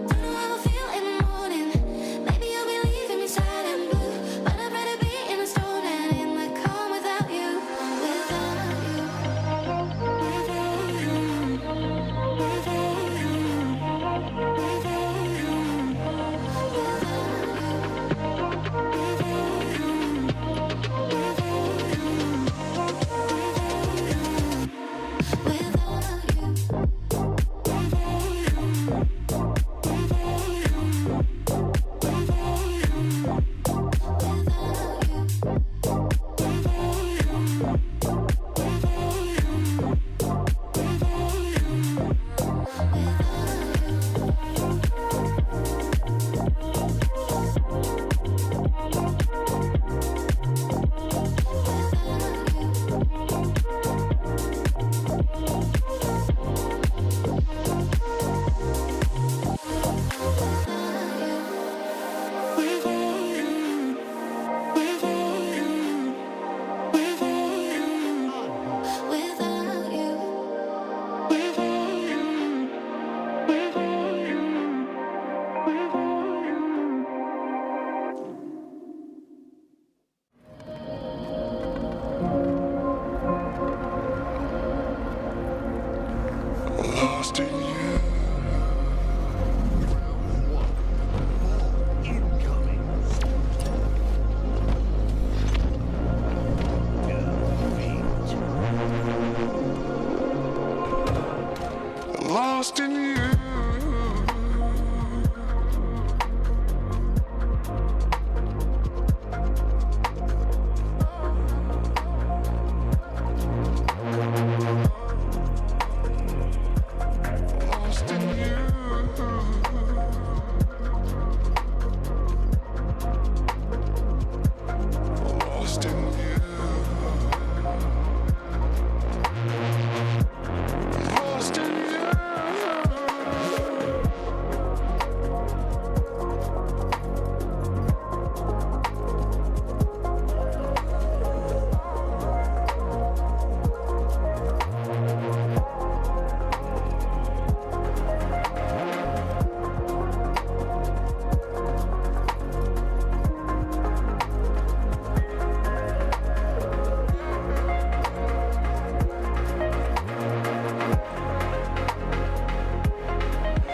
Don't know how I feel in the morning. Maybe you'll be leaving me sad and blue. But I'd rather be in the storm than in the calm without you. Without you. in you. Lost in you. Lost in you. Lost in you.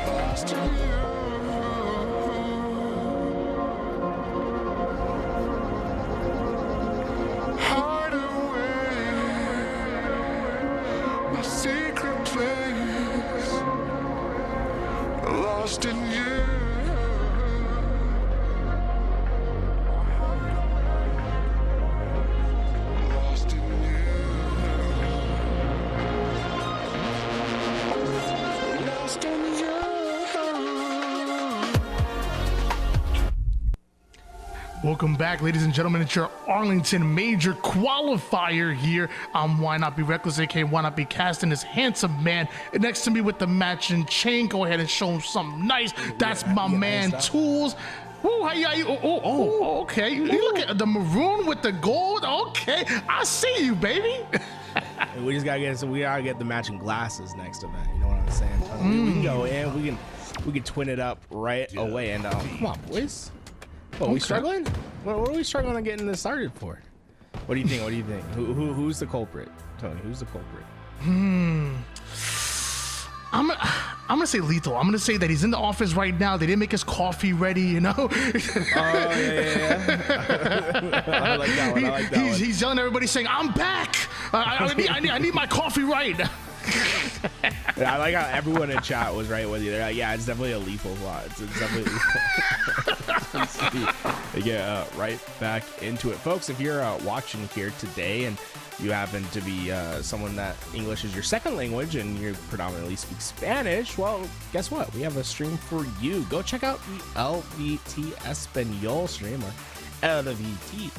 Lost in you. Hide away, my secret place. Lost in you. Lost in you. Lost in you. Welcome back, ladies and gentlemen. It's your Arlington Major Qualifier here on Why Not Be Reckless, aka Why Not Be Casting. This handsome man next to me with the matching chain. Go ahead and show him something nice. That's my man, Tools. Ooh, how you? Okay. You look at the maroon with the gold. Okay, I see you, baby. We just gotta get the matching glasses next to that. You know what I'm saying? We can go in. We can twin it up right away. And come on, boys. What, are we struggling? What are we struggling on getting this started for? What do you think? Who's the culprit, Tony? Who's the culprit? I'm gonna say Lethal. I'm gonna say that he's in the office right now. They didn't make his coffee ready, you know. Oh yeah. I like that one. He's yelling at everybody, saying, "I'm back. I need my coffee right." Yeah, I like how everyone in chat was right with you. They're like, yeah, it's definitely a lethal plot. It's definitely lethal. They get right back into it. Folks, if you're watching here today and you happen to be someone that English is your second language and you predominantly speak Spanish, well, guess what? We have a stream for you. Go check out the LVT Espanol stream, or LVT.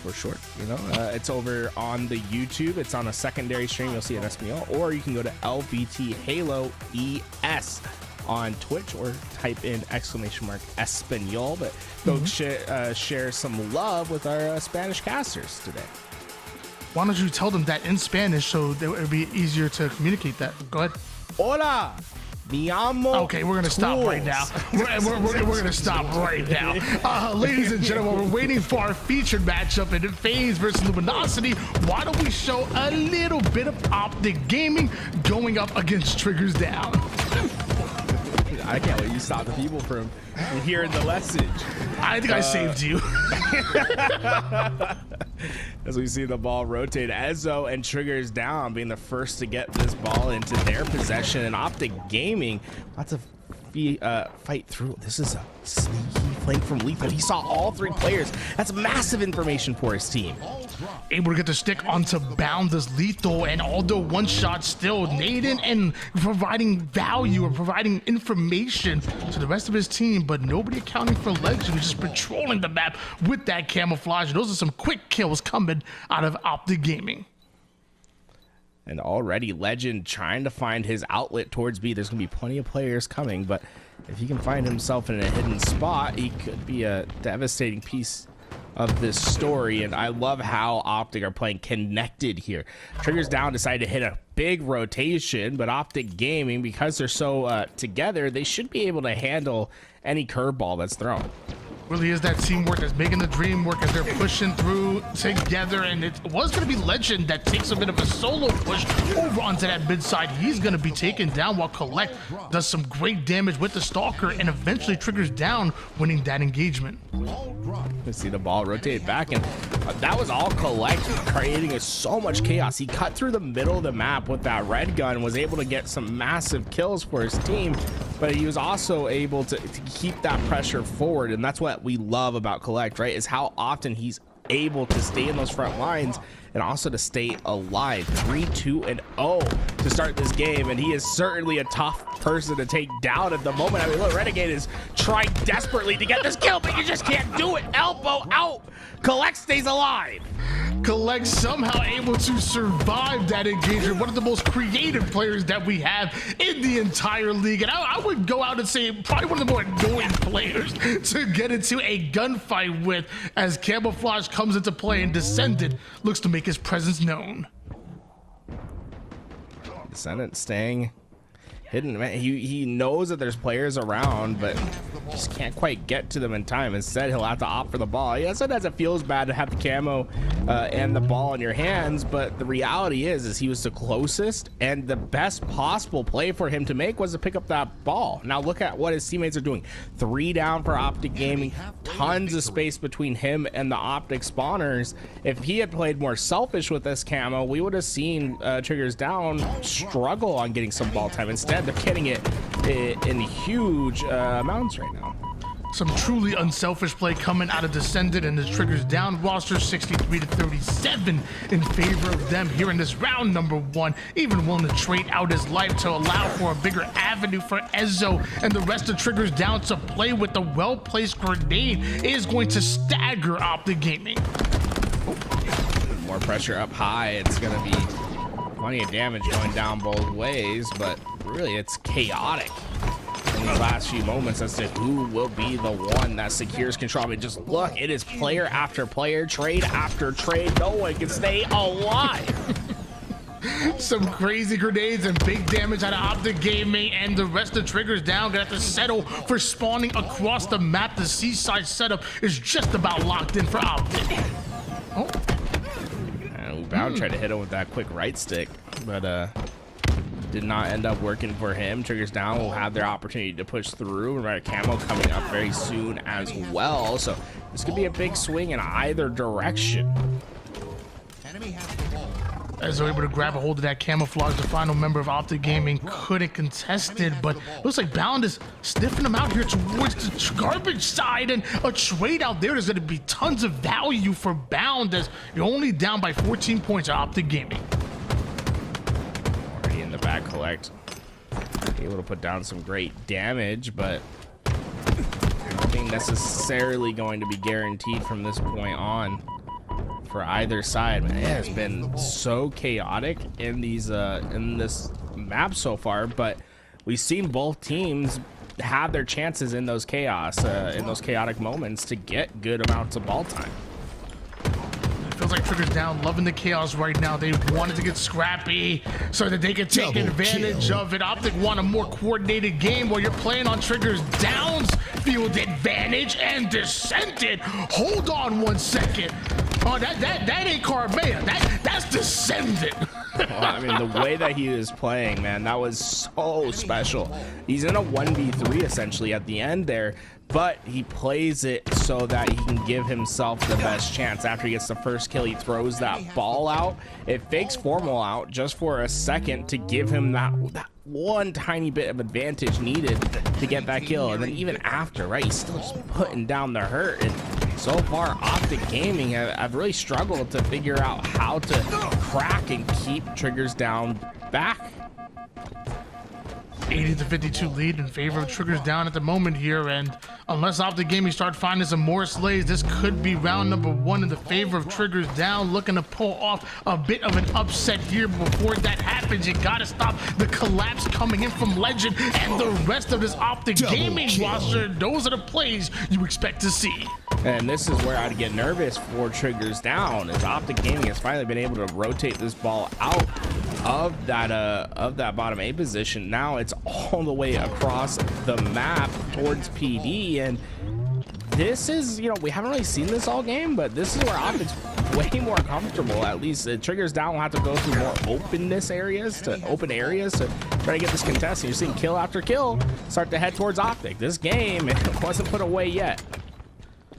For short, you know, it's over on the YouTube. It's on a secondary stream. You'll see it in Espanol, or you can go to LVT Halo ES on Twitch, or type in !Espanol. But go share some love with our Spanish casters today. Why don't you tell them that in Spanish so it would be easier to communicate that? Go ahead. Hola. Me amo. Okay, we're gonna stop right now. We're gonna stop right now. Ladies and gentlemen, we're waiting for our featured matchup in FaZe versus Luminosity. Why don't we show a little bit of OpTic Gaming going up against Triggers Down? I can't let you stop the people from hearing the message. I think I saved you. As we see the ball rotate, Ezzo and Triggers Down being the first to get this ball into their possession, and OpTic Gaming lots of fight through. This is a sneaky play from Lethal. He saw all three players. That's massive information for his team. Able to get the stick onto Boundless Lethal, and although one shot still nading and providing value or providing information to the rest of his team, but nobody accounting for Legend, just patrolling the map with that camouflage. Those are some quick kills coming out of OpTic Gaming. And already Legend trying to find his outlet towards B. There's going to be plenty of players coming, but if he can find himself in a hidden spot, he could be a devastating piece of this story. And I love how OpTic are playing connected here. Triggers Down decided to hit a big rotation, but OpTic Gaming, because they're so together, they should be able to handle any curveball that's thrown. really is that teamwork that's making the dream work as they're pushing through together. And it was going to be Legend that takes a bit of a solo push over onto that mid side. He's going to be taken down while Collect does some great damage with the Stalker and eventually triggers down, winning that engagement. You see the ball rotate back, and that was all Collect creating so much chaos. He cut through the middle of the map with that red gun, was able to get some massive kills for his team, but he was also able to keep that pressure forward. And that's what we love about Collect, right, is how often he's able to stay in those front lines and also to stay alive. 3-2-0 to start this game, and he is certainly a tough person to take down at the moment. I mean, look, Renegade is trying desperately to get this kill, but you just can't do it. Elbow out. Collect stays alive. Collect somehow able to survive that engagement. One of the most creative players that we have in the entire league. And I would go out and say probably one of the more annoying players to get into a gunfight with, as Camouflage comes into play and Descendant looks to make his presence known. Descendant staying hidden. Man, he knows that there's players around, but just can't quite get to them in time. Instead, he'll have to opt for the ball. Yeah, sometimes it feels bad to have the camo and the ball in your hands, but the reality is he was the closest, and the best possible play for him to make was to pick up that ball. Now look at what his teammates are doing. 3 down for OpTic Gaming, tons of space between him and the OpTic spawners. If he had played more selfish with this camo, we would have seen Triggers Down struggle on getting some ball time. Instead, they're getting it in huge amounts right now. Some truly unselfish play coming out of Descendant, and the Triggers Down roster 63-37 in favor of them here in this round number 1. Even willing to trade out his life to allow for a bigger avenue for Ezzo and the rest of Triggers Down to play with. The well-placed grenade is going to stagger OpTic Gaming. More pressure up high. It's going to be plenty of damage going down both ways, but really it's chaotic in the last few moments as to who will be the one that secures control. I mean, just look, it is player after player, trade after trade. No one can stay alive. Some crazy grenades and big damage out of OpTic Gaming, and the rest of Triggers Down gonna have to settle for spawning across the map. The seaside setup is just about locked in for OpTic. Oh. Bound tried to hit him with that quick right stick, but did not end up working for him. Triggers Down will have their opportunity to push through. Remember, camo coming up very soon as well, so this could be a big swing in either direction. Enemy has the ball. As they're able to grab a hold of that Camouflage, the final member of OpTic Gaming couldn't contest it, but looks like Bound is sniffing him out here towards the garbage side, and a trade out there is going to be tons of value for Bound, as you're only down by 14 points at OpTic Gaming. Already in the back, Collect able to put down some great damage, but nothing necessarily going to be guaranteed from this point on for either side. Man, it has been so chaotic in these in this map so far, but we've seen both teams have their chances in those chaotic moments to get good amounts of ball time. It feels like Triggers Down loving the chaos right now. They wanted to get scrappy so that they could take advantage of it. OpTic want a more coordinated game while you're playing on Triggers Down's field advantage, and Descendant. Hold on 1 second. Oh, that ain't Carmea. That's Descendant. Well, I mean, the way that he is playing, man, that was so special. He's in a 1v3 essentially at the end there, but he plays it so that he can give himself the best chance. After he gets the first kill, he throws that ball out. It fakes Formal out just for a second to give him that one tiny bit of advantage needed to get that kill. And then even after, right, he's still just putting down the hurt. And so far, OpTic Gaming have really struggled to figure out how to crack and keep Triggers Down back. 80-52 lead in favor of Triggers Down at the moment here, and unless OpTic Gaming start finding some more slays, this could be round number 1 in the favor of Triggers Down, looking to pull off a bit of an upset here. Before that happens, you gotta stop the collapse coming in from Legend and the rest of this OpTic Gaming roster. Those are the plays you expect to see. And this is where I'd get nervous for Triggers Down, as OpTic Gaming has finally been able to rotate this ball out of that bottom A position. Now it's all the way across the map towards PD, and this is, you know, we haven't really seen this all game, but this is where OpTic's way more comfortable. At least it triggers down. We'll have to go through more open areas to try to get this contest. And you're seeing kill after kill start to head towards OpTic. This game, it wasn't put away yet.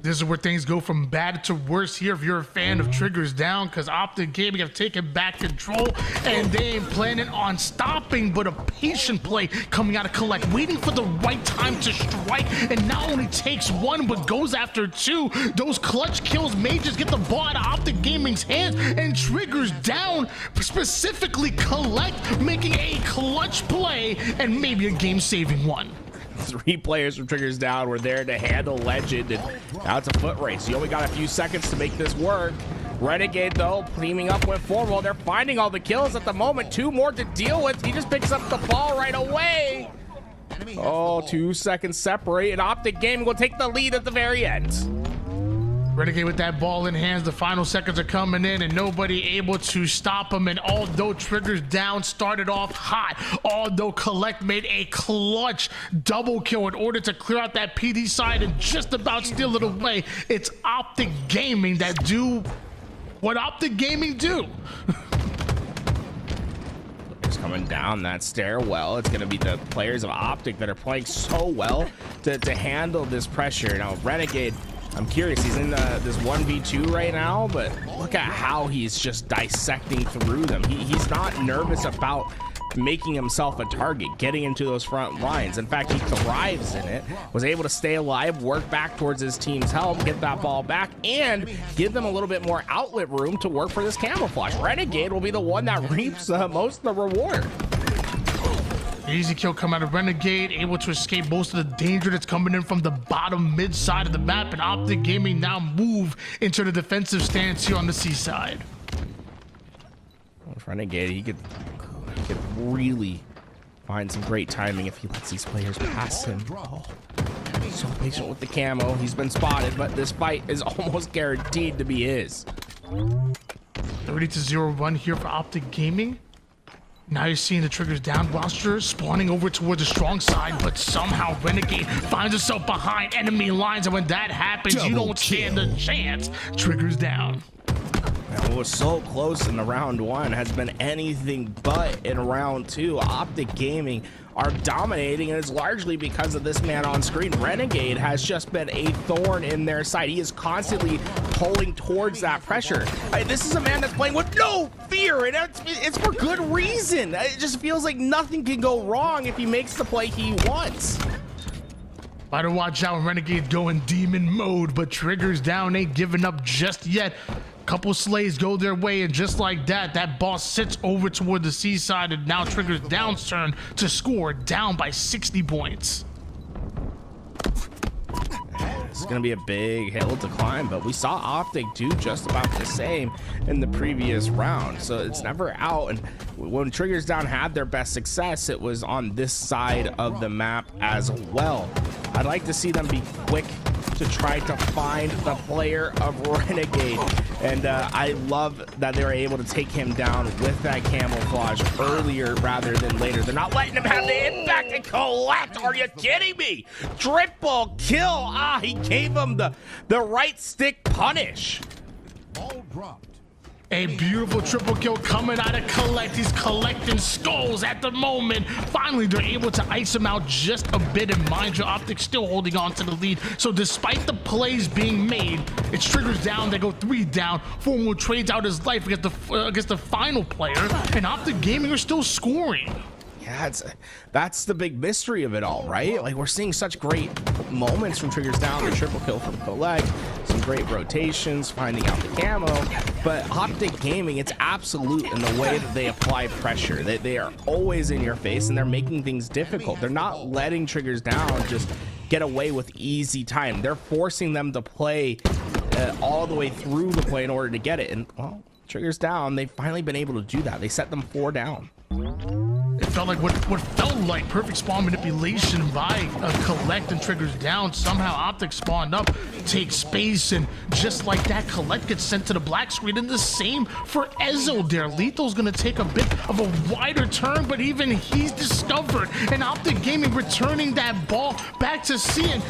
This is where things go from bad to worse here if you're a fan of Triggers Down, because OpTic Gaming have taken back control and they ain't planning on stopping, but a patient play coming out of Collect, waiting for the right time to strike, and not only takes one but goes after two. Those clutch kills may just get the ball out of OpTic Gaming's hands, and Triggers Down, specifically Collect, making a clutch play and maybe a game-saving one. 3 players from Triggers Down were there to handle Legend, and now it's a foot race. You only got a few seconds to make this work. Renegade, though, teaming up with Formal. They're finding all the kills at the moment. 2 more to deal with. He just picks up the ball right away. Oh, 2 seconds separate, and OpTic Gaming will take the lead at the very end. Renegade with that ball in hands. The final seconds are coming in and nobody able to stop him. And although Triggers Down started off hot, although Collect made a clutch double kill in order to clear out that PD side and just about steal it away, it's OpTic Gaming that do what OpTic Gaming do. It's coming down that stairwell. It's going to be the players of OpTic that are playing so well to handle this pressure. Now, Renegade, I'm curious, he's in this 1v2 right now, but look at how he's just dissecting through them. He's not nervous about making himself a target, getting into those front lines. In fact, he thrives in it, was able to stay alive, work back towards his team's help, get that ball back, and give them a little bit more outlet room to work for this camouflage. Renegade will be the one that reaps most of the reward. Easy kill come out of Renegade, able to escape most of the danger that's coming in from the bottom mid side of the map, and OpTic Gaming now move into the defensive stance here on the C side. Renegade, he could really find some great timing if he lets these players pass him. Oh, so patient with the camo. He's been spotted, but this fight is almost guaranteed to be his. 30-0 run here for OpTic Gaming. Now you're seeing the Triggers Down roster spawning over towards the strong side, but somehow Renegade finds himself behind enemy lines, and when that happens, you don't stand a chance. Triggers Down. What was so close in the round 1 has been anything but in round 2. OpTic Gaming are dominating, and it's largely because of this man on screen. Renegade has just been a thorn in their side. He is constantly pulling towards that pressure. This is a man that's playing with no fear, and it's for good reason. It just feels like nothing can go wrong if he makes the play he wants. Better watch out when Renegade going demon mode, but Triggers Down ain't giving up just yet. Couple slays go their way, and just like that, that ball sits over toward the C side, and now Triggers Down's turn to score, down by 60 points. This is going to be a big hill to climb, but we saw OpTic do just about the same in the previous round, so it's never out. And when Triggers Down had their best success, it was on this side of the map as well. I'd like to see them be quick to try to find the player of Renegade, and I love that they were able to take him down with that camouflage earlier rather than later. They're not letting him have the impact and Collect. Are you kidding me? Triple kill. He gave him the right stick punish. Ball dropped. A beautiful triple kill coming out of Collect. He's collecting skulls at the moment. Finally, they're able to ice him out just a bit, and mind you, OpTic still holding on to the lead. So despite the plays being made, it's Triggers Down. They go 3 down. Formal trades out his life against the final player, and OpTic Gaming are still scoring. Yeah, that's the big mystery of it all, right? Like, we're seeing such great moments from Triggers Down, the triple kill from Collect, some great rotations, finding out the camo, but OpTic Gaming, it's absolute in the way that they apply pressure. They are always in your face, and they're making things difficult. They're not letting Triggers Down just get away with easy time. They're forcing them to play all the way through the play in order to get it, and, well, Triggers Down, they've finally been able to do that. They set them 4 down. It felt like what felt like perfect spawn manipulation by Collect and triggers down. Somehow OpTic spawned up, takes space, and just like that, Collect gets sent to the black screen. And the same for Ezzo there. Lethal's gonna take a bit of a wider turn, but even he's discovered. And OpTic Gaming returning that ball back to C. And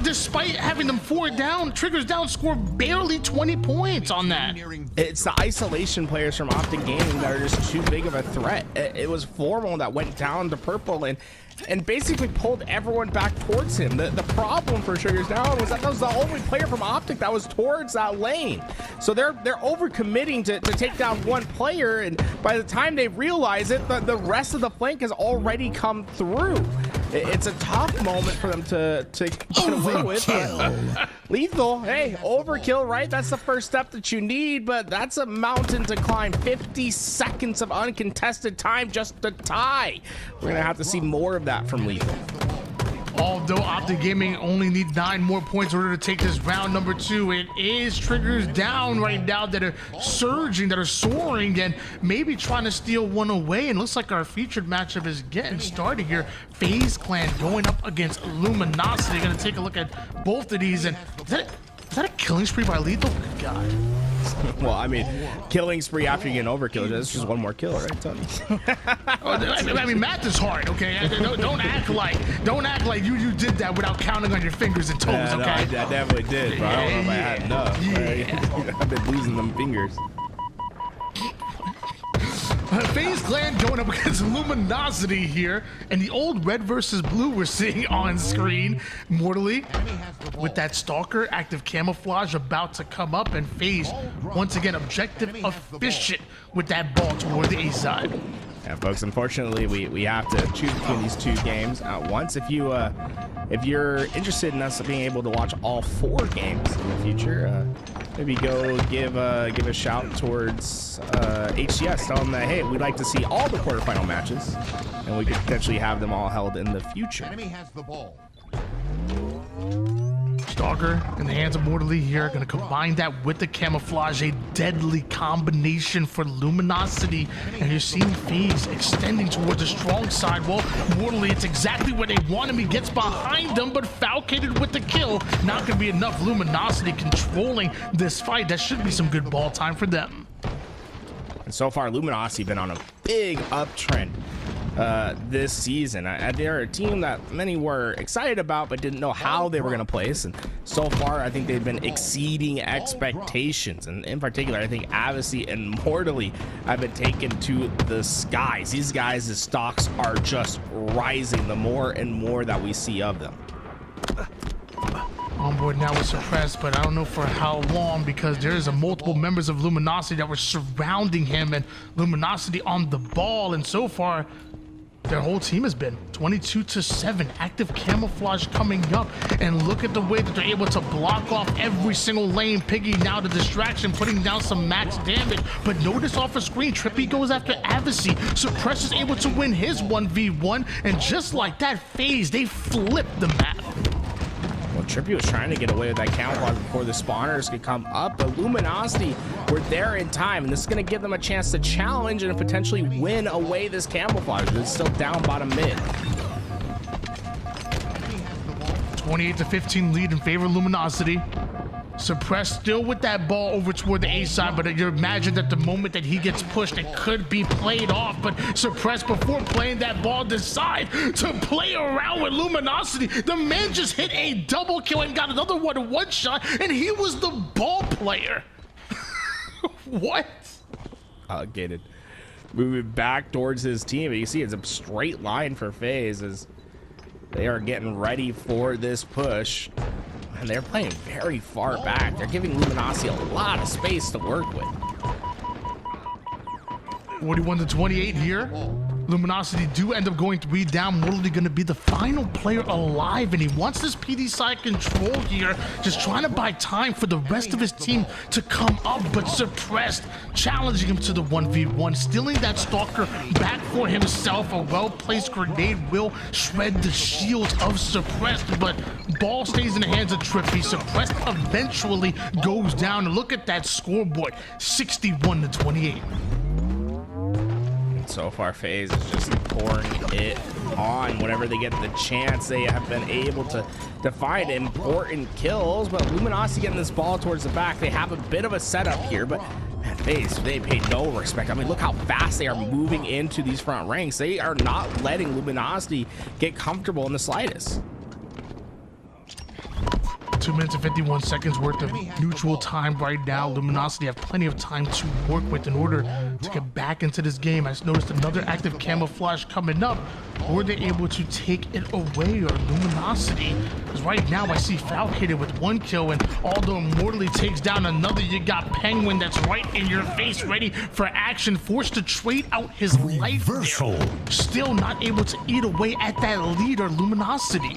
despite having them 4 down, triggers down, score barely 20 points on that. It's the isolation players from OpTic Gaming that are just too big of a threat. It was Formal that went down to purple and basically pulled everyone back towards him. The problem for Triggers Down was that was the only player from OpTic that was towards that lane. So they're overcommitting to take down one player, and by the time they realize it, the rest of the flank has already come through. It's a tough moment for them to get away with. Lethal, hey, overkill, right? That's the first step that you need, but that's a mountain to climb. 50 seconds of uncontested time just to tie. We're gonna have to see more of that from Lethal. Although OpTic Gaming only needs 9 more points in order to take this round number 2, it is Triggers Down right now that are surging, that are soaring, and maybe trying to steal one away. And looks like our featured matchup is getting started here. FaZe Clan going up against Luminosity. Gonna take a look at both of these, and is that a killing spree by Lethal? God. Well, I mean, killing spree after you get an overkill, that's just one more kill, right, Tony? I mean, math is hard, okay? Don't act like you did that without counting on your fingers and toes, okay? No, I definitely did, bro. I don't know if I had enough. Yeah. I've been losing them fingers. FaZe Clan going up against Luminosity here, and the old red versus blue we're seeing on screen. Mortally, with that Stalker active camouflage about to come up, and FaZe once again objective efficient with that ball toward the A side. Yeah, folks, unfortunately, we have to choose between these 2 games at once. If you're interested in us being able to watch all 4 games in the future, maybe go give a shout towards HCS. Tell them that, hey, we'd like to see all the quarterfinal matches, and we could potentially have them all held in the future. Enemy has the ball. Stalker in the hands of Mortally here, gonna combine that with the camouflage, a deadly combination for Luminosity. And you're seeing FaZe extending towards the strong side. Well, Mortally, it's exactly where they want him. He gets behind them, but falcated with the kill. Not gonna be enough. Luminosity controlling this fight. That should be some good ball time for them. And so far, Luminosity been on a big uptrend this season. They're a team that many were excited about but didn't know how they were going to place, and so far I think they've been exceeding expectations. And in particular, I think Avicii and Mortally have been taken to the skies. These guys' stocks are just rising the more and more that we see of them. On board now with Suppressed, but I don't know for how long, because there's multiple members of Luminosity that were surrounding him, and Luminosity on the ball. And so far, their whole team has been 22-7. Active camouflage coming up, and look at the way that they're able to block off every single lane. Piggy now the distraction, putting down some max damage. But notice off the screen, Trippy goes after Avicii. Suppress is able to win his 1v1, and just like that, FaZe, they flip the map. Well, Trippy was trying to get away with that camouflage before the spawners could come up, but Luminosity were there in time, and this is going to give them a chance to challenge and potentially win away this camouflage. It's still down bottom mid. 28-15 lead in favor of Luminosity. Suppressed still with that ball over toward the A side, but you imagine that the moment that he gets pushed, it could be played off. But Suppressed, before playing that ball, decide to play around with Luminosity. The man just hit a double kill and got another one shot, and he was the ball player. What? Gated. Moving back towards his team. You see it's a straight line for FaZe as they are getting ready for this push. And they're playing very far back. They're giving Luminosity a lot of space to work with. 41-28 here. Luminosity do end up going 3 down. Mortally going to be the final player alive, and he wants this PD side control here, just trying to buy time for the rest of his team to come up, but Suppressed challenging him to the 1v1, stealing that Stalker back for himself. A well-placed grenade will shred the shields of Suppressed, but ball stays in the hands of Trippy. Suppressed eventually goes down, and look at that scoreboard, 61-28. So far, FaZe is just pouring it on whenever they get the chance. They have been able to find important kills, but Luminosity getting this ball towards the back. They have a bit of a setup here, but man, FaZe, they pay no respect. I mean, look how fast they are moving into these front ranks. They are not letting Luminosity get comfortable in the slightest. 2 minutes and 51 seconds worth of neutral time right now. Luminosity have plenty of time to work with in order to get back into this game. I noticed another active camouflage coming up. Were they able to take it away, or Luminosity? Because right now I see Falcated with 1 kill, and although Immortally takes down another, you got Penguin that's right in your face, ready for action, forced to trade out his life there. Still not able to eat away at that leader, Luminosity.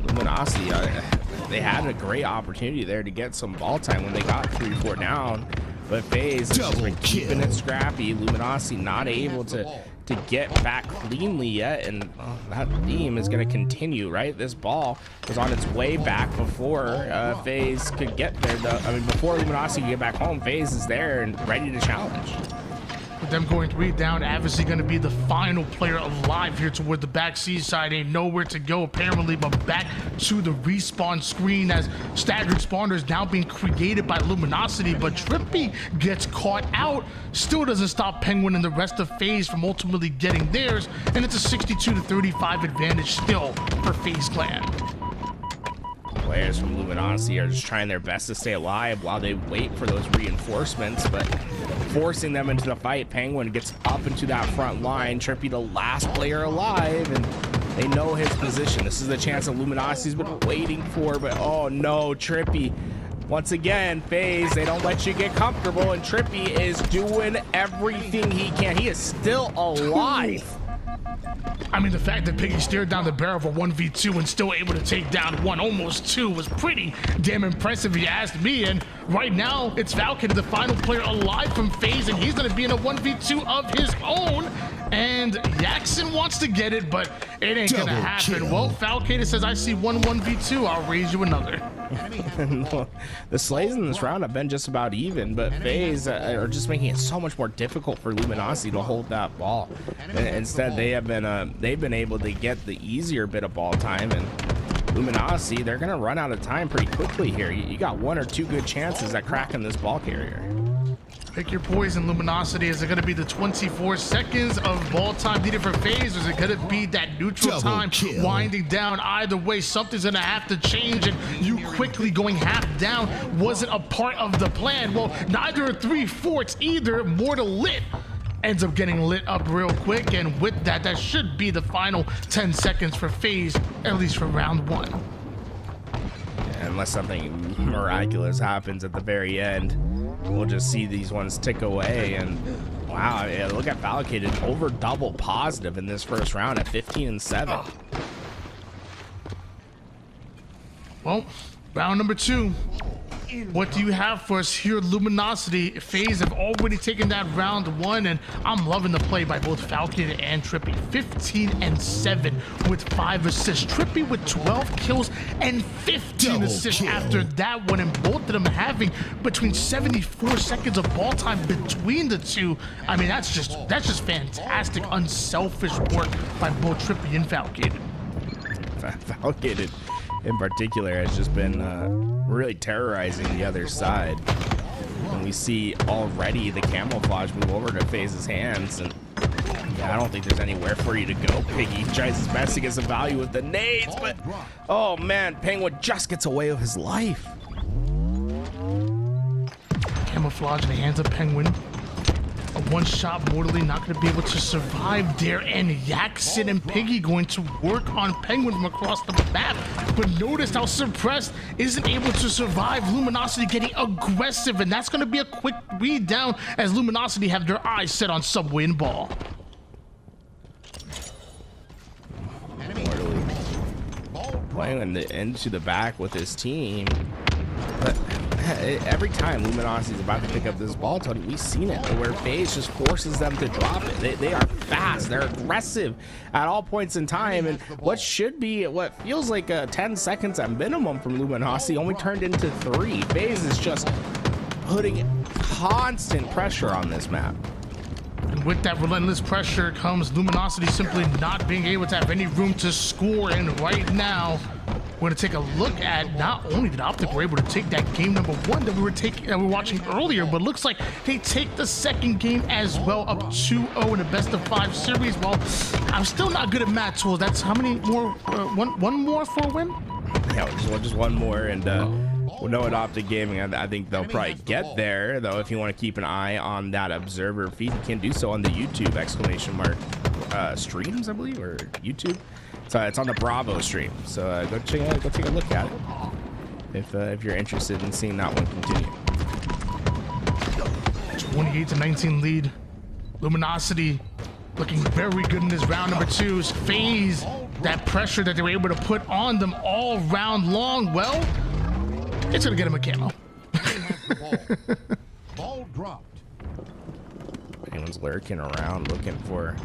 Luminosity, they had a great opportunity there to get some ball time when they got 3-4 down, but FaZe is just been keeping it scrappy. Luminosity not able to get back cleanly yet, and that theme is going to continue, right? This ball was on its way back before FaZe could get there. I mean, before Luminosity could get back home, FaZe is there and ready to challenge. With them going 3 down, obviously going to be the final player alive here toward the back C side. Ain't nowhere to go apparently but back to the respawn screen, as staggered spawners now being created by Luminosity, but Trippy gets caught out. Still doesn't stop Penguin and the rest of FaZe from ultimately getting theirs, and it's a 62-35 advantage still for FaZe Clan. Players from Luminosity are just trying their best to stay alive while they wait for those reinforcements, but forcing them into the fight. Penguin gets up into that front line. Trippy, the last player alive, and they know his position. This is the chance that Luminosity's been waiting for, but oh no, Trippy. Once again, FaZe, they don't let you get comfortable, and Trippy is doing everything he can. He is still alive. I mean, the fact that Piggy stared down the barrel for 1v2 and still able to take down 1, almost 2, was pretty damn impressive, if you asked me. And right now, it's Falcon, the final player alive from FaZe, and he's going to be in a 1v2 of his own. And Jackson wants to get it, but it ain't going to happen. Well, Falcon says, I see 1v2, I'll raise you another. The slays in this round have been just about even, but FaZe are just making it so much more difficult for Luminosity to hold that ball. And instead, they've been able to get the easier bit of ball time, and Luminosity, they're gonna run out of time pretty quickly here. You got 1 or 2 good chances at cracking this ball carrier. Pick your poison, Luminosity. Is it going to be the 24 seconds of ball time needed for FaZe, or is it going to be that neutral time winding down? Either way, something's going to have to change, and you quickly going half down wasn't a part of the plan. Well, neither are 3/4 either. Mortal Lit ends up getting lit up real quick, and with that, that should be the final 10 seconds for FaZe, at least for round 1. Unless something miraculous happens at the very end, we'll just see these ones tick away. And wow, yeah, look at Falcated, over double positive in this first round at 15-7. Well, round number 2. What do you have for us here, Luminosity? FaZe have already taken that round 1, and I'm loving the play by both Falcon and Trippy. 15-7 with 5 assists. Trippy with 12 kills and 15 assists after that one, and both of them having between 74 seconds of ball time between the two. I mean, that's just fantastic, unselfish work by both Trippy and Falcon. Falcated in particular has just been really terrorizing the other side. And we see already the camouflage move over to FaZe's hands, and yeah, I don't think there's anywhere for you to go. Piggy tries his best to get some value with the nades, but oh man, Penguin just gets away with his life. Camouflage in the hands of Penguin. A one-shot Mortally not going to be able to survive there, and Jackson and Piggy going to work on Penguin from across the map. But notice how Suppressed isn't able to survive. Luminosity getting aggressive, and that's going to be a quick read down as Luminosity have their eyes set on Subway and Ball. Mortally playing into the back with his team, but every time Luminosity is about to pick up this ball, Tony, we've seen it where FaZe just forces them to drop it. They are fast, they're aggressive at all points in time, and what feels like 10 seconds at minimum from Luminosity only turned into 3. FaZe is just putting constant pressure on this map. And with that relentless pressure comes Luminosity simply not being able to have any room to score. And right now, we're going to take a look at not only did OpTic were able to take that game number 1 that we were watching earlier, but looks like they take the second game as well, up 2-0 in a best of 5 series. Well, I'm still not good at math tools. That's how many more? One more for a win? Yeah, just one more, and we'll know at OpTic Gaming. I think they'll probably get there, though. If you want to keep an eye on that observer feed, you can do so on the YouTube streams, I believe, or YouTube. So it's on the Bravo stream. So go take a look at it if you're interested in seeing that one continue. 28-19 lead. Luminosity looking very good in this round number 2. FaZe, that pressure that they were able to put on them all round long, well, it's gonna get him a camo. Ball dropped. Anyone's lurking around looking for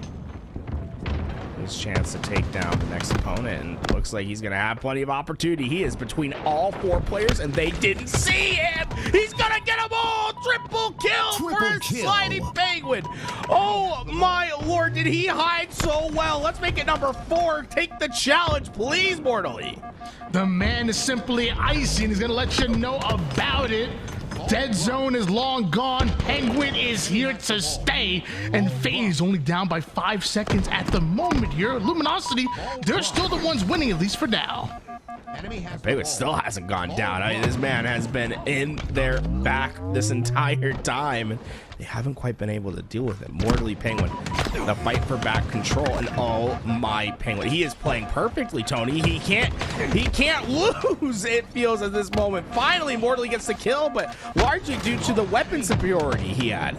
his chance to take down the next opponent, and looks like he's gonna have plenty of opportunity. He is between all 4 players, and they didn't see him. He's gonna get them all. Triple kill for his sliding penguin. Oh my lord, did he hide so well? Let's make it number 4. Take the challenge, please, Mortally. The man is simply icy, and he's gonna let you know about it. Dead zone is long gone. Penguin is here to stay, and FaZe only down by 5 seconds at the moment here. Luminosity, they're still the ones winning, at least for now. Penguin still hasn't gone down. I mean, this man has been in their back this entire time, and they haven't quite been able to deal with it. Mortally Penguin, the fight for back control, and oh my Penguin, he is playing perfectly, Tony. He can't lose, it feels, at this moment. Finally, Mortally gets the kill, but largely due to the weapon superiority he had.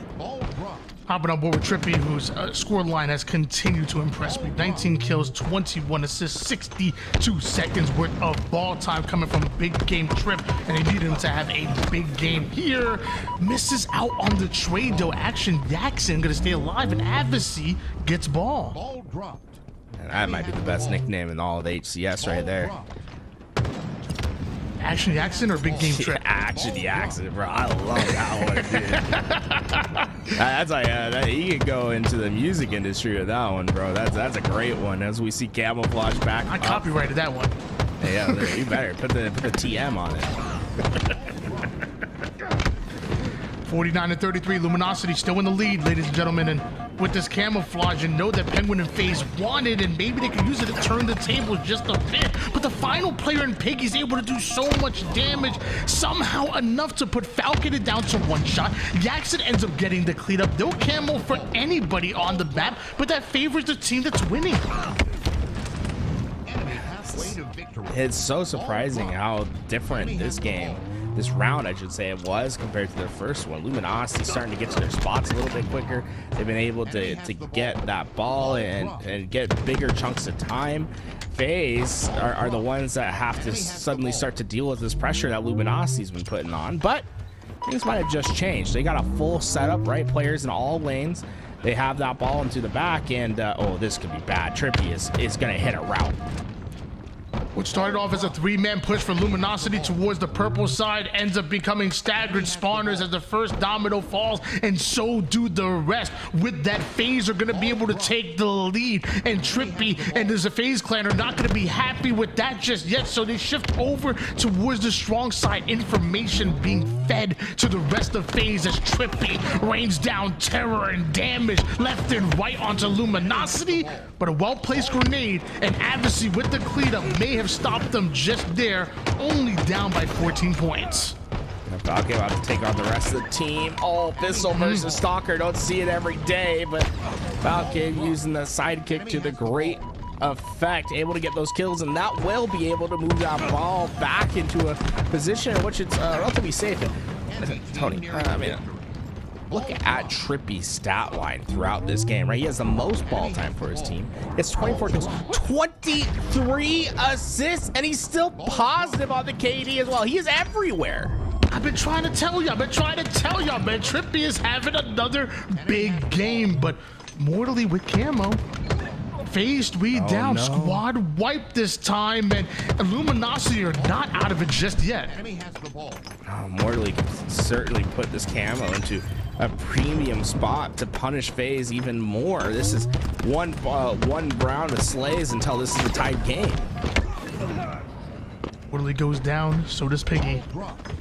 Hopping on board with Trippy, whose score line has continued to impress me. 19 kills, 21 assists, 62 seconds worth of ball time coming from a big game Trip, and they needed him to have a big game here. Misses out on the trade, though. Action Jackson gonna stay alive, and Advocacy gets ball. Ball dropped. And that might be the best nickname in all of HCS right there. Action Jackson or Big Game Trip? Action Jackson, bro. I love that one, dude. That's like, you could go into the music industry with that one, bro. That's a great one. As we see Camouflage back. I copyrighted that one. Yeah, you better put the TM on it. 49-33, Luminosity still in the lead, ladies and gentlemen, and with this camouflage, and know that Penguin and FaZe wanted, and maybe they could use it to turn the table just a bit, but the final player in Pig is able to do so much damage, somehow enough to put Falcon it down to 1 shot. Jackson ends up getting the clean up. No camo for anybody on the map, but that favors the team that's winning. It's so surprising how different this round, I should say, it was compared to their first one. Luminosity starting to get to their spots a little bit quicker. They've been able to get that ball and get bigger chunks of time. FaZe are the ones that have to suddenly start to deal with this pressure that Luminosity's been putting on, but things might have just changed. They got a full setup, right? Players in all lanes. They have that ball into the back, and oh, this could be bad. Trippy is gonna hit a route. What started off as a 3-man push for Luminosity towards the purple side ends up becoming staggered spawners as the first domino falls, and so do the rest. With that, FaZe are going to be able to take the lead, and Trippy and the FaZe clan are not going to be happy with that just yet, so they shift over towards the strong side. Information being fed to the rest of FaZe as Trippy rains down terror and damage left and right onto Luminosity, but a well-placed grenade and Advocacy with the cleanup may have stopped them just there, only down by 14 points. Falcon about to take on the rest of the team. Oh, Thistle versus Stalker. Don't see it every day, but Falcon using the sidekick to the great effect, able to get those kills, and that will be able to move that ball back into a position in which it's relatively safe. Listen, Tony, I mean, look at Trippy's stat line throughout this game, right? He has the most ball time for his team. It's 24 kills, 23 assists, and he's still positive on the KD as well. He is everywhere. I've been trying to tell y'all, man. Trippy is having another big game, but mortally with camo. FaZe down, no. Squad wipe this time, and Luminosity are not out of it just yet. Mortally can certainly put this camo into a premium spot to punish FaZe even more. This is one round of slays until this is a tied game. Woodley goes down, so does Piggy.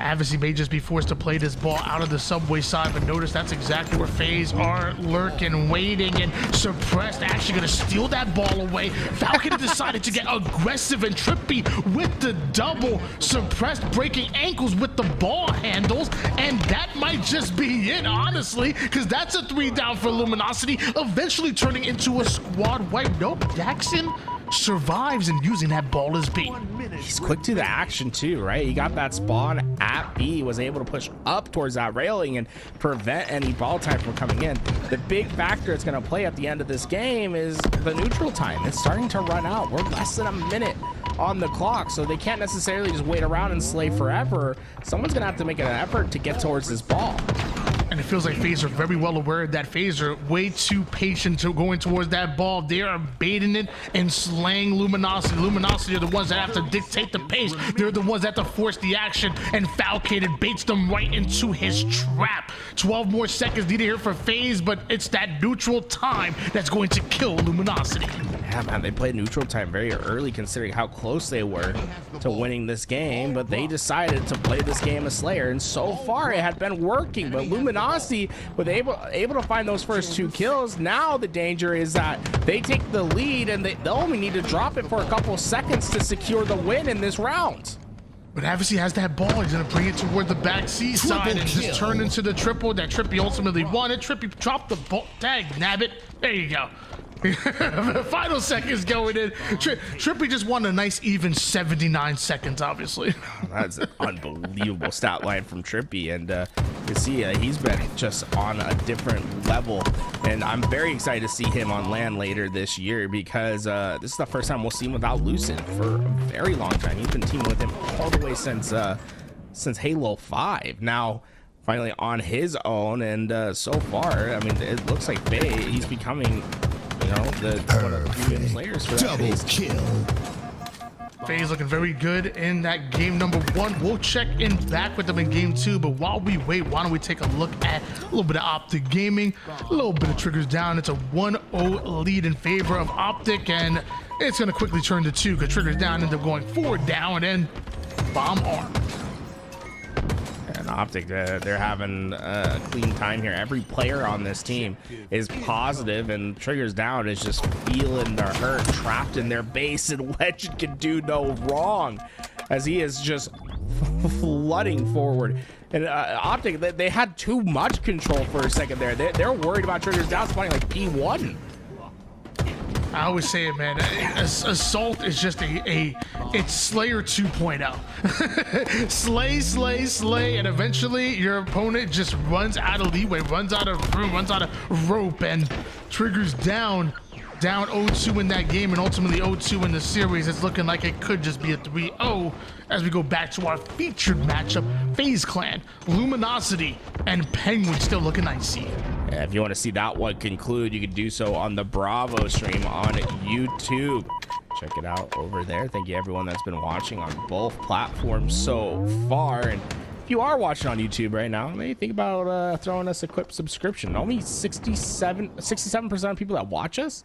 Advocacy may just be forced to play this ball out of the subway side, but notice that's exactly where FaZe are lurking, waiting, and Suppressed actually gonna steal that ball away. Falcon decided to get aggressive and Trippy with the double. Suppressed breaking ankles with the ball handles, and that might just be it, honestly, because that's a 3 down for Luminosity, eventually turning into a squad wipe. Nope, Daxon survives and using that ball as bait. He's quick to the action too, right? He got that spawn at B, was able to push up towards that railing and prevent any ball time from coming in. The big factor it's going to play at the end of this game is the neutral time. It's starting to run out. We're less than a minute on the clock, so they can't necessarily just wait around and slay forever. Someone's going to have to make an effort to get towards this ball. And it feels like FaZe are very well aware that FaZe are way too patient to going towards that ball. They are baiting it and slaying Luminosity. Luminosity are the ones that have to dictate the pace. They're the ones that have to force the action, and Falcated baits them right into his trap. 12 more seconds needed here for FaZe, but it's that neutral time that's going to kill Luminosity. Yeah, man, they played neutral time very early considering how close they were to winning this game, but they decided to play this game as Slayer, and so far it had been working, but Luminosity was able to find those first 2 kills. Now the danger is that they take the lead and they'll only need to drop it for a couple seconds to secure the win in this round. But Advocacy has that ball. He's going to bring it toward the back C side and just turn into the triple that Trippy ultimately wanted. Trippy dropped the ball. Tag, nabbit. There you go. Final seconds going in. Trippy just won a nice even 79 seconds, obviously. That's an unbelievable stat line from Trippy, and you see he's been just on a different level, and I'm very excited to see him on LAN later this year because this is the first time we'll see him without Lucid for a very long time. He's been teaming with him all the way since Halo 5. Now finally on his own, and so far, I mean, it looks like he's becoming, you know, one of the premium players for that Double kill. FaZe looking very good in that game number 1. We'll check in back with them in game 2, but while we wait, why don't we take a look at a little bit of OpTic Gaming, a little bit of triggers down. It's a 1-0 lead in favor of OpTic, and it's going to quickly turn to 2 because triggers down end up going 4 down and bomb arm. And OpTic, they're having a clean time here. Every player on this team is positive, and Triggers Down is just feeling the hurt, trapped in their base, and Legend can do no wrong as he is just flooding forward. And OpTic, they had too much control for a second there. They're worried about Triggers Down spawning like P1. I always say it, man. Assault is just it's Slayer 2.0. slay, and eventually your opponent just runs out of leeway, runs out of room, runs out of rope, and Triggers down 0-2 in that game, and ultimately 0-2 in the series. It's looking like it could just be a 3-0 as we go back to our featured matchup. FaZe Clan, Luminosity, and Penguin still looking icy. Yeah, if you want to see that one conclude, you can do so on the Bravo stream on YouTube. Check it out over there. Thank you everyone that's been watching on both platforms so far. And if you are watching on YouTube right now, maybe think about throwing us a quick subscription. Only 67% of people that watch us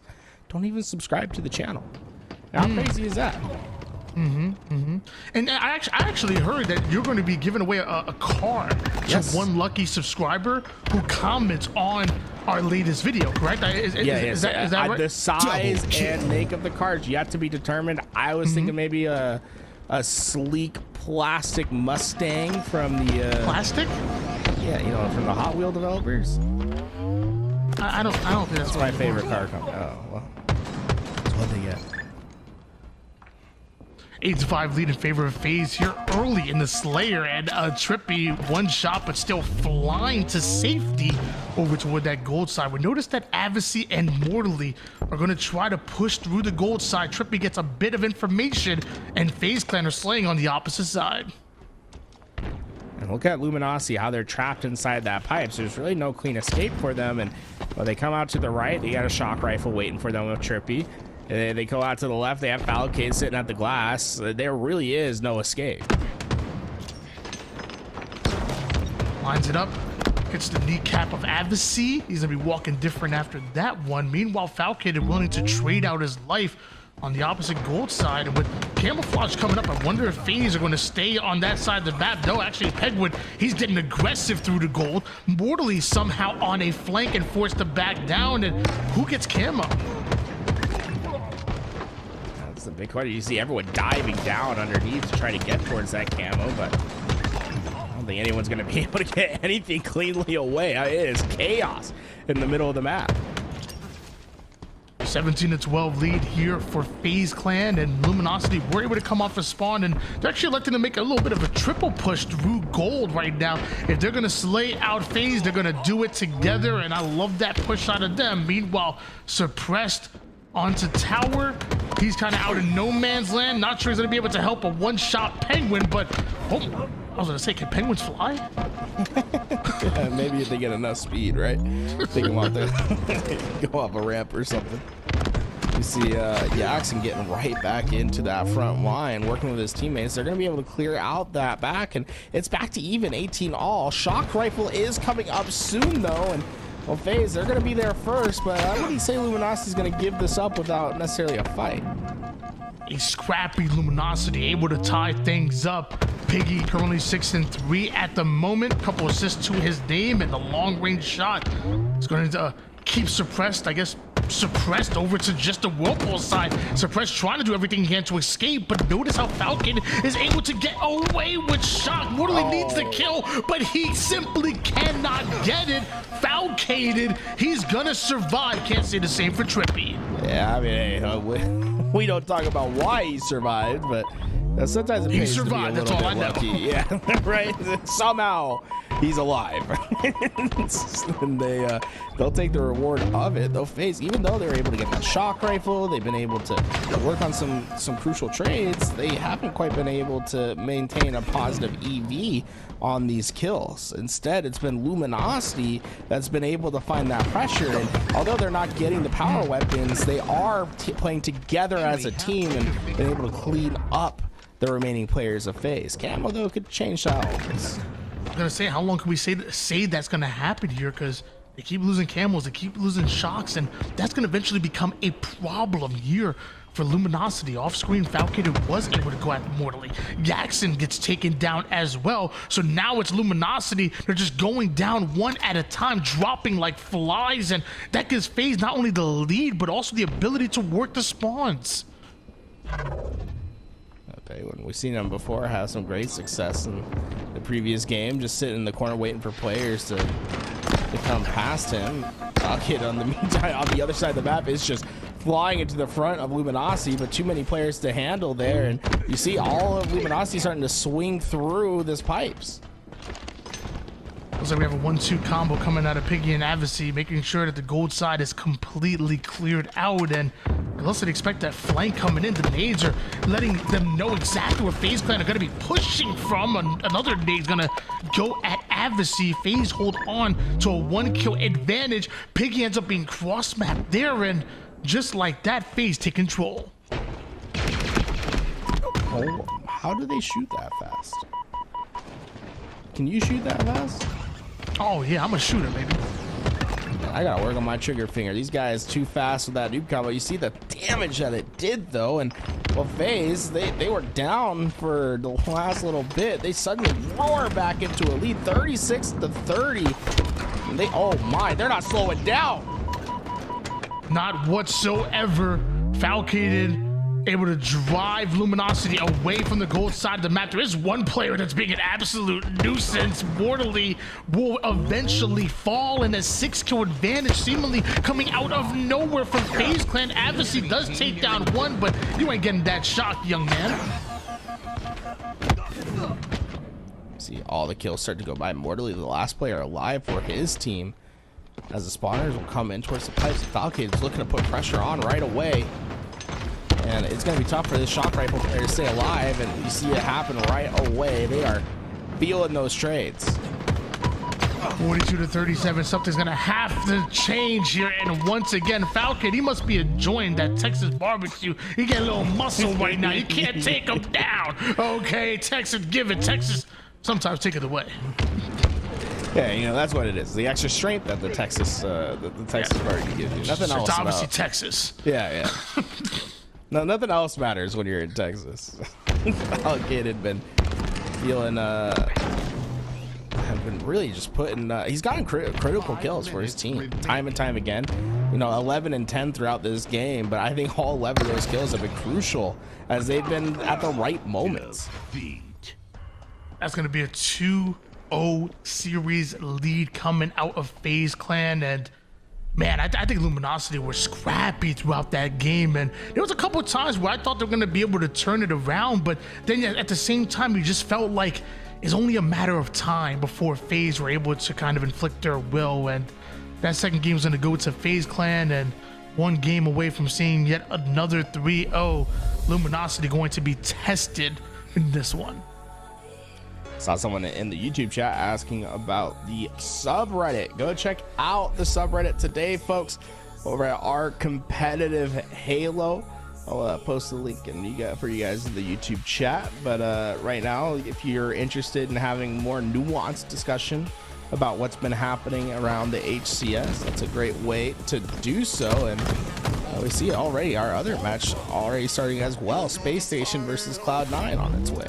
don't even subscribe to the channel. How crazy is that? And I actually heard that you're going to be giving away a car to one lucky subscriber who comments on our latest video, correct? Is that right? The size and make of the cars yet to be determined. I was thinking maybe a sleek plastic Mustang from the plastic. Yeah, you know, from the Hot Wheel developers. I don't think that's my favorite car company. Oh well, that's what they get. 8-5 lead in favor of FaZe here early in the Slayer, and Trippy one shot but still flying to safety over toward that gold side. We notice that Advocacy and Mortally are going to try to push through the gold side. Trippy gets a bit of information, and FaZe Clan are slaying on the opposite side. And look at Luminosity, how they're trapped inside that pipe. So there's really no clean escape for them. And when they come out to the right, they got a shock rifle waiting for them with Trippy. And they go out to the left, they have Falcade sitting at the glass. There really is no escape. Lines it up. Gets the kneecap of Adversary. He's gonna be walking different after that one. Meanwhile, Falcon willing to trade out his life on the opposite gold side. And with Camouflage coming up, I wonder if FaZe are going to stay on that side of the map. No, actually, Penguin, he's getting aggressive through the gold. Mortally somehow on a flank and forced to back down. And who gets Camo? That's the big question. You see everyone diving down underneath to try to get towards that camo, but I don't think anyone's going to be able to get anything cleanly away. It is chaos in the middle of the map. 17-12 lead here for FaZe Clan, and Luminosity were able to come off a spawn, and they're actually electing to make a little bit of a triple push through gold right now. If they're going to slay out FaZe, they're going to do it together, and I love that push out of them. Meanwhile, Suppressed onto tower. He's kind of out in no man's land. Not sure he's going to be able to help a one-shot Penguin, but I was going to say, can Penguins fly? Yeah, maybe if they get enough speed, right? They can go off a ramp or something. You see Jackson getting right back into that front line, working with his teammates. They're going to be able to clear out that back, and it's back to even 18 all. Shock Rifle is coming up soon, though, and well, FaZe, they're going to be there first, but I wouldn't say Luminosity is going to give this up without necessarily a fight. A scrappy Luminosity able to tie things up. Piggy currently 6-3 at the moment. Couple assists to his name, and the long-range shot is going to keep Suppressed, I guess, Suppressed over to just the Whirlpool side. Suppressed trying to do everything he can to escape, but notice how Falcon is able to get away with Shock. Mortally needs the kill, but he simply cannot get it. Falcated, he's gonna survive. Can't say the same for Trippy. Yeah, I mean, we don't talk about why he survived, but sometimes it pays he survived, to be a little that's all bit lucky. Yeah, right. Somehow he's alive, and they'll take the reward of it. They'll FaZe, even though they're able to get that shock rifle, they've been able to work on some crucial trades. They haven't quite been able to maintain a positive EV on these kills. Instead, it's been Luminosity that's been able to find that pressure, and although they're not getting the power weapons, they are playing together as a team and been able to clean up the remaining players of FaZe. Camo, though, could change that. I'm gonna say, how long can we say that's gonna happen here? Because they keep losing camos, they keep losing shocks, and that's gonna eventually become a problem here for Luminosity. Off-screen, Falcon was able to go at Mortally. Jackson gets taken down as well. So now it's Luminosity. They're just going down one at a time, dropping like flies, and that gives FaZe not only the lead, but also the ability to work the spawns. Okay, when we've seen him before have some great success in the previous game, just sitting in the corner waiting for players to come past him. Kid on the meantime on the other side of the map is just flying into the front of Luminosity, but too many players to handle there, and you see all of Luminosity starting to swing through this pipes. Looks like we have a 1-2 combo coming out of Piggy and Adversary, making sure that the gold side is completely cleared out, and unless they expect that flank coming in, the nades are letting them know exactly where FaZe Clan are going to be pushing from. Another nade's going to go at Adversary. FaZe hold on to a 1-kill advantage. Piggy ends up being cross-mapped there, and just like that, FaZe take control. Oh, how do they shoot that fast? Can you shoot that fast? Oh yeah, I'm a shooter, baby. I gotta work on my trigger finger. These guys too fast with that noob combo. You see the damage that it did though, and well, FaZe, they were down for the last little bit. They suddenly roar back into a lead, 36-30. And oh my, they're not slowing down. Not whatsoever. Falcated, able to drive Luminosity away from the gold side of the map. There is one player that's being an absolute nuisance. Mortally will eventually fall, in a 6-kill advantage seemingly coming out of nowhere from FaZe Clan. Adversary does take down one, but you ain't getting that shot, young man. See all the kills start to go by. Mortally, the last player alive for his team, as the spawners will come in towards the pipes. Falcon is looking to put pressure on right away. And it's going to be tough for this shock rifle player to stay alive, and you see it happen right away. They are feeling those trades. 42-37, something's going to have to change here. And once again, Falcon, he must be enjoying that Texas barbecue. He got a little muscle right now. You can't take him down. Okay, Texas, give it. Texas, sometimes take it away. Yeah, you know, that's what it is. The extra strength that the Texas barbecue gives you. Nothing else. It's obviously about. Texas. Yeah. No, nothing else matters when you're in Texas. Kid had been feeling, have been really just putting. He's gotten critical kills for his team time and time again. You know, 11 and 10 throughout this game, but I think all 11 of those kills have been crucial as they've been at the right moments. That's going to be a 2-0 series lead coming out of FaZe Clan. And man, I think Luminosity were scrappy throughout that game. And there was a couple of times where I thought they were going to be able to turn it around. But then at the same time, you just felt like it's only a matter of time before FaZe were able to kind of inflict their will. And that second game is going to go to FaZe Clan. And one game away from seeing yet another 3-0. Luminosity going to be tested in this one. Saw someone in the YouTube chat asking about the subreddit. Go check out the subreddit today, folks, over at our competitive Halo. I'll post the link for you guys in the YouTube chat. But right now, if you're interested in having more nuanced discussion about what's been happening around the HCS, that's a great way to do so. And we see already our other match already starting as well. Space Station versus Cloud9 on its way.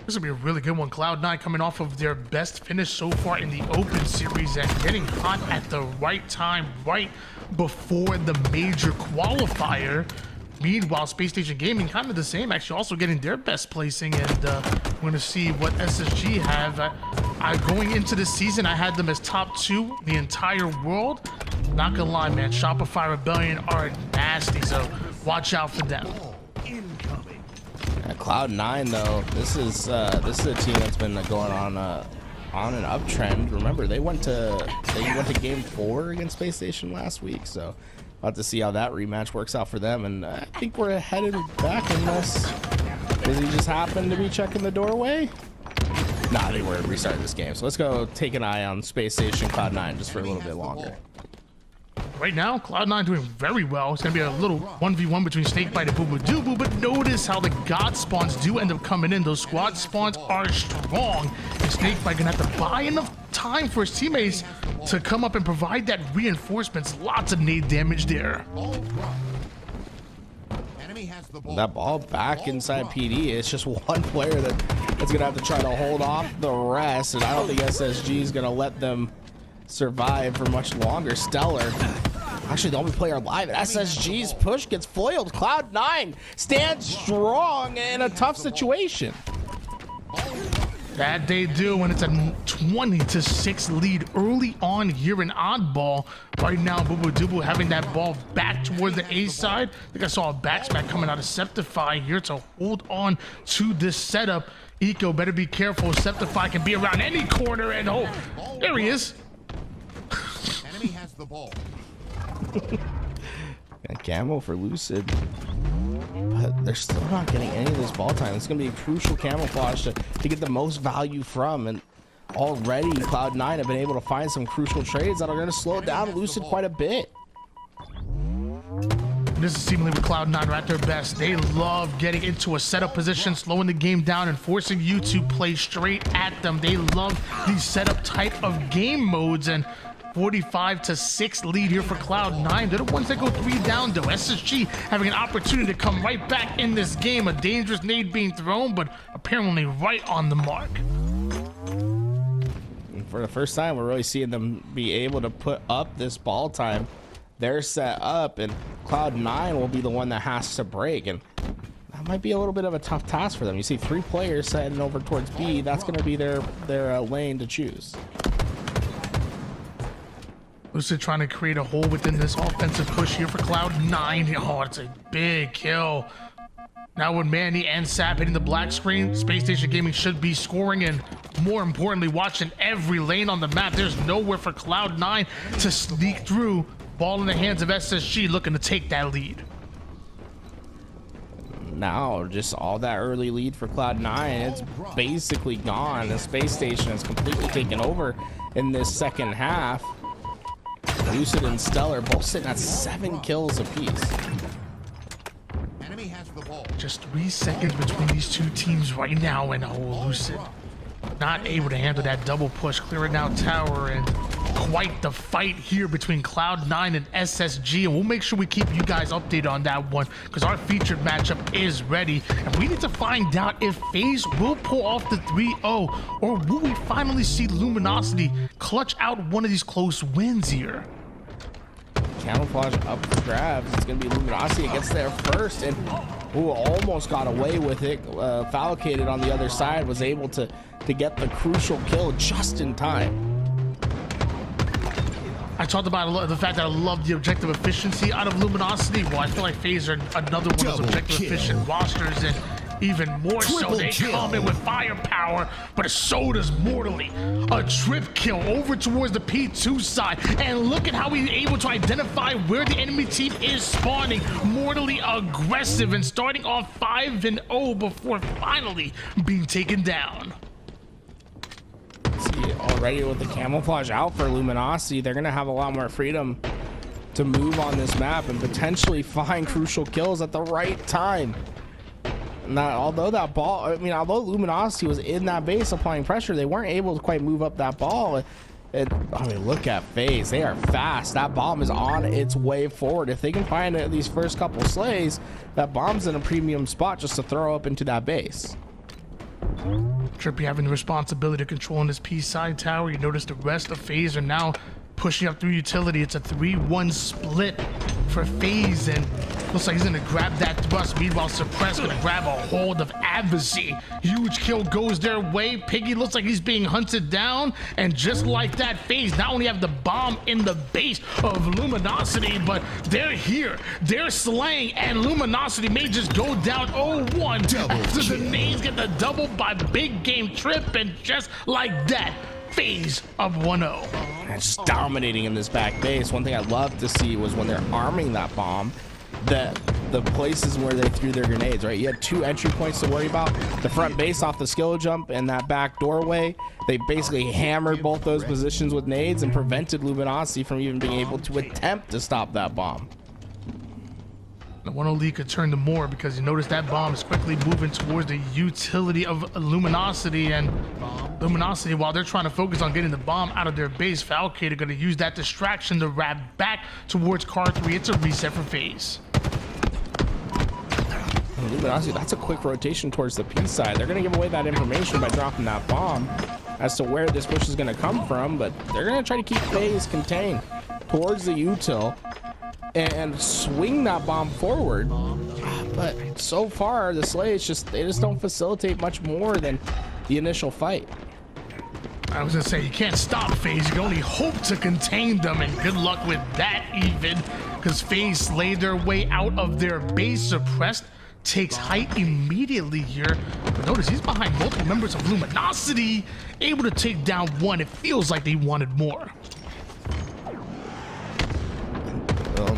This will be a really good one. Cloud9 coming off of their best finish so far in the Open Series and getting hot at the right time, right before the major qualifier. Meanwhile, Space Station Gaming kind of the same, actually also getting their best placing. And we're going to see what SSG have. Going into this season, I had them as top 2 the entire world. Not gonna lie, man, Shopify Rebellion are nasty, so watch out for them. Cloud9 though, this is a team that's been going on an uptrend. Remember, they went to game 4 against Space Station last week, so we'll have to see how that rematch works out for them. And I think we're headed back unless does he just happen to be checking the doorway? Nah, they were restarting this game, so let's go take an eye on Space Station Cloud9 just for a little bit longer. Right now, Cloud9 doing very well. It's going to be a little 1v1 between Snakebite and Boobadooboo, but notice how the God spawns do end up coming in. Those squad spawns are strong, and Snakebite going to have to buy enough time for his teammates to come up and provide that reinforcements. Lots of nade damage there. That ball back inside PD. It's just one player that's going to have to try to hold off the rest, and I don't think SSG is going to let them survive for much longer. Stellar, actually the only player alive. SSG's push gets foiled. Cloud9 stands strong in a tough situation. That they do when it's a 20-6 lead early on here in Oddball. Right now, Boobadooboo having that ball back toward the A side. I think I saw a backsmack coming out of Septify here to hold on to this setup. Eco better be careful. Septify can be around any corner, and oh, there he is. Enemy has the ball. Got camo for Lucid, but they're still not getting any of this ball time. It's going to be a crucial camouflage to get the most value from, and already Cloud9 have been able to find some crucial trades that are going to slow down Lucid quite a bit. This is seemingly with Cloud9 are at their best. They love getting into a setup position, slowing the game down and forcing you to play straight at them. They love these setup type of game modes, and 45-6 lead here for Cloud9. They're the ones that go 3 down though. SSG having an opportunity to come right back in this game. A dangerous nade being thrown, but apparently right on the mark. For the first time, we're really seeing them be able to put up this ball time. They're set up, and Cloud9 will be the one that has to break, and that might be a little bit of a tough task for them. You see 3 players heading over towards B. That's going to be their lane to choose. Lucid trying to create a hole within this offensive push here for Cloud9. Oh, it's a big kill. Now with Manny and Sap hitting the black screen, Space Station Gaming should be scoring, and more importantly, watching every lane on the map. There's nowhere for Cloud9 to sneak through. Ball in the hands of SSG, looking to take that lead. Now, just all that early lead for Cloud9, it's basically gone. The Space Station has completely taken over in this second half. Lucid and Stellar both sitting at 7 kills apiece. Enemy has the ball. Just 3 seconds between these two teams right now, and oh, Lucid not able to handle that double push, clearing out tower, and quite the fight here between Cloud9 and SSG, and we'll make sure we keep you guys updated on that one because our featured matchup is ready, and we need to find out if FaZe will pull off the 3-0, or will we finally see Luminosity clutch out one of these close wins here. Camouflage up for grabs. It's going to be Luminosity gets there first, and who almost got away with it. Falcated on the other side was able to get the crucial kill just in time. I talked about the fact that I love the objective efficiency out of Luminosity. Well, I feel like FaZe are another one of those objective efficient rosters, and even more so, they come in with firepower, but so does Mortally. A trip kill over towards the P2 side, and look at how he's able to identify where the enemy team is spawning. Mortally aggressive and starting off 5-0 before finally being taken down. See, already with the camouflage out for Luminosity, they're going to have a lot more freedom to move on this map and potentially find crucial kills at the right time. Now, although Luminosity was in that base applying pressure, they weren't able to quite move up that ball. Look at FaZe. They are fast. That bomb is on its way forward. If they can find these first couple slays, that bomb's in a premium spot just to throw up into that base. Trippy having the responsibility of controlling this P side tower. You notice the rest of FaZe are now pushing up through utility. It's a 3-1 split for FaZe, and looks like he's gonna grab that thrust. Meanwhile, Suppress gonna grab a hold of Adversary. Huge kill goes their way. Piggy looks like he's being hunted down, and just like that, FaZe not only have the bomb in the base of Luminosity, but they're here, they're slaying, and Luminosity may just go down 0-1 after the nades get the double by Big Game Trip, and just like that, FaZe up 1-0. And just dominating in this back base. One thing I'd love to see was when they're arming that bomb, that the places where they threw their grenades, right? You had two entry points to worry about. The front base off the skill jump and that back doorway. They basically hammered both those positions with nades and prevented Luminosity from even being able to attempt to stop that bomb. The 1-0 lead could turn to more because you notice that bomb is quickly moving towards the utility of Luminosity, and Luminosity, while they're trying to focus on getting the bomb out of their base, Falcade are going to use that distraction to wrap back towards car 3. It's a reset for FaZe. Luminosity, that's a quick rotation towards the P side. They're going to give away that information by dropping that bomb as to where this push is going to come from, but they're going to try to keep FaZe contained towards the util and swing that bomb forward. But so far, the Slays they just don't facilitate much more than the initial fight. I was gonna say, you can't stop FaZe, you can only hope to contain them, and good luck with that even, because FaZe slayed their way out of their base. Suppressed takes height immediately here, but notice he's behind multiple members of Luminosity, able to take down one. It feels like they wanted more.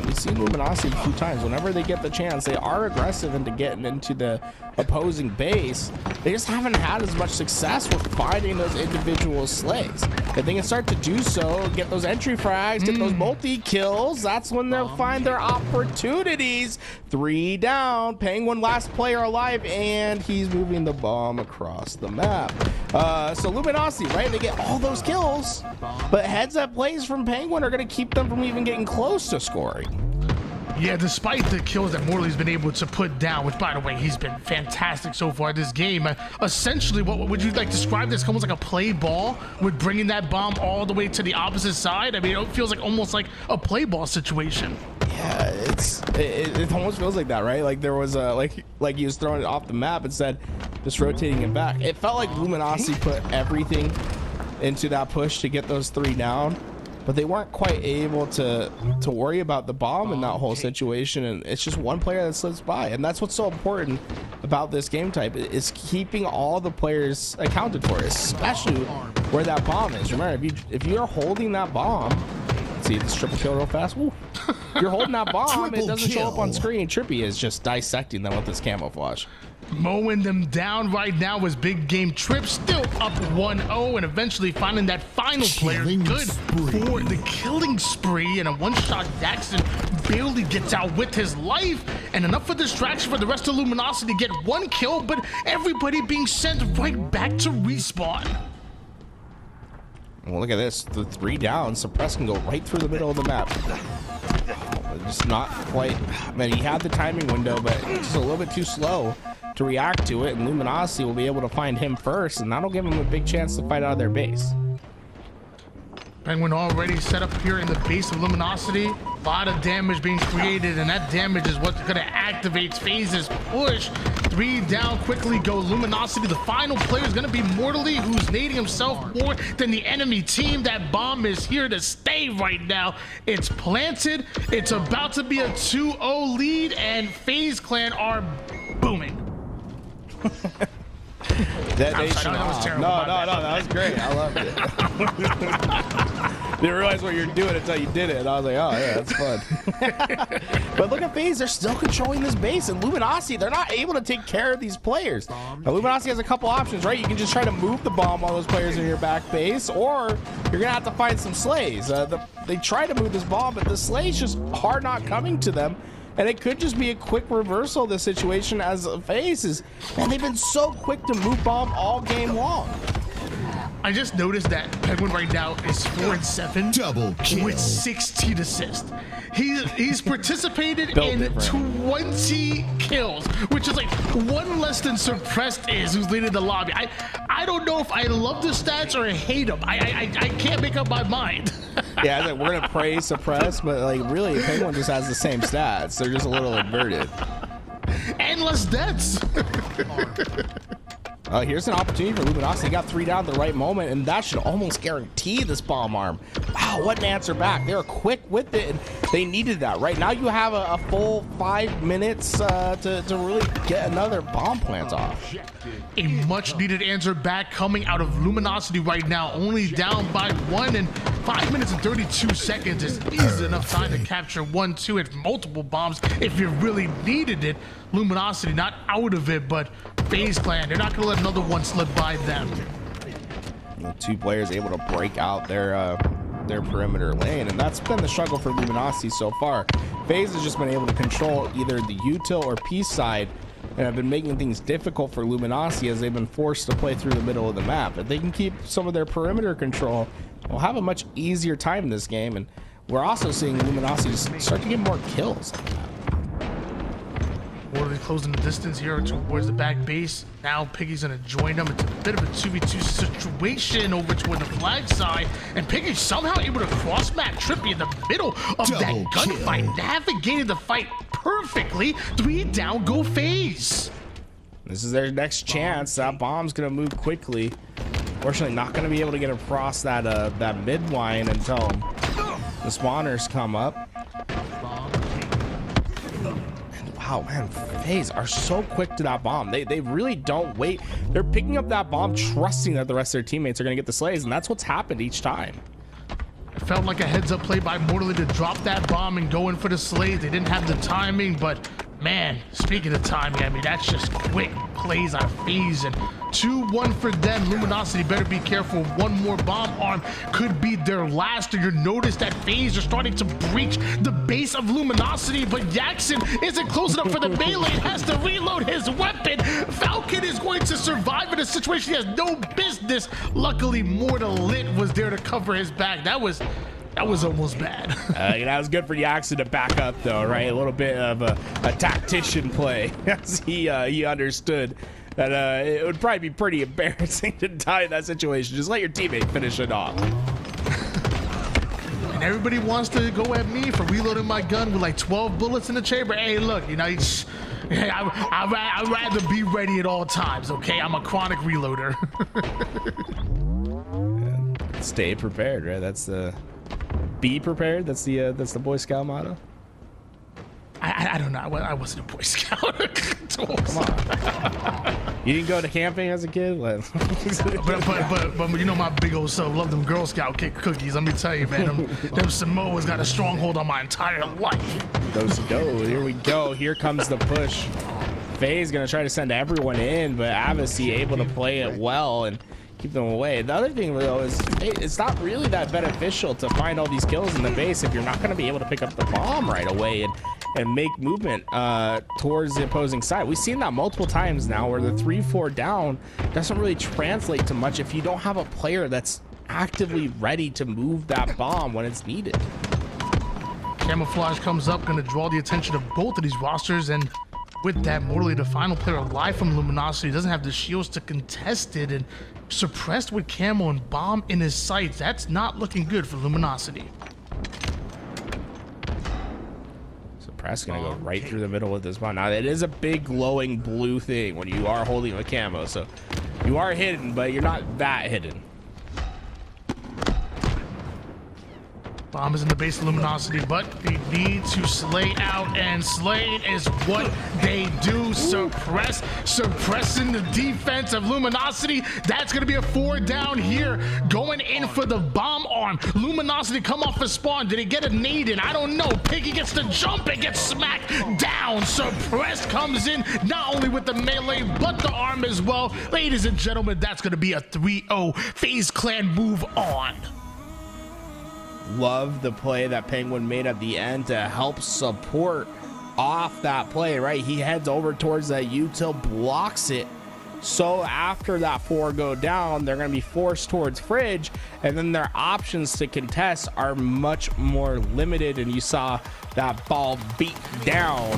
We've seen Luminosity a few times. Whenever they get the chance, they are aggressive into getting into the opposing base. They just haven't had as much success with finding those individual slays. If they can start to do so, get those entry frags, get those multi-kills, that's when they'll find their opportunities. 3 down, Penguin last player alive, and he's moving the bomb across the map. So Luminosity, right? They get all those kills, but heads-up plays from Penguin are going to keep them from even getting close to scoring. Yeah, despite the kills that Mortally's been able to put down, which, by the way, he's been fantastic so far this game. Essentially, what would you like describe this almost like a play ball with bringing that bomb all the way to the opposite side? I mean, it feels like almost like a play ball situation. Yeah, it almost feels like that, right? Like there was a like he was throwing it off the map instead, just rotating it back. It felt like Luminosity put everything into that push to get those 3 down, but they weren't quite able to worry about the bomb in that whole situation, and it's just one player that slips by. And that's what's so important about this game type, is keeping all the players accounted for, especially where that bomb is. Remember, if you're holding that bomb, let's see this triple kill real fast. Woo. You're holding that bomb, it doesn't show up on screen. Trippy is just dissecting them with this camouflage. mowing them down right now as Big Game Trip still up 1-0 and eventually finding that final player good for the killing spree, and a one-shot Jackson barely gets out with his life, and enough of distraction for the rest of Luminosity to get one kill, but everybody being sent right back to respawn. Well, look at this, the 3 down. Suppress can go right through the middle of the map. Just not quite. I mean, he had the timing window, but it's just a little bit too slow to react to it, and Luminosity will be able to find him first, and that'll give him a big chance to fight out of their base. Penguin already set up here in the base of Luminosity. A lot of damage being created, and that damage is what's going to activate FaZe's push. 3 down, quickly go Luminosity. The final player is going to be Mortally, who's nading himself more than the enemy team. That bomb is here to stay right now. It's planted. It's about to be a 2-0 lead, and FaZe Clan are booming. Detonation off. No, that was great. I loved it. Didn't realize what you were doing until you did it, and I was like, oh yeah, that's fun. But look at FaZe, they're still controlling this base, and Luminosity, they're not able to take care of these players. Now, Luminosity has a couple options, right? You can just try to move the bomb on those players in your back base, or you're gonna have to find some slays. They try to move this bomb, but the slays just are not coming to them. And it could just be a quick reversal of the situation, as FaZe is, man, they've been so quick to move bomb all game long. I just noticed that Penguin right now is 4-7 Double kill. with 16 assists. He's participated Built in different. 20 kills, which is like one less than Suppressed is, who's leading the lobby. I don't know if I love the stats or I hate them. I can't make up my mind. Yeah, like, we're gonna praise Suppress, but like really, Penguin just has the same stats. They're just a little inverted. And less deaths. Here's an opportunity for Luminosity. They got 3 down at the right moment, and that should almost guarantee this bomb arm. Wow, what an answer back. They were quick with it, and they needed that. Right now, you have a full 5 minutes to really get another bomb plant off. A much needed answer back coming out of Luminosity right now, only down by 1, and 5 minutes and 32 seconds is easy enough time to capture 1, 2, and multiple bombs if you really needed it. Luminosity not out of it, but FaZe Clan, they're not going to let another one slip by them. The 2 players able to break out their perimeter lane, and that's been the struggle for Luminosity so far. FaZe has just been able to control either the util or P side, and have been making things difficult for Luminosity as they've been forced to play through the middle of the map. If they can keep some of their perimeter control, they'll have a much easier time in this game, and we're also seeing Luminosity start to get more kills. Mortally closing the distance here towards the back base. Now Piggy's gonna join them. It's a bit of a 2v2 situation over toward the flag side, and Piggy somehow able to cross map Trippy in the middle of that gunfight, navigated the fight perfectly. 3 down, go FaZe. This is their next chance. That bomb's gonna move quickly. Fortunately, not gonna be able to get across that mid line until the spawners come up. Wow, man, FaZe are so quick to that bomb. They really don't wait. They're picking up that bomb, trusting that the rest of their teammates are going to get the slays, and that's what's happened each time. It felt like a heads-up play by Mortally to drop that bomb and go in for the slays. They didn't have the timing, but man, speaking of timing, I mean, that's just quick plays out of FaZe, and 2-1 for them. Luminosity better be careful. One more bomb arm could be their last. And you notice that FaZe are starting to breach the base of Luminosity, but Jackson isn't close enough for the melee. Has to reload his weapon. Falcon is going to survive in a situation he has no business. Luckily, Mortal Lit was there to cover his back. That was almost bad. That was good for Jackson to back up, though, right? A little bit of a tactician play, as he understood that it would probably be pretty embarrassing to die in that situation. Just let your teammate finish it off. And everybody wants to go at me for reloading my gun with like 12 bullets in the chamber. Hey, look, you know, I'd rather be ready at all times, okay? I'm a chronic reloader. Stay prepared, right? That's the... Be prepared. That's the Boy Scout motto. I don't know. I wasn't a Boy Scout. Come on. You didn't go to camping as a kid? but you know my big old self love them Girl Scout cookies. Let me tell you, man, them Samoas got a stronghold on my entire life. Those go. Here we go. Here comes the push. FaZe gonna try to send everyone in, but Avicii able to play it well and keep them away. The other thing though is it's not really that beneficial to find all these kills in the base if you're not going to be able to pick up the bomb right away and make movement towards the opposing side. We've seen that multiple times now where the 3-4 down doesn't really translate to much if you don't have a player that's actively ready to move that bomb when it's needed. Camouflage comes up, going to draw the attention of both of these rosters, and with that, Mortally, the final player alive from Luminosity, doesn't have the shields to contest it, and suppressed with camo and bomb in his sights. That's not looking good for Luminosity. Suppressed gonna go right through the middle with this bomb. Now, it is a big glowing blue thing when you are holding a camo, so you are hidden, but you're not that hidden. Bomb is in the base of Luminosity, but they need to slay out, and slaying is what they do. Suppressing the defense of Luminosity. That's going to be a 4 down here, going in for the bomb arm. Luminosity come off a spawn. Did he get a nade in? I don't know. Piggy gets the jump and gets smacked down. Suppressed comes in, not only with the melee, but the arm as well. Ladies and gentlemen, that's going to be a 3-0. FaZe Clan move on. Love the play that Penguin made at the end to help support off that play, right? He heads over towards that util, blocks it. So after that 4 go down, they're going to be forced towards Fridge, and then their options to contest are much more limited. And you saw that ball beat down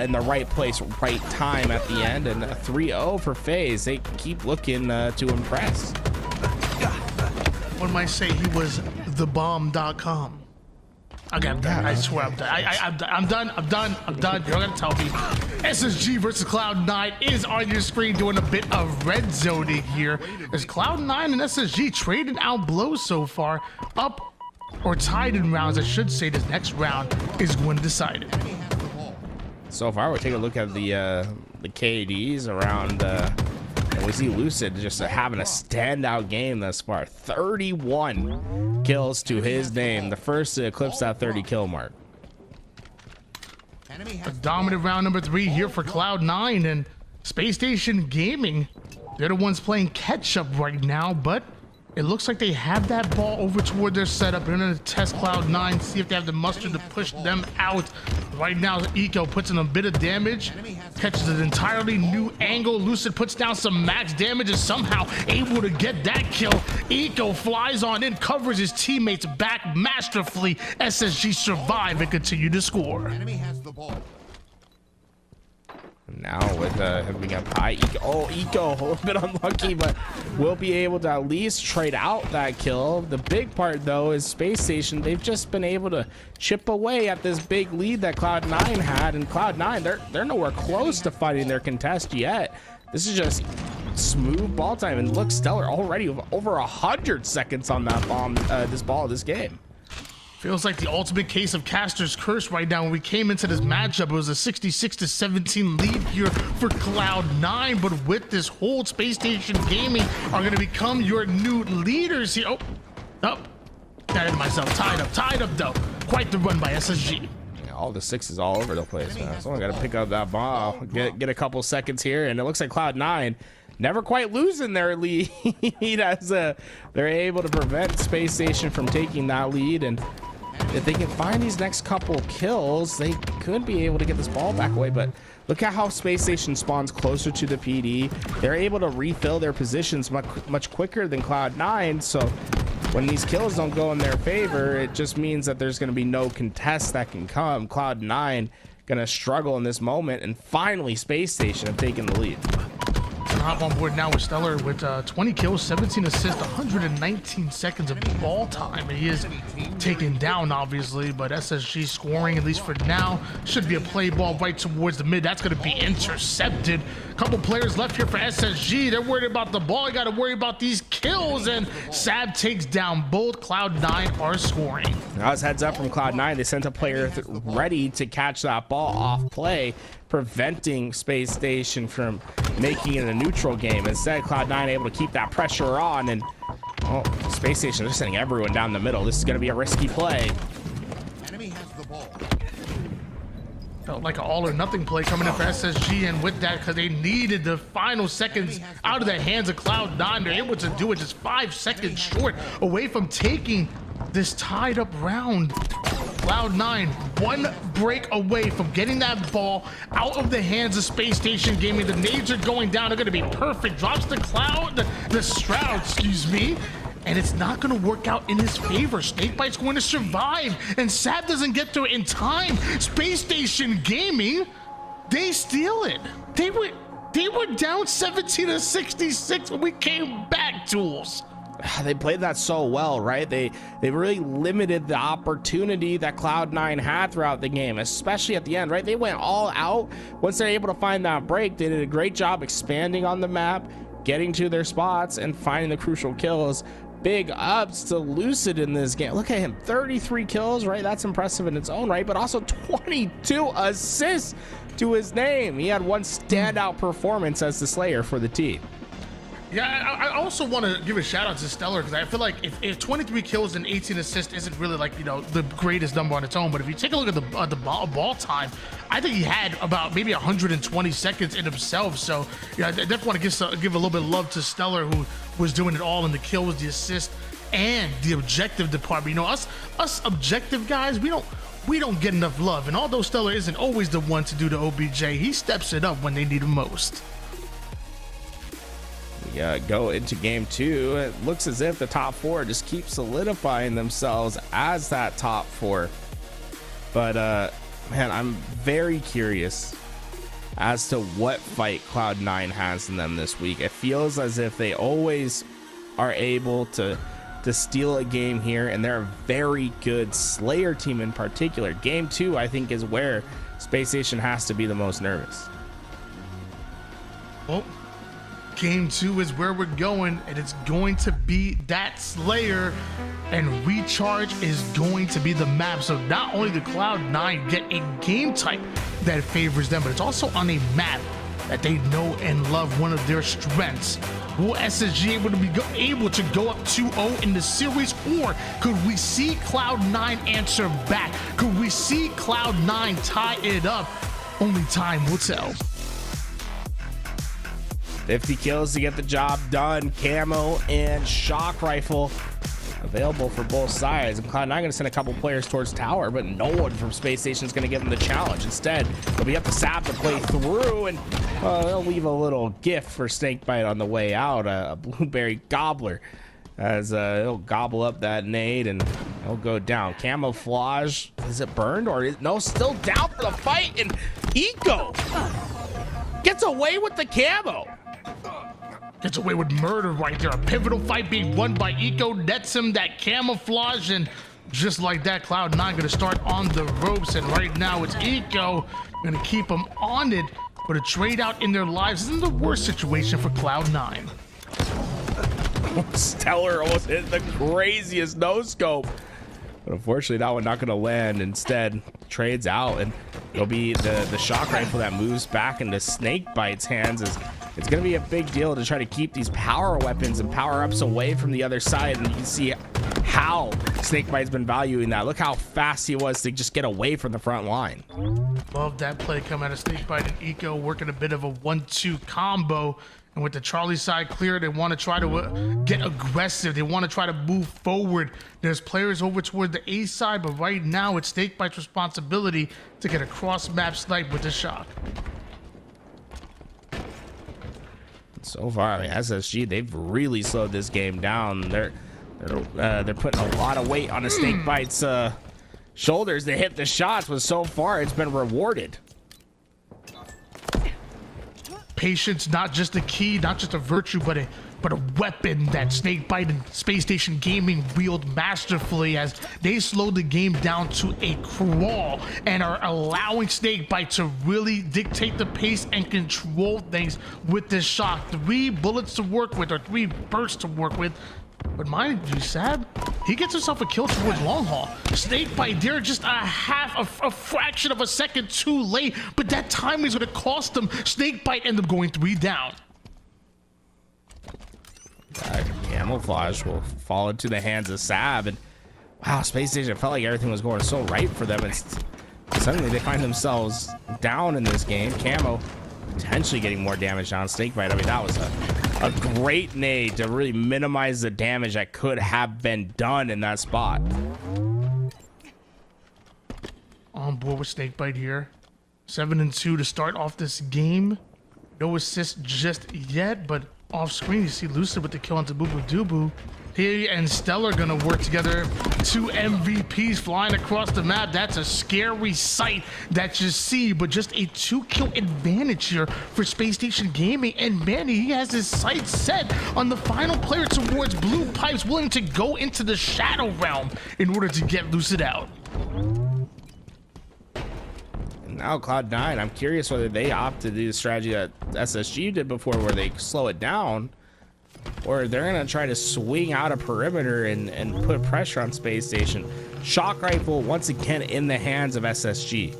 in the right place, right time at the end, and a 3-0 for FaZe. They keep looking to impress. One might say he was thebomb.com. Okay, I'm done. I swear I'm done. I'm done. You're gonna tell me. SSG versus Cloud9 is on your screen, doing a bit of red zoning here. As Cloud9 and SSG trading out blows so far, up or tied in rounds. I should say this next round is going to decide it. So far, we're taking a look at the KDs around. And we see Lucid just having a standout game thus far. 31 kills to his name. The first to eclipse that 30 kill mark. A dominant round number 3 here for Cloud9 and Space Station Gaming. They're the ones playing catch up right now, but it looks like they have that ball over toward their setup. They're going to test Cloud9, see if they have the muster to push them out. Right now, Eco puts in a bit of damage, catches an entirely new angle. Lucid puts down some max damage, is somehow able to get that kill. Eco flies on in, covers his teammates back masterfully. SSG survive and continue to score. Enemy has the ball. Now with him being up high, Eco a little bit unlucky, but will be able to at least trade out that kill. The big part though is Space Station. They've just been able to chip away at this big lead that Cloud9 had, and Cloud9 they're nowhere close to fighting their contest yet. This is just smooth ball time, and look, Stellar already over 100 seconds on that bomb, this game. Feels like the ultimate case of Caster's Curse right now. When we came into this matchup, it was a 66-17 lead here for Cloud9, but with this whole Space Station Gaming are going to become your new leaders here. Tied myself, tied up though. Quite the run by SSG. Yeah, all the sixes all over the place, man. Someone got to pick up that ball, get a couple seconds here, and it looks like Cloud9 never quite losing their lead as they're able to prevent Space Station from taking that lead. And if they can find these next couple kills, they could be able to get this ball back away. But look at how Space Station spawns closer to the PD. They're able to refill their positions much quicker than Cloud9. So when these kills don't go in their favor, it just means that there's going to be no contest that can come. Cloud9 going to struggle in this moment, and finally Space Station have taken the lead. Hop on board now with Stellar with 20 kills, 17 assists, 119 seconds of ball time. He is taken down, obviously, but SSG scoring, at least for now, should be a play ball right towards the mid. That's going to be intercepted. A couple players left here for SSG. They're worried about the ball. I got to worry about these kills, and Sab takes down both. Cloud9 are scoring. Now, as heads up from Cloud9, they sent a player ready to catch that ball off play, preventing Space Station from making it a neutral game. Instead, Cloud9 able to keep that pressure on, and Space Station, they're sending everyone down the middle. This is going to be a risky play. Enemy has the ball. Felt like an all or nothing play coming in for SSG, and with that, because they needed the final seconds out of the hands of Cloud9, they're able to do it just 5 seconds short away from taking this tied up round. Cloud9 one break away from getting that ball out of the hands of Space Station Gaming. The nades are going down. They're going to be perfect. Drops the Shroud, excuse me. And it's not going to work out in his favor. Snakebite's going to survive, and Sab doesn't get to it in time. Space Station Gaming, they steal it. They were down 17-66 when we came back, Tools. They played that so well, right? They really limited the opportunity that Cloud9 had throughout the game, especially at the end, right? They went all out. Once they're able to find that break, they did a great job expanding on the map, getting to their spots, and finding the crucial kills. Big ups to Lucid in this game. Look at him, 33 kills, right? That's impressive in its own right, but also 22 assists to his name. He had one standout performance as the Slayer for the team. Yeah, I also want to give a shout out to Stellar, because I feel like if 23 kills and 18 assists isn't really like, you know, the greatest number on its own, but if you take a look at the ball time, I think he had about maybe 120 seconds in himself. So yeah, I definitely want to give a little bit of love to Stellar, who was doing it all in the kills, the assist, and the objective department. You know, us objective guys, we don't get enough love, and although Stellar isn't always the one to do the OBJ, he steps it up when they need him most. Go into game 2. It looks as if the top 4 just keep solidifying themselves as that top 4, but man, I'm very curious as to what fight Cloud9 has in them this week. It feels as if they always are able to steal a game here, and they're a very good Slayer team in particular. Game 2, I think, is where Space Station has to be the most nervous. Well, game 2 is where we're going, and it's going to be that Slayer, and Recharge is going to be the map. So not only do Cloud9 get a game type that favors them, but it's also on a map that they know and love, one of their strengths. Will SSG able to go up 2-0 in the series, or could we see Cloud9 answer back? Could we see Cloud9 tie it up? Only time will tell. 50 kills to get the job done. Camo and shock rifle available for both sides. And Cloud9 going to send a couple players towards tower, but no one from Space Station is going to give them the challenge. Instead, it'll be up to Sap to play through, and they'll leave a little gift for Snakebite on the way out, a blueberry gobbler, as he'll gobble up that nade and he'll go down. Camouflage, is it burned or no? Still down for the fight, and Eco gets away with the camo. Gets away with murder right there. A pivotal fight being won by Eco, nets him that camouflage, and just like that, Cloud9 gonna start on the ropes, and right now it's Eco gonna keep him on it, but a trade out in their lives isn't the worst situation for Cloud9. Stellar almost hit the craziest no scope, but unfortunately that one not gonna land. Instead, trades out, and it'll be the shock rifle that moves back into Snakebite's hands. It's going to be a big deal to try to keep these power weapons and power ups away from the other side, and you can see how Snakebite's been valuing that. Look how fast he was to just get away from the front line. Love that play coming out of Snakebite and Eco, working a bit of a 1-2 combo. And with the Charlie side clear, they want to try to get aggressive. They want to try to move forward. There's players over toward the A side, but right now it's Snakebite's responsibility to get a cross-map snipe with the shock. So far, I mean, SSG, they've really slowed this game down. They're putting a lot of weight on a Snakebite's shoulders to hit the shots, but so far it's been rewarded. Patience, not just a key, not just a virtue, but a weapon that Snakebite and Space Station Gaming wield masterfully, as they slow the game down to a crawl and are allowing Snakebite to really dictate the pace and control things with this shock. 3 bullets to work with, or 3 bursts to work with. But mind you, Sab, he gets himself a kill towards long haul. Snakebite, they're just a fraction of a second too late, but that time is going to cost them. Snakebite end up going 3 down. Camouflage will fall into the hands of Sab, and wow, Space Station felt like everything was going so right for them. It's Suddenly they find themselves down in this game. Camo potentially getting more damage on Snakebite. I mean, that was a great nade to really minimize the damage that could have been done in that spot. On board with Snakebite here. 7-2 to start off this game. No assist just yet, but off screen you see Lucid with the kill onto Boo Boo Dubu. He and Stellar gonna work together. 2 MVPs flying across the map. That's a scary sight that you see, but just a 2-kill advantage here for Space Station Gaming. And Manny, he has his sights set on the final player towards Blue Pipes, willing to go into the Shadow Realm in order to get Lucid out. Now Cloud9, I'm curious whether they opt to do the strategy that SSG did before, where they slow it down, or they're gonna try to swing out a perimeter and put pressure on Space Station. Shock rifle once again in the hands of SSG.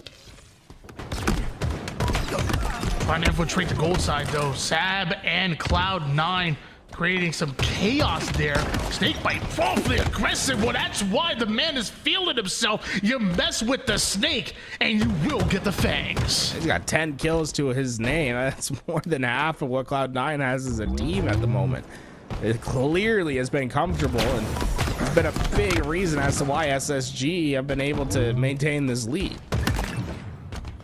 Trying to infiltrate the gold side though. Sab and Cloud9 creating some chaos there. Snakebite awfully aggressive. Well, that's why the man is feeling himself. You mess with the snake and you will get the fangs. He's got 10 kills to his name. That's more than half of what Cloud9 has as a team at the moment. It clearly has been comfortable, and it's been a big reason as to why SSG have been able to maintain this lead.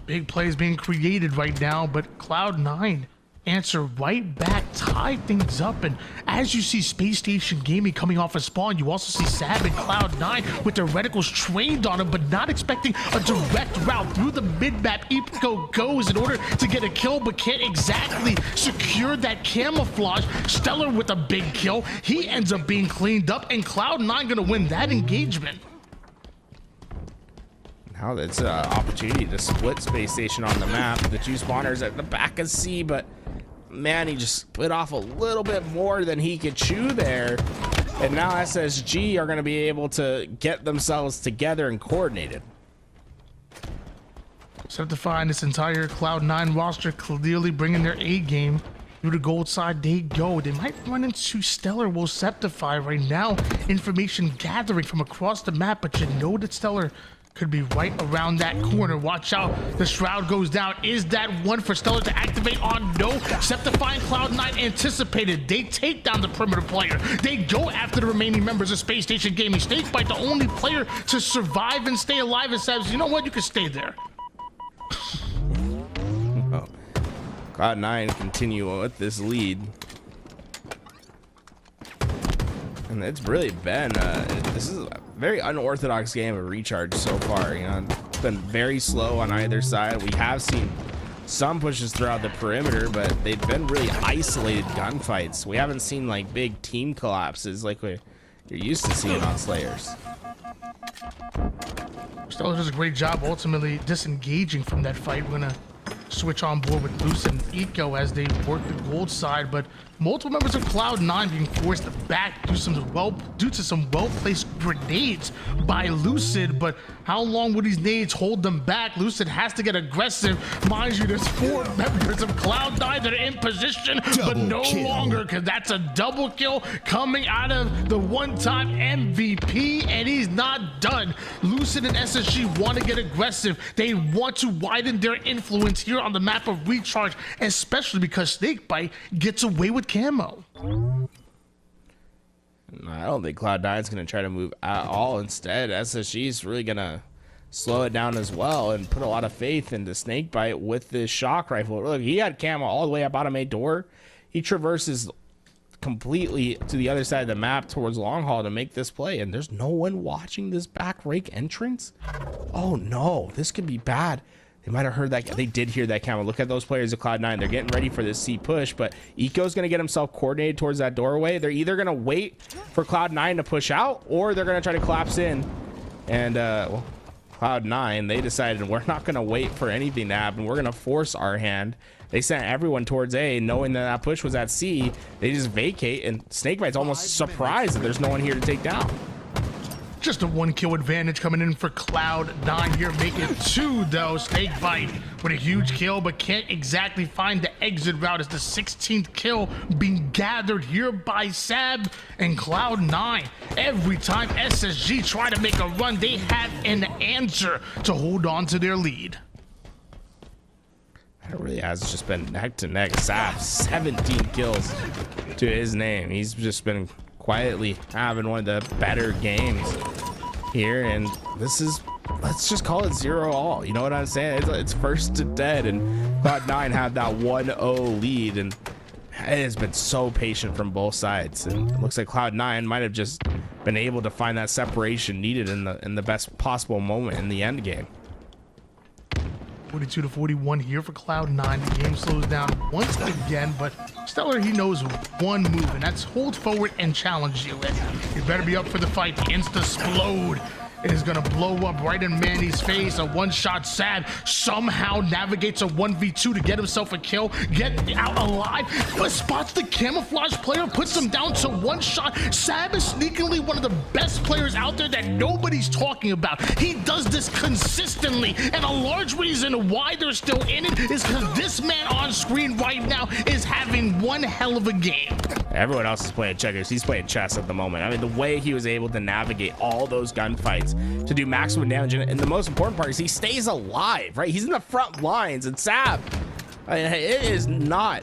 Big plays being created right now, but Cloud9 answer right back, tie things up. And as you see Space Station Gaming coming off a spawn, you also see Sab and Cloud9 with their reticles trained on him, but not expecting a direct route through the mid-map. Eco goes in order to get a kill, but can't exactly secure that camouflage. Stellar with a big kill. He ends up being cleaned up, and Cloud9 gonna win that engagement. Now that's an opportunity to split Space Station on the map. The 2 spawners at the back of C, but man, he just split off a little bit more than he could chew there. And now SSG are going to be able to get themselves together and coordinated. Set to find this entire Cloud9 roster clearly bringing their A game. Through the gold side they go. They might run into Stellar will Septify right now. Information gathering from across the map, but you know that Stellar could be right around that corner. Watch out. The shroud goes down. Is that one for Stellar to activate on? No. Septifying Cloud9 anticipated. They take down the perimeter player. They go after the remaining members of Space Station Gaming. Snakebite, the only player to survive and stay alive, and says, you know what? You can stay there. Oh. Cloud9 continue with this lead. And it's really been, this is a very unorthodox game of Recharge so far. You know, it's been very slow on either side. We have seen some pushes throughout the perimeter, but they've been really isolated gunfights. We haven't seen like big team collapses like you're used to seeing on Slayers. Stellar does a great job ultimately disengaging from that fight. We're gonna switch on board with Lucid and Eco as they work the gold side, but multiple members of Cloud9 being forced back due to some well-placed grenades by Lucid. But how long will these nades hold them back? Lucid has to get aggressive. Mind you, there's 4 members of Cloud9 that are in position, but no longer, because that's a double kill coming out of the one-time MVP, and he's not done. Lucid and SSG want to get aggressive. They want to widen their influence here on the map of Recharge, especially because Snakebite gets away with camo. I don't think Cloud9 is going to try to move at all. Instead, SSG is really going to slow it down as well and put a lot of faith into Snakebite with this shock rifle. Look, he had camo all the way up bottom A door. He traverses completely to the other side of the map towards long haul to make this play, and there's no one watching this back rake entrance. Oh no, this could be bad. They might have heard that. They did hear that camera. Look at those players of Cloud9. They're getting ready for this C push, but Eco's going to get himself coordinated towards that doorway. They're either going to wait for Cloud9 to push out, or they're going to try to collapse in. And well, Cloud9, they decided we're not going to wait for anything to happen. We're going to force our hand. They sent everyone towards A, knowing that that push was at C. They just vacate, and Snakebite's almost surprised that there's no one here to take down. Just a 1 kill advantage coming in for Cloud9 here, making 2 though. Snakebite with a huge kill, but can't exactly find the exit route as the 16th kill being gathered here by Sab and Cloud9. Every time SSG try to make a run, they have an answer to hold on to their lead. It really has just been neck to neck. Sab, 17 kills to his name. He's just been quietly having one of the better games here, and this is, let's just call it 0-all. You know what I'm saying? It's first to dead, and Cloud9 had that 1-0 lead, and it has been so patient from both sides. And it looks like Cloud9 might have just been able to find that separation needed in the best possible moment in the end game. 42-41 here for Cloud9. The game slows down once again, but Stellar, he knows one move, and that's hold forward and challenge you. You better be up for the fight. The Insta-splode is gonna blow up right in Manny's face. A one-shot Sab somehow navigates a 1v2 to get himself a kill, get out alive, but spots the camouflage player, puts him down to 1 shot. Sab is sneakily one of the best players out there that nobody's talking about. He does this consistently, and a large reason why they're still in it is because this man on screen right now is having one hell of a game. Everyone else is playing checkers. He's playing chess at the moment. I mean, the way he was able to navigate all those gunfights to do maximum damage, and the most important part is he stays alive, right? He's in the front lines, and Sab, I mean, it is not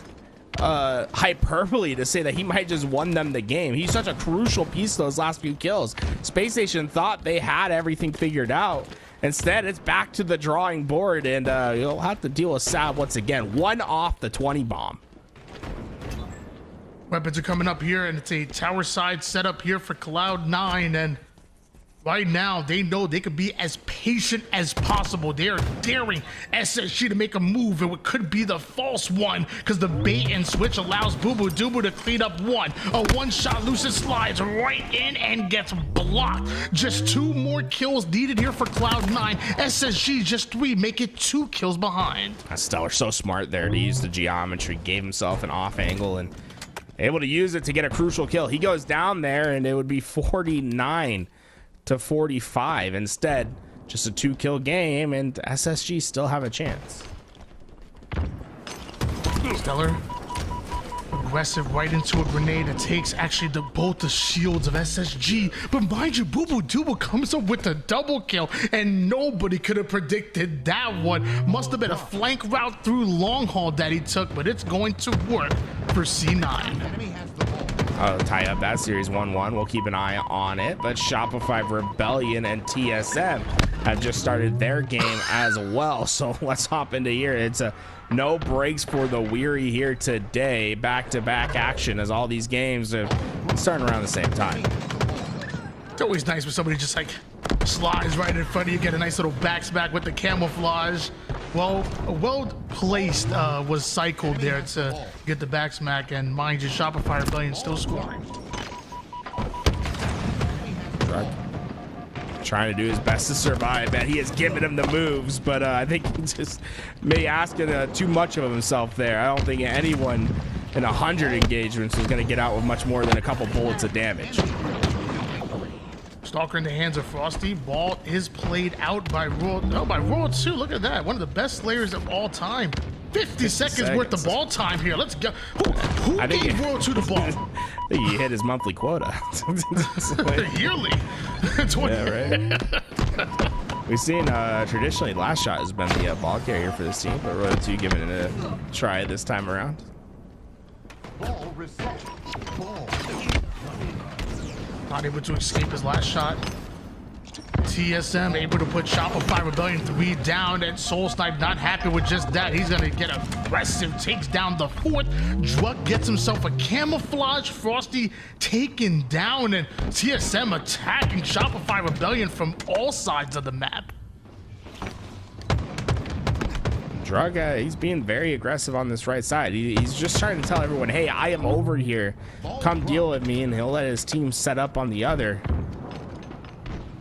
hyperbole to say that he might just won them the game. He's such a crucial piece to those last few kills. Space Station thought they had everything figured out. Instead, it's back to the drawing board, and you'll have to deal with Sab once again. 1 off the 20 bomb. Weapons are coming up here, and it's a tower side setup here for Cloud9, and right now they know they could be as patient as possible. They are daring SSG to make a move, and it could be the false one, because the bait and switch allows Boo Boo Doo to clean up one. A 1-shot Lucid slides right in and gets blocked. Just 2 more kills needed here for Cloud9. SSG just 3, make it 2 kills behind. Stellar so smart there to use the geometry, gave himself an off angle, and able to use it to get a crucial kill. He goes down there, and it would be 49 to 45. Instead, just a 2-kill game, and SSG still have a chance. Stellar aggressive right into a grenade that takes actually both the shields of SSG, but mind you, Boo Boo Doo comes up with a double kill, and nobody could have predicted that one. Must have been a flank route through long haul that he took, but it's going to work for C9. I'll tie up that series 1-1. We'll keep an eye on it, but Shopify Rebellion and TSM have just started their game as well, so let's hop into here. It's a no breaks for the weary here today. Back-to-back action as all these games are starting around the same time. It's always nice when somebody just like slides right in front of you, get a nice little back with the camouflage. Well placed was cycled there to get the back smack, and mind you, Shopify Rebellion still scoring. Trying to do his best to survive, man. He has given him the moves, but I think he just may asking too much of himself there. I don't think anyone in 100 engagements is going to get out with much more than a couple bullets of damage. Stalker in the hands of Frosty. Ball is played out by Royal. Oh, by Royal 2. Look at that. One of the best slayers of all time. 50 seconds worth of ball time here. Let's go. Who gave Royal 2 the ball? I think he hit his monthly quota. Yearly. Yeah, right. We've seen traditionally last shot has been the ball carrier for this team, but Royal 2 giving it a try this time around. Ball reset. Ball. Not able to escape his last shot. TSM able to put Shopify Rebellion 3 down, and Soul Snipe not happy with just that. He's gonna get aggressive, takes down the 4th. Druk gets himself a camouflage. Frosty taken down, and TSM attacking Shopify Rebellion from all sides of the map. Drug, he's being very aggressive on this right side. He's just trying to tell everyone, hey, I am over here. Come deal with me, and he'll let his team set up on the other.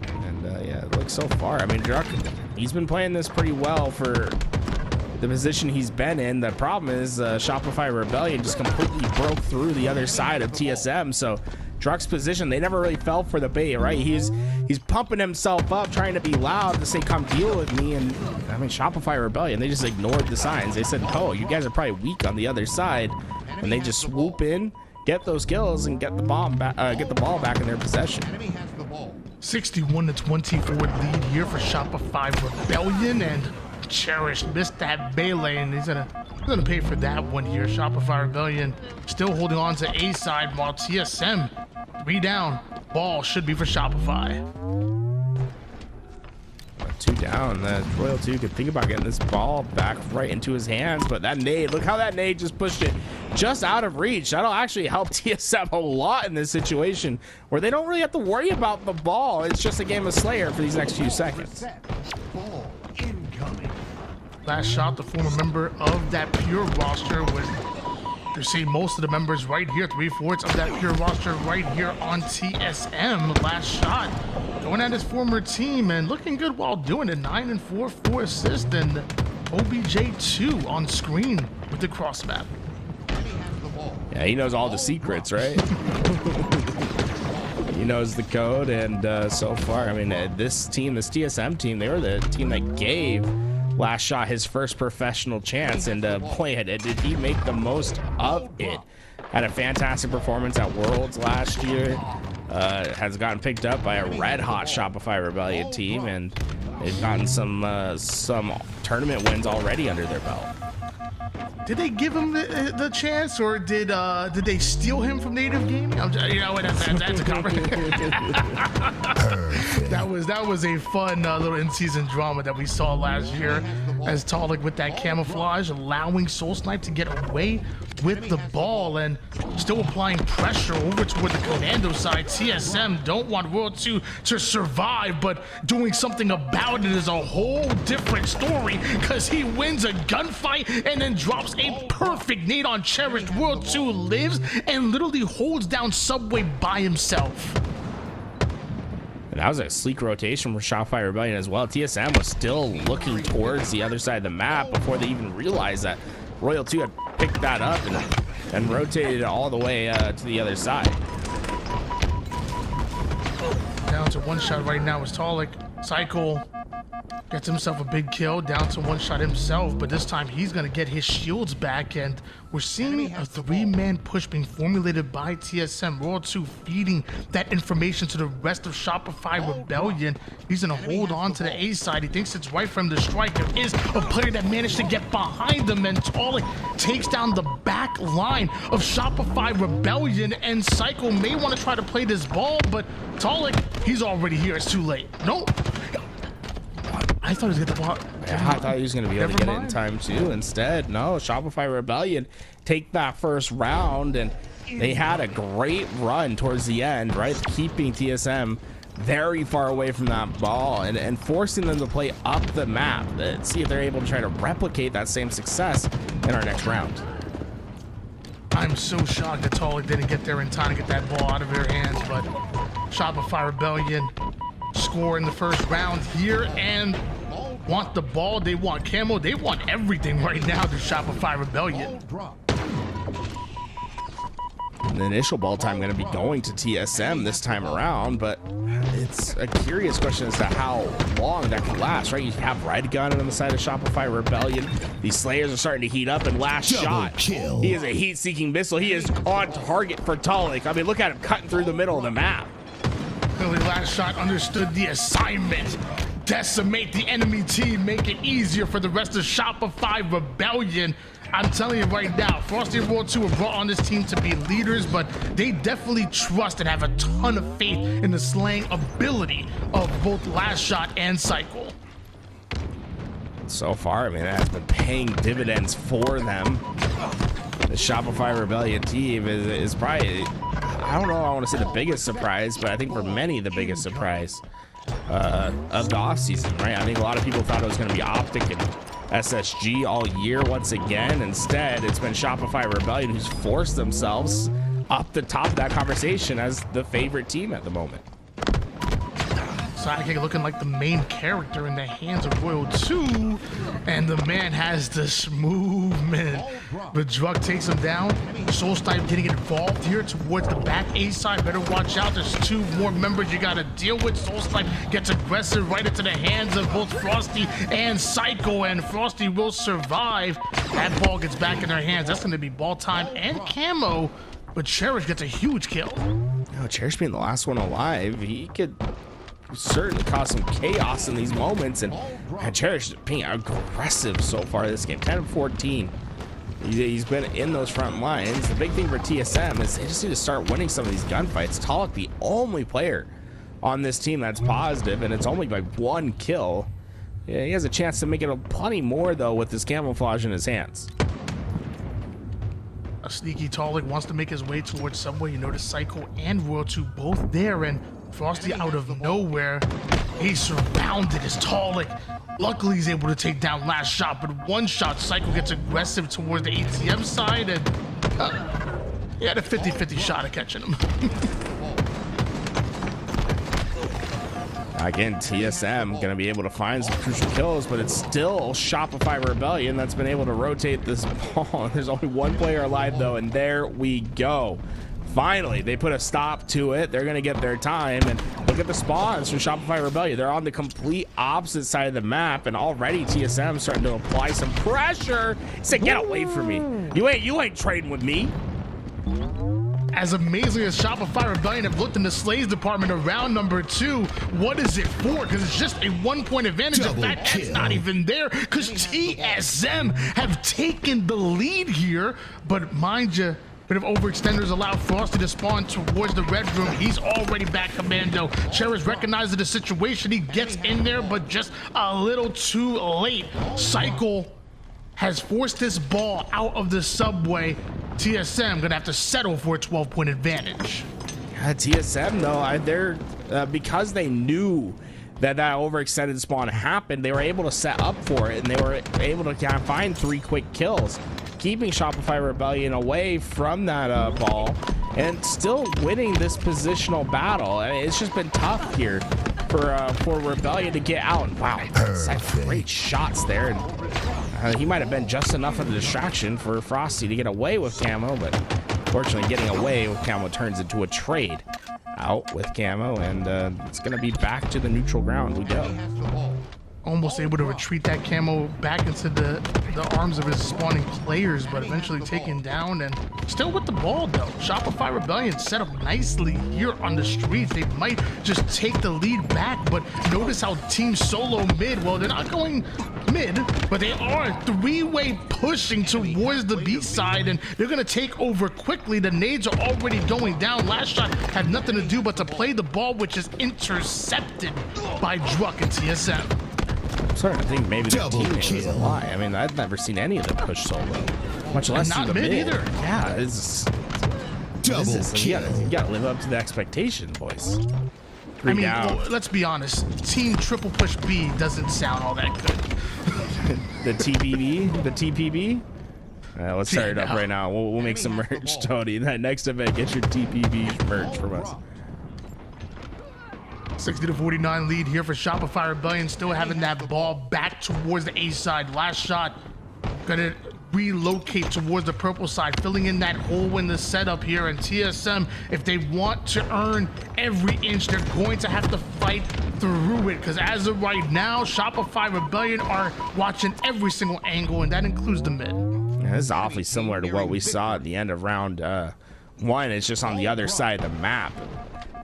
And yeah, it looks so far. I mean, Druk, he's been playing this pretty well for the position he's been in. The problem is Shopify Rebellion just completely broke through the other side of TSM, so Druck's position, they never really fell for the bait, right? He's pumping himself up, trying to be loud to say, come deal with me. And I mean, Shopify Rebellion, they just ignored the signs. They said, oh, you guys are probably weak on the other side. And they just swoop in, get those kills, and get the ball back in their possession. 61-24 lead here for Shopify Rebellion, and Cherish missed that melee, and he's gonna pay for that one here. Shopify Rebellion still holding on to A side, while TSM 3 down. Ball should be for Shopify. 2 down. Royal 2 could think about getting this ball back right into his hands, but that nade, look how that nade just pushed it just out of reach. That'll actually help TSM a lot in this situation where they don't really have to worry about the ball. It's just a game of Slayer for these next few seconds. Ball incoming. Last shot, the former member of that Pure roster was, you're seeing most of the members right here, 3/4 of that Pure roster right here on TSM. Last shot going at his former team and looking good while doing it. 9 and 4 assists, and OBJ2 on screen with the cross map. Yeah, he knows all the secrets, right? He knows the code, and so far, I mean, this TSM team, they were the team that gave Last Shot his first professional chance, and boy, did he make the most of it. Had a fantastic performance at Worlds last year. Has gotten picked up by a red-hot Shopify Rebellion team, and they've gotten some tournament wins already under their belt. Did they give him the chance, or did they steal him from Native Gaming? You know, that's a conversation. that was a fun little in-season drama that we saw last year, as Talik with that camouflage, allowing Soul Snipe to get away with the ball and still applying pressure over toward the Commando side. TSM don't want World 2 to survive, but doing something about it is a whole different story, because he wins a gunfight and then drops a perfect nade on Cherished. World 2 lives and literally holds down Subway by himself. And that was a sleek rotation for Shopify Rebellion as well. TSM was still looking towards the other side of the map before they even realized that Royal 2 had picked that up and rotated it all the way to the other side. Down to 1 shot right now is Talik. Cycle gets himself a big kill, down to 1 shot himself, but this time he's going to get his shields back, and we're seeing a 3-man push being formulated by TSM. World 2 feeding that information to the rest of Shopify Rebellion. He's going to hold on to the A side. He thinks it's right for him to strike. There is a player that managed to get behind him, and Talik takes down the back line of Shopify Rebellion, and Cycle may want to try to play this ball, but Talik, he's already here. It's too late. Nope. I thought he was going to get the ball. Yeah, I thought he was going to be able to get it in time too. Instead, no, Shopify Rebellion take that first round, and they had a great run towards the end, right? Keeping TSM very far away from that ball and forcing them to play up the map. Let's see if they're able to try to replicate that same success in our next round. I'm so shocked that Talik didn't get there in time to get that ball out of their hands, but Shopify Rebellion score in the first round here and want the ball. They want camo. They want everything right now to Shopify Rebellion. The initial ball time going to be going to TSM this time around, but it's a curious question as to how long that could last, right? You have Red Gun on the side of Shopify Rebellion. These Slayers are starting to heat up, and last shot, he is a heat-seeking missile. He is on target for Talik. I mean, look at him cutting through the middle of the map. Clearly, last shot understood the assignment. Decimate the enemy team, make it easier for the rest of Shopify Rebellion. I'm telling you right now, Frosty and World 2 have brought on this team to be leaders, but they definitely trust and have a ton of faith in the slaying ability of both Last Shot and Cycle. So far, I mean, that has been paying dividends for them. The Shopify Rebellion team is probably, I don't know, I want to say the biggest surprise, but I think for many the biggest surprise of the offseason, right? I think a lot of people thought it was going to be OpTic and SSG all year once again. Instead, it's been Shopify Rebellion who's forced themselves up the top of that conversation as the favorite team at the moment. Sidekick looking like the main character in the hands of Royal 2, and the man has this movement. But Druk takes him down. Solstice getting involved here towards the back A side. Better watch out. There's 2 more members you gotta deal with. Solstice gets aggressive right into the hands of both Frosty and Psycho, and Frosty will survive. That ball gets back in their hands. That's gonna be ball time and camo, but Cherish gets a huge kill. No, Cherish being the last one alive, he could certainly cause some chaos in these moments, and Cherish being aggressive so far this game. 10 of 14. He's been in those front lines. The big thing for TSM is they just need to start winning some of these gunfights. Talik, the only player on this team that's positive, and it's only by 1 kill. Yeah, he has a chance to make it plenty more though with this camouflage in his hands. A sneaky Talik wants to make his way towards Subway. You notice Psycho and Royal 2 both there, and Frosty out of nowhere. He's surrounded as Talik. Luckily, he's able to take down last shot, but one shot, Psycho gets aggressive towards the ATM side, and he had a 50-50 shot at catching him. Again, TSM going to be able to find some crucial kills, but it's still Shopify Rebellion that's been able to rotate this ball. There's only 1 player alive, though, and there we go. Finally, they put a stop to it. They're going to get their time, and look at the spawns from Shopify Rebellion. They're on the complete opposite side of the map, and already TSM starting to apply some pressure. Say, get away from me. You ain't trading with me. As amazing as Shopify Rebellion have looked in the Slays department around number 2, what is it for? Because it's just a 1-point advantage. In fact, that's not even there, because TSM have taken the lead here. But mind you, bit of overextenders allow Frosty to spawn towards the red room. He's already back commando. Cherish recognizes the situation. He gets in there, but just a little too late. Cycle has forced this ball out of the subway. TSM gonna have to settle for a 12-point advantage. TSM though, they're because they knew that overextended spawn happened, they were able to set up for it, and they were able to kind of find 3 quick kills, keeping Shopify Rebellion away from that ball, and still winning this positional battle. I mean, it's just been tough here for Rebellion to get out. And wow, that's great shots there. And he might have been just enough of a distraction for Frosty to get away with camo, but fortunately getting away with camo turns into a trade. Out with camo, and it's going to be back to the neutral ground we go. Almost able to retreat that camo back into the arms of his spawning players, but eventually taken down and still with the ball though. Shopify Rebellion set up nicely here on the streets. They might just take the lead back, but notice how Team Solo mid, well, they're not going mid, but they are 3-way pushing towards the B side, and they're going to take over quickly. The nades are already going down. Last shot had nothing to do but to play the ball, which is intercepted by Druk and TSM. I'm starting to think maybe the teammate was a lie. I mean, I've never seen any of them push solo, much less not the mid either. Yeah, it's you gotta live up to the expectation, boys. I mean, well, let's be honest. Team triple push B doesn't sound all that good. The TPB. Let's start it up right now. We'll make some merch, Tony. That next event, get your TPB merch from us. 60-49 lead here for Shopify Rebellion, still having that ball back towards the A side. Last shot gonna relocate towards the purple side, filling in that hole in the setup here. And TSM, if they want to earn every inch, they're going to have to fight through it, because as of right now, Shopify Rebellion are watching every single angle, and that includes the mid. Yeah, this is awfully similar to what we saw at the end of round 1. It's just on the other side of the map.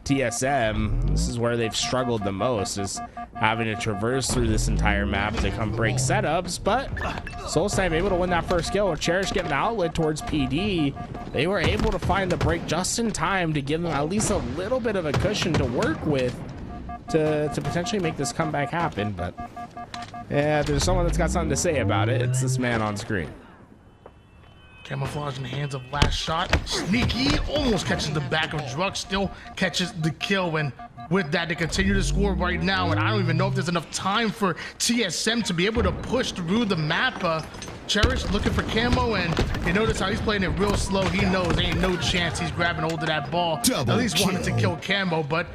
TSM, this is where they've struggled the most, is having to traverse through this entire map to come break setups, but Solstheim able to win that first kill. With Cherish getting an outlet towards PD, they were able to find the break just in time to give them at least a little bit of a cushion to work with to potentially make this comeback happen. But yeah, there's someone that's got something to say about it. It's this man on screen. Camouflage in the hands of last shot. Sneaky almost catches the back of Druk, still catches the kill, and with that, they continue to score right now, and I don't even know if there's enough time for TSM to be able to push through the map. Cherish looking for camo, and you notice how he's playing it real slow. He knows ain't no chance he's grabbing hold of that ball. Double At least wanted to kill. kill camo, but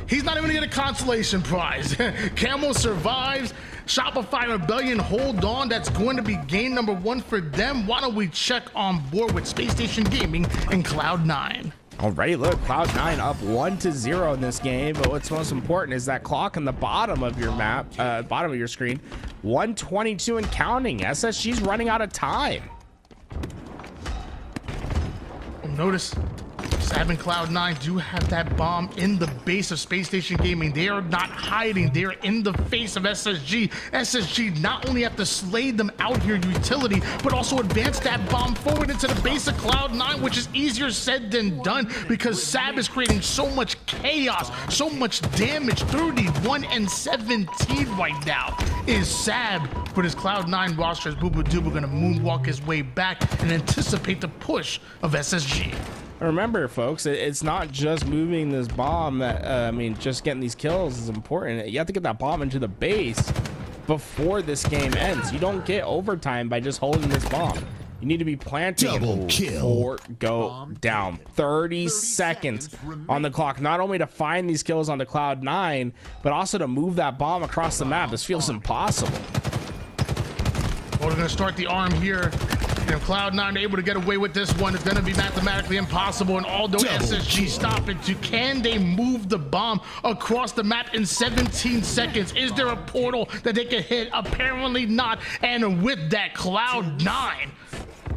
he's not even gonna get a consolation prize. Camo survives. Shopify Rebellion hold on. That's going to be game number 1 for them. Why don't we check on board with Space Station Gaming and Cloud9? Alrighty, look, Cloud9 up 1-0 in this game, but what's most important is that clock in the bottom of your map, bottom of your screen, 1:22 and counting. SSG's running out of time. Notice Sab and Cloud9 do have that bomb in the base of Space Station Gaming. They are not hiding. They are in the face of SSG. SSG not only have to slay them out here utility, but also advance that bomb forward into the base of Cloud9, which is easier said than done because Sab is creating so much chaos, so much damage. 31-17 right now is Sab, but his Cloud9 roster is Booba Dooba gonna moonwalk his way back and anticipate the push of SSG. Remember, folks, it's not just moving this bomb that, just getting these kills is important. You have to get that bomb into the base before this game ends. You don't get overtime by just holding this bomb. You need to be planting Double it kill. before go down. 30 seconds on the clock, not only to find these kills on the Cloud9, but also to move that bomb across the map. This feels impossible. Well, we're gonna start the arm here. If Cloud9 able to get away with this one, it's going to be mathematically impossible. And although SSG stop it, can they move the bomb across the map in 17 seconds? Is there a portal that they can hit? Apparently not. And with that, Cloud9,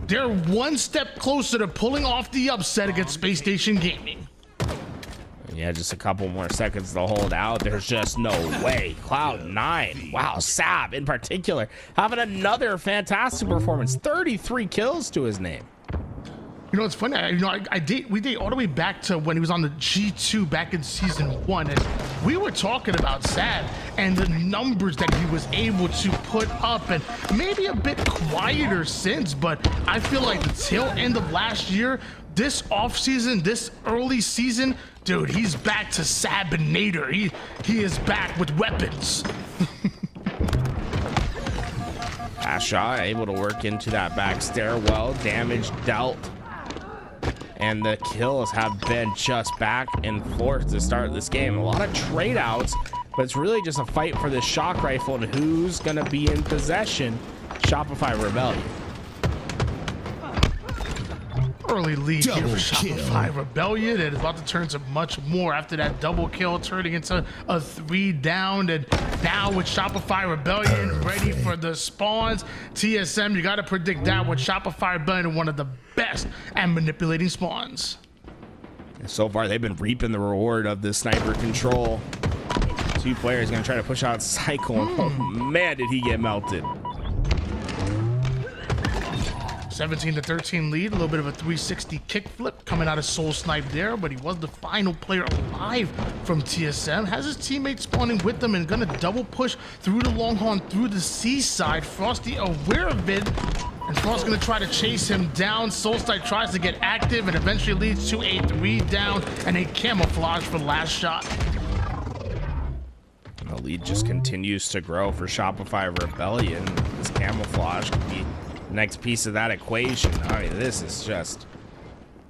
they're one step closer to pulling off the upset against Space Station Gaming. Yeah, just a couple more seconds to hold out. There's just no way. Cloud9, wow, Sab in particular, having another fantastic performance. 33 kills to his name. You know, it's funny. We date all the way back to when he was on the G2 back in season 1, and we were talking about Sab and the numbers that he was able to put up, and maybe a bit quieter since, but I feel like the tail end of last year, this offseason, this early season, dude, he's back to Sabinator. He is back with weapons. Fast shot, able to work into that back stairwell. Damage dealt. And the kills have been just back and forth to start this game. A lot of trade outs, but it's really just a fight for this shock rifle and who's going to be in possession. Shopify Rebellion. Early lead here Double for Shopify Rebellion, and it's about to turn to much more after that double kill, turning into a 3 down. And now with Shopify Rebellion ready for the spawns, TSM, you got to predict that with Shopify Rebellion, one of the best at manipulating spawns. So far, they've been reaping the reward of this sniper control. 2 players going to try to push out Cycle, and oh man, did he get melted. 17-13 lead, a little bit of a 360 kickflip coming out of Soul Snipe there, but he was the final player alive from TSM. Has his teammates spawning with them and gonna double push through the Longhorn through the seaside. Frosty aware of it, and Frost gonna try to chase him down. Soul Snipe tries to get active and eventually leads to a 3 down and a camouflage for last shot. The lead just continues to grow for Shopify Rebellion. This camouflage could be next piece of that equation. I mean, this is just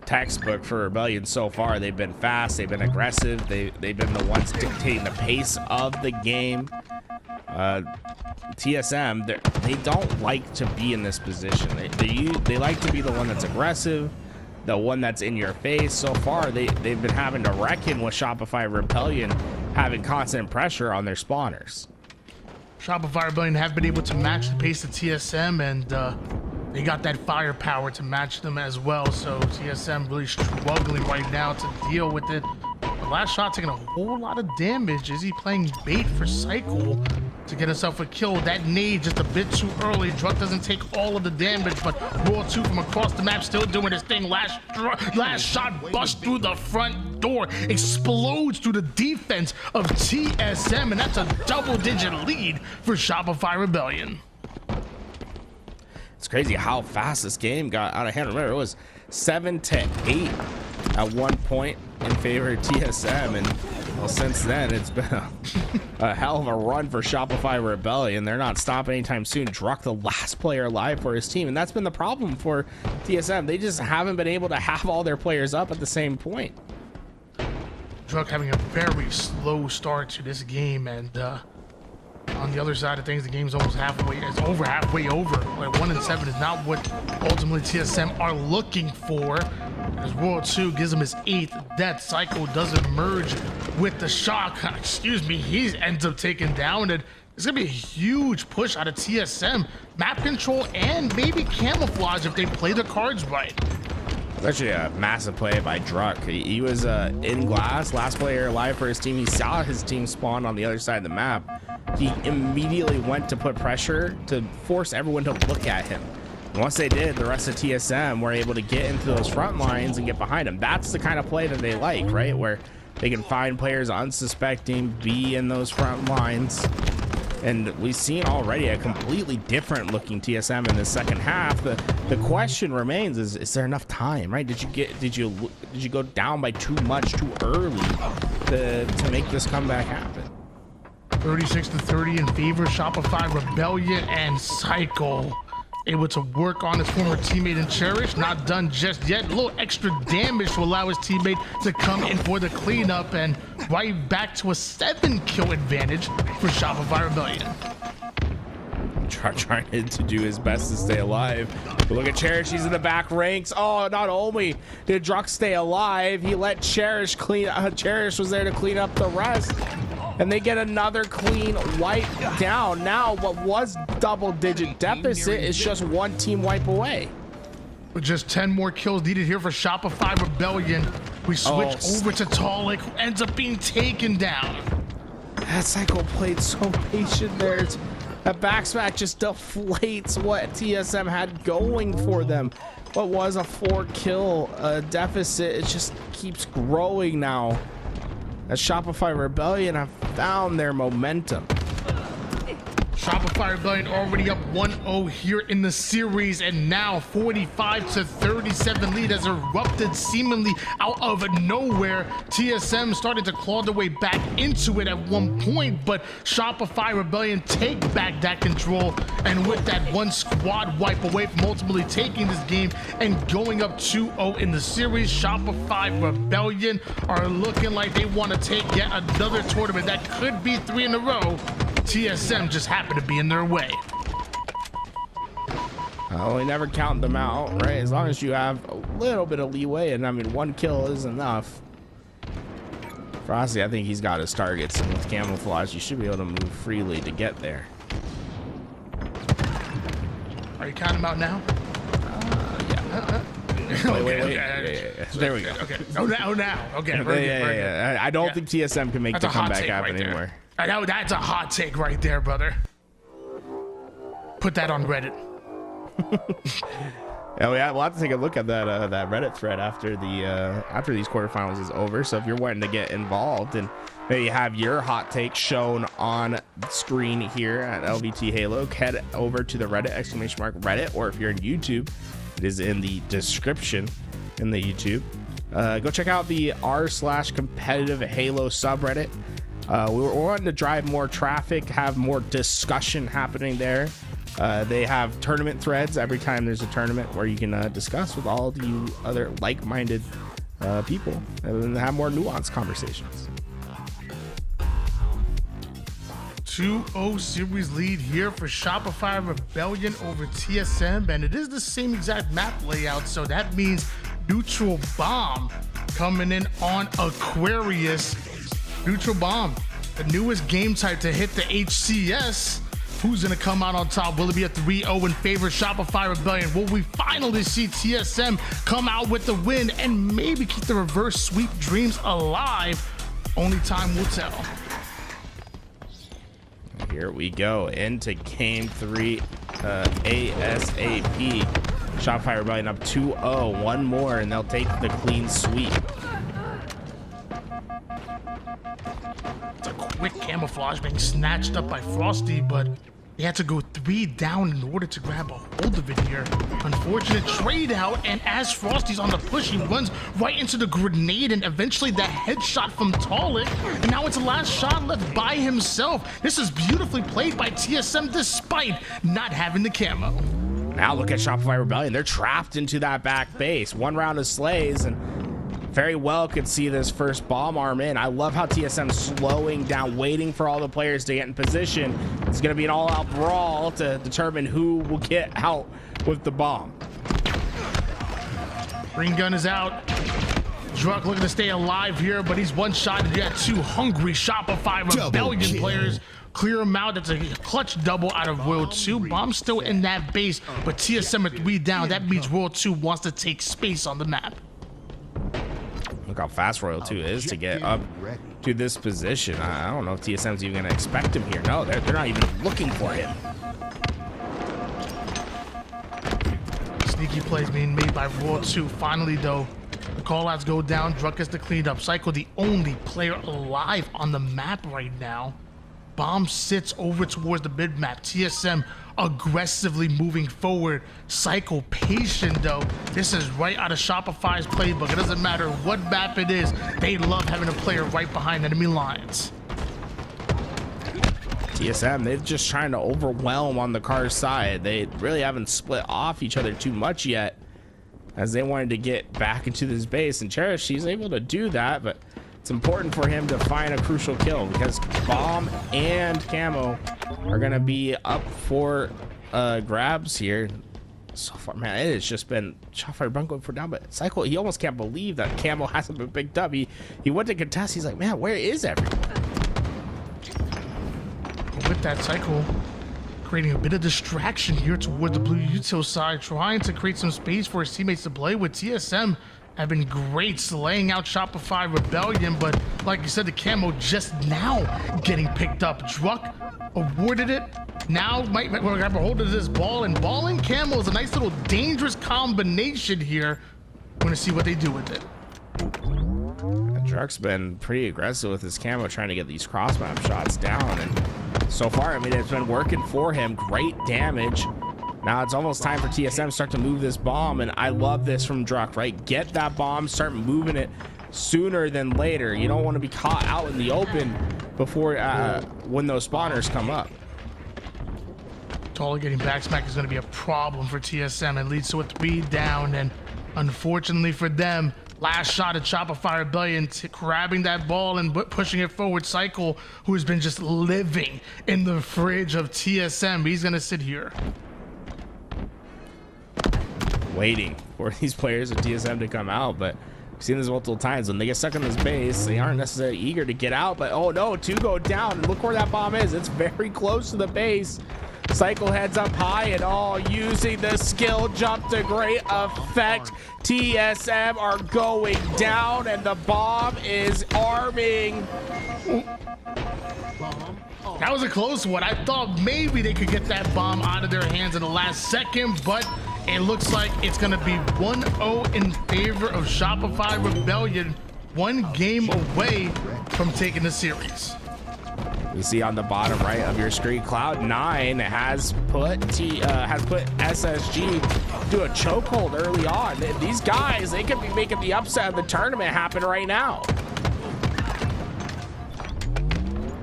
textbook for Rebellion so far. They've been fast, they've been aggressive, they've been the ones dictating the pace of the game. TSM, they don't like to be in this position. They like to be the one that's aggressive, the one that's in your face. So far, they've been having to reckon with Shopify Rebellion, having constant pressure on their spawners. Shopify Rebellion have been able to match the pace of TSM, and they got that firepower to match them as well. So TSM really struggling right now to deal with it. The last shot taking a whole lot of damage. Is he playing bait for Cycle to get himself a kill? That nade just a bit too early. Druk doesn't take all of the damage, but Raw 2 from across the map still doing his thing. Last shot busts through the front door, explodes through the defense of TSM, and that's a double-digit lead for Shopify Rebellion. It's crazy how fast this game got out of hand. Remember, it was 7-8 at one point in favor of TSM, and Well, since then, it's been a hell of a run for Shopify Rebellion. They're not stopping anytime soon. Druck, the last player alive for his team, and that's been the problem for TSM. They just haven't been able to have all their players up at the same point. Druck having a very slow start to this game, and on the other side of things, the game's almost halfway. It's over halfway over. Like 1-7 is not what ultimately TSM are looking for. As World 2 gives him his 8th death. Psycho does emerge with the shock. Excuse me, he ends up taken down, and it's gonna be a huge push out of TSM. Map control and maybe camouflage if they play the cards right. It's actually a massive play by Druck. He was in glass, last player alive for his team. He saw his team spawn on the other side of the map. He immediately went to put pressure to force everyone to look at him. And once they did, the rest of TSM were able to get into those front lines and get behind him. That's the kind of play that they like, right? Where they can find players unsuspecting, be in those front lines. And we've seen already a completely different looking TSM in the second half. The question remains: is there enough time, right? Did you go down by too much too early to make this comeback happen? 36-30 in favor of Shopify Rebellion, and Psycho able to work on his former teammate in Cherish. Not done just yet. A little extra damage to allow his teammate to come in for the cleanup, and right back to a 7-kill advantage for Shopify Rebellion. Trying to do his best to stay alive. But look at Cherish, he's in the back ranks. Oh, not only did Druck stay alive, he let Cherish clean. Cherish was there to clean up the rest, and they get another clean wipe down. Now, what was double-digit deficit is just one team wipe away. With just 10 more kills needed here for Shopify Rebellion, we switch over to Talik, who ends up being taken down. That Psycho played so patient there. That backsmack just deflates what TSM had going for them. What was a 4-kill deficit, it just keeps growing now. As Shopify Rebellion have found their momentum. Shopify Rebellion already up 1-0 here in the series, and now 45-37 lead has erupted seemingly out of nowhere. TSM started to claw their way back into it at one point, but Shopify Rebellion take back that control, and with that one squad wipe away from ultimately taking this game and going up 2-0 in the series, Shopify Rebellion are looking like they want to take yet another tournament that could be 3 in a row. TSM just happened to be in their way. Oh, we never count them out, right? As long as you have a little bit of leeway, and I mean, 1 kill is enough. Frosty, I think he's got his targets, and with camouflage, you should be able to move freely to get there. Are you counting them out now? Yeah. Wait. Yeah. There we go. Okay. Oh, now. Okay. Very good. I don't think TSM can make the comeback happen anymore. That's a hot take right there, brother. Put that on Reddit. Yeah, we'll have to take a look at that Reddit thread after these quarterfinals is over. So if you're wanting to get involved and maybe have your hot take shown on screen here at LVT Halo, head over to the Reddit !Reddit, or if you're in YouTube, it is in the description in the YouTube. Go check out the r/competitive Halo subreddit. We're wanting to drive more traffic, have more discussion happening there. They have tournament threads every time there's a tournament where you can discuss with all the other like-minded people and have more nuanced conversations. 2-0 series lead here for Shopify Rebellion over TSM, and it is the same exact map layout, so that means Neutral Bomb coming in on Aquarius. Neutral Bomb, the newest game type to hit the HCS. Who's going to come out on top? Will it be a 3-0 in favor of Shopify Rebellion? Will we finally see TSM come out with the win and maybe keep the reverse sweep dreams alive? Only time will tell. Here we go into game 3 ASAP. Shopify Rebellion up 2-0. One more and they'll take the clean sweep. It's a quick camouflage being snatched up by Frosty, but They had to go 3 down in order to grab a hold of it here. Unfortunate trade out, and as Frosty's on the push, he runs right into the grenade, and eventually that headshot from Tolic, and now it's the last shot left by himself. This is beautifully played by TSM despite not having the camo. Now look at Shopify Rebellion. They're trapped into that back base. 1 round of slays, and very well could see this first bomb arm in. I love how TSM slowing down, waiting for all the players to get in position. It's going to be an all-out brawl to determine who will get out with the bomb. Green gun is out. Druk looking to stay alive here, but he's one shot, and you got 2 hungry Shopify Rebellion players. Clear him out. That's a clutch double out of World 2. Bomb still in that base, but TSM at 3 down. That means World 2 wants to take space on the map. Look how fast Royal 2 is to get up to this position. I don't know if TSM's even going to expect him here. No, they're not even looking for him. Sneaky plays being made by Royal 2. Finally, though, the callouts go down. Druk gets the cleaned up. Cycle, the only player alive on the map right now. Bomb sits over towards the mid map. TSM aggressively moving forward. Cycle patient though. This is right out of Shopify's playbook. It doesn't matter what map it is. They love having a player right behind enemy lines. TSM, they're just trying to overwhelm on the car side. They really haven't split off each other too much yet, as they wanted to get back into this base. And Cherish, she's able to do that, but it's important for him to find a crucial kill because bomb and camo are going to be up for grabs here. So far, man, it has just been Shopify Run going for down, but Cycle, he almost can't believe that camo hasn't been picked up. He went to contest. He's like, man, where is everyone? With that, Cycle creating a bit of distraction here toward the blue util side, trying to create some space for his teammates to play with. TSM have been great slaying out Shopify Rebellion, but like you said, the camo just now getting picked up. Druk awarded it. Now might grab a hold of this ball, and ball and camo is a nice little dangerous combination here. We're gonna see what they do with it. Druk's been pretty aggressive with his camo, trying to get these cross map shots down, and so far, I mean, it's been working for him. Great damage. Now it's almost time for TSM to start to move this bomb, and I love this from Druk, right? Get that bomb, start moving it sooner than later. You don't want to be caught out in the open before when those spawners come up. Totally getting backsmack is going to be a problem for TSM. It leads to a 3 down, and unfortunately for them, last shot at Shopify Rebellion, grabbing that ball and pushing it forward. Cycle, who has been just living in the fridge of TSM, he's going to sit here waiting for these players of TSM to come out, but we've seen this multiple times. When they get stuck in this base, they aren't necessarily eager to get out, but oh no, 2 go down, and look where that bomb is. It's very close to the base. Cycle heads up high and all, using the skill jump to great effect. TSM are going down, and the bomb is arming. That was a close one. I thought maybe they could get that bomb out of their hands in the last second, but it looks like it's going to be 1-0 in favor of Shopify Rebellion. 1 game away from taking the series. You see on the bottom right of your screen, Cloud9 has put SSG do a chokehold early on. These guys, they could be making the upset of the tournament happen right now.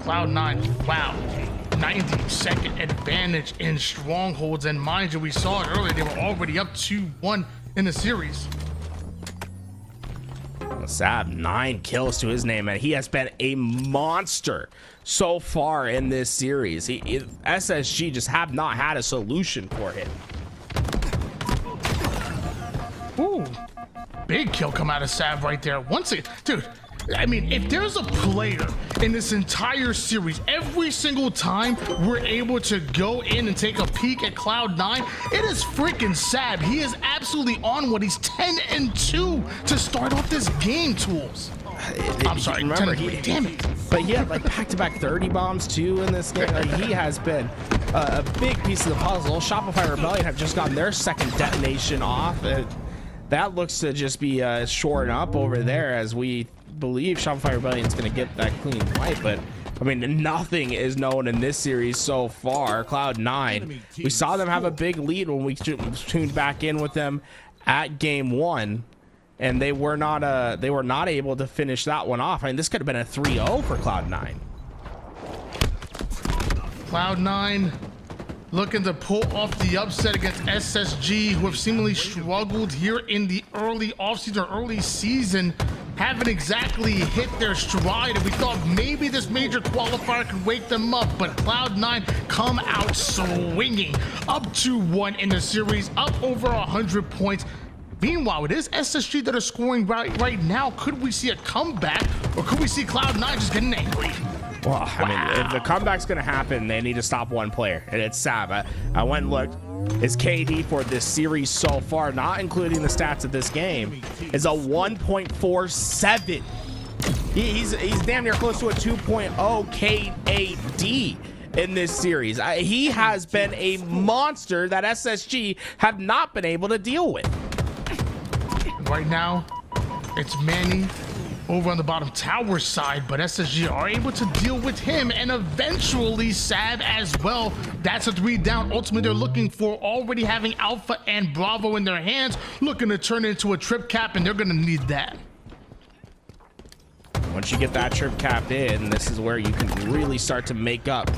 Cloud9, wow, 90-second advantage in strongholds, and mind you, we saw it earlier, they were already up 2-1 in the series. Sab, 9 kills to his name, and he has been a monster so far in this series. SSG just have not had a solution for him. Ooh, big kill come out of Sav right there. Once it, dude, I mean, if there's a player in this entire series, every single time we're able to go in and take a peek at Cloud9, it is freaking Sab. He is absolutely on what he's 10-2 to start off this game, Tools. I'm sorry, remember, 10-3, damn it. But yeah, like back-to-back 30 bombs too in this game. Like, he has been a big piece of the puzzle. Shopify Rebellion have just gotten their second detonation off. That looks to just be shoring up over there, as we believe Shopify Rebellion is going to get that clean wipe, but I mean, nothing is known in this series so far. Cloud9, we saw them have a big lead when we tuned back in with them at game 1, and they were not able to finish that one off. I mean, this could have been a 3-0 for Cloud9. Cloud9 looking to pull off the upset against SSG, who have seemingly struggled here in the early offseason or early season. Haven't exactly hit their stride, and we thought maybe this major qualifier could wake them up, but Cloud9 come out swinging, up 2-1 in the series, up over 100 points. Meanwhile, it is SSG that are scoring right now. Could we see a comeback, or could we see Cloud9 just getting angry? Well, I mean, if the comeback's going to happen, they need to stop one player, and it's Sab. I went and looked. His KD for this series so far, not including the stats of this game, is a 1.47. He's damn near close to a 2.0 KAD in this series. He has been a monster that SSG have not been able to deal with. Right now, it's Manny over on the bottom tower side, but SSG are able to deal with him and eventually Sab as well. That's a 3 down. Ultimately, they're looking for already having Alpha and Bravo in their hands, looking to turn it into a trip cap, and they're going to need that. Once you get that trip cap in, this is where you can really start to make up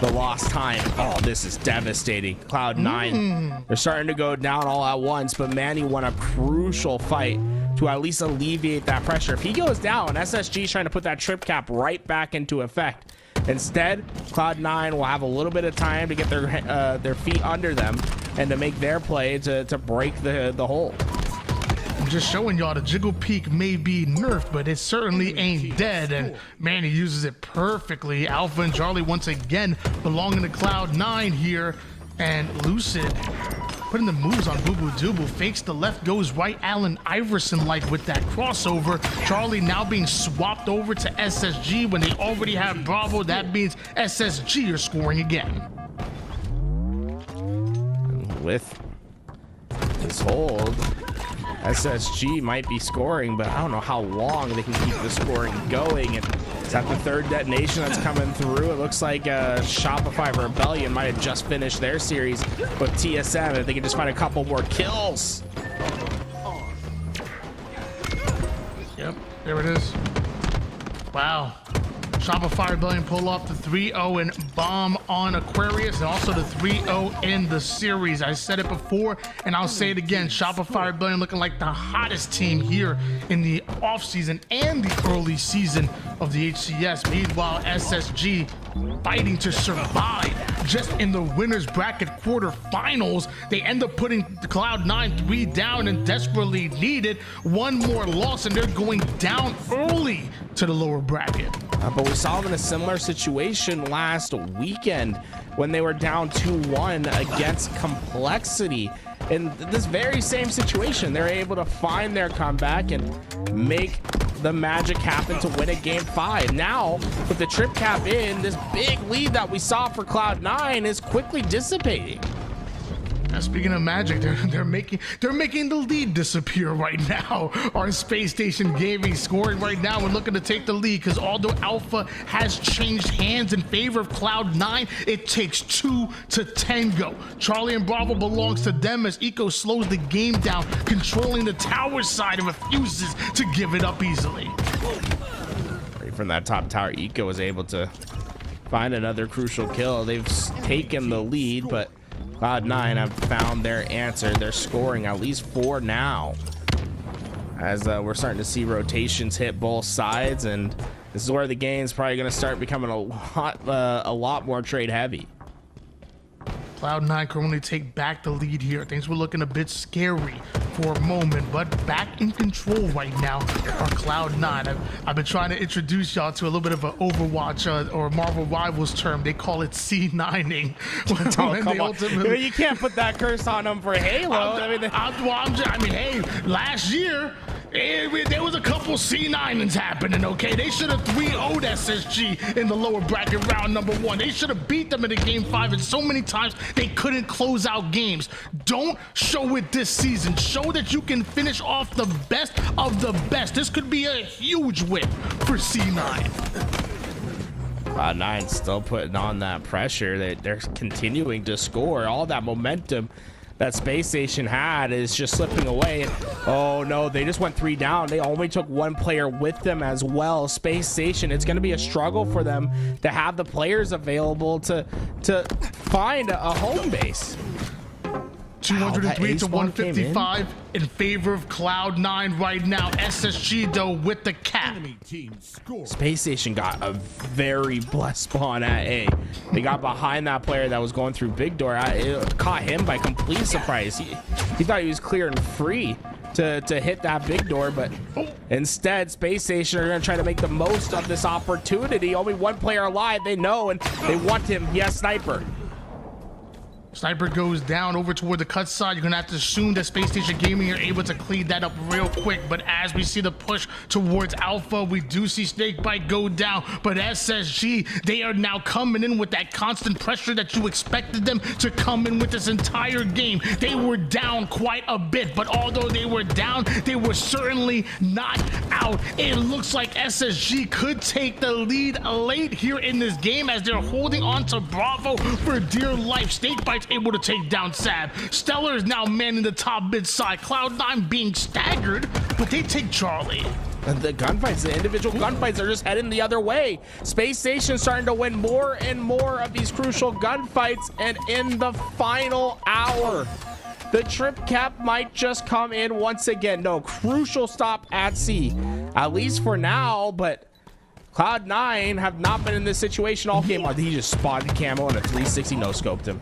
the lost time. Oh, this is devastating. Cloud9, they're starting to go down all at once, but Manny won a crucial fight to at least alleviate that pressure. If he goes down, SSG is trying to put that trip cap right back into effect. Instead, Cloud9 will have a little bit of time to get their feet under them and to make their play to break the hole. I'm just showing y'all the jiggle peak may be nerfed, but it certainly ain't dead, and Manny uses it perfectly. Alpha and Charlie once again belonging to Cloud9 here, and Lucid putting the moves on Boo Boo Doo. Fakes the left, goes right, Allen Iverson like with that crossover. Charlie now being swapped over to SSG when they already have Bravo. That means SSG are scoring again. With this hold, SSG might be scoring, but I don't know how long they can keep the scoring going. And is that the third detonation that's coming through? It looks like Shopify Rebellion might have just finished their series with TSM if they can just find a couple more kills. Yep, there it is. Wow. Shopify Rebellion pull off the 3-0 and bomb on Aquarius, and also the 3-0 in the series. I said it before, and I'll say it again. Shopify Rebellion looking like the hottest team here in the offseason and the early season of the HCS. Meanwhile, SSG fighting to survive just in the winners bracket quarterfinals. They end up putting Cloud9 3 down and desperately needed one more loss, and they're going down early to the lower bracket. But we saw them in a similar situation last weekend when they were down 2-1 against Complexity. In this very same situation, they're able to find their comeback and make the magic happen to win at game 5. Now, with the trip cap in, this big lead that we saw for Cloud9 is quickly dissipating. Speaking of magic, they're making the lead disappear right now. Our Space Station Gaming scoring right now and looking to take the lead, because although Alpha has changed hands in favor of Cloud9, it takes 2 to tango. Charlie and Bravo belongs to them as Eco slows the game down, controlling the tower side and refuses to give it up easily. Right from that top tower, Eco was able to find another crucial kill. They've taken the lead, but Cloud9 have found their answer. They're scoring at least 4 now, as we're starting to see rotations hit both sides, and this is where the game's probably going to start becoming a lot more trade heavy. Cloud9 currently take back the lead here. Things were looking a bit scary for a moment, but back in control right now are Cloud9. I've been trying to introduce y'all to a little bit of an Overwatch or Marvel Rivals term. They call it C9ing. You can't put that curse on them for Halo. Hey, last year, there was a couple C9ings happening, okay? They should have 3-0'd SSG in the lower bracket round number 1. They should have beat them in the game 5, and so many times they couldn't close out games. Don't show it this season. Show that you can finish off the best of the best. This could be a huge win for C9. Cloud9 still putting on that pressure. They're continuing to score. All that momentum that Space Station had is just slipping away. Oh no, they just went 3 down. They only took 1 player with them as well. Space Station, it's going to be a struggle for them to have the players available to find a home base. 203 to 155 in favor of Cloud9 right now. SSG though with the cap. Space Station got a very blessed spawn at A. They got behind that player that was going through big door. It caught him by complete surprise. He thought he was clear and free to hit that big door, but instead Space Station are going to try to make the most of this opportunity. Only 1 player alive, they know, and they want him. Yes, Sniper. Sniper goes down over toward the cut side. You're gonna have to assume that Space Station Gaming are able to clean that up real quick. But as we see the push towards Alpha, we do see Snakebite go down. But SSG, they are now coming in with that constant pressure that you expected them to come in with this entire game. They were down quite a bit, but although they were down, they were certainly not out. It looks like SSG could take the lead late here in this game as they're holding on to Bravo for dear life. Snakebite able to take down Sab. Stellar is now manning the top mid side. Cloud9 being staggered, but they take Charlie. And the gunfights, the individual gunfights are just heading the other way. Space Station starting to win more and more of these crucial gunfights, and in the final hour, the trip cap might just come in once again. No, crucial stop at C, at least for now, but Cloud9 have not been in this situation all game. He just spotted Camo and a 360 no-scoped him.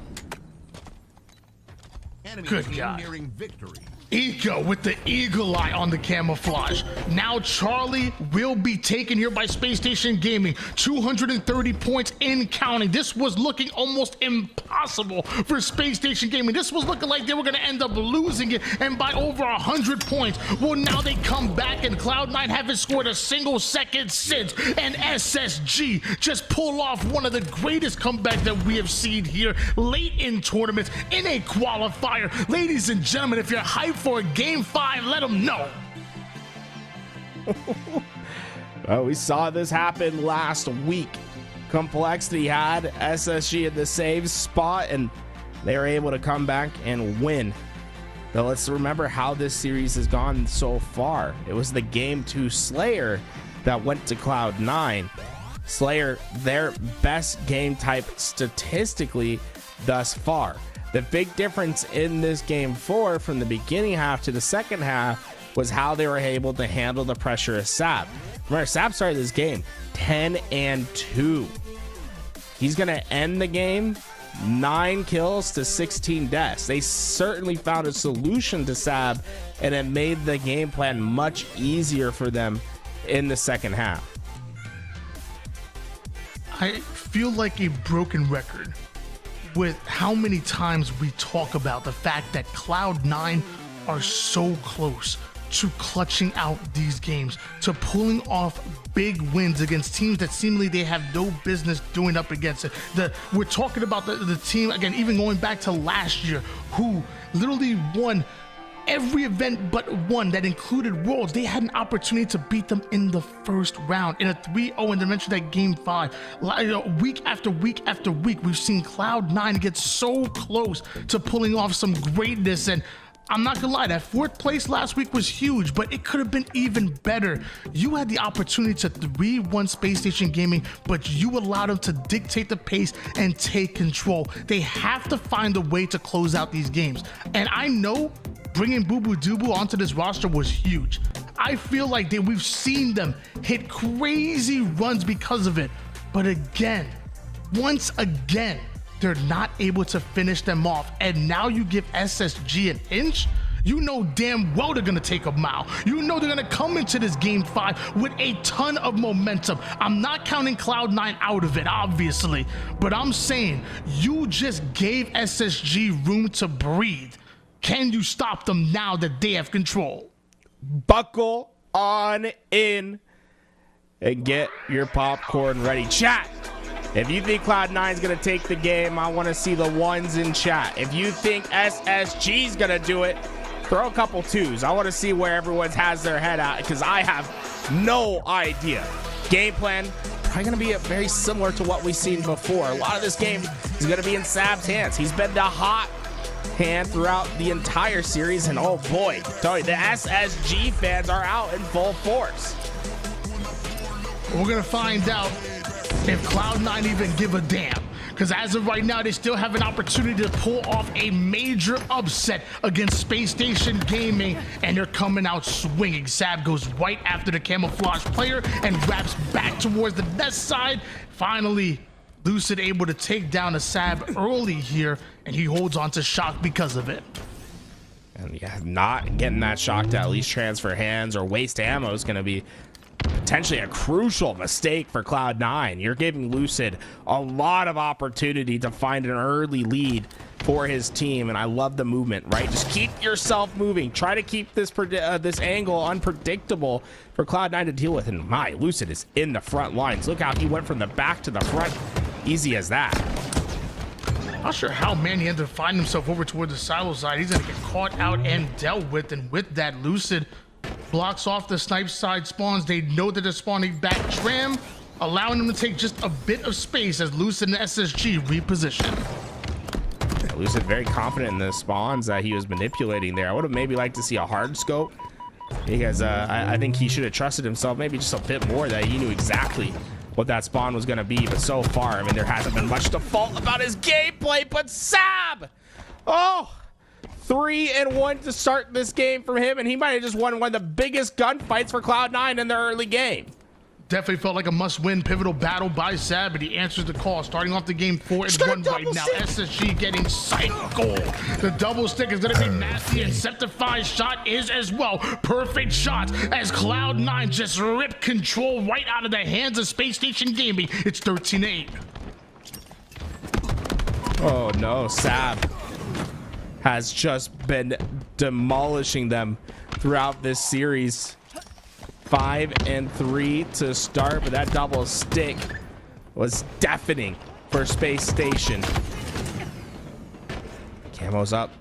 Good God. Nearing victory. Eco with the eagle eye on the camouflage. Now Charlie will be taken here by Space Station Gaming. 230 points in counting. This was looking almost impossible for Space Station Gaming. This was looking like they were going to end up losing it, and by over 100 points. Well, now they come back, and Cloud9 haven't scored a single second since. And SSG just pull off one of the greatest comebacks that we have seen here late in tournaments in a qualifier. Ladies and gentlemen, if you're hyped for game 5, let them know. Well, we saw this happen last week. Complexity had SSG in the same spot, and they were able to come back and win. Now let's remember how this series has gone so far. It was the game 2 Slayer that went to Cloud9. Slayer, their best game type statistically thus far. The big difference in this game 4 from the beginning half to the second half was how they were able to handle the pressure of Sab. Remember, Sab started this game 10-2. He's going to end the game 9 kills to 16 deaths. They certainly found a solution to Sab, and it made the game plan much easier for them in the second half. I feel like a broken record with how many times we talk about the fact that Cloud9 are so close to clutching out these games, to pulling off big wins against teams that seemingly they have no business doing up against it. We're talking about the team, again, even going back to last year, who literally won every event but one that included Worlds. They had an opportunity to beat them in the first round in a 3-0, and they mentioned that game 5. Week after week after week, we've seen Cloud9 get so close to pulling off some greatness, and I'm not gonna lie, that 4th place last week was huge, but it could have been even better. You had the opportunity to 3-1 Space Station Gaming, but you allowed them to dictate the pace and take control. They have to find a way to close out these games. And I know bringing Boo Boo Doo onto this roster was huge. I feel like we've seen them hit crazy runs because of it. But again, once again, they're not able to finish them off. And now you give SSG an inch? You know damn well they're gonna take a mile. You know they're gonna come into this game 5 with a ton of momentum. I'm not counting Cloud9 out of it, obviously, but I'm saying you just gave SSG room to breathe. Can you stop them now that they have control? Buckle on in and get your popcorn ready. Chat, if you think Cloud9 is going to take the game, I want to see the ones in chat. If you think SSG is going to do it, throw a couple 2s. I want to see where everyone has their head at, because I have no idea. Game plan, probably going to be very similar to what we've seen before. A lot of this game is going to be in Sab's hands. He's been the hot hand throughout the entire series, and oh boy, tell you, the SSG fans are out in full force. We're going to find out if Cloud9 even give a damn. Because as of right now, they still have an opportunity to pull off a major upset against Space Station Gaming, and they're coming out swinging. Sab goes right after the camouflage player and wraps back towards the nest side. Finally, Lucid able to take down a Sab early here, and he holds on to Shock because of it. And yeah, not getting that Shock to at least transfer hands or waste ammo is going to be potentially a crucial mistake for Cloud9. You're giving Lucid a lot of opportunity to find an early lead for his team, and I love the movement, right? Just keep yourself moving. Try to keep this this angle unpredictable for Cloud9 to deal with, and my, Lucid is in the front lines. Look how he went from the back to the front. Easy as that. Not sure how Manny ended up finding himself over toward the silo side. He's going to get caught out and dealt with, and with that, Lucid blocks off the snipe side spawns. They know that they're spawning back tram, allowing them to take just a bit of space as Lucid and SSG reposition. Yeah, Lucid very confident in the spawns that he was manipulating there. I would have maybe liked to see a hard scope, because I think he should have trusted himself maybe just a bit more, that he knew exactly what that spawn was going to be. But so far, I mean, there hasn't been much to fault about his gameplay. But Sab, oh, 3-1 to start this game from him, and he might have just won one of the biggest gunfights for Cloud9 in their early game. Definitely felt like a must-win pivotal battle by Sab, but he answers the call, starting off the game 4-1 right now. SSG getting psycho. The double stick is going to be nasty, and Septify's shot is as well. Perfect shots as Cloud9 just rip control right out of the hands of Space Station Gaming. It's 13-8. Oh no, Sab has just been demolishing them throughout this series. 5-3 to start, but that double stick was deafening for Space Station. Camo's up.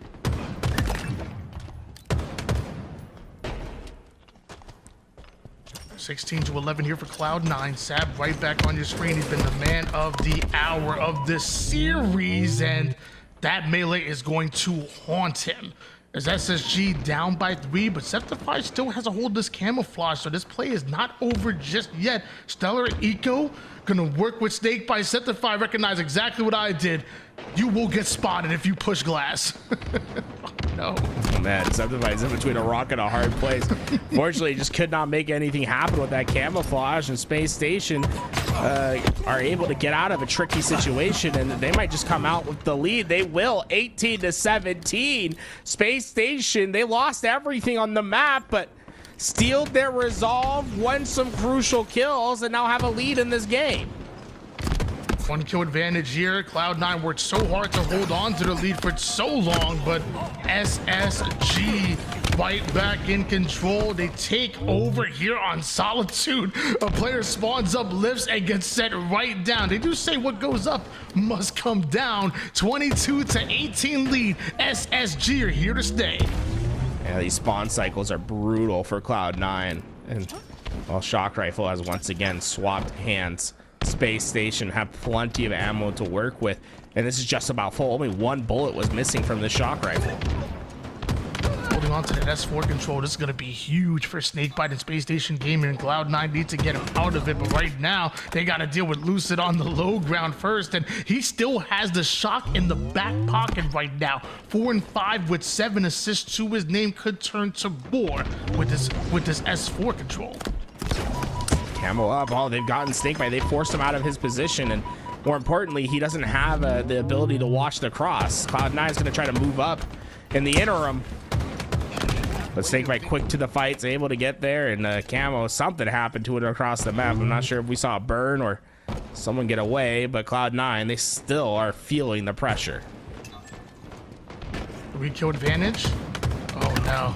(16-11) here for Cloud9. Sab right back on your screen. He's been the man of the hour of this series, and that melee is going to haunt him. As SSG down by 3, but Septify still has a hold of this camouflage, so this play is not over just yet. Stellar Eco gonna work with Snake by Septify, recognize exactly what I did. You will get spotted if you push glass. No. Oh man, Septify's in between a rock and a hard place. Fortunately, just could not make anything happen with that camouflage, and Space Station are able to get out of a tricky situation, and they might just come out with the lead. They will, 18-17. Space Station, they lost everything on the map, but steeled their resolve, won some crucial kills, and now have a lead in this game. 1 kill advantage here. Cloud9 worked so hard to hold on to the lead for so long, but SSG right back in control. They take over here on Solitude. A player spawns up, lifts, and gets set right down. They do say what goes up must come down. 22-18 lead. SSG are here to stay. Yeah, these spawn cycles are brutal for Cloud9. And while Shock Rifle has once again swapped hands, Space Station have plenty of ammo to work with, and this is just about full. Only one bullet was missing from the Shock Rifle. Holding on to that S4 control, this is going to be huge for Snakebite and Space Station Gaming, and Cloud9 need to get him out of it, but right now they got to deal with Lucid on the low ground first, and he still has the Shock in the back pocket right now. 4-5 with 7 assists to his name, could turn to more with this S4 control. Camo up. Oh, they've gotten Snakebite. They forced him out of his position, and more importantly, he doesn't have the ability to watch the cross. Cloud9 is going to try to move up in the interim, but Snakebite quick to the fight, able to get there, and Camo, something happened to it across the map. I'm not sure if we saw a burn or someone get away, but Cloud9, they still are feeling the pressure. Re-kill advantage? Oh no.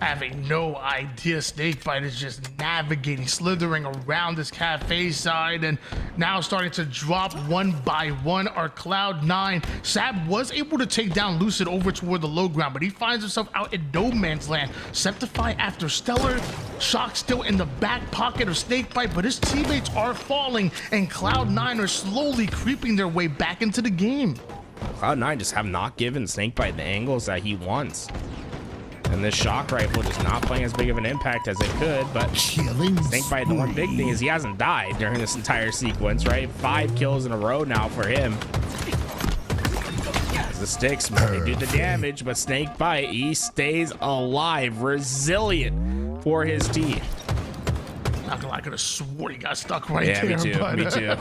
Having no idea. Snakebite is just navigating, slithering around this cafe side, and now starting to drop one by one are Cloud9. Sab was able to take down Lucid over toward the low ground, but he finds himself out in no man's land. Septify after Stellar Shock still in the back pocket of Snakebite, but his teammates are falling, and Cloud9 are slowly creeping their way back into the game. Cloud9 just have not given Snakebite the angles that he wants. And this shock rifle just not playing as big of an impact as it could, but Snakebite, the one big thing is he hasn't died during this entire sequence, right? 5 kills in a row now for him. As the sticks they do the damage, but Snakebite, he stays alive, resilient for his team. Not gonna lie, I could have swore he got stuck right Yeah, there. me too. But, Me too.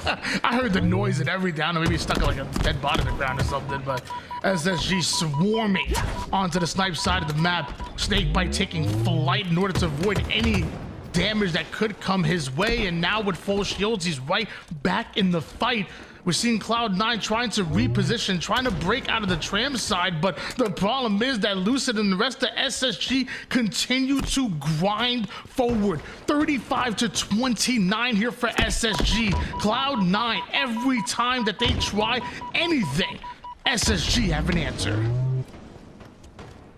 I heard the noise and everything. I don't know, maybe he stuck like a dead body in the ground or something. But SSG swarming onto the snipe side of the map. Snakebite taking flight in order to avoid any damage that could come his way. And now with full shields, he's right back in the fight. We're seeing Cloud9 trying to reposition, trying to break out of the tram side, but the problem is that Lucid and the rest of SSG continue to grind forward. 35-29 here for SSG. Cloud9, every time that they try anything, SSG have an answer.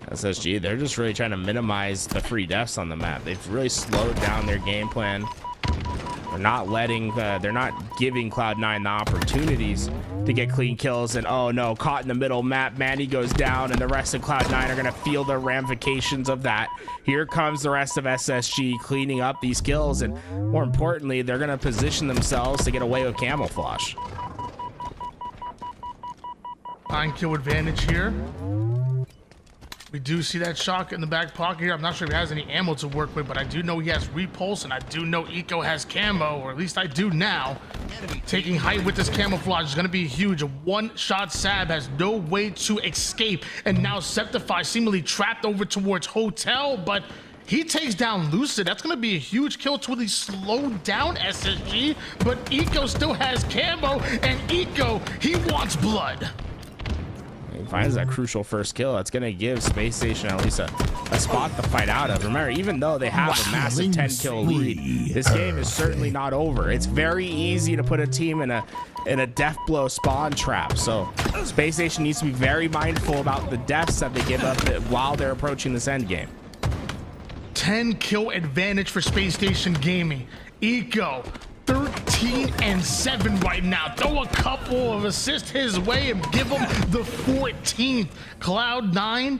SSG, they're just really trying to minimize the free deaths on the map. They've really slowed down their game plan. They're not letting, they're not giving Cloud9 the opportunities to get clean kills. And oh no, caught in the middle map, Manny goes down, and the rest of Cloud9 are gonna feel the ramifications of that. Here comes the rest of SSG cleaning up these kills, and more importantly, they're gonna position themselves to get away with camouflage. 9-kill advantage here. We do see that shock in the back pocket here. I'm not sure if he has any ammo to work with, but I do know he has repulse, and I do know Eco has camo, or at least I do now. Taking height with this camouflage is going to be huge. A one-shot Sab has no way to escape, and now Septify seemingly trapped over towards Hotel, but he takes down Lucid. That's going to be a huge kill to really slow down SSG, but Eco still has camo, and Eco, he wants blood. He finds that crucial first kill. That's going to give Space Station at least a spot to fight out of. Remember, even though they have a massive 10-kill lead, this game is certainly not over. It's very easy to put a team in a death blow spawn trap. So Space Station needs to be very mindful about the deaths that they give up while they're approaching this end game. 10-kill advantage for Space Station Gaming. Eco 13-7 right now. Throw a couple of assists his way and give him the 14th. Cloud9,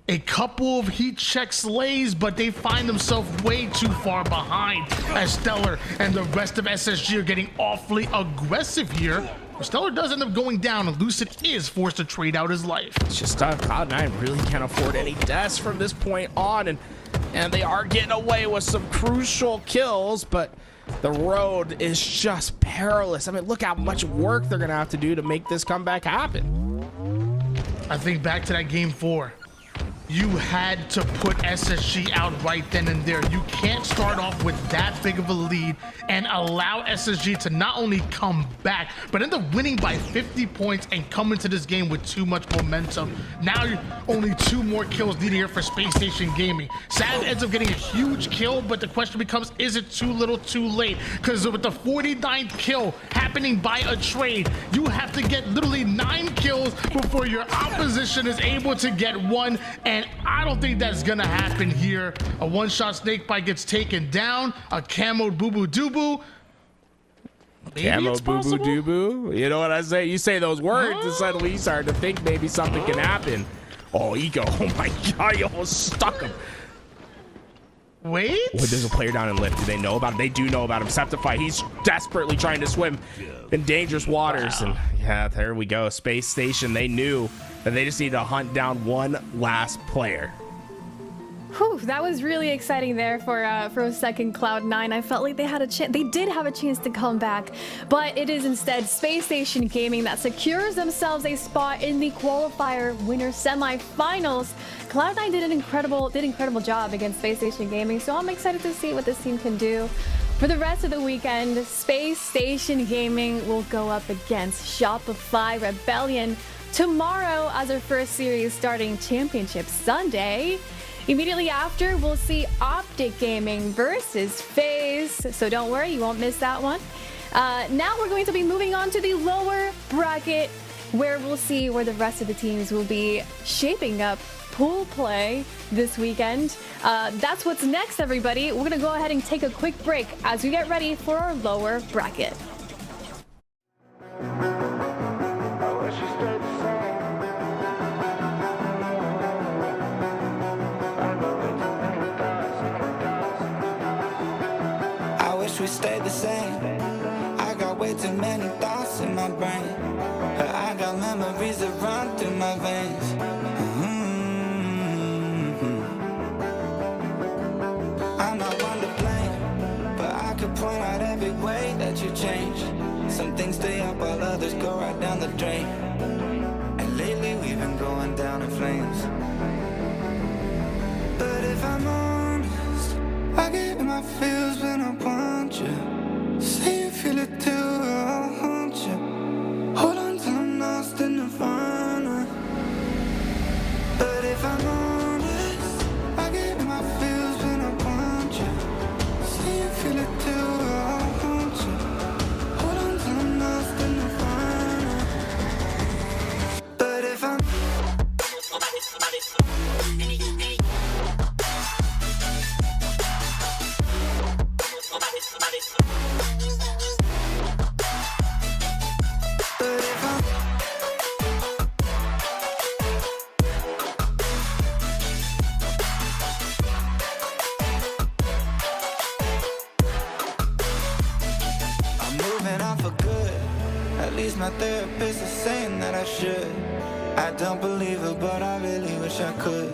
a couple of heat check slays, but they find themselves way too far behind as Stellar and the rest of SSG are getting awfully aggressive here. Stellar does end up going down, and Lucid is forced to trade out his life. It's just tough. Cloud9 really can't afford any deaths from this point on, and they are getting away with some crucial kills, but the road is just perilous. I mean, look how much work they're gonna have to do to make this comeback happen. I think back to that game 4. You had to put SSG out right then and there. You can't start off with that big of a lead and allow SSG to not only come back, but end up winning by 50 points and come into this game with too much momentum. Now you're only 2 more kills needed here for Space Station Gaming. Sad ends up getting a huge kill, but the question becomes, is it too little too late? Because with the 49th kill happening by a trade, you have to get literally 9 kills before your opposition is able to get 1, and I don't think that's gonna happen here. A one-shot Snakebite gets taken down, a camoed Boo Boo Doo Boo. Camo Boo Boo Doo Boo. You know what I say? You say those words, and suddenly you start to think maybe something can happen. Oh, Eco, oh my god, you almost stuck him. Wait? Oh, there's a player down in lift. Do they know about him? They do know about him. Septify, he's desperately trying to swim in dangerous waters. And yeah, there we go. Space Station, they knew that they just need to hunt down one last player. Whew, that was really exciting there for a second, Cloud9. I felt like they had a chance. They did have a chance to come back, but it is instead Space Station Gaming that secures themselves a spot in the qualifier winner semifinals. Cloud9 did an incredible job against Space Station Gaming, so I'm excited to see what this team can do. For the rest of the weekend, Space Station Gaming will go up against Shopify Rebellion tomorrow as our first series starting Championship Sunday. Immediately after, we'll see OpTic Gaming versus FaZe, so don't worry, you won't miss that one. Now we're going to be moving on to the lower bracket, where we'll see where the rest of the teams will be shaping up pool play this weekend. That's what's next, everybody. We're going to go ahead and take a quick break as we get ready for our lower bracket. We stayed the same. I got way too many thoughts in my brain, but I got memories that run through my veins. I'm not one to blame, but I could point out every way that you change. Some things stay up while others go right down the drain. And lately we've been going down in flames. But if I'm honest, I get in my feels when I want you. Say you feel it too, I'll haunt you. Hold on till I'm lost in nirvana. But if I'm honest, I get in my feels when I want you. Say you feel it too, I'll haunt you. Hold on till I'm lost in nirvana. But if I'm my therapist is saying that I should. I don't believe it, but I really wish I could.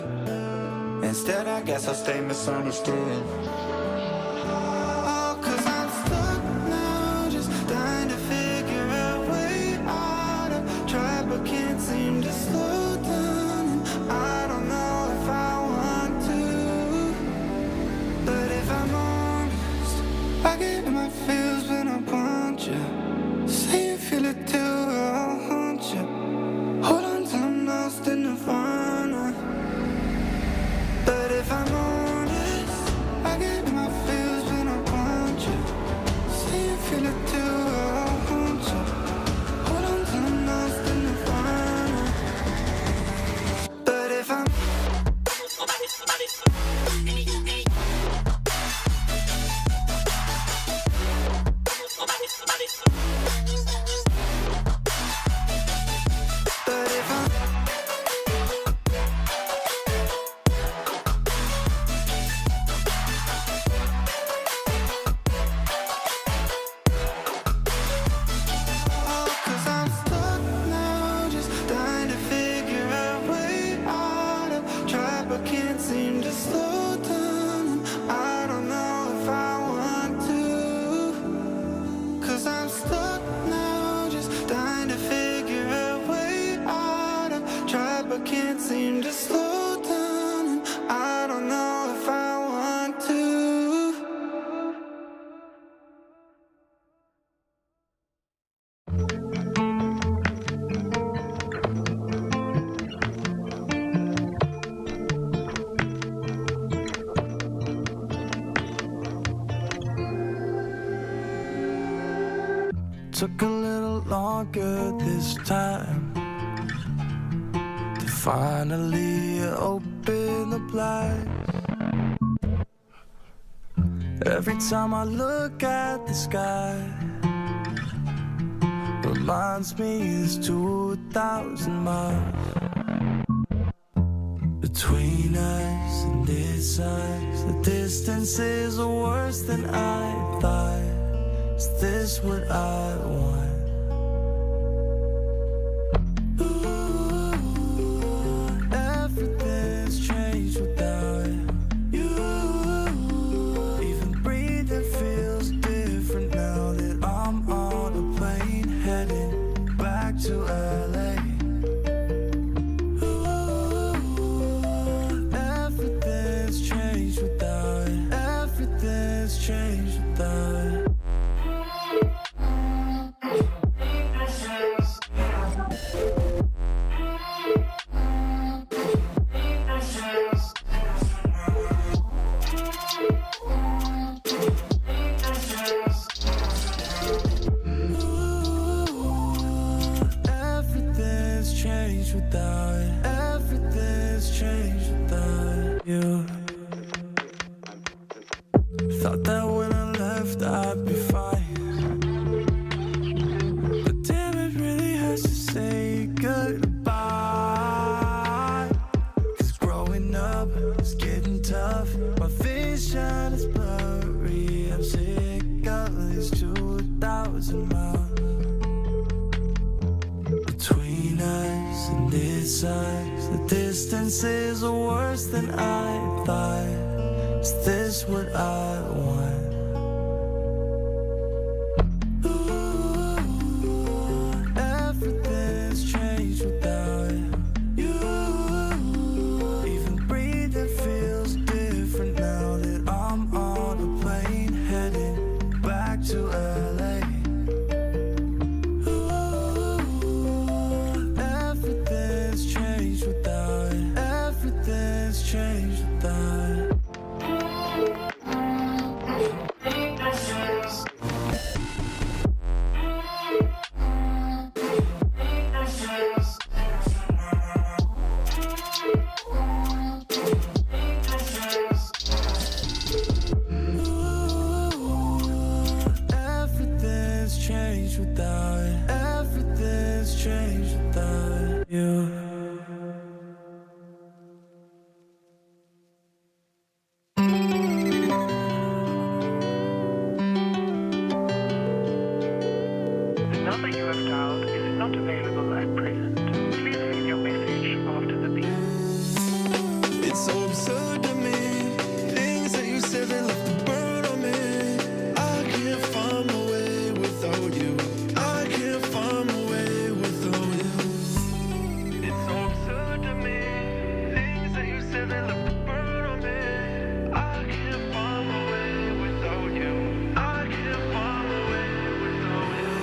Instead, I guess I'll stay misunderstood. Oh, 'cause I'm stuck now, just trying to figure out a way out of. Try but can't seem to slow down, and I don't know if I want to. But if I'm honest, I get in my feels when I want you. Say you feel it too, I'll haunt you. Hold on till I'm lost in nirvana. But if I'm honest, I get in my feels when I want you. Say you feel it too, I'll haunt you. Hold on till I'm lost in nirvana. But if I'm took a little longer this time to finally open the blinds. Every time I look at the sky, reminds me it's 2,000 miles between us and this eyes. The distances are worse than I thought. Is this what I want? Ooh, everything's changed without you. Even breathing feels different now that I'm on a plane heading back to LA. Ooh, everything's changed without. Everything's changed without. Everything's changed without it. Everything's changed. I'd be fine. But damn, it really hurts to say goodbye. 'Cause growing up is getting tough. My vision is blurry. I'm sick of these 2,000 miles between us and this eyes. The distances are worse than I thought. Is this what I want? Ooh, everything's changed without you. Even breathing feels different now that I'm on a plane heading back to LA. Ooh, everything's changed without it. Everything's changed without it. Everything's changed without it. Everything's changed without you. The number you have dialed is not available at present. Please leave your message after the beep. It's so absurd to me. Things that you said that left a burn on me. I can't find my way without you. I can't find my way without you. It's so absurd to me. Things that you said that left a burn on me. I can't find my way without you. I can't find my way without you.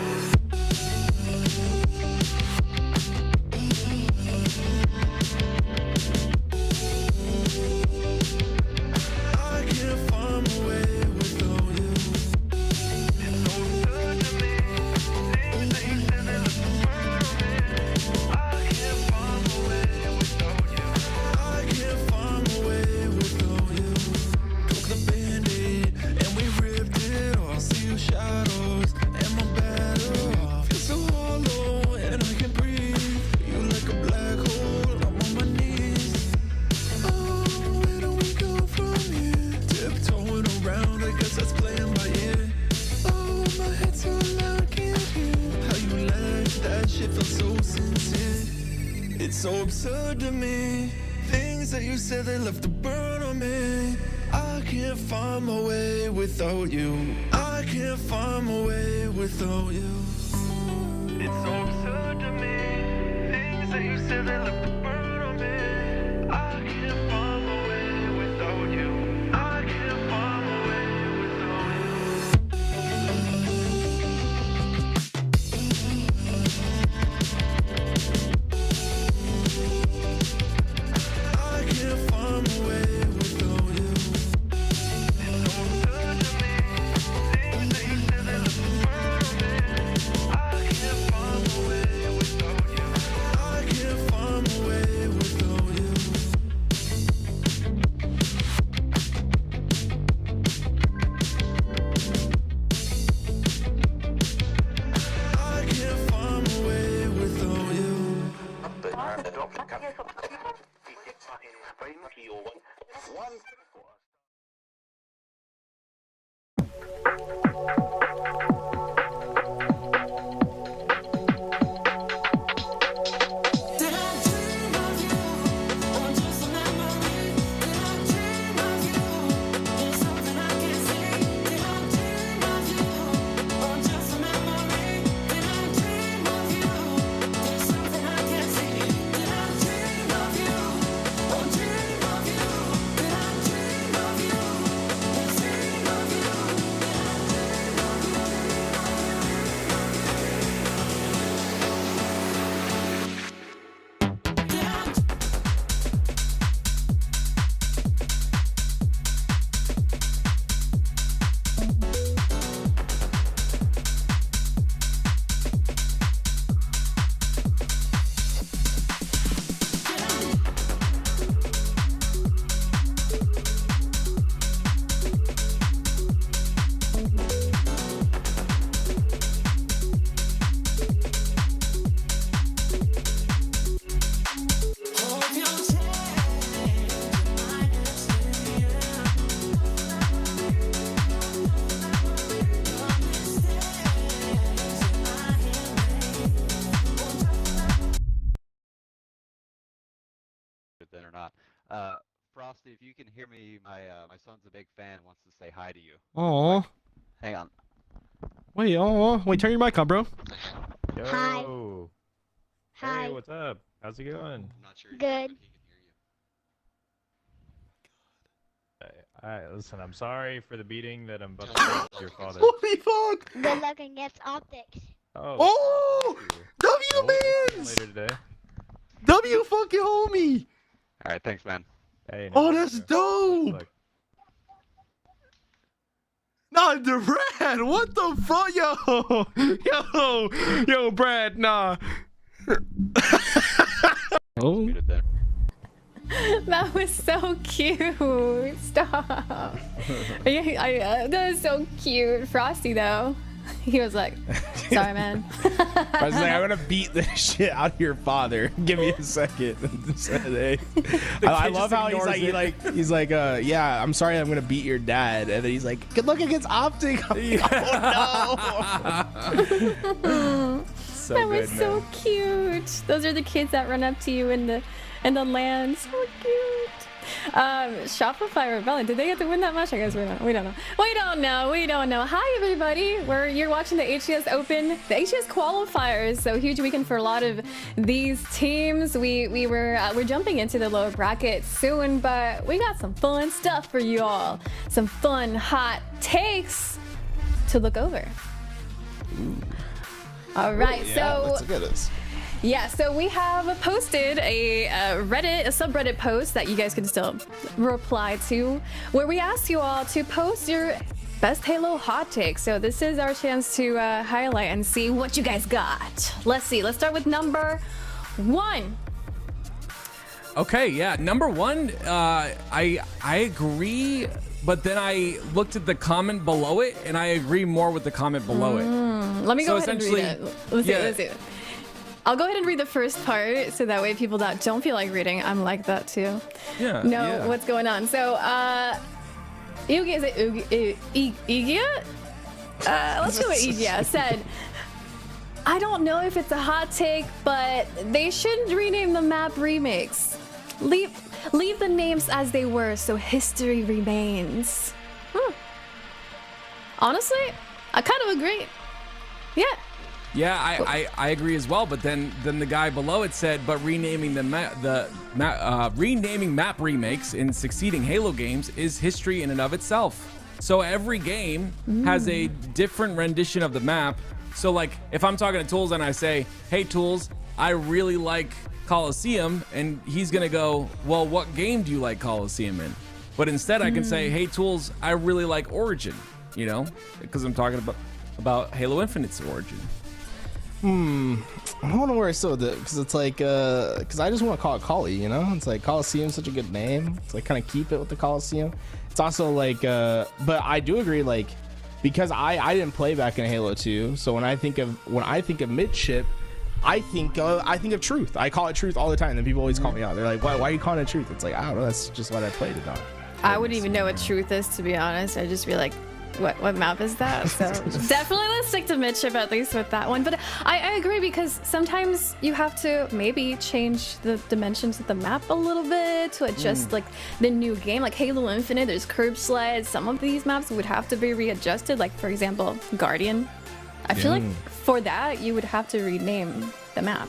I can't find my way without you. It's so absurd to me. Things that you said that left a burn on me. I can't find my way without you. I can't find my way without you. Took the band-aid and we ripped it off. See your shadows and my battle off. Feel so hollow and I can breathe. You like a black hole, I'm on my knees. Oh, where do we go from here? Tiptoeing around, I guess that's playing by ear. Oh, my head's so loud, I can't hear how you laugh. That shit feels so sincere. It's so absurd to me. Things that you said that left a burn on me. I can't find my way without you. I can't find my way without you. It's so absurd to me. Things that you said that left a burn on me. I can't find my way without you. I can't find my way without you. I can't find my way without you. It's so absurd to me. Things that you said that left a burn on me. I can't find my way without you. I can't find my way Frosty, if you can hear me, my son's a big fan, wants to say hi to you. Aw. Hang on. Wait, turn your mic on, bro. Yo. Hi. Hi. Hey, what's up? How's it going? I'm not sure. Good. Listen, I'm sorry for the beating that I'm about to give your father. Holy fuck! Good luck against OpTic. Oh! W Mans! Later today. W fucking homie! All right, thanks, man. Hey, Oh, that's dope! Nah, Brad, what the fuck, yo, Brad, nah. Oh. That was so cute. Stop. That was so cute. Frosty, though. He was like, sorry, man. I was like, I'm gonna beat the shit out of your father. Give me a second. I love how he's like, yeah, I'm sorry, I'm gonna beat your dad, and then he's like, good luck against OpTic. Oh no. So that was so cute. Those are the kids that run up to you in the land. So cute. Shopify Rebellion. Did they get to win that much? I guess we don't know. Hi everybody. You're watching the HCS Open, the HCS qualifiers. So huge weekend for a lot of these teams. We're jumping into the lower bracket soon, but we got some fun stuff for you all. Some fun hot takes to look over. Ooh. All right, let's look at this. Yeah, so we have posted a subreddit post that you guys can still reply to, where we asked you all to post your best Halo hot takes. So this is our chance to highlight and see what you guys got. Let's see. Let's start with number 1. Okay, yeah, number 1. I agree, but then I looked at the comment below it, and I agree more with the comment below it. Let me go ahead and read it. Let's see. I'll go ahead and read the first part, so that way people that don't feel like reading, I'm like that too. Yeah. Know what's going on. So, Igia? Let's go with Igia. Said, I don't know if it's a hot take, but they should rename the map remakes. Leave the names as they were, so history remains. Honestly, I kind of agree. Yeah. Yeah, I agree as well. But then the guy below it said, but renaming renaming map remakes in succeeding Halo games is history in and of itself. So every game has a different rendition of the map. So like if I'm talking to Tools and I say, hey Tools, I really like Coliseum, and he's gonna go, well, what game do you like Coliseum in? But instead I can say, hey Tools, I really like Origin, you know, because I'm talking about Halo Infinite's Origin. I don't know where I still do, because it's like, because I just want to call it Collie, you know? It's like Coliseum's such a good name. It's like kind of keep it with the Coliseum. It's also like, but I do agree, like, because I didn't play back in Halo 2, so when I think of midship, I think of Truth. I call it Truth all the time, and people always call me out. They're like, why are you calling it Truth? It's like, I don't know, that's just what I played it on. I wouldn't even know what Truth is, to be honest. I'd just be like, what map is that? So definitely let's stick to midship, at least with that one. But I agree, because sometimes you have to maybe change the dimensions of the map a little bit to adjust like the new game. Like Halo Infinite, there's curb sled. Some of these maps would have to be readjusted, like for example Guardian. I feel like for that you would have to rename the map.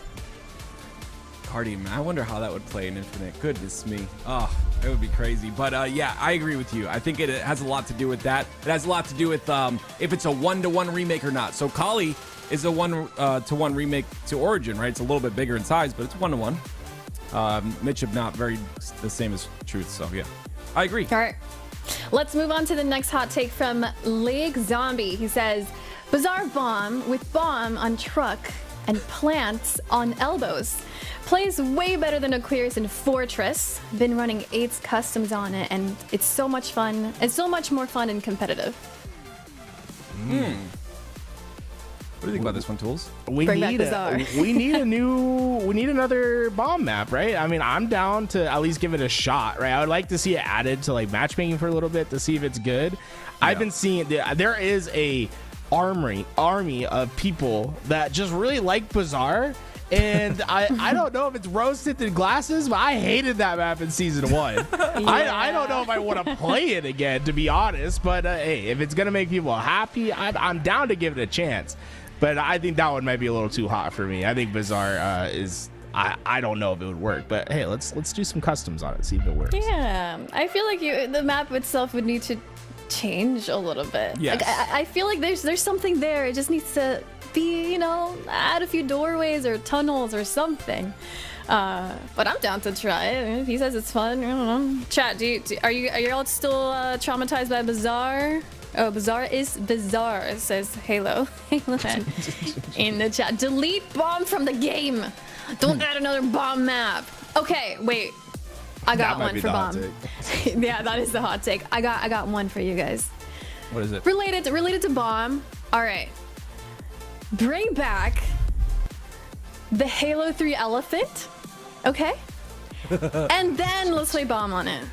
Guardian, I wonder how that would play in Infinite. Goodness me. Oh, it would be crazy. But yeah, I agree with you. I think it has a lot to do with that. It has a lot to do with if it's a 1-to-1 remake or not. So Kali is a 1-to-1 remake to Origin, right? It's a little bit bigger in size, but it's 1-to-1. Midship not very the same as Truth. So yeah, I agree. All right, let's move on to the next hot take from League Zombie. He says, Bizarre bomb with bomb on truck and plants on elbows. Plays way better than Eclipse and Fortress. Been running 8's customs on it, and it's so much fun. It's so much more fun and competitive. What do you think about this one, Tools? We need another bomb map, right? I mean, I'm down to at least give it a shot, right? I would like to see it added to like matchmaking for a little bit to see if it's good. Yeah. I've been seeing there is a army of people that just really like Bazaar, And I don't know if it's rose-tinted glasses, but I hated that map in season 1. I don't know if I want to play it again, to be honest. But hey, if it's gonna make people happy, I'm down to give it a chance. But I think that one might be a little too hot for me. I think Bizarre is. I don't know if it would work, but hey, let's do some customs on it, see if it works. Yeah, I feel like the map itself would need to change a little bit. Yes. Like, I feel like there's something there. It just needs to be, add a few doorways or tunnels or something. But I'm down to try it. If he says it's fun, I don't know. Chat, are you all still traumatized by Bizarre? Oh, Bizarre is bizarre, says Halo. Halo in the chat. Delete bomb from the game. Don't add another bomb map. Okay, wait. I got one for bomb. Yeah, that is the hot take. I got one for you guys. What is it? Related to bomb. All right. Bring back the Halo 3 elephant. Okay? And then let's play bomb on it.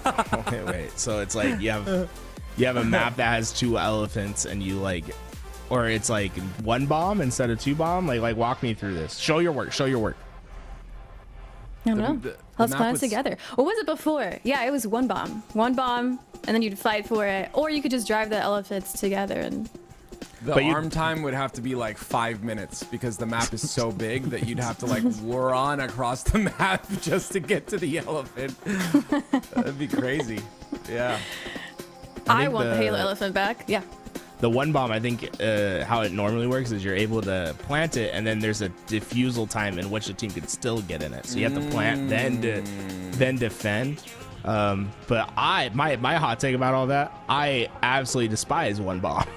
Okay, wait. So it's like you have a map that has 2 elephants and you like, or it's like 1 bomb instead of 2 bomb. Like walk me through this. Show your work. I don't know. Let's plan it together. What was it before? Yeah, it was 1 bomb. 1 bomb, and then you'd fight for it. Or you could just drive the elephants together and... The arm time would have to be like 5 minutes because the map is so big that you'd have to like run across the map just to get to the elephant. That'd be crazy. Yeah. I want the Halo elephant back. Yeah. The 1 bomb, I think how it normally works is you're able to plant it, and then there's a defusal time in which the team can still get in it. So you have to plant, then defend. But my hot take about all that, I absolutely despise 1 bomb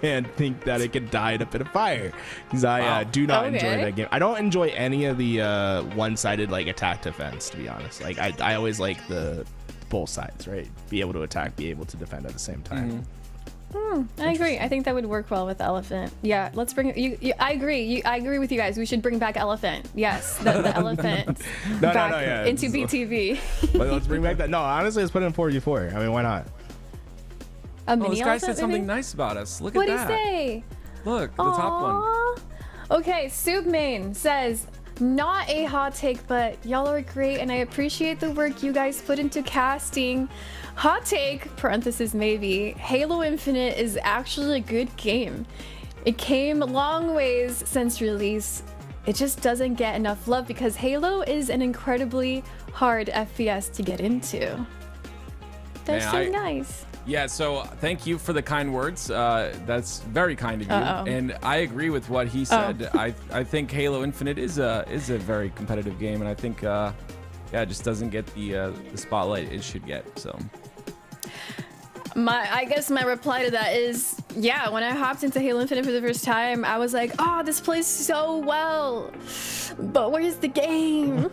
and think that it can die in a pit of fire because I do not enjoy that game. I don't enjoy any of the one-sided like attack defense, to be honest. Like I always like the both sides, right? Be able to attack, be able to defend at the same time. I agree. I think that would work well with elephant. Yeah, let's bring you. I agree. I agree with you guys. We should bring back elephant. Yes, the elephant back into BTV. But let's bring back that. No, honestly, let's put it in 4v4. I mean, why not? A mini this guy elephant, said something maybe? nice about us. Look What'd at that. What'd he say? Look, the top one. Okay, Soup Main says, not a hot take, but y'all are great and I appreciate the work you guys put into casting. Hot take, parenthesis maybe, Halo Infinite is actually a good game. It came a long ways since release. It just doesn't get enough love because Halo is an incredibly hard FPS to get into. That's so nice. Yeah, so thank you for the kind words. That's very kind of you. And I agree with what he said. I think Halo Infinite is a very competitive game, and I think it just doesn't get the spotlight it should get. So I guess my reply to that is, yeah, when I hopped into Halo Infinite for the first time, I was like, oh, this plays so well, but where's the game?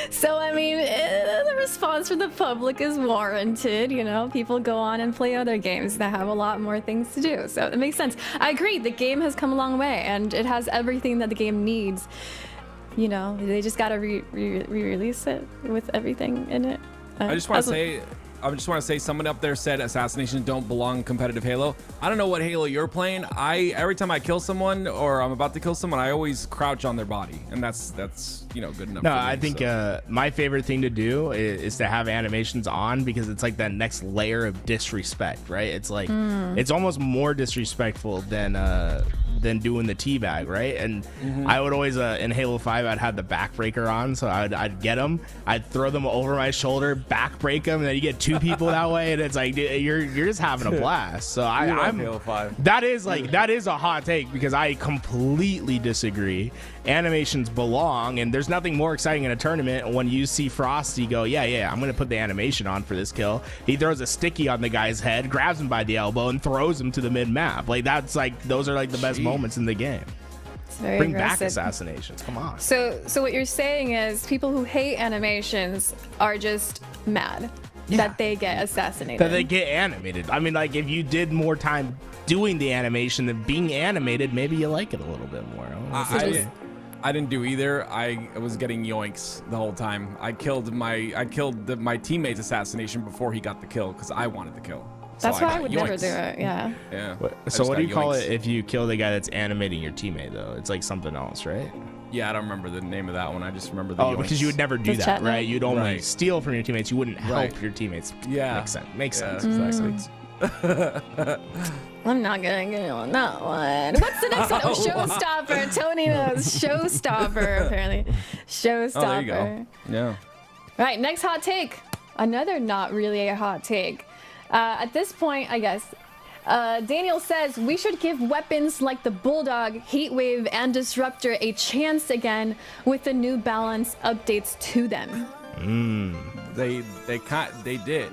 so I mean, the response from the public is warranted. People go on and play other games that have a lot more things to do. So it makes sense. I agree. The game has come a long way, and it has everything that the game needs. They just gotta re-release it with everything in it. I just want to say someone up there said assassinations don't belong in competitive Halo. I don't know what Halo you're playing. Every time I kill someone or I'm about to kill someone, I always crouch on their body, and that's good enough. No, I think my favorite thing to do is to have animations on because it's like that next layer of disrespect, right? It's like it's almost more disrespectful than doing the teabag, right? And I would always in Halo 5 I'd have the backbreaker on, so I'd get them, I'd throw them over my shoulder, backbreak them, and then you get 2 people that way, and it's like you're just having a blast. So I'm Halo 5. That is a hot take because I completely disagree. Animations belong, and there's nothing more exciting in a tournament when you see Frosty go, yeah, I'm gonna put the animation on for this kill. He throws a sticky on the guy's head, grabs him by the elbow, and throws him to the mid map. Like those are like the best moments in the game. Bring back assassinations. Come on. So what you're saying is people who hate animations are just mad that they get assassinated. That they get animated. I mean, like if you did more time doing the animation than being animated, maybe you like it a little bit more. I didn't do either. I was getting yoinks the whole time. I killed my teammate's assassination before he got the kill because I wanted the kill. That's why I got would never do yoinks. it. Yeah. Yeah. So what do you call yoinks. it if you kill the guy that's animating your teammate though? It's like something else, right? Yeah, I don't remember the name of that one. I just remember the. Oh, because you would never do The that, chat right? note? You'd only Right. steal from your teammates. You wouldn't help Right. your teammates. Yeah. Makes sense. Makes Yeah, sense. exactly. I'm not gonna get on that one. What's the next one? Oh, showstopper. Tony knows. Showstopper, apparently. Showstopper. Oh, there you go. Yeah. Right, next hot take. Another not really a hot take. At this point, I guess, Daniel says we should give weapons like the Bulldog, Heatwave, and Disruptor a chance again with the New Balance updates to them. They did.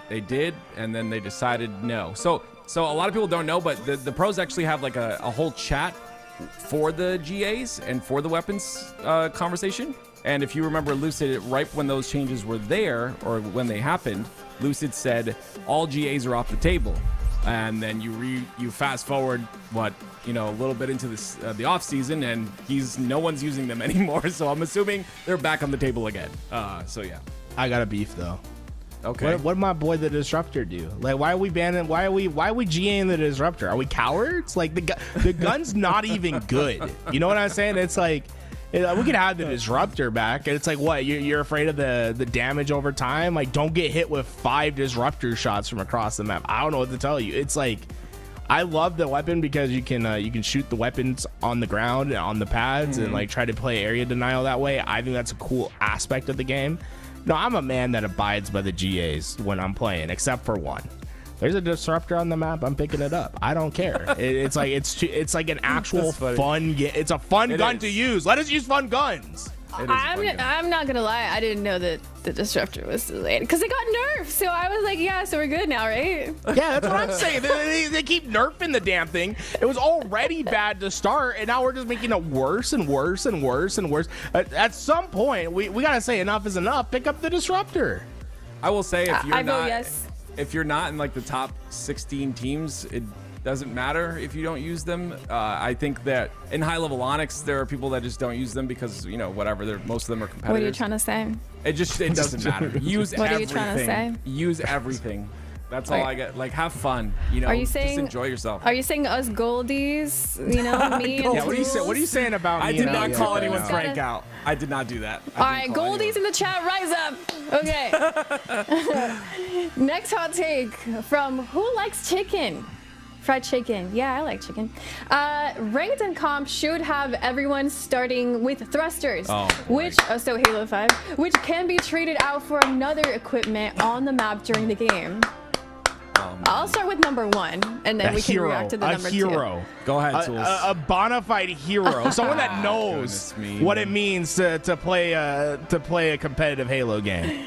They did, and then they decided no. So a lot of people don't know, but the pros actually have like a whole chat for the GAs and for the weapons conversation. And if you remember, Lucid, right when those changes were there, or when they happened, Lucid said all GAs are off the table. And then you fast forward a little bit into this the off season, and no one's using them anymore. So I'm assuming they're back on the table again. So yeah. I got a beef though. Okay. What did my boy the Disruptor do? Like, why are we banning? Why are we GAing the Disruptor? Are we cowards? Like the gun's not even good. You know what I'm saying? It's like we could have the Disruptor back, and it's like, what? You're afraid of the damage over time? Like, don't get hit with 5 Disruptor shots from across the map. I don't know what to tell you. It's like, I love the weapon because you can shoot the weapons on the ground and on the pads and like try to play area denial that way. I think that's a cool aspect of the game. No, I'm a man that abides by the GAs when I'm playing, except for one. There's a Disruptor on the map. I'm picking it up. I don't care. It's like an actual fun. It's a fun gun to use. Let us use fun guns. I'm not gonna lie, I didn't know that the Disruptor was delayed because it got nerfed. So I was like, yeah, so we're good now, right? Yeah, that's what I'm saying. They keep nerfing the damn thing. It was already bad to start, and now we're just making it worse and worse and worse and worse. At some point, we gotta say enough is enough. Pick up the Disruptor. I will say if you're I vote not yes. if you're not in like the top 16 teams, it doesn't matter if you don't use them. I think that in high level Onyx, there are people that just don't use them because whatever. Most of them are competitors. What are you trying to say? It doesn't matter. Use What are everything. you trying to say? Use everything. That's all I get. Like, have fun. Are you saying just enjoy yourself? Are you saying us goldies? Me and Yeah, what are you saying about me? I did and not Elliot call right anyone now? Frank out. I did not do that. All right, goldies in the chat, rise up. Okay. Next hot take from who likes chicken? Fried chicken. Yeah, I like chicken. Ranked and comp should have everyone starting with thrusters, so Halo 5, which can be traded out for another equipment on the map during the game. I'll start with number 1, and then we can react to the number 2. Go ahead, Tools. A bona fide hero, someone that knows what it means to play a competitive Halo game.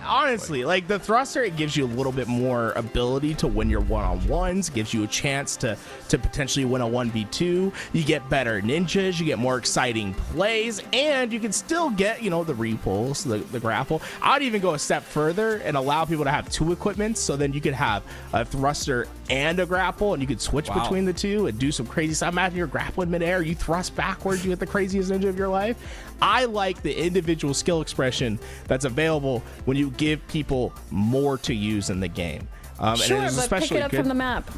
Honestly, like the thruster, it gives you a little bit more ability to win your one-on-ones, gives you a chance to potentially win a 1v2. You get better ninjas, you get more exciting plays, and you can still get, the repulse, the grapple. I'd even go a step further and allow people to have 2 equipments, so then you could have a thruster and a grapple, and you could switch between the two and do some crazy stuff. Imagine you're grappling midair, you thrust backwards, you get the craziest ninja of your life. I like the individual skill expression that's available when you give people more to use in the game. Sure, and but pick it up from the map.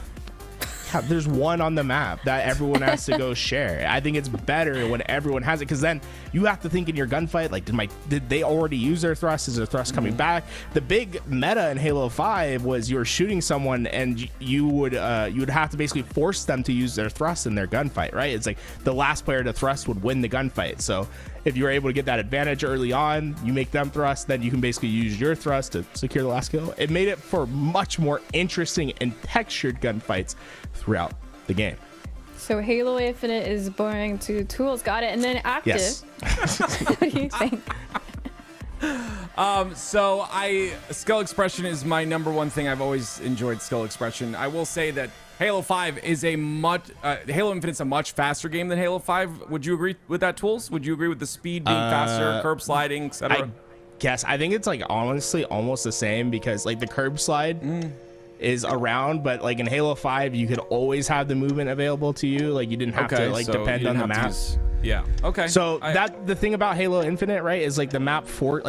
There's one on the map that everyone has to go share. I think it's better when everyone has it, because then you have to think in your gunfight, like, did they already use their thrust? Is their thrust coming back? The big meta in Halo 5 was you were shooting someone and you would have to basically force them to use their thrust in their gunfight, right? It's like the last player to thrust would win the gunfight. So if you were able to get that advantage early on, you make them thrust, then you can basically use your thrust to secure the last kill. It made it for much more interesting and textured gunfights throughout the game. So Halo Infinite is boring to Tools. Got it. And then active. Yes. What do you think? Skill expression is my number one thing. I've always enjoyed skill expression. I will say that Halo 5 is Halo Infinite's a much faster game than Halo 5. Would you agree with that, Tools? Would you agree with the speed being faster, curb sliding, etc.? I think it's like honestly almost the same, because like the curb slide is around, but like in Halo 5 you could always have the movement available to you. Like you didn't have to depend on the map. Yeah. Okay. So the thing about Halo Infinite, right, is like the map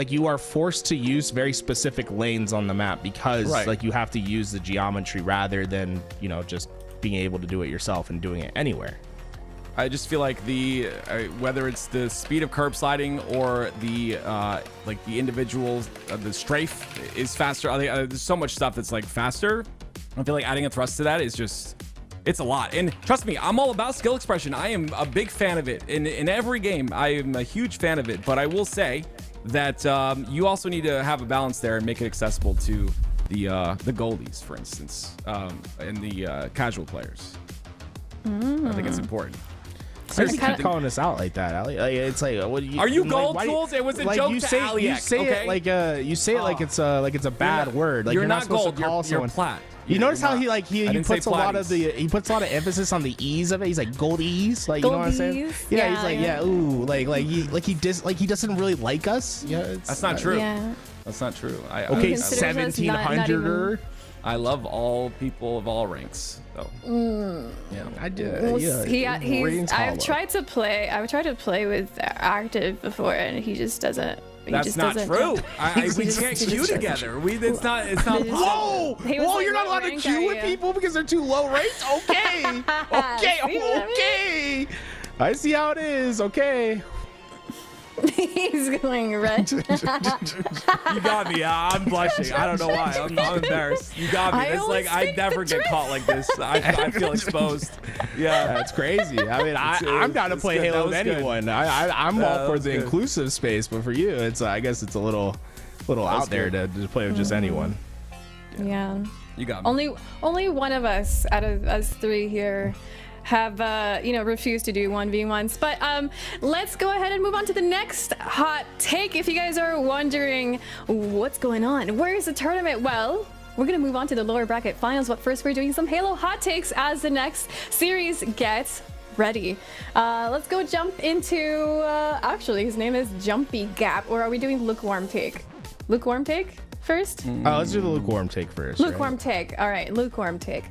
you are forced to use very specific lanes on the map because like you have to use the geometry rather than, you know, just being able to do it yourself and doing it anywhere. I just feel like whether it's the speed of curb sliding or the like the individuals, the strafe is faster. There's so much stuff that's like faster. I feel like adding a thrust to that is just, it's a lot. And trust me, I'm all about skill expression. I am a big fan of it in every game. I am a huge fan of it. But I will say that you also need to have a balance there and make it accessible to the goldies, for instance, and the casual players. I think it's important. Why do you keep calling us out like that, Ali? Like, it's like, what do you? Are you gold tools? It was a joke you to say, Aliak, You say okay? it like it's a bad word. Like you're not supposed gold. to call You're someone plat. You notice how he puts a lot of platies. a lot of emphasis on the ease of it. He's like gold ease, like you know what I'm saying? Yeah, he's like ooh, he doesn't really like us. Yeah, that's not true. Yeah. That's not true. Okay, 1700er. I love all people of all ranks. So yeah, I do. I've tried to play with active before, and he just doesn't. That's not true. We can't queue together. It's not. Whoa! You're not allowed to queue with people because they're too low ranked. Okay. Okay. I see how it is. Okay. He's going red. You got me. I'm blushing. I don't know why. I'm embarrassed. You got me. It's like I never get caught like this. I feel exposed. Yeah, that's crazy. I mean, I'm down to play Halo with anyone. I'm all for the inclusive space, but for you, it's I guess it's a little out there to play with just anyone. Yeah. You got me. Only one of us out of us three here have refused to do 1v1s, but let's go ahead and move on to the next hot take. If you guys are wondering what's going on, where is the tournament, well, we're gonna move on to the lower bracket finals, but first we're doing some Halo hot takes as the next series gets ready. Let's go jump into actually his name is Jumpy Gap, or are we doing lukewarm take first? Let's do the lukewarm take first. Lukewarm take. All right, lukewarm take.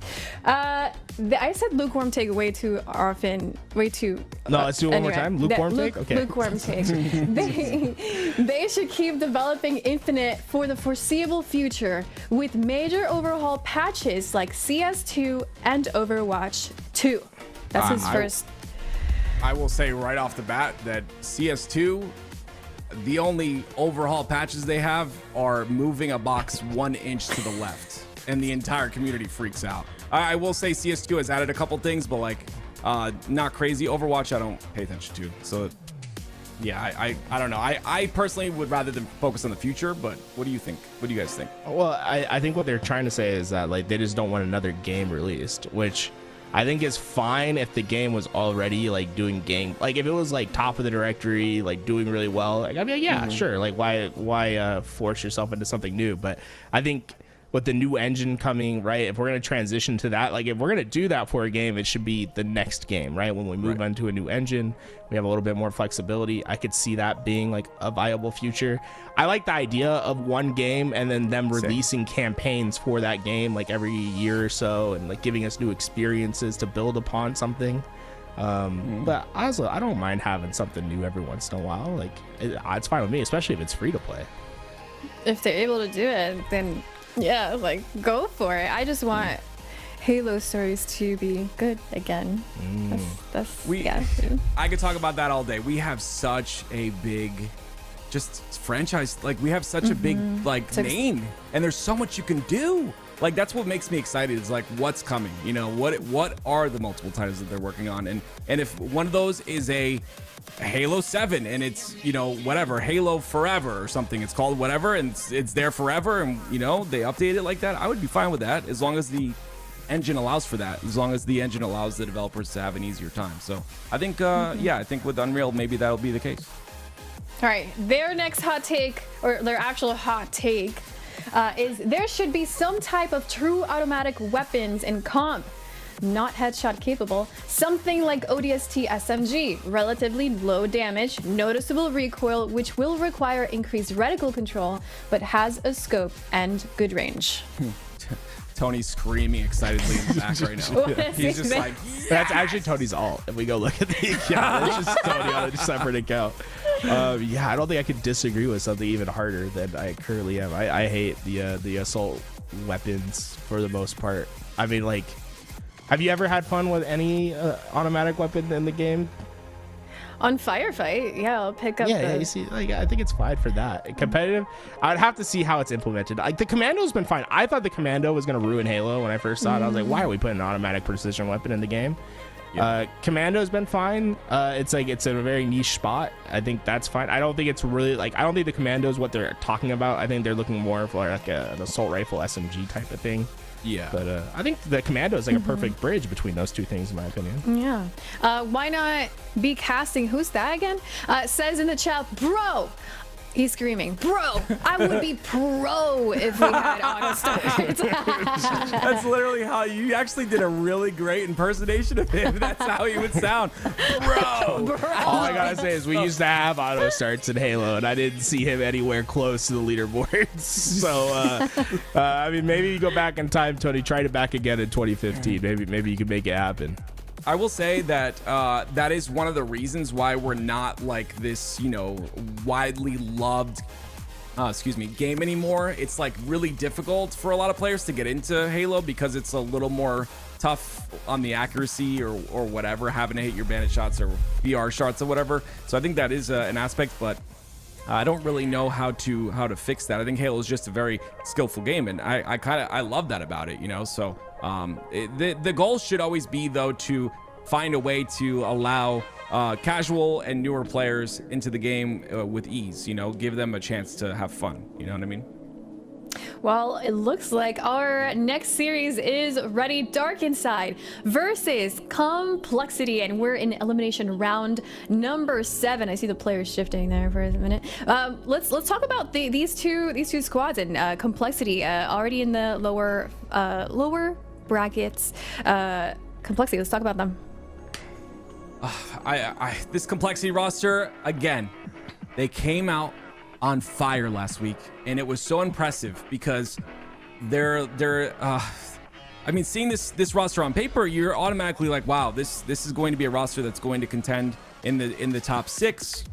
I said lukewarm take way too often. Way too. No, let's do it one more time. Lukewarm take. Okay. Lukewarm take. They should keep developing Infinite for the foreseeable future with major overhaul patches like CS2 and Overwatch 2. That's his first. I will say right off the bat that CS2. The only overhaul patches they have are moving a box 1 inch to the left, and the entire community freaks out. I will say CS2 has added a couple things, but like not crazy. Overwatch, I don't pay attention to. So yeah, I don't know. I personally would rather than focus on the future, but what do you think? What do you guys think? Well, I think what they're trying to say is that like they just don't want another game released, which I think it's fine if the game was already like doing game, like if it was like top of the directory, like doing really well. Like, I mean, yeah, sure. Like why force yourself into something new? But I think with the new engine coming, right? If we're gonna transition to that, like if we're gonna do that for a game, it should be the next game, right? When we move on to a new engine, we have a little bit more flexibility. I could see that being like a viable future. I like the idea of one game and then them releasing campaigns for that game like every year or so, and like giving us new experiences to build upon something. But also, I don't mind having something new every once in a while. Like it's fine with me, especially if it's free to play. If they're able to do it, then yeah, like go for it. I just want Halo stories to be good again. I could talk about that all day. We have such a big just franchise, like we have such a big like name, and there's so much you can do. Like that's what makes me excited, is like what's coming, you know, what are the multiple titles that they're working on, and if one of those is a Halo 7 and it's, you know, whatever, Halo Forever or something, it's called whatever, and it's there forever, and you know they update it like that, I would be fine with that as long as the engine allows for that, as long as the engine allows the developers to have an easier time. So I think I think with Unreal maybe that'll be the case. All right, their next hot take, or their actual hot take, is there should be some type of true automatic weapons in comp, not headshot capable, something like ODST SMG, relatively low damage, noticeable recoil, which will require increased reticle control, but has a scope and good range. Tony's screaming excitedly in the back right now. He's just like, that's actually Tony's alt. If we go look at the account, it's just Tony on a separate account. Yeah, I don't think I could disagree with something even harder than I currently am. I hate the assault weapons for the most part. I mean, like, have you ever had fun with any automatic weapon in the game? On Firefight, yeah, I'll pick up. Yeah, you see, like, I think it's fine for that. Competitive, I'd have to see how it's implemented. Like, the Commando's been fine. I thought the Commando was going to ruin Halo when I first saw it. I was like, why are we putting an automatic precision weapon in the game? Commando's been fine. It's in a very niche spot. I think that's fine. I don't think it's really like, I don't think the Commando is what they're talking about. I think they're looking more for like an assault rifle SMG type of thing. Yeah, but I think the Commando is like a perfect bridge between those two things, in my opinion. Yeah. Why not be casting? Who's that again? Says in the chat, bro. He's screaming, bro, I would be pro if we had auto start. That's literally how you actually did a really great impersonation of him. That's how he would sound. Bro. All I gotta say is we used to have auto starts in Halo, and I didn't see him anywhere close to the leaderboards. So, I mean, maybe you go back in time, Tony, try it back again in 2015. Maybe you can make it happen. I will say that that is one of the reasons why we're not like this, you know, widely loved, game anymore. It's like really difficult for a lot of players to get into Halo because it's a little more tough on the accuracy or whatever, having to hit your bandit shots or VR shots or whatever. So I think that is an aspect, but I don't really know how to fix that. I think Halo is just a very skillful game, and I love that about it, you know. So the goal should always be, though, to find a way to allow casual and newer players into the game with ease, you know, give them a chance to have fun, you know what I mean? Well, it looks like our next series is ready. Dark Inside versus Complexity, and we're in elimination round number 7. I see the players shifting there for a minute. Let's talk about these two squads, and Complexity already in the lower brackets. Complexity, let's talk about them. This Complexity roster, again, they came out on fire last week, and it was so impressive because they're I mean, seeing this roster on paper, you're automatically like, wow, this is going to be a roster that's going to contend in the top 6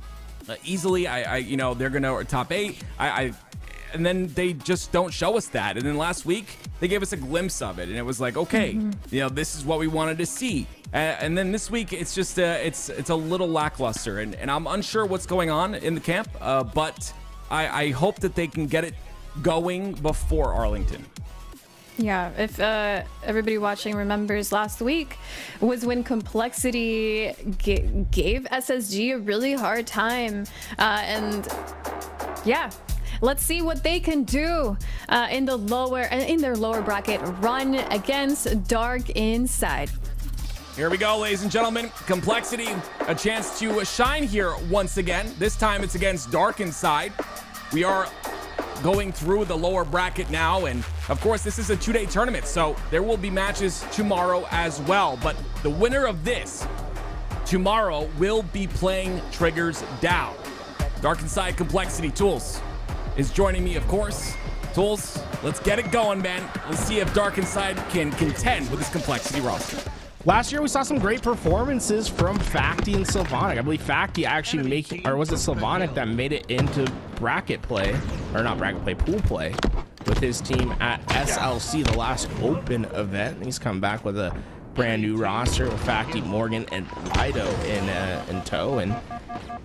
easily. You know, they're gonna top 8. And then they just don't show us that. And then last week they gave us a glimpse of it, and it was like, okay, you know, this is what we wanted to see. And then this week it's just it's a little lackluster, and I'm unsure what's going on in the camp, but I hope that they can get it going before Arlington. Yeah, if everybody watching remembers, last week was when Complexity gave SSG a really hard time, and yeah, let's see what they can do in their lower bracket run against Dark Inside. Here we go, ladies and gentlemen. Complexity, a chance to shine here once again. This time it's against Dark Inside. We are going through the lower bracket now, and of course this is a 2-day tournament, so there will be matches tomorrow as well. But the winner of this tomorrow will be playing Triggers Down. Dark Inside Complexity, Tools is joining me, of course. Tools, let's get it going, man. Let's see if Dark Inside can contend with this Complexity roster. Last year, we saw some great performances from Facti and Sylvanic. I believe Facti actually was it Sylvanic that made it into bracket play, or not bracket play, pool play, with his team at SLC, the last open event. He's come back with a brand new roster with Facti, Morgan, and Lido in tow. And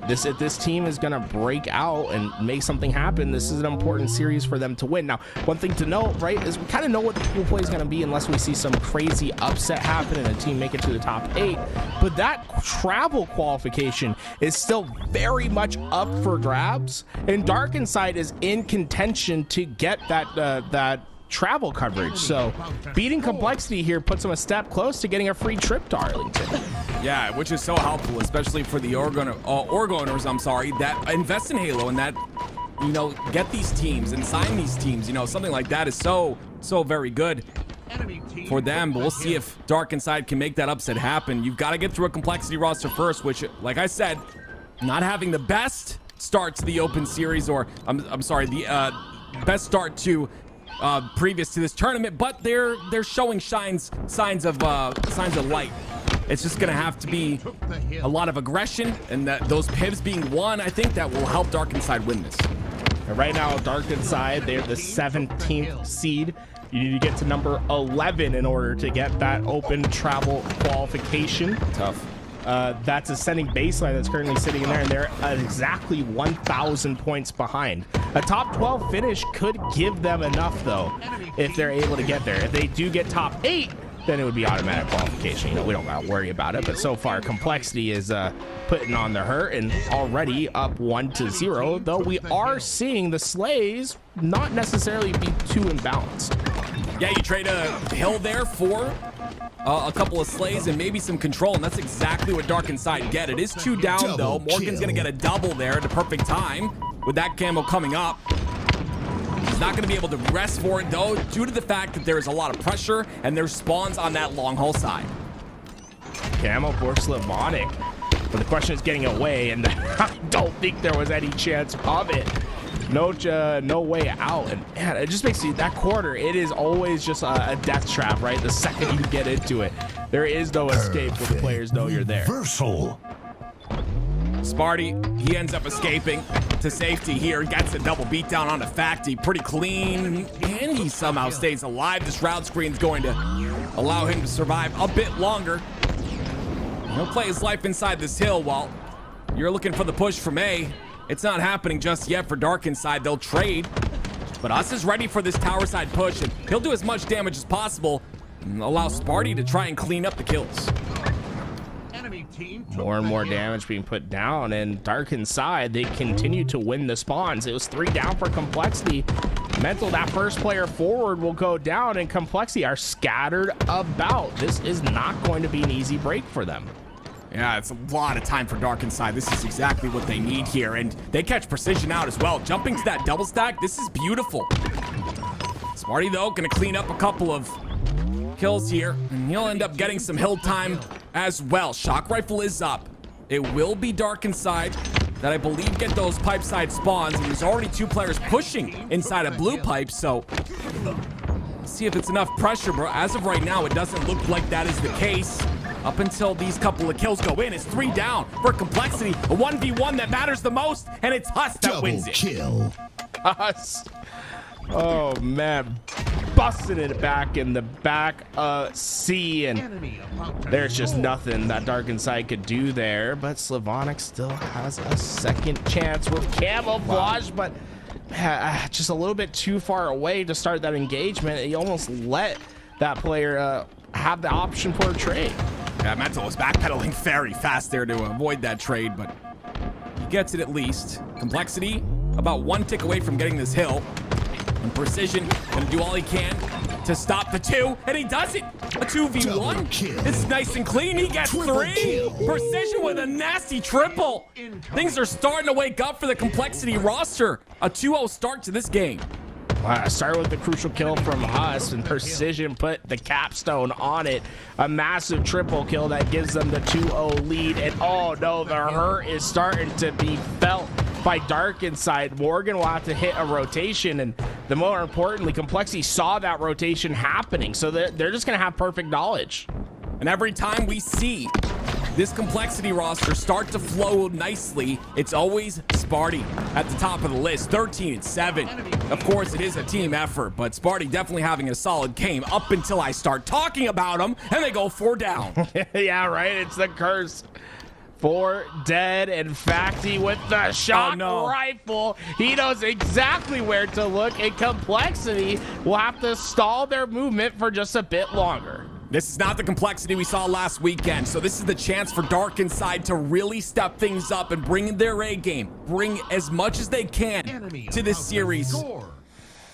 if this team is going to break out and make something happen, this is an important series for them to win. Now, one thing to note, right, is we kind of know what the pool play is going to be unless we see some crazy upset happen and a team make it to the top 8. But that travel qualification is still very much up for grabs, and Dark Inside is in contention to get that travel coverage. So beating Complexity here puts them a step close to getting a free trip to Arlington. Yeah, which is so helpful, especially for the org owners, that invest in Halo and that, you know, get these teams and sign these teams. You know, something like that is so very good for them. But we'll see if Dark Inside can make that upset happen. You've got to get through a Complexity roster first, which, like I said, not having the best start to the open series, or I'm sorry, the best start to previous to this tournament, but they're showing signs of light. It's just gonna have to be a lot of aggression, and that those pivots being one, I think that will help Dark Inside win this. And right now, Dark Inside, they're the 17th seed. You need to get to number 11 in order to get that open travel qualification. Tough. That's ascending baseline that's currently sitting in there, and they're exactly 1,000 points behind. A top 12 finish could give them enough, though, if they're able to get there. If they do get top 8, then it would be automatic qualification. You know, we don't gotta worry about it, but so far Complexity is putting on the hurt and already up 1-0, though we are seeing the Slays not necessarily be too imbalanced. Yeah, you trade a hill there for a couple of Slays and maybe some control, and that's exactly what Dark Inside get. It is 2 down, though. Morgan's gonna get a double there at the perfect time with that camo coming up. He's not going to be able to rest for it, though, due to the fact that there is a lot of pressure and there's spawns on that long haul side. Camo for Slavonic, but the question is getting away, and I don't think there was any chance of it. No way out, and man, it just makes you, that quarter, it is always just a death trap, right? The second you get into it, there is no escape when the players know you're there. Sparty, he ends up escaping to safety here, gets a double beatdown on the Facty, pretty clean, and he somehow stays alive. This route screen's going to allow him to survive a bit longer. He'll play his life inside this hill while you're looking for the push from A. It's not happening just yet for Dark Inside. They'll trade, but Us is ready for this tower side push, and he'll do as much damage as possible and allow Sparty to try and clean up the kills. More and more damage being put down, and Dark Inside, they continue to win the spawns. It was 3 down for Complexity. Mental, that first player forward will go down, and Complexity are scattered about. This is not going to be an easy break for them. Yeah, it's a lot of time for Dark Inside. This is exactly what they need here, and they catch Precision out as well. Jumping to that double stack, this is beautiful. Smarty, though, gonna clean up a couple of kills here, and he'll end up getting some hill time as well. Shock Rifle is up. It will be Dark Inside that I believe get those pipe side spawns, and there's already 2 players pushing inside a blue pipe, so let's see if it's enough pressure, bro. As of right now, it doesn't look like that is the case. Up until these couple of kills go in, it's 3 down for Complexity. A 1v1 that matters the most, and it's Huss that wins it. Huss. Oh, man. Busting it back in the back C, and there's just nothing that Dark Inside could do there, but Slavonic still has a second chance with camouflage, but just a little bit too far away to start that engagement. He almost let that player have the option for a trade. Yeah, Mental was backpedaling very fast there to avoid that trade, but he gets it at least. Complexity about 1 tick away from getting this hill. And Precision gonna do all he can to stop the 2, and he does it. A 2v1. It's nice and clean. He gets 3. Precision with a nasty triple. Things are starting to wake up for the Complexity roster. A 2-0 start to this game. Start with the crucial kill from Huss, and Precision put the capstone on it. A massive triple kill that gives them the 2-0 lead, and oh no, the hurt is starting to be felt by Dark Inside. Morgan will have to hit a rotation, and the more importantly, Complexity saw that rotation happening, so they're just gonna have perfect knowledge. And every time we see this Complexity roster start to flow nicely, it's always Sparty at the top of the list, 13-7. Of course, it is a team effort, but Sparty definitely having a solid game up until I start talking about them, and they go 4 down. Yeah, right, it's the curse. 4 dead, and Facty with the shock rifle. He knows exactly where to look, and Complexity will have to stall their movement for just a bit longer. This is not the Complexity we saw last weekend, so this is the chance for Dark Inside to really step things up and bring their A game, bring as much as they can to this series.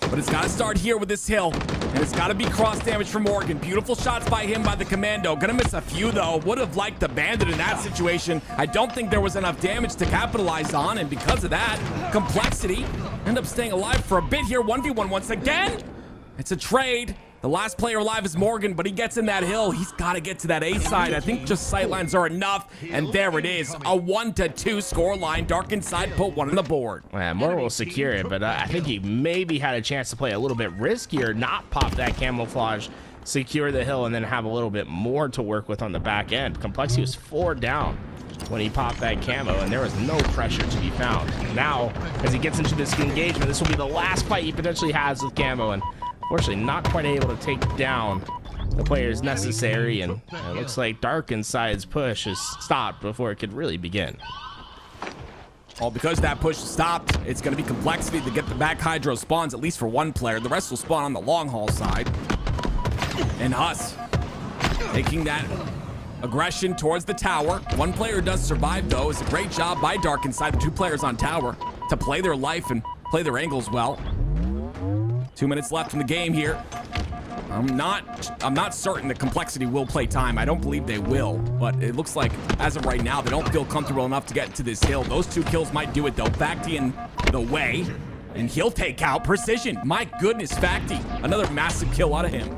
But it's got to start here with this hill, and it's got to be cross damage from Morgan. Beautiful shots by him by the Commando. Gonna miss a few, though. Would have liked the Bandit in that situation. I don't think there was enough damage to capitalize on, and because of that, Complexity end up staying alive for a bit here. 1v1 once again. It's a trade. The last player alive is Morgan, but he gets in that hill. He's got to get to that A side. I think just sightlines are enough. And there it is, a 1-2 score line. Dark Inside put one on the board. Yeah, Morgan will secure it, but I think he maybe had a chance to play a little bit riskier, not pop that camouflage, secure the hill, and then have a little bit more to work with on the back end. Complexity was 4 down when he popped that camo, and there was no pressure to be found. Now, as he gets into this engagement, this will be the last fight he potentially has with camo, and unfortunately not quite able to take down the players necessary, and it looks like Dark Inside's push is stopped before it could really begin. Well, because that push stopped, it's going to be Complexity to get the back hydro spawns, at least for one player. The rest will spawn on the long haul side. And Huss taking that aggression towards the tower. One player does survive, though. It's a great job by Dark Inside, the 2 players on tower, to play their life and play their angles well. 2 minutes left in the game here. I'm not certain that Complexity will play time. I don't believe they will, but it looks like as of right now, they don't feel comfortable enough to get to this hill. Those 2 kills might do it, though. Facti in the way, and he'll take out Precision. My goodness, Facti. Another massive kill out of him.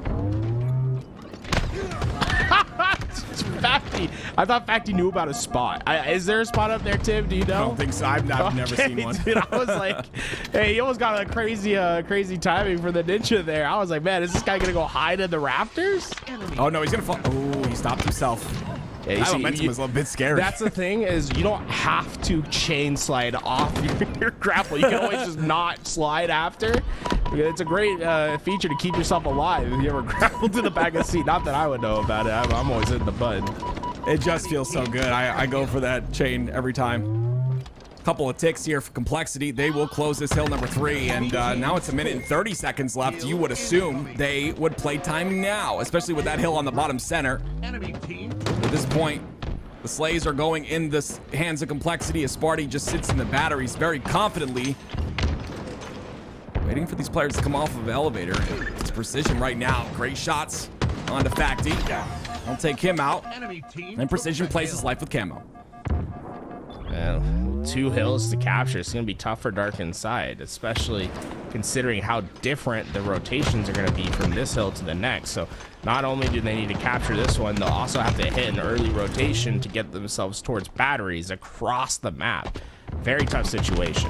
Facti. I thought Facti knew about a spot. Is there a spot up there, Tim? Do you know? I don't think so. I've never seen one. Dude, I was like, hey, he almost got a crazy timing for the ninja there. I was like, man, is this guy gonna go hide in the rafters? Oh no, he's gonna fall. Oh, he stopped himself. Yeah, that momentum was a little bit scary. That's the thing, is you don't have to chain slide off your grapple. You can always just not slide after. It's a great feature to keep yourself alive if you ever grapple to the back of the seat. Not that I would know about it. I'm always hitting the button. It just feels so good. I go for that chain every time. Couple of ticks here for Complexity. They will close this hill number 3, and now it's 1 minute and 30 seconds left. You would assume they would play time now, especially with that hill on the bottom center. At this point, the slays are going in the hands of Complexity as Sparty just sits in the batteries very confidently, waiting for these players to come off of the elevator. It's Precision right now. Great shots onto Facti. I'll take him out. And Precision plays his life with camo. Well, 2 hills to capture. It's going to be tough for Dark Inside, especially considering how different the rotations are going to be from this hill to the next. So not only do they need to capture this one, they'll also have to hit an early rotation to get themselves towards batteries across the map. Very tough situation.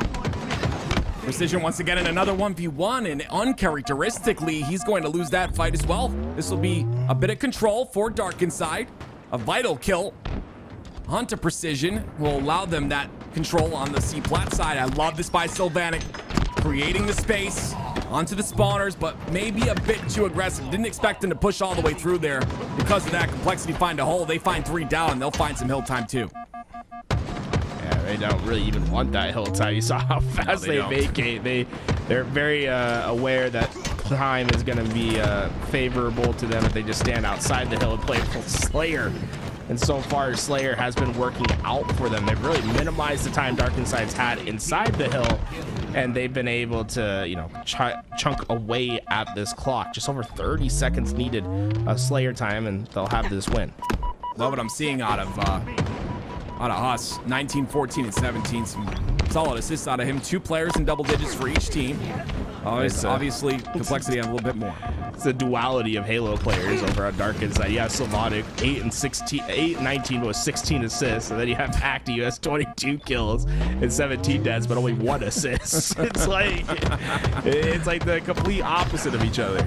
Precision once again in another 1v1, and uncharacteristically, he's going to lose that fight as well. This will be a bit of control for Dark Inside. A vital kill onto Precision will allow them that control on the C-plat side. I love this by Sylvanic, creating the space onto the spawners, but maybe a bit too aggressive. Didn't expect them to push all the way through there. Because of that, Complexity find a hole. They find 3 down, and they'll find some hill time too. They don't really even want that hill time. You saw how fast they vacate. They're very aware that time is going to be favorable to them if they just stand outside the hill and play full Slayer. And so far, Slayer has been working out for them. They've really minimized the time Dark Inside's had inside the hill, and they've been able to, you know, chunk away at this clock. Just over 30 seconds needed of Slayer time, and they'll have this win. Love what I'm seeing out of Huss. 19, 14, and 17. Some solid assists out of him. 2 players in double digits for each team. Obviously, Complexity have a little bit more. It's the duality of Halo players over on Dark Inside. You have Sylvanic, 8 and 19 with 16 assists, and then you have Acti, who has 22 kills and 17 deaths, but only 1 assist. It's like the complete opposite of each other.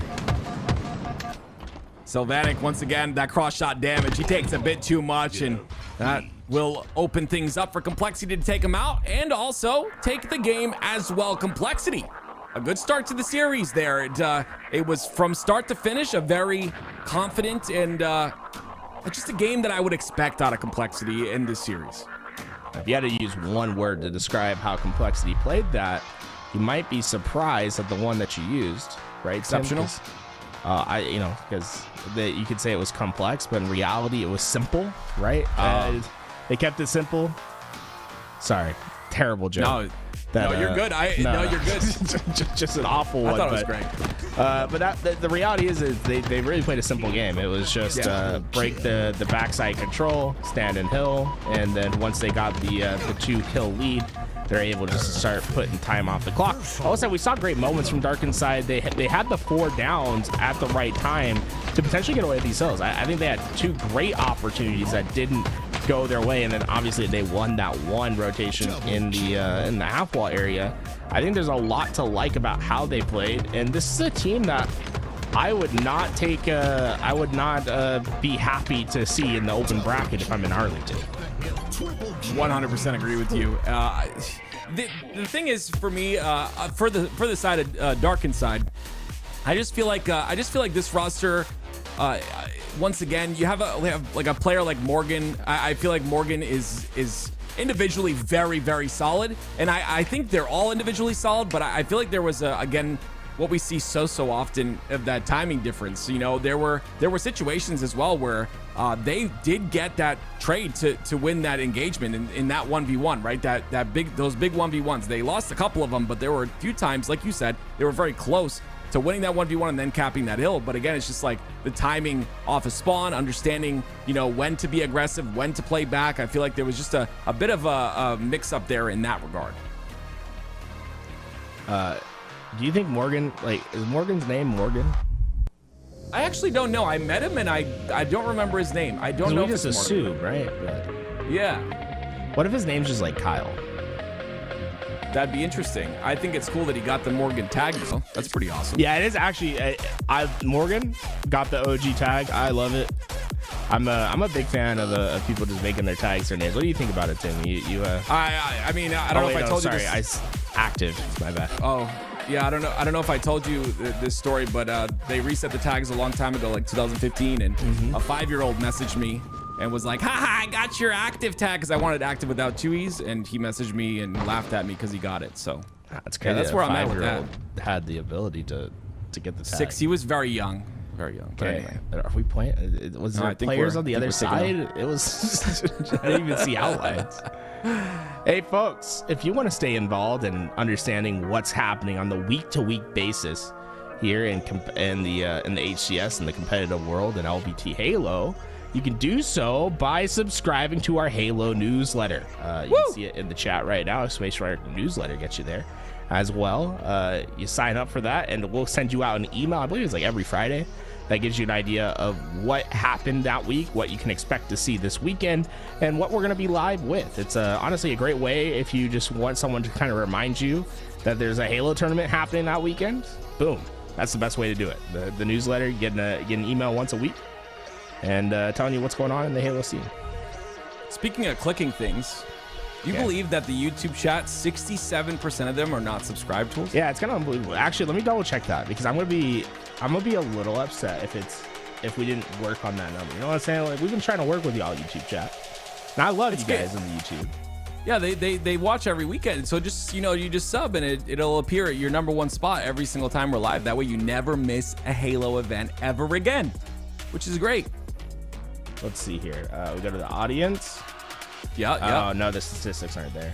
Sylvanic, once again, that cross-shot damage. He takes a bit too much, and that will open things up for Complexity to take him out and also take the game as well. Complexity, a good start to the series there. It was from start to finish a very confident and just a game that I would expect out of Complexity in this series. If you had to use one word to describe how Complexity played that, you might be surprised at the one that you used, right? Exceptional. Because you could say it was complex, but in reality, it was simple, right? They kept it simple. Sorry, terrible joke. No, you're good. You're good. just an awful one. I thought it was great. But the reality is they really played a simple game. It was just break the backside control, stand in hill, and then once they got the 2 kill lead, they're able to just start putting time off the clock. Also, we saw great moments from Dark Inside. They had the 4 downs at the right time to potentially get away with these hills. I think they had 2 great opportunities that didn't go their way, and then obviously they won that 1 rotation in the half wall area. I think there's a lot to like about how they played, and this is a team that I would not be happy to see in the open bracket if I'm in Arlington. 100% agree with you. The thing is, for me, for the side of Dark Inside, I just feel like this roster. Once again, we have like a player like Morgan. I feel like Morgan is individually very, very solid, and I think they're all individually solid. But I feel like there was again what we see so often of that timing difference. You know, there were situations as well where they did get that trade to win that engagement in that 1v1, right? Those big 1v1s. They lost a couple of them, but there were a few times, like you said, they were very close to winning that 1v1 and then capping that hill. But again, it's just like the timing off a spawn, understanding, you know, when to be aggressive, when to play back. I feel like there was just a bit of a mix up there in that regard. Do you think Morgan, is Morgan's name Morgan? I actually don't know. I met him and I don't remember his name. I don't know. We just assume, right? But yeah. What if his name's just like Kyle? That'd be interesting. I think it's cool that he got the Morgan tag though. That's pretty awesome. Yeah, it is actually. Morgan got the OG tag. I love it. I'm a big fan of people just making their tags their names. What do you think about it, Tim? I mean, I don't know if I told you this. Active. My bad. Oh. Yeah, I don't know if I told you this story, but they reset the tags a long time ago, like 2015, and a 5-year-old messaged me and was like, haha, I got your active tag, because I wanted active without 2 E's, and he messaged me and laughed at me because he got it. So that's crazy. Yeah, that's where I'm at with that. Had the ability to get the tag. 6. He was very young. Very young. Okay. Anyway. Are we playing? Was there players on the other side? It was. I didn't even see outlines. Hey folks, if you want to stay involved in understanding what's happening on the week-to-week basis here in the HCS and the competitive world in LBT Halo, you can do so by subscribing to our Halo newsletter. You can see it in the chat right now. Just make sure our newsletter gets you there as well. You sign up for that and we'll send you out an email. I believe it's like every Friday. That gives you an idea of what happened that week, what you can expect to see this weekend, and what we're going to be live with. It's honestly a great way if you just want someone to kind of remind you that there's a Halo tournament happening that weekend. Boom. That's the best way to do it. The newsletter, you get an email once a week and telling you what's going on in the Halo scene. Speaking of clicking things, do you believe that the YouTube chat, 67% of them are not subscribed to us? Yeah, it's kind of unbelievable. Actually, let me double check that, because I'm gonna be a little upset if we didn't work on that number. You know what I'm saying? Like, we've been trying to work with y'all YouTube chat, and I love you guys in the YouTube. Yeah, they watch every weekend. So just, you know, you just sub and it'll appear at your #1 spot every single time we're live. That way you never miss a Halo event ever again, which is great. Let's see here. We go to the audience. Yeah. Oh no, the statistics aren't there.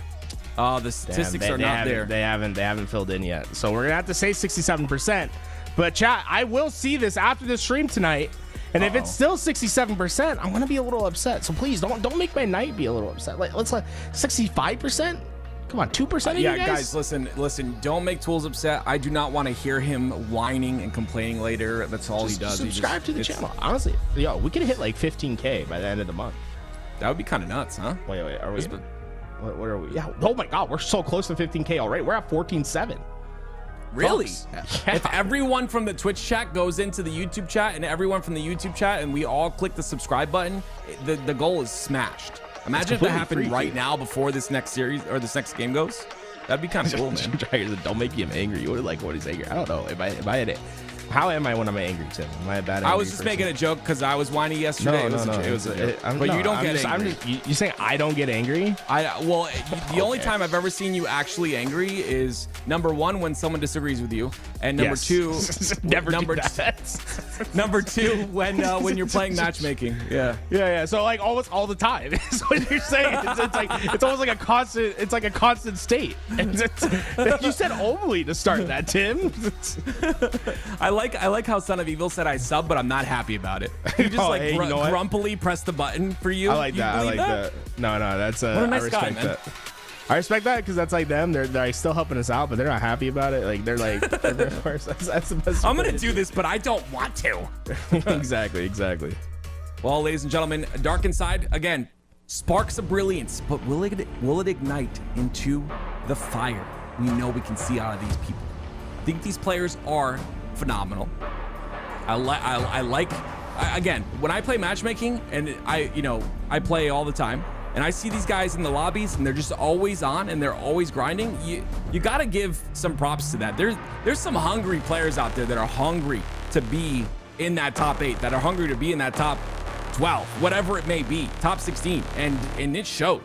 Oh, the statistics are not there. They haven't filled in yet. So we're gonna have to say 67%. But chat, I will see this after the stream tonight. And if it's still 67%, I'm gonna be a little upset. So please don't make my night be a little upset. Let's 65%. Come on, 2% of you guys. Yeah, guys, listen. Don't make Tools upset. I do not want to hear him whining and complaining later. That's all he does. Subscribe to the channel. Honestly, yo, we could hit like 15K by the end of the month. That would be kind of nuts, huh? Wait, are we? What are we? Yeah. Oh my God, we're so close to 15K already. We're at 14.7. Really? Yeah. If everyone from the Twitch chat goes into the YouTube chat and everyone from the YouTube chat and we all click the subscribe button, the goal is smashed. Imagine if that happened right now before this next series or this next game goes. That'd be kind of cool, man. Don't make him angry. You would like what he's angry. I don't know. Am I in it? How am I when I'm angry, Tim? Am I a bad? I was just making a joke because I was whiny yesterday. No. It was a joke. But you don't get angry. You saying I don't get angry? The only time I've ever seen you actually angry is #1 when someone disagrees with you, and #2, number two when you're playing matchmaking. Yeah. So like almost all the time is what you're saying. It's almost like a constant. It's like a constant state. You said only to start that, Tim. I like how Son of Evil said I sub, but I'm not happy about it. You just grumpily press the button for you. I like that. No, that's what a nice I respect guy, man. that. I respect that because that's like them. They're like still helping us out, but they're not happy about it. Like they're like, of course, that's the best. I'm gonna do this, but I don't want to. Exactly. Well, ladies and gentlemen, Dark Inside again, sparks of brilliance, but will it ignite into the fire we know we can see out of these people? I think these players are phenomenal. Again, when I play matchmaking and I play all the time and I see these guys in the lobbies and they're just always on and they're always grinding, you got to give some props to that. There's some hungry players out there that are hungry to be in that top 8, that are hungry to be in that top 12, whatever it may be, top 16, and it shows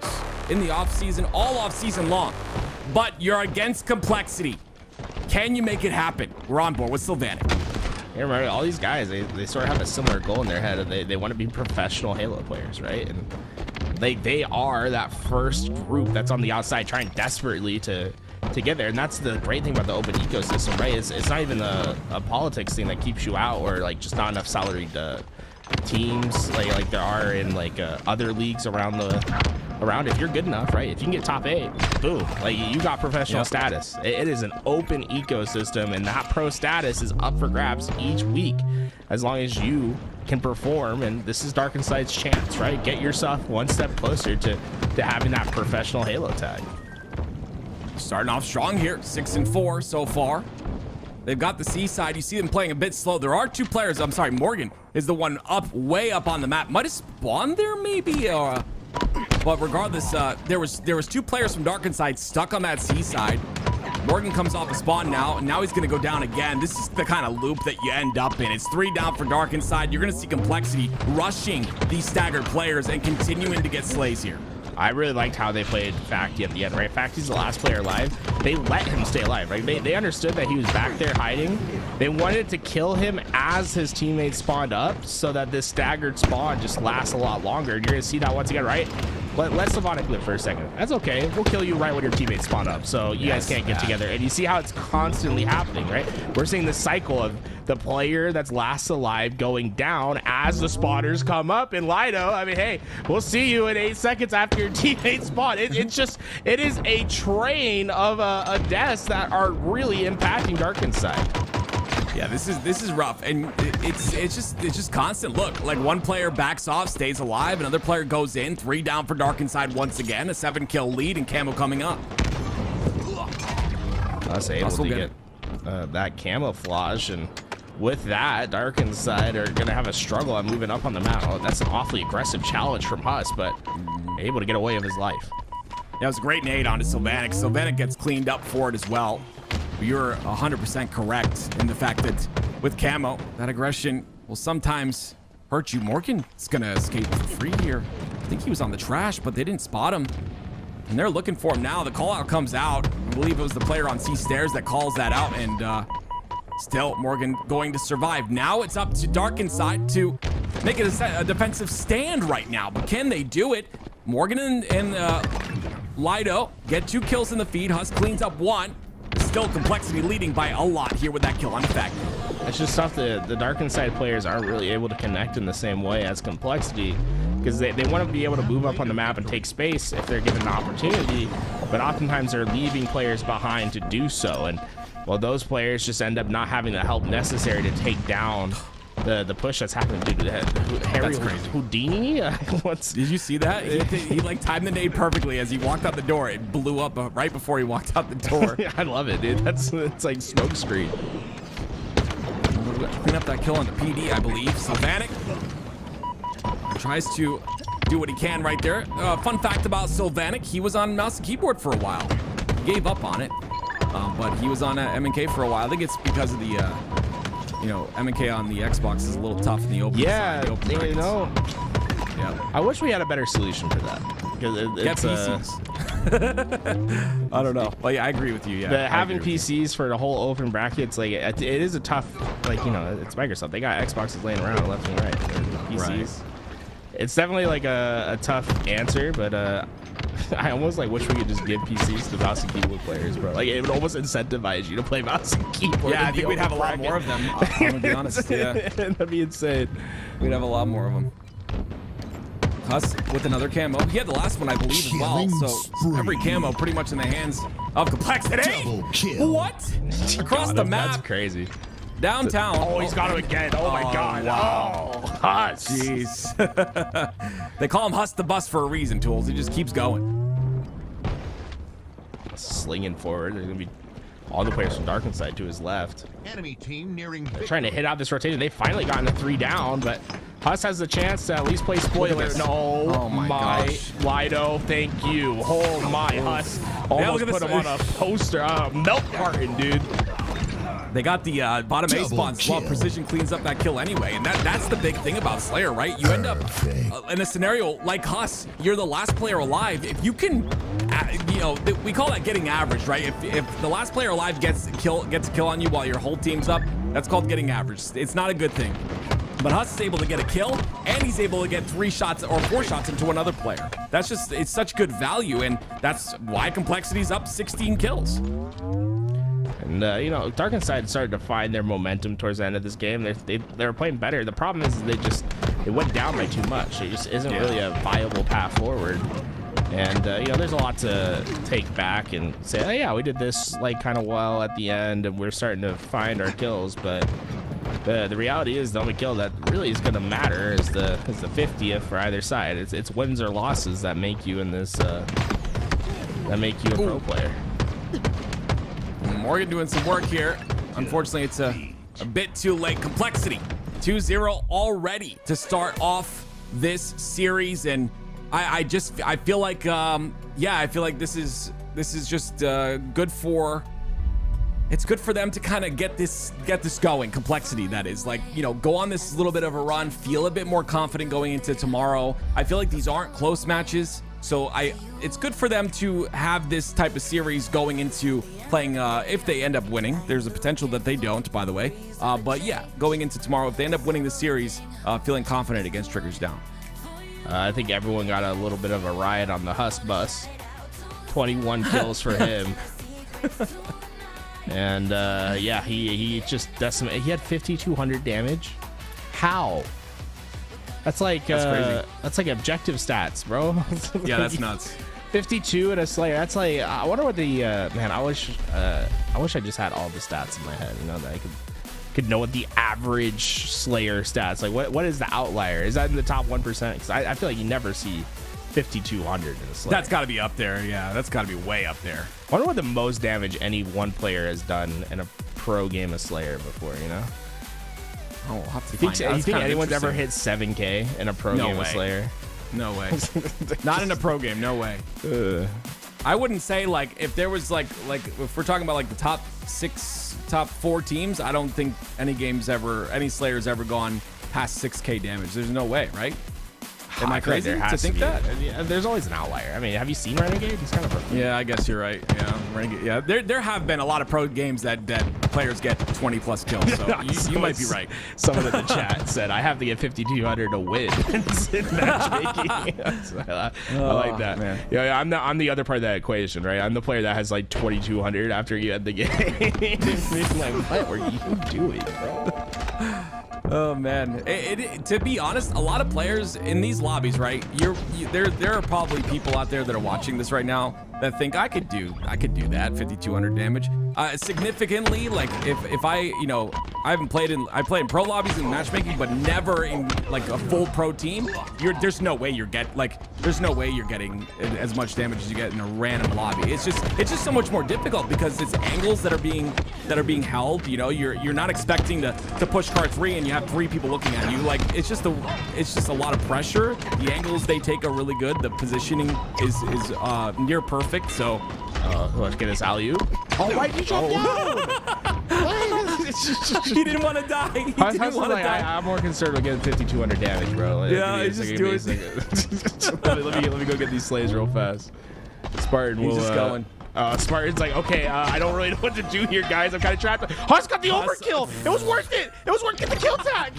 in the off season, all off season long. But you're against complexity. Can you make it happen? We're on board with Sylvanik. Yeah, remember, all these guys, they sort of have a similar goal in their head. They want to be professional Halo players, right? And they are that first group that's on the outside trying desperately to get there. And that's the great thing about the open ecosystem, right? It's not even a politics thing that keeps you out, or like just not enough salaried teams like there are in like other leagues around. If you're good enough, right? If you can get top 8, boom, like you got professional status. It is an open ecosystem, and that pro status is up for grabs each week as long as you can perform. And this is Dark Inside's chance, right? Get yourself one step closer to having that professional Halo tag. Starting off strong here, 6-4 so far. They've got the C side. You see them playing a bit slow. There are 2 players. I'm sorry, Morgan is the one way up on the map. Might have spawned there maybe, but regardless, there was 2 players from Dark Inside stuck on that C side. Morgan comes off a spawn now, and now he's going to go down again. This is the kind of loop that you end up in. It's 3 down for Dark Inside. You're going to see complexity rushing these staggered players and continuing to get slays here. I really liked how they played Facty at the end, right? Facty's the last player alive. They let him stay alive, right? They understood that he was back there hiding. They wanted to kill him as his teammates spawned up so that this staggered spawn just lasts a lot longer. And you're going to see that once again, right? Let's Sylvanik live for a second. That's okay. We'll kill you right when your teammates spawn up, so you guys can't get together. And you see how it's constantly happening, right? We're seeing the cycle of the player that's last alive going down as the spawners come up. And Lido, I mean, hey, we'll see you in 8 seconds after your teammates spawn. It is a train of deaths that are really impacting Dark Inside. Yeah, this is rough, and it's just constant. Look, like one player backs off, stays alive, another player goes in, 3 down for Dark Inside once again, a 7-kill lead, and Camo coming up. Us able to get that camouflage, and with that, Dark Inside are gonna have a struggle on moving up on the map. Oh, that's an awfully aggressive challenge from us, but able to get away with his life. That was a great nade onto Sylvanik. Sylvanik gets cleaned up for it as well. You're 100% correct in the fact that with Camo, that aggression will sometimes hurt you. Morgan is going to escape for free here. I think he was on the trash, but they didn't spot him. And they're looking for him now. The call out comes out. I believe it was the player on C stairs that calls that out. And still, Morgan going to survive. Now it's up to Dark Inside to make it a defensive stand right now. But can they do it? Morgan and Lido get 2 kills in the feed. Husk cleans up 1. Still complexity leading by a lot here with that kill on effect. It's just tough that the Dark Inside players aren't really able to connect in the same way as complexity, because they want to be able to move up on the map and take space if they're given the opportunity, but oftentimes they're leaving players behind to do so. And well, those players just end up not having the help necessary to take down the push that's happening due to Harry Houdini. Did you see that? He like timed the nade perfectly as he walked out the door. It blew up right before he walked out the door. I love it, dude. It's like smoke screen. Clean up that kill on the PD, I believe. Sylvanik tries to do what he can right there. Fun fact about Sylvanik, he was on mouse and keyboard for a while. He gave up on it, but he was on MNK for a while. I think it's because of the MNK on the Xbox is a little tough in the open. Yeah, you know. Yeah. I wish we had a better solution for that. Get PCs. I don't know. Well, yeah, I agree with you. Yeah, having PCs for the whole open brackets, like it is a tough, it's Microsoft. They got Xboxes laying around left and right. PCs. Right. It's definitely like a tough answer, but I almost wish we could just give PCs to mouse and keyboard players, bro. Like it would almost incentivize you to play mouse and keyboard. Yeah, I think we'd have a lot more of them. I'm gonna be honest. Yeah, that'd be insane. We'd have a lot more of them. Huss with another camo. He had the last one, I believe, as well. So every camo pretty much in the hands of Complexity. What? Across the map. That's crazy. Downtown. Oh, he's got him again. Oh my God. Wow. Oh, Huss. Jeez. They call him Huss the Bus for a reason, Tools. He just keeps going. Slinging forward. There's going to be all the players from Darkened Side to his left. Enemy team nearing. They're trying to hit out this rotation. They've finally gotten a 3 down, but Huss has the chance to at least play spoiler. No, oh my gosh. Lido, thank you. Oh my, Huss almost put him on a poster. Milk carton, dude. They got the bottom A spawn while Precision cleans up that kill anyway, and that's the big thing about Slayer, right? You end up in a scenario like Huss, you're the last player alive. If you can, we call that getting average, right? If the last player alive gets a kill on you while your whole team's up, that's called getting average. It's not a good thing. But Huss is able to get a kill, and he's able to get 3 shots or 4 shots into another player. That's just, it's such good value, and that's why Complexity's up 16 kills. And Darkened Side started to find their momentum towards the end of this game. They were playing better. The problem is they went down by too much. It just isn't really a viable path forward. And there's a lot to take back and say, oh yeah, we did this like kind of well at the end, and we're starting to find our kills. But the reality is the only kill that really is going to matter is the 50th for either side. It's wins or losses that make you in this that make you a pro player. Morgan doing some work here. Unfortunately, it's a bit too late. Complexity 2-0 already to start off this series, and I feel like I feel like this is just good for. It's good for them to kind of get this going. Complexity, that is, like, go on this little bit of a run, feel a bit more confident going into tomorrow. I feel like these aren't close matches, so it's good for them to have this type of series going into playing. If they end up winning, there's a potential that they don't, by the way. But yeah, going into tomorrow, if they end up winning the series, feeling confident against Triggers Down. I think everyone got a little bit of a ride on the Huss bus. 21 kills for him. And he just decimated. He had 5,200 damage. How? That's crazy. That's like objective stats, bro. Yeah, that's nuts. 52 and a Slayer. That's like, I wonder what the man. I wish I just had all the stats in my head. That I could know what the average Slayer stats. Like, what is the outlier? Is that in the top 1%? Because I feel like you never see 5,200 in a Slayer. That's got to be up there. Yeah, that's got to be way up there. I wonder what the most damage any one player has done in a pro game of Slayer before. Oh, we'll have to you think anyone's ever hit 7K in a pro game of Slayer? No way. Not in a pro game. No way. I wouldn't say, like, if there was like if we're talking about like the top 4 teams, I don't think any Slayer's ever gone past 6K damage. There's no way, right? Am I crazy to think that? Yeah, there's always an outlier. I mean, have you seen Renegade? He's kind of perfect. Yeah, I guess you're right. Yeah, Renegade. Yeah, there have been a lot of pro games that players get 20 plus kills. So you might be right. Someone in the chat said I have to get 5,200 to win in matchmaking. I like that. Man. Yeah, I'm the other part of that equation, right? I'm the player that has like 2,200 after you end the game. Like, what were you doing, bro? Oh man, to be honest, a lot of players in these lobbies, right? There are probably people out there that are watching this right now that think I could do that 5,200 damage. Significantly, like if I I play in pro lobbies and matchmaking, but never in like a full pro team. There's no way you're getting as much damage as you get in a random lobby. It's just so much more difficult because it's angles that are being held. You're not expecting to push card 3 and you have 3 people looking at you. Like it's just a lot of pressure. The angles they take are really good. The positioning is near perfect. So let's get this alley-oop. Oh, why did you jump down? He didn't want to die. He didn't want to die. I'm more concerned with getting 5,200 damage, bro. Like, yeah, he's just doing it. let me go get these slays real fast. Spartan He's just going. Spartan's like, okay, I don't really know what to do here, guys. I'm kind of trapped. Huss got the overkill. It was worth it. It was worth it. Get the kill tag.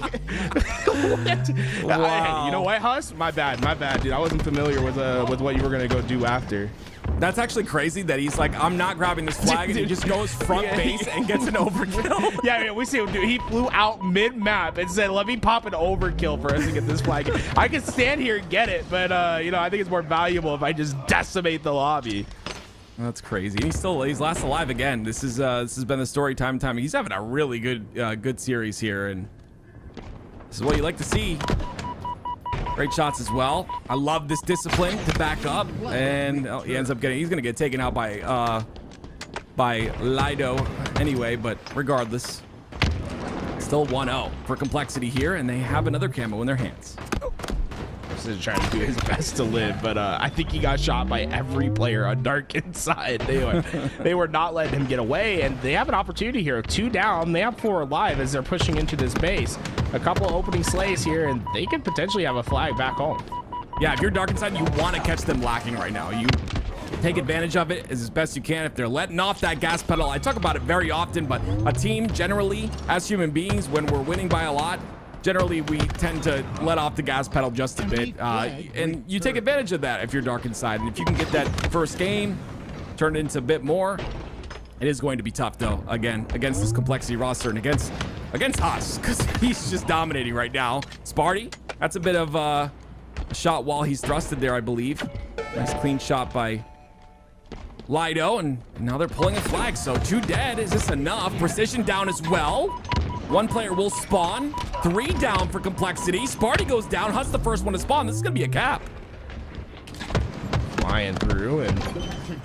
Wow. You know what, Huss? My bad, dude. I wasn't familiar with what you were gonna go do after. That's actually crazy that he's like, I'm not grabbing this flag, and he just goes front base and gets an overkill. Yeah, we see him do. He flew out mid-map and said, let me pop an overkill for us to get this flag. I could stand here and get it, but you know, I think it's more valuable if I just decimate the lobby. That's crazy. He's last alive again. This has been the story time and time. He's having a really good series here, and this is what you like to see. Great shots as well. I love this discipline to back up, and he ends up he's gonna get taken out by Lido anyway, but regardless, still 1-0 for Complexity here, and they have another camo in their hands. Is trying to do his best to live, but I think he got shot by every player on Dark inside. They were not letting him get away, and they have an opportunity here. 2 down, they have 4 alive as they're pushing into this base. A couple opening slays here, and they could potentially have a flag back home. Yeah, if you're Dark inside, you want to catch them lacking right now. You take advantage of it as best you can. If they're letting off that gas pedal, I talk about it very often, but a team generally, as human beings, when we're winning by a lot, generally we tend to let off the gas pedal just a bit, and you take advantage of that if you're Dark inside. And if you can get that first game turned into a bit more, it is going to be tough though, again, against this Complexity roster and against us, because he's just dominating right now. Sparty, that's a bit of a shot while he's thrusted there, I believe. Nice clean shot by Lido, and now they're pulling a flag, so 2 dead. Is this enough? Precision down as well. 1 player will spawn. 3 down for Complexity. Sparty goes down. Hutt's the first one to spawn. This is going to be a cap. Flying through, and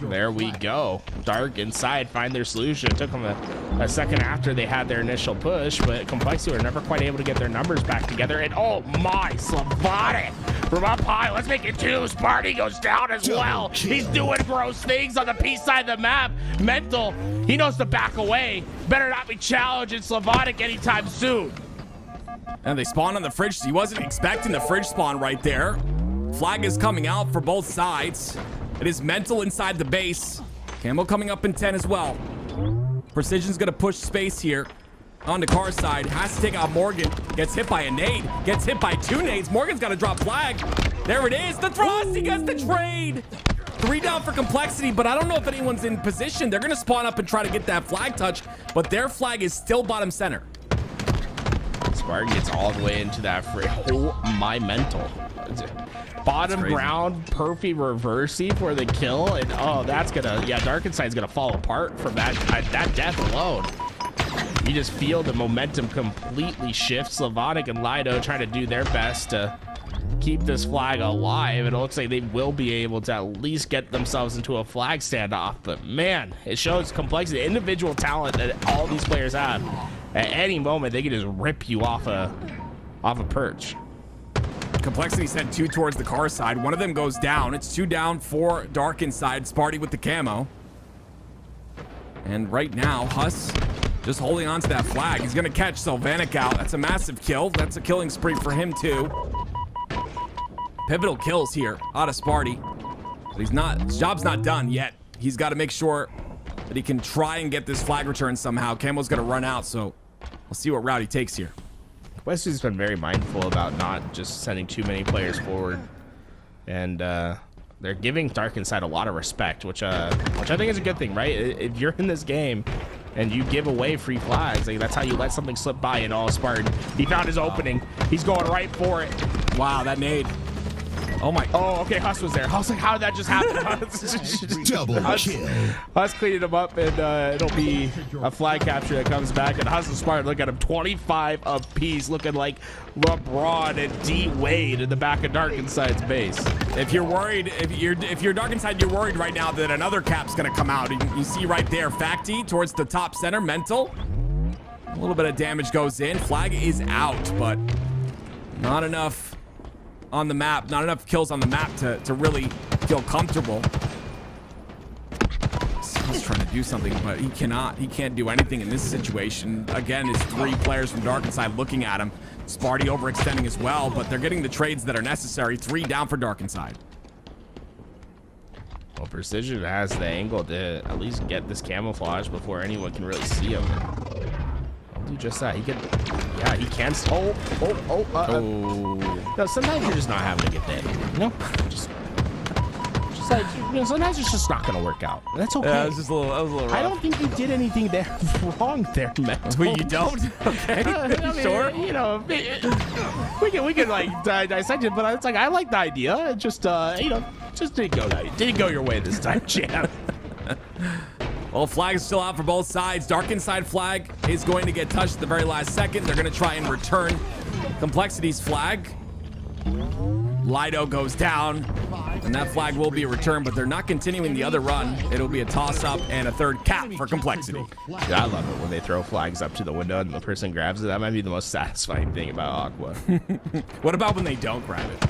there we go. Dark inside find their solution. It took them a second after they had their initial push, but Complexity were never quite able to get their numbers back together. And oh my, Slavonic from up high. Let's make it 2. Sparty goes down as well. He's doing gross things on the P side of the map. Mental, he knows to back away. Better not be challenging Slavonic anytime soon. And they spawn on the fridge. He wasn't expecting the fridge spawn right there. Flag is coming out for both sides. It is Mental inside the base. Camo coming up in 10 as well. Precision's gonna push space here on the car side. Has to take out Morgan. Gets hit by a nade. Gets hit by 2 nades. Morgan's got to drop flag. There it is. The thrust. He gets the trade. 3 down for Complexity, but I don't know if anyone's in position. They're gonna spawn up and try to get that flag touch, but their flag is still bottom center. Spartan gets all the way into that fridge. Oh my, Mental. Bottom ground, Perfy reversey for the kill, and oh, that's gonna, yeah, Dark Inside's gonna fall apart from that death alone. You just feel the momentum completely shift. Slavonic and Lido trying to do their best to keep this flag alive. It looks like they will be able to at least get themselves into a flag standoff, but man, it shows Complexity, individual talent that all these players have. At any moment, they can just rip you off a perch. Complexity sent 2 towards the car side. 1 of them goes down. It's 2 down for Dark inside. Sparty with the camo. And right now, Huss just holding on to that flag. He's going to catch Sylvanic out. That's a massive kill. That's a killing spree for him too. Pivotal kills here out of Sparty. But his job's not done yet. He's got to make sure that he can try and get this flag return somehow. Camo's going to run out, so we'll see what route he takes here. Wesley's been very mindful about not just sending too many players forward, and they're giving Dark Inside a lot of respect, which I think is a good thing, right? If you're in this game and you give away free flags, like, that's how you let something slip by. And all Spartan, he found his opening. He's going right for it. Wow, that nade. Oh my. Oh, okay. Huss was there. I was like, how did that just happen? Double kill. Huss cleaned him up, and it'll be a flag capture that comes back. And Huss and Spartan, look at him, 25 apiece, looking like LeBron and D Wade in the back of Dark Inside's base. If you're worried, if you're Dark Inside, you're worried right now that another cap's gonna come out. You see right there, Facty towards the top center, Mental. A little bit of damage goes in. Flag is out, but not enough on the map, not enough kills on the map to really feel comfortable. He's trying to do something, but he cannot. He can't do anything in this situation. Again, it's 3 players from Dark Inside looking at him. Sparty overextending as well, but they're getting the trades that are necessary. 3 down for Dark Inside. Well, Precision has the angle to at least get this camouflage before anyone can really see him. I'll do just that. He can, yeah, he can. No, sometimes you're just not having a good day. You know, just like, you know, sometimes it's just not gonna work out. That's okay. Yeah, it was just a little. That was a little rough. I don't think you did anything there wrong there, Mental. Well, you don't? Okay. I mean, Sure. You know, we can like dissect it, but it's like I like the idea. It just you know, just didn't go your way this time, champ. Well, flag is still out for both sides. Dark Inside flag is going to get touched at the very last second. They're going to try and return Complexity's flag. Lido goes down, and that flag will be returned, but they're not continuing the other run. It'll be a toss-up and a third cap for Complexity. Yeah, I love it when they throw flags up to the window and the person grabs it. That might be the most satisfying thing about Aqua. What about when they don't grab it?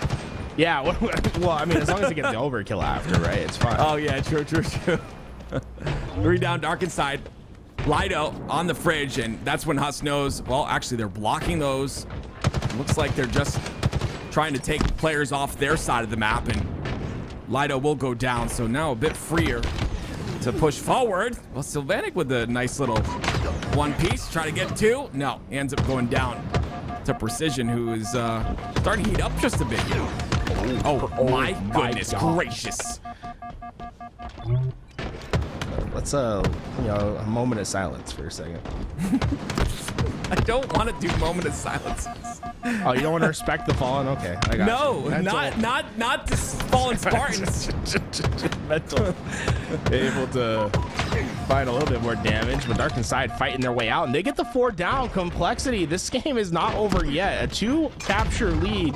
Yeah, well, I mean, as long as they get the overkill after, right? It's fine. Oh, yeah, true. 3 down, Dark Inside. Lido on the fridge, and that's when Huss knows, well, actually, they're blocking those. Looks like they're just trying to take players off their side of the map, and Lido will go down, so now a bit freer to push forward. Well, Sylvanik with a nice little one piece, try to get 2. No, he ends up going down to Precision, who is starting to heat up just a bit here. Oh my goodness gracious. Let's you know, a moment of silence for a second. I don't want to do moment of silence. Oh, you don't want to respect the fallen? Okay, I got no, you. not the fallen Spartans. Mental. Able to find a little bit more damage, but Dark Inside fighting their way out, and they get the 4 down. Complexity. This game is not over yet. A 2 capture lead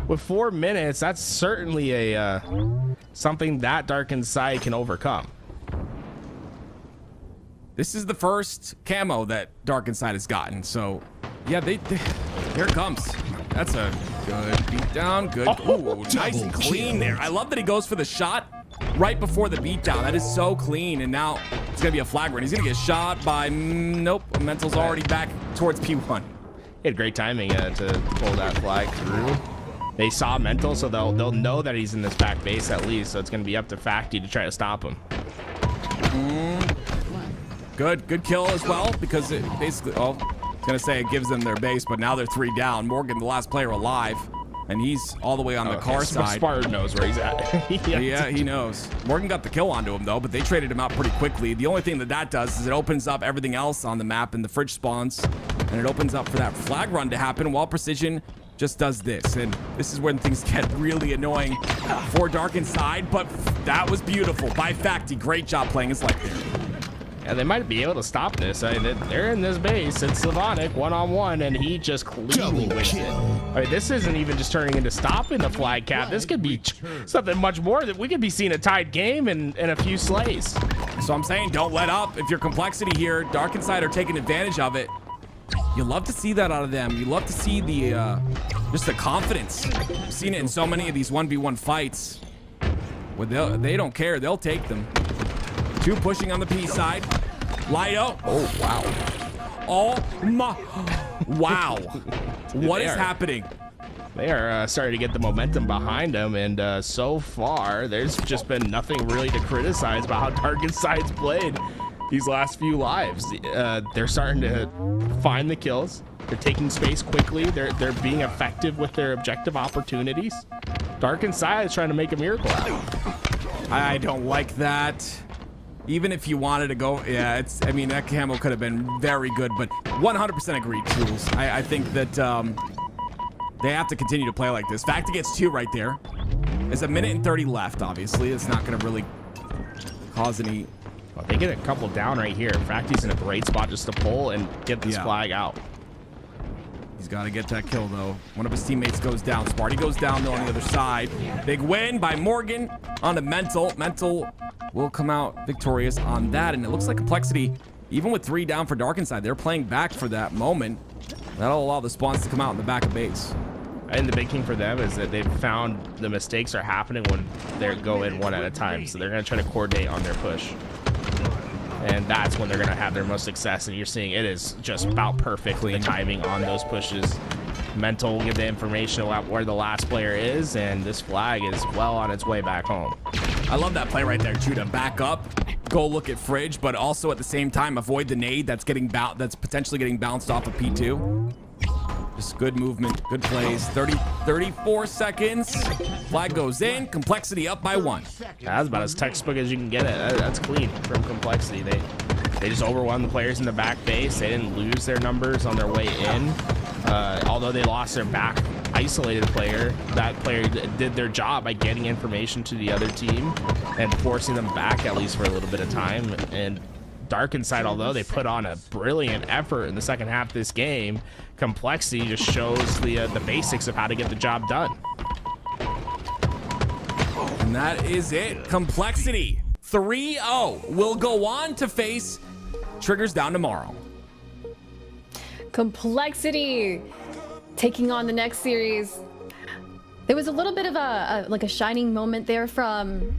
with 4 minutes. That's certainly a something that Dark Inside can overcome. This is the first camo that Dark Inside has gotten, so yeah, they here it comes. That's a good beatdown. Good. Ooh, nice and clean there. I love that he goes for the shot right before the beatdown. That is so clean, and now it's gonna be a flag run. He's gonna get shot by nope. Mental's already back towards P1. He had great timing to pull that flag through. They saw Mental, so they'll know that he's in this back base at least. So it's gonna be up to Facty to try to stop him. Good kill as well, because it basically, oh, I was gonna say it gives them their base, but now they're 3 down. Morgan, the last player alive, and he's all the way on the car side. Spartan knows where he's at. Yeah, he knows. Morgan got the kill onto him though, but they traded him out pretty quickly. The only thing that does is it opens up everything else on the map, and the fridge spawns, and it opens up for that flag run to happen while Precision just does this, and this is when things get really annoying for Dark Inside, but that was beautiful by Facty. Great job playing his life there. Yeah, they might be able to stop this. I mean, they're in this base. It's Sylvanik one-on-one, and he just cleanly wins it. I mean, this isn't even just turning into stopping the flag cap. This could be something much more, that we could be seeing a tied game and a few slays. So I'm saying don't let up. If you're Complexity here, Dark Inside are taking advantage of it. You love to see that out of them. You love to see the just the confidence. I've seen it in so many of these 1v1 fights. Where they don't care. They'll take them. 2 pushing on the P side. Lido. Oh, wow. Oh, my. Wow. What is happening? They are starting to get the momentum behind them, and so far, there's just been nothing really to criticize about how Dark Inside's played these last few lives. They're starting to find the kills. They're taking space quickly. They're being effective with their objective opportunities. Dark Inside is trying to make a miracle out. I don't like that. Even if you wanted to go, yeah, I mean, that camo could have been very good, but 100% agreed, Tools. I think that they have to continue to play like this. Facty gets 2 right there. There's 1 minute and 30 left, obviously. It's not going to really cause any... Well, they get a couple down right here. Facty's in a great spot just to pull and get this flag out. He's got to get that kill, though. One of his teammates goes down. Sparty goes down, though, on the other side. Big win by Morgan on the Mental. Mental will come out victorious on that, and it looks like Complexity, even with 3 down for Dark Inside, they're playing back for that moment. That'll allow the spawns to come out in the back of base. And the big thing for them is that they've found the mistakes are happening when they go in 1 at a time, so they're going to try to coordinate on their push. And that's when they're going to have their most success, and you're seeing it is just about perfect, the timing on those pushes. Mental will get the information about where the last player is, and this flag is well on its way back home. I love that play right there, Judah. Back up, go look at Fridge, but also at the same time avoid the nade that's potentially getting bounced off of P2. Just good movement, good plays. 34 seconds. Flag goes in. Complexity up by 1. That's about as textbook as you can get it. That's clean from Complexity. They just overwhelmed the players in the back base. They didn't lose their numbers on their way in. Although they lost their back isolated player, that player did their job by getting information to the other team and forcing them back at least for a little bit of time. And Dark Inside, although they put on a brilliant effort in the second half of this game, Complexity just shows the basics of how to get the job done. And that is it. Complexity 3-0 will go on to face Triggers down tomorrow. Complexity taking on the next series. There was a little bit of a shining moment there from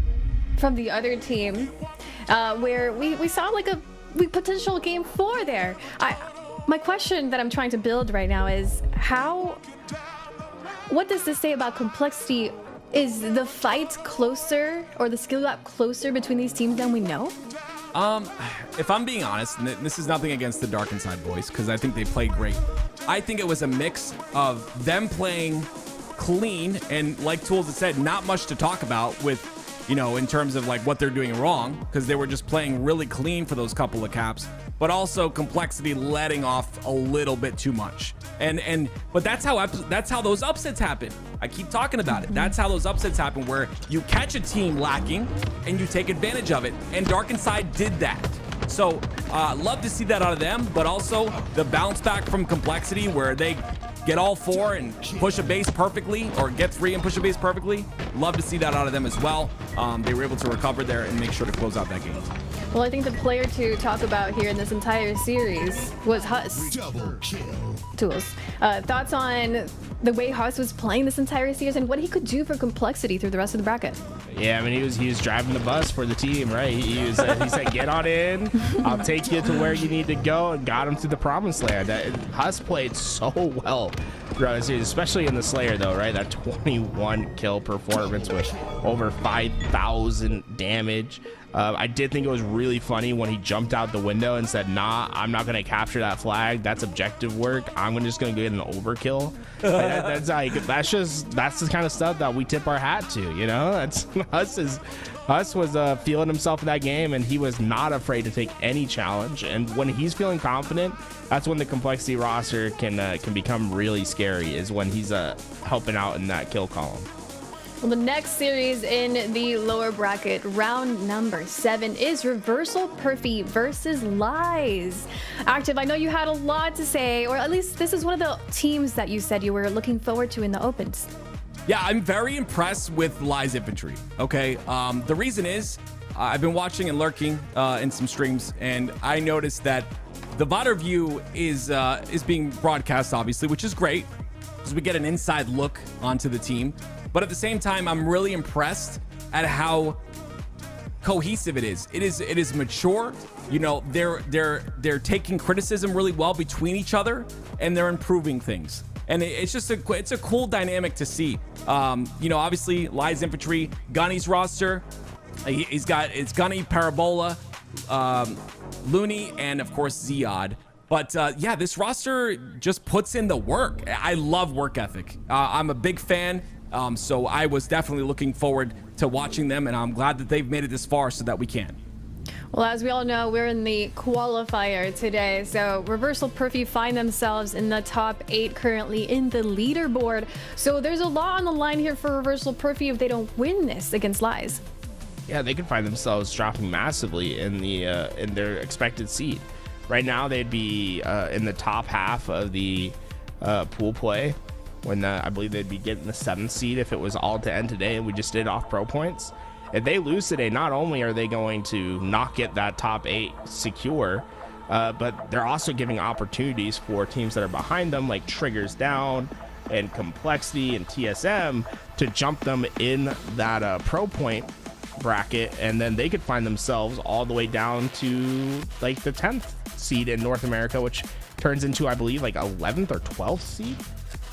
the other team, where we saw like a potential game 4 there. My question that I'm trying to build right now is what does this say about Complexity? Is the fight closer or the skill gap closer between these teams than we know? If I'm being honest, and this is nothing against the Dark Inside boys, because I think they played great. I think it was a mix of them playing clean and, like Tools had said, not much to talk about with, in terms of like what they're doing wrong, because they were just playing really clean for those couple of caps, but also Complexity letting off a little bit too much. But that's how those upsets happen. I keep talking about it. That's how those upsets happen, where you catch a team lacking and you take advantage of it. And Dark Inside did that. So love to see that out of them, but also the bounce back from Complexity, where they get all 4 and push a base perfectly, or get 3 and push a base perfectly. Love to see that out of them as well. They were able to recover there and make sure to close out that game. Well, I think the player to talk about here in this entire series was Huss. Double kill. Tools. Thoughts on the way Huss was playing this entire series and what he could do for Complexity through the rest of the bracket? Yeah, I mean, he was driving the bus for the team, right? He said, get on in. I'll take you to where you need to go, and got him to the promised land. Huss played so well throughout the series, especially in the Slayer, though, right? That 21 kill performance with over 5,000 damage. I did think it was really funny when he jumped out the window and said, nah, I'm not going to capture that flag. That's objective work. I'm just going to get an overkill. That's the kind of stuff that we tip our hat to, Huss was feeling himself in that game, and he was not afraid to take any challenge. And when he's feeling confident, that's when the Complexity roster can become really scary, is when he's helping out in that kill column. Well, the next series in the lower bracket, round number 7, is Reversal Perfy versus Lies. Active, I know you had a lot to say, or at least this is one of the teams that you said you were looking forward to in the opens. Yeah, I'm very impressed with Lies Infantry. Okay, the reason is I've been watching and lurking in some streams, and I noticed that the VOD view is being broadcast, obviously, which is great, because we get an inside look onto the team. But at the same time, I'm really impressed at how cohesive it is. It is mature. They're taking criticism really well between each other, and they're improving things. And it's a cool dynamic to see. Obviously, Lies Infantry, Gunny's roster. It's Gunny, Parabola, Looney, and of course Ziad. But this roster just puts in the work. I love work ethic. I'm a big fan. So I was definitely looking forward to watching them, and I'm glad that they've made it this far so that we can. Well, as we all know, we're in the qualifier today. So Reversal Perfy find themselves in the top 8 currently in the leaderboard. So there's a lot on the line here for Reversal Perfy if they don't win this against Lies. Yeah, they could find themselves dropping massively in their expected seed. Right now, they'd be in the top half of the pool play, when I believe they'd be getting the 7th seed if it was all to end today and we just did off pro points. If they lose today, not only are they going to not get that top 8 secure, but they're also giving opportunities for teams that are behind them, like Triggers Down and Complexity and TSM, to jump them in that pro point bracket, and then they could find themselves all the way down to like the 10th seed in North America, which turns into, I believe, like 11th or 12th seed.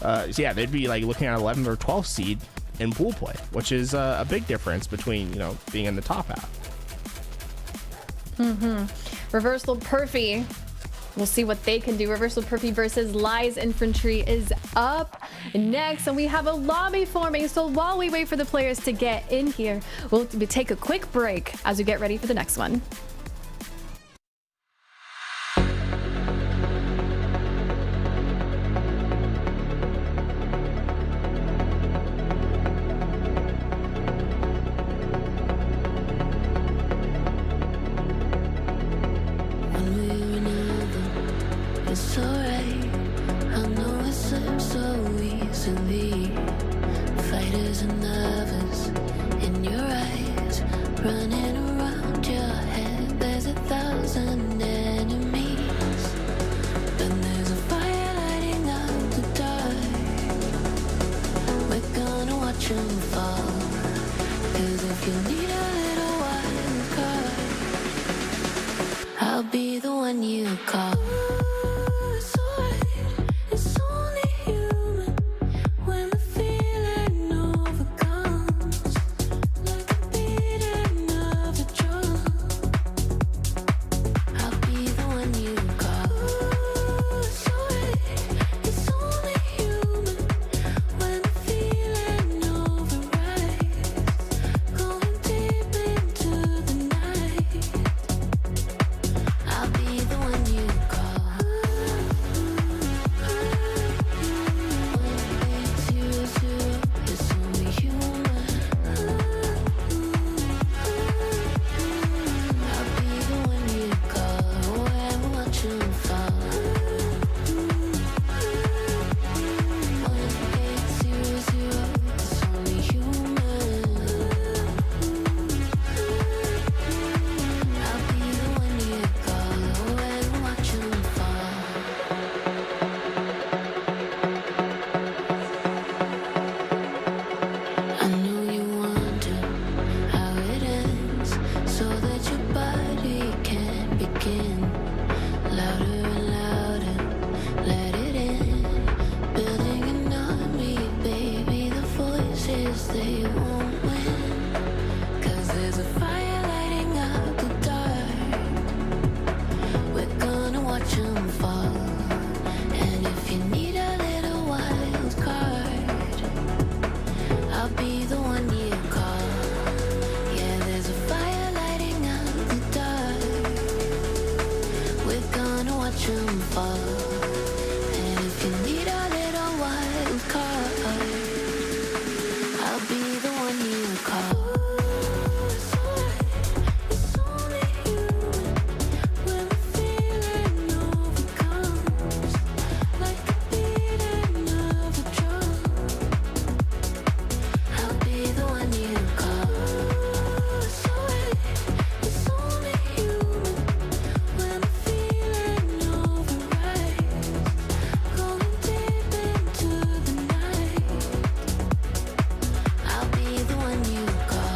So yeah, they'd be like looking at 11th or 12th seed in pool play, which is a big difference between, you know, being in the top half. Reversal Perfy. We'll see what they can do. Reversal Perfy versus Lies Infantry is up next, and we have a lobby forming. So while we wait for the players to get in here, we'll take a quick break as we get ready for the next one. It's alright, I know it slips so easily. Fighters and lovers in your eyes, running around your head. There's 1,000 enemies, and there's a fire lighting up the dark. We're gonna watch them fall, 'cause if you need a little wild card, I'll be the one you call. I'll be the one you call.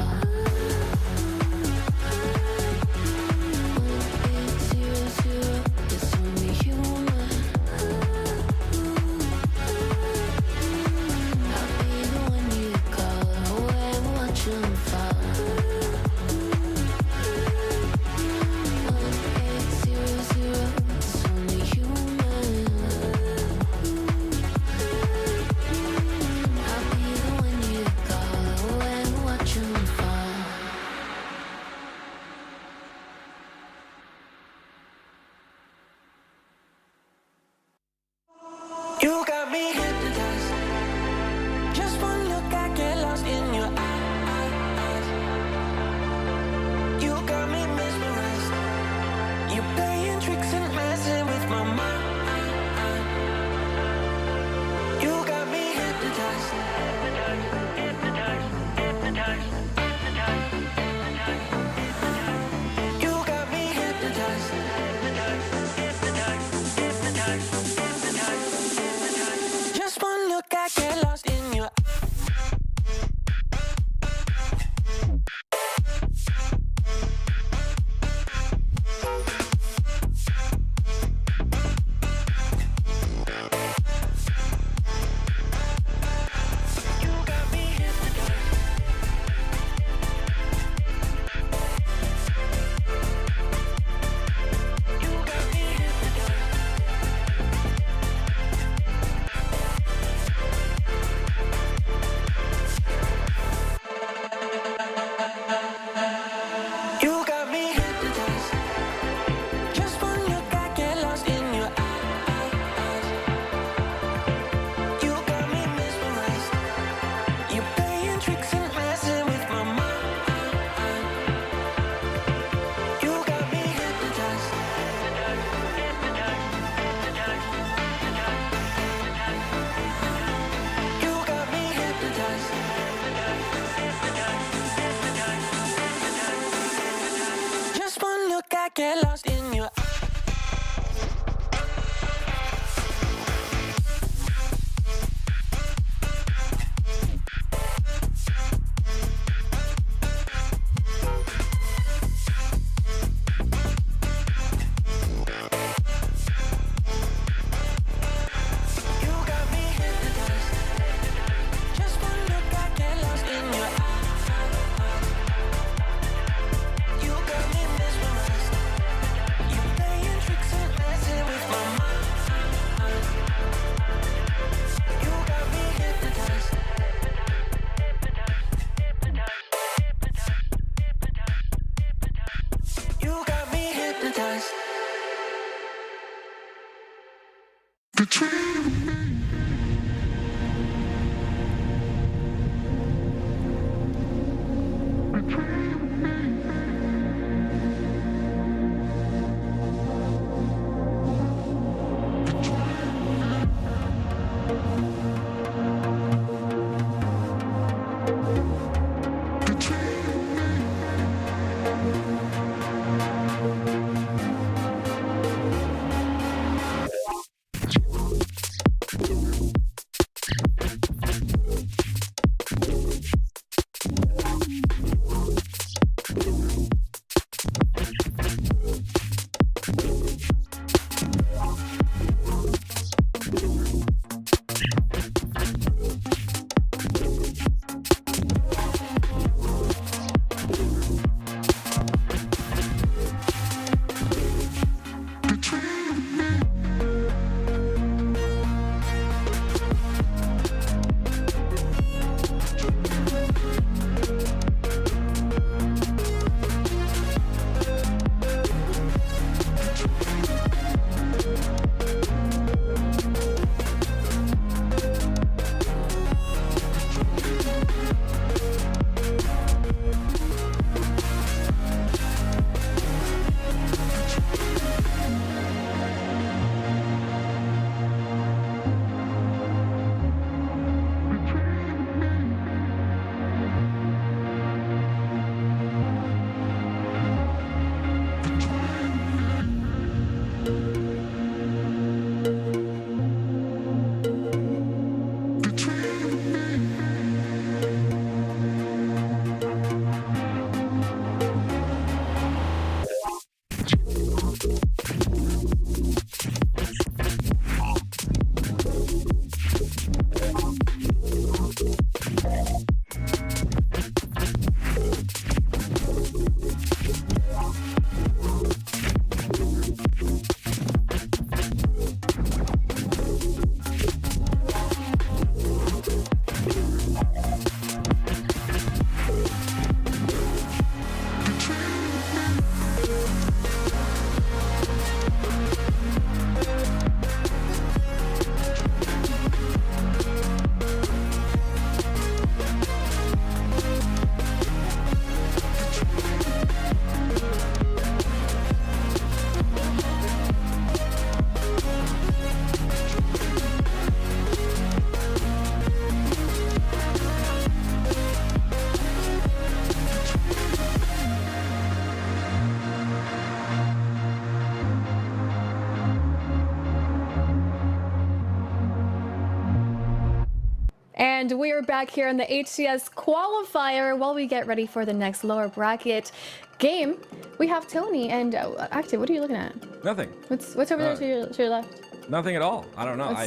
And we are back here in the HCS qualifier while we get ready for the next lower bracket game. We have Tony and Active. What are you looking at? Nothing. What's over there to your left? Nothing at all. I don't know. Are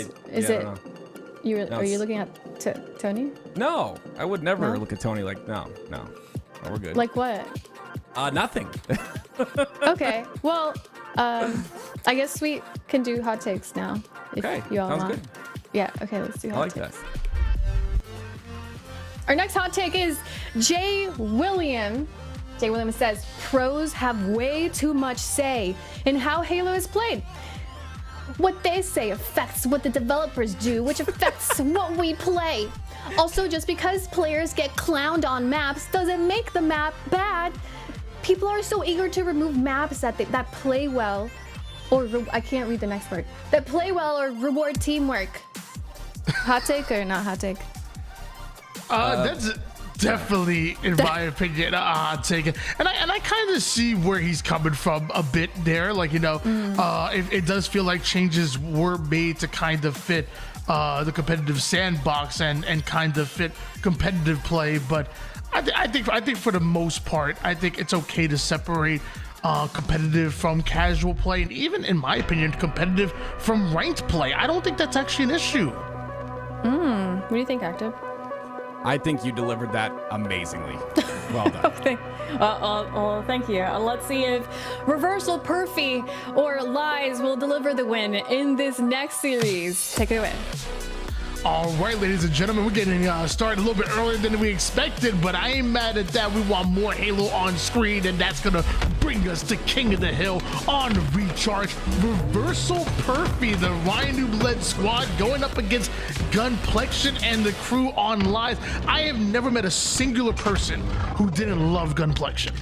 you looking at Tony? No, I would never look at Tony like no, we're good. Like what? Nothing. Okay. Well, I guess we can do hot takes now. If Okay. you all Sounds want. good. Yeah. Okay. Let's do hot I like takes. that. Our next hot take is Jay William. Jay William says pros have way too much say in how Halo is played. What they say affects what the developers do, which affects what we play. Also, just because players get clowned on maps doesn't make the map bad. People are so eager to remove maps that play well, I can't read the next word. That play well or reward teamwork. Hot take or not hot take? That's definitely, in my opinion, a hot take. And I kind of see where he's coming from a bit there. Like, you know, it does feel like changes were made to kind of fit the competitive sandbox and kind of fit competitive play. But I think for the most part, I think it's okay to separate competitive from casual play, and even, in my opinion, competitive from ranked play. I don't think that's actually an issue. What do you think, Active? I think you delivered that amazingly. Well done. Thank you. Let's see if Reversal, Perfy, or Lies will deliver the win in this next series. Take it away. All right, ladies and gentlemen, we're getting started a little bit earlier than we expected, but I ain't mad at that. We want more Halo on screen, and that's gonna bring us to King of the Hill on Recharge. Reversal Perfy, the Ryan Noob-led squad, going up against Gunplexion and the crew on live. I have never met a singular person who didn't love Gunplexion.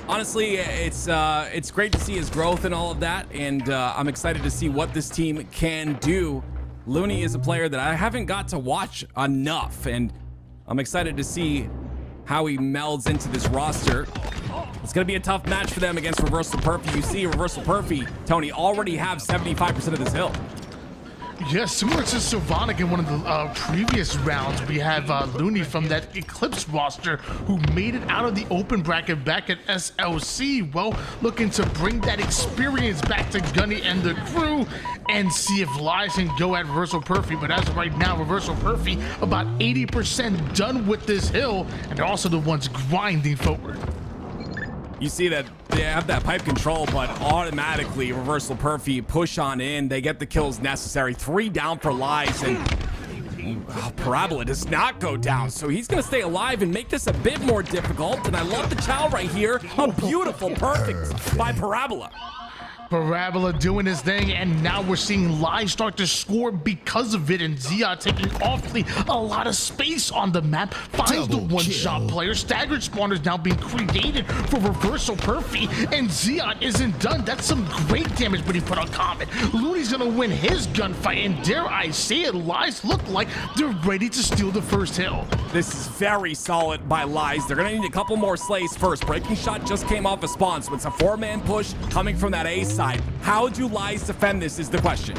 Honestly, it's great to see his growth and all of that, and I'm excited to see what this team can do. Looney is a player that I haven't got to watch enough, and I'm excited to see how he melds into this roster. It's going to be a tough match for them against Reversal Perfy. You see Reversal Perfy, Tony, already have 75% of this hill. Yes, similar to Sylvanic in one of the previous rounds, we have Looney from that Eclipse roster who made it out of the open bracket back at SLC. Well, looking to bring that experience back to Gunny and the crew and see if Lies can go at Reversal Perfy. But as of right now, Reversal Perfy about 80% done with this hill, and they're also the ones grinding forward. You see that they have that pipe control, but automatically Reversal Perfy push on in. They get the kills necessary. 3 down for Lies, and Parabola does not go down, so he's going to stay alive and make this a bit more difficult. And I love the chow right here. A beautiful perfect by Parabola. Parabola doing his thing, and now we're seeing Lies start to score because of it, and Zia taking awfully a lot of space on the map, finds the one-shot player. Staggered spawners now being created for Reversal Perfy, and Zia isn't done. That's some great damage, but he put on Comet. Looney's gonna win his gunfight, and dare I say it, Lies look like they're ready to steal the first hill. This is very solid by Lies. They're gonna need a couple more slays first. Breaking Shot just came off a spawn, so it's a 4-man push coming from that A side. How do Lies defend this is the question.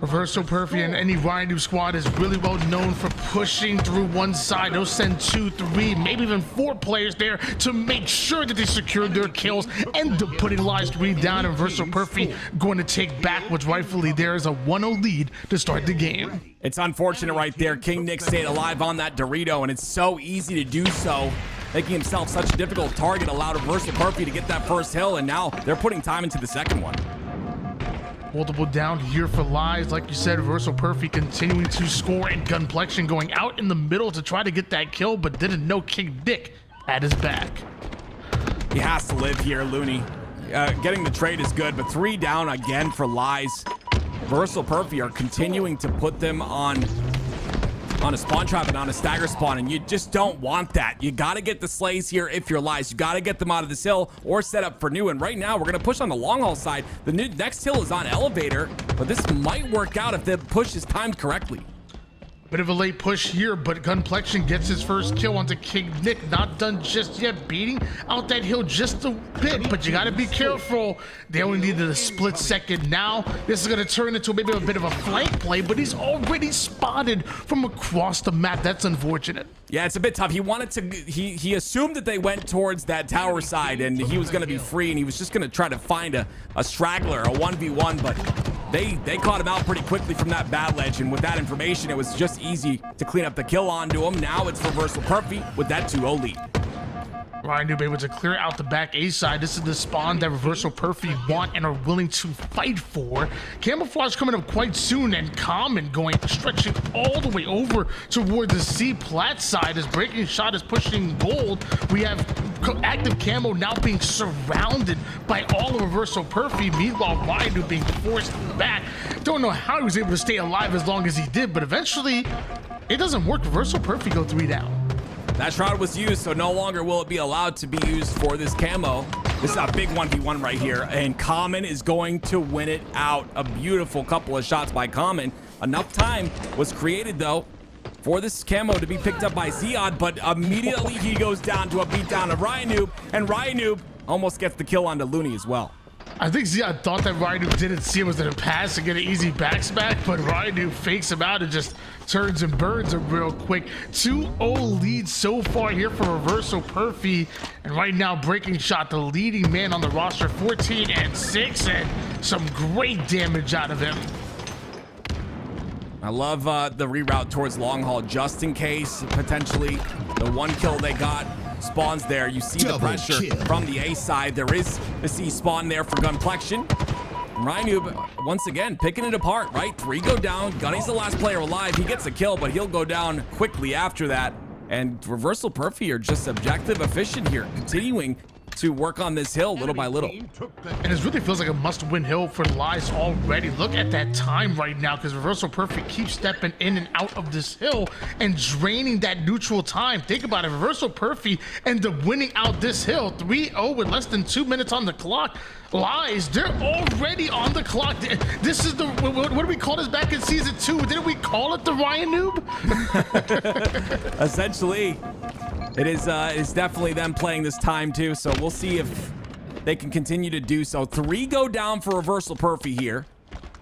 Reversal Perfy and any Ryan Noob squad is really well known for pushing through one side. They'll send 2, 3, maybe even 4 players there to make sure that they secure their kills, end up putting Lies 3 down, and Reversal Perfy going to take back what's rightfully there is a 1-0 lead to start the game. It's unfortunate right there. King Nick stayed alive on that Dorito, and it's so easy to do so, making himself such a difficult target, allowed Reversal Perfy to get that first hill, and now they're putting time into the second one. Multiple down here for Lies. Like you said, Reversal Perfy continuing to score, and Gunplexion going out in the middle to try to get that kill, but didn't know King Nick had his back. He has to live here, Looney. Getting the trade is good, but 3 down again for Lies. Reversal Perfy are continuing to put them on a spawn trap and on a stagger spawn, and you just don't want that. You got to get the slays here if you're Lies. You got to get them out of this hill or set up for new. And right now, we're going to push on the long haul side. The next hill is on elevator, but this might work out if the push is timed correctly. Bit of a late push here, but Gunplexion gets his first kill onto King Nick. Not done just yet, beating out that hill just a bit, but you gotta be careful. They only needed a split second now. This is gonna turn into maybe a bit of a flank play, but he's already spotted from across the map. That's unfortunate. Yeah, it's a bit tough. He wanted to, he assumed that they went towards that tower side and he was gonna be free, and he was just gonna try to find a straggler, a 1v1, but they caught him out pretty quickly from that bad ledge, and with that information, it was just easy to clean up the kill onto him. Now it's Reversal Perfy with that 2-0 lead. Ryan Noob able to clear out the back A side. This is the spawn that Reversal Perfy want and are willing to fight for. Camouflage coming up quite soon, and Common stretching all the way over toward the C plat side as Breaking Shot is pushing gold. We have active camo now being surrounded by all of Reversal Perfy. Meanwhile, Ryan Noob being forced back. Don't know how he was able to stay alive as long as he did, but eventually it doesn't work. Reversal Perfy go 3 down. That shroud was used, so no longer will it be allowed to be used for this camo. This is a big 1v1 right here, and Common is going to win it out. A beautiful couple of shots by Common. Enough time was created, though, for this camo to be picked up by Ziad, but immediately he goes down to a beatdown of Ryan Noob, and Ryan Noob almost gets the kill onto Looney as well. I think Ziad thought that Ryan Noob didn't see him was going to pass and get an easy backsmack, but Ryan Noob fakes him out and just turns and burns him real quick. 2-0 lead so far here for Reversal Perfy, and right now Breaking Shot, the leading man on the roster, 14-6, and some great damage out of him. I love the reroute towards long haul just in case potentially the 1 kill they got spawns there. You see the pressure from the A side. There is the C spawn there for Gunplexion. Ryan Noob, once again, picking it apart, right? 3 go down. Gunny's the last player alive. He gets a kill, but he'll go down quickly after that. And Reversal Perfy are just objective efficient here, continuing to work on this hill little by little. And it really feels like a must-win hill for Lies already. Look at that time right now, because Reversal Perfy keeps stepping in and out of this hill and draining that neutral time. Think about it, Reversal Perfy ends up winning out this hill 3-0 with less than 2 minutes on the clock. Lies, they're already on the clock. This is the, what do we call this back in season 2? Didn't we call it the Ryan Noob? Essentially, it's definitely them playing this time too, so we'll see if they can continue to do so. 3 go down for Reversal Perfy here.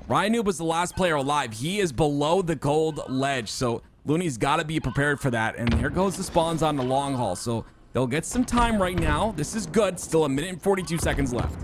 Ryan Noob was the last player alive. He is below the gold ledge, so Looney's got to be prepared for that. And here goes the spawns on the long haul, so they'll get some time right now. This is good. Still 1 minute and 42 seconds left.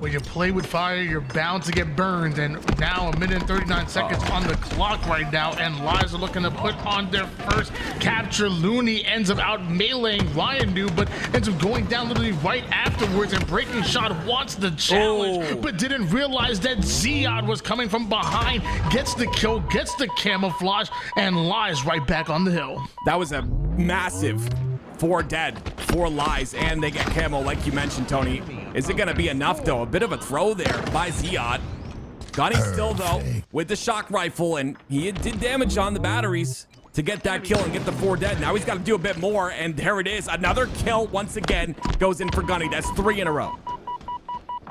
When you play with fire, you're bound to get burned. And now 1 minute and 39 seconds on the clock right now. And Lies are looking to put on their first capture. Looney ends up out meleeing Ryan Noob, but ends up going down literally right afterwards. And Breaking Shot wants the challenge, but didn't realize that Ziad was coming from behind. Gets the kill, gets the camouflage, and Lies right back on the hill. That was a massive 4 dead, 4 Lies, and they get camo like you mentioned, Tony. Is it gonna be enough though? A bit of a throw there by Ziad. Gunny still though with the shock rifle, and he did damage on the batteries to get that kill and get the 4 dead. Now he's got to do a bit more, and there it is. Another kill once again goes in for Gunny. That's 3 in a row.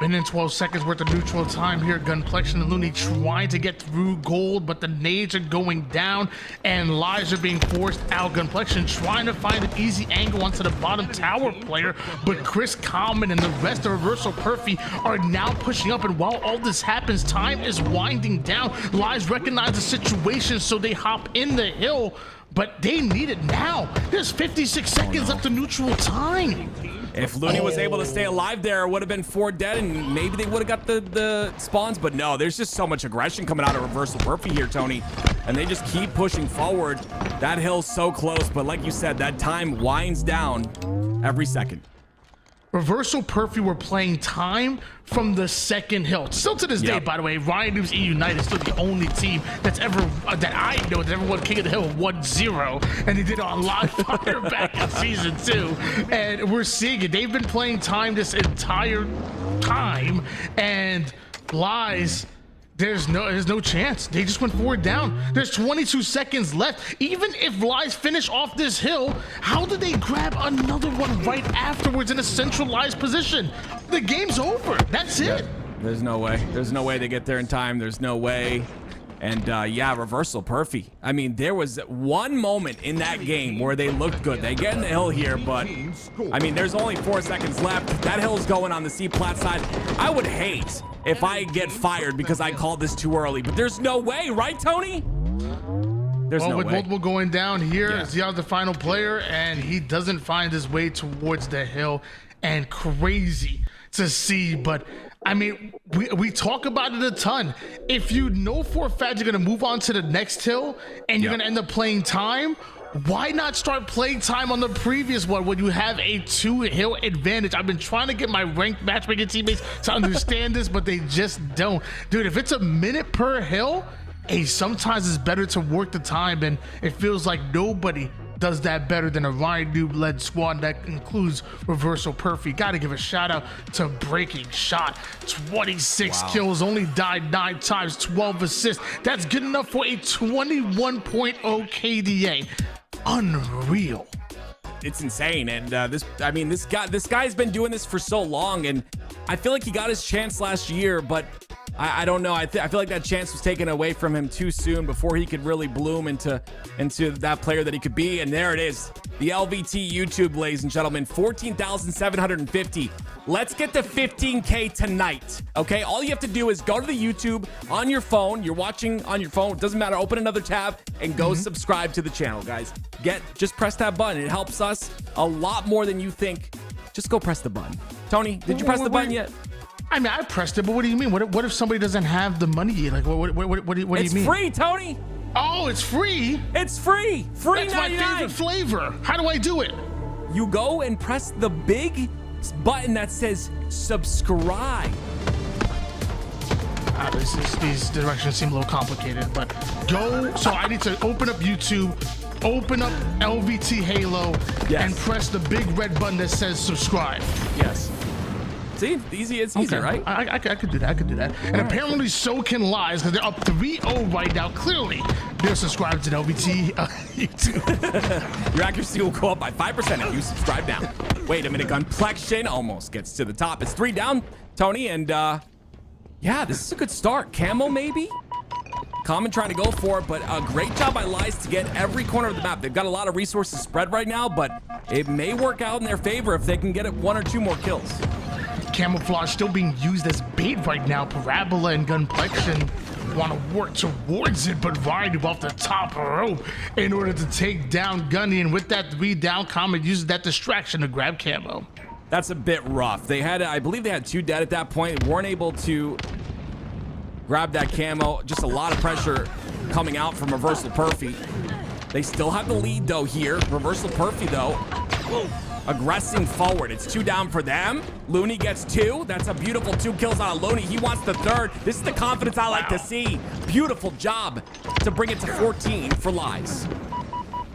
Minute and 12 seconds worth of neutral time here. Gunplexion and Looney trying to get through gold, but the nades are going down and Lies are being forced out. Gunplexion trying to find an easy angle onto the bottom tower player, but Chris Common and the rest of Reversal Perfy are now pushing up. And while all this happens, time is winding down. Lies recognize the situation, so they hop in the hill, but they need it now. There's 56 seconds left of neutral time. If Looney was able to stay alive there, it would have been 4 dead, and maybe they would have got the spawns, but no, there's just so much aggression coming out of Reversal Perfy here, Tony, and they just keep pushing forward. That hill's so close, but like you said, that time winds down every second. Reversal Perfy were playing time from the second hill. Still to this day, by the way, Ryan Noob's E United is still the only team that's ever, that I know, that ever won King of the Hill 1-0. And they did it on live fire back in season 2. And we're seeing it. They've been playing time this entire time. And Lies, there's no chance. They just went 4 down. There's 22 seconds left. Even if Lies finish off this hill, how did they grab another one right afterwards in a centralized position? The game's over. That's it. There's no way. There's no way they get there in time. There's no way. And yeah, Reversal Perfy. I mean, there was one moment in that game where they looked good. They get in the hill here, but I mean, there's only 4 seconds left. That hill's going on the C plat side. I would hate if I get fired because I called this too early, but there's no way, right, Tony? There's no with way. multiple going down here, Ziad's the final player, and he doesn't find his way towards the hill. And crazy to see, but I mean, we talk about it a ton. If you know for a fact you're gonna move on to the next hill and you're gonna end up playing time, why not start playing time on the previous one when you have a 2-hill advantage? I've been trying to get my ranked matchmaking teammates to understand this, but they just don't. Dude, if it's a minute per hill, hey, sometimes it's better to work the time, and it feels like nobody does that better than a Ryan Noob-led squad that includes Reversal Perfy. Gotta give a shout out to Breaking Shot. 26 kills, only died 9 times, 12 assists. That's good enough for a 21.0 KDA. Unreal. It's insane, and this guy's been doing this for so long, and I feel like he got his chance last year, but I don't know. I feel like that chance was taken away from him too soon before he could really bloom into that player that he could be. And there it is, the LVT YouTube, ladies and gentlemen, 14,750. Let's get to 15K tonight. Okay, all you have to do is go to the YouTube on your phone. You're watching on your phone. It doesn't matter. Open another tab and go subscribe to the channel, guys. Just press that button. It helps us a lot more than you think. Just go press the button. Tony, did you press the button yet? I mean, I pressed it, but what do you mean? What if somebody doesn't have the money? Like, what do you mean? It's free, Tony. Oh, it's free? It's free. Free. That's my favorite flavor. How do I do it? You go and press the big button that says subscribe. These directions seem a little complicated, but go. So I need to open up YouTube, open up LVT Halo, and press the big red button that says subscribe. Yes. See, it's easy, right? I could do that. And apparently so can Lies, because they're up 3-0 right now. Clearly, they're subscribed to the LVT YouTube. Your accuracy will go up by 5% if you subscribe now. Wait a minute, Gunplexion almost gets to the top. It's 3 down, Tony, and yeah, this is a good start. Camo, maybe? Common trying to go for it, but a great job by Lies to get every corner of the map. They've got a lot of resources spread right now, but it may work out in their favor if they can get it 1 or 2 more kills. Camouflage still being used as bait right now. Parabola and Gunplexion want to work towards it, but Ryan off the top rope in order to take down Gunny, and with that 3 down, Comet uses that distraction to grab Camo. That's a bit rough. They had, I believe they had 2 dead at that point. Weren't able to grab that camo. Just a lot of pressure coming out from Reversal Perfy. They still have the lead though here. Reversal Perfy though, aggressing forward. It's 2 down for them. Looney gets 2. That's a beautiful 2 kills out of Looney. He wants the 3rd. This is the confidence I like to see. Beautiful job to bring it to 14 for Lies.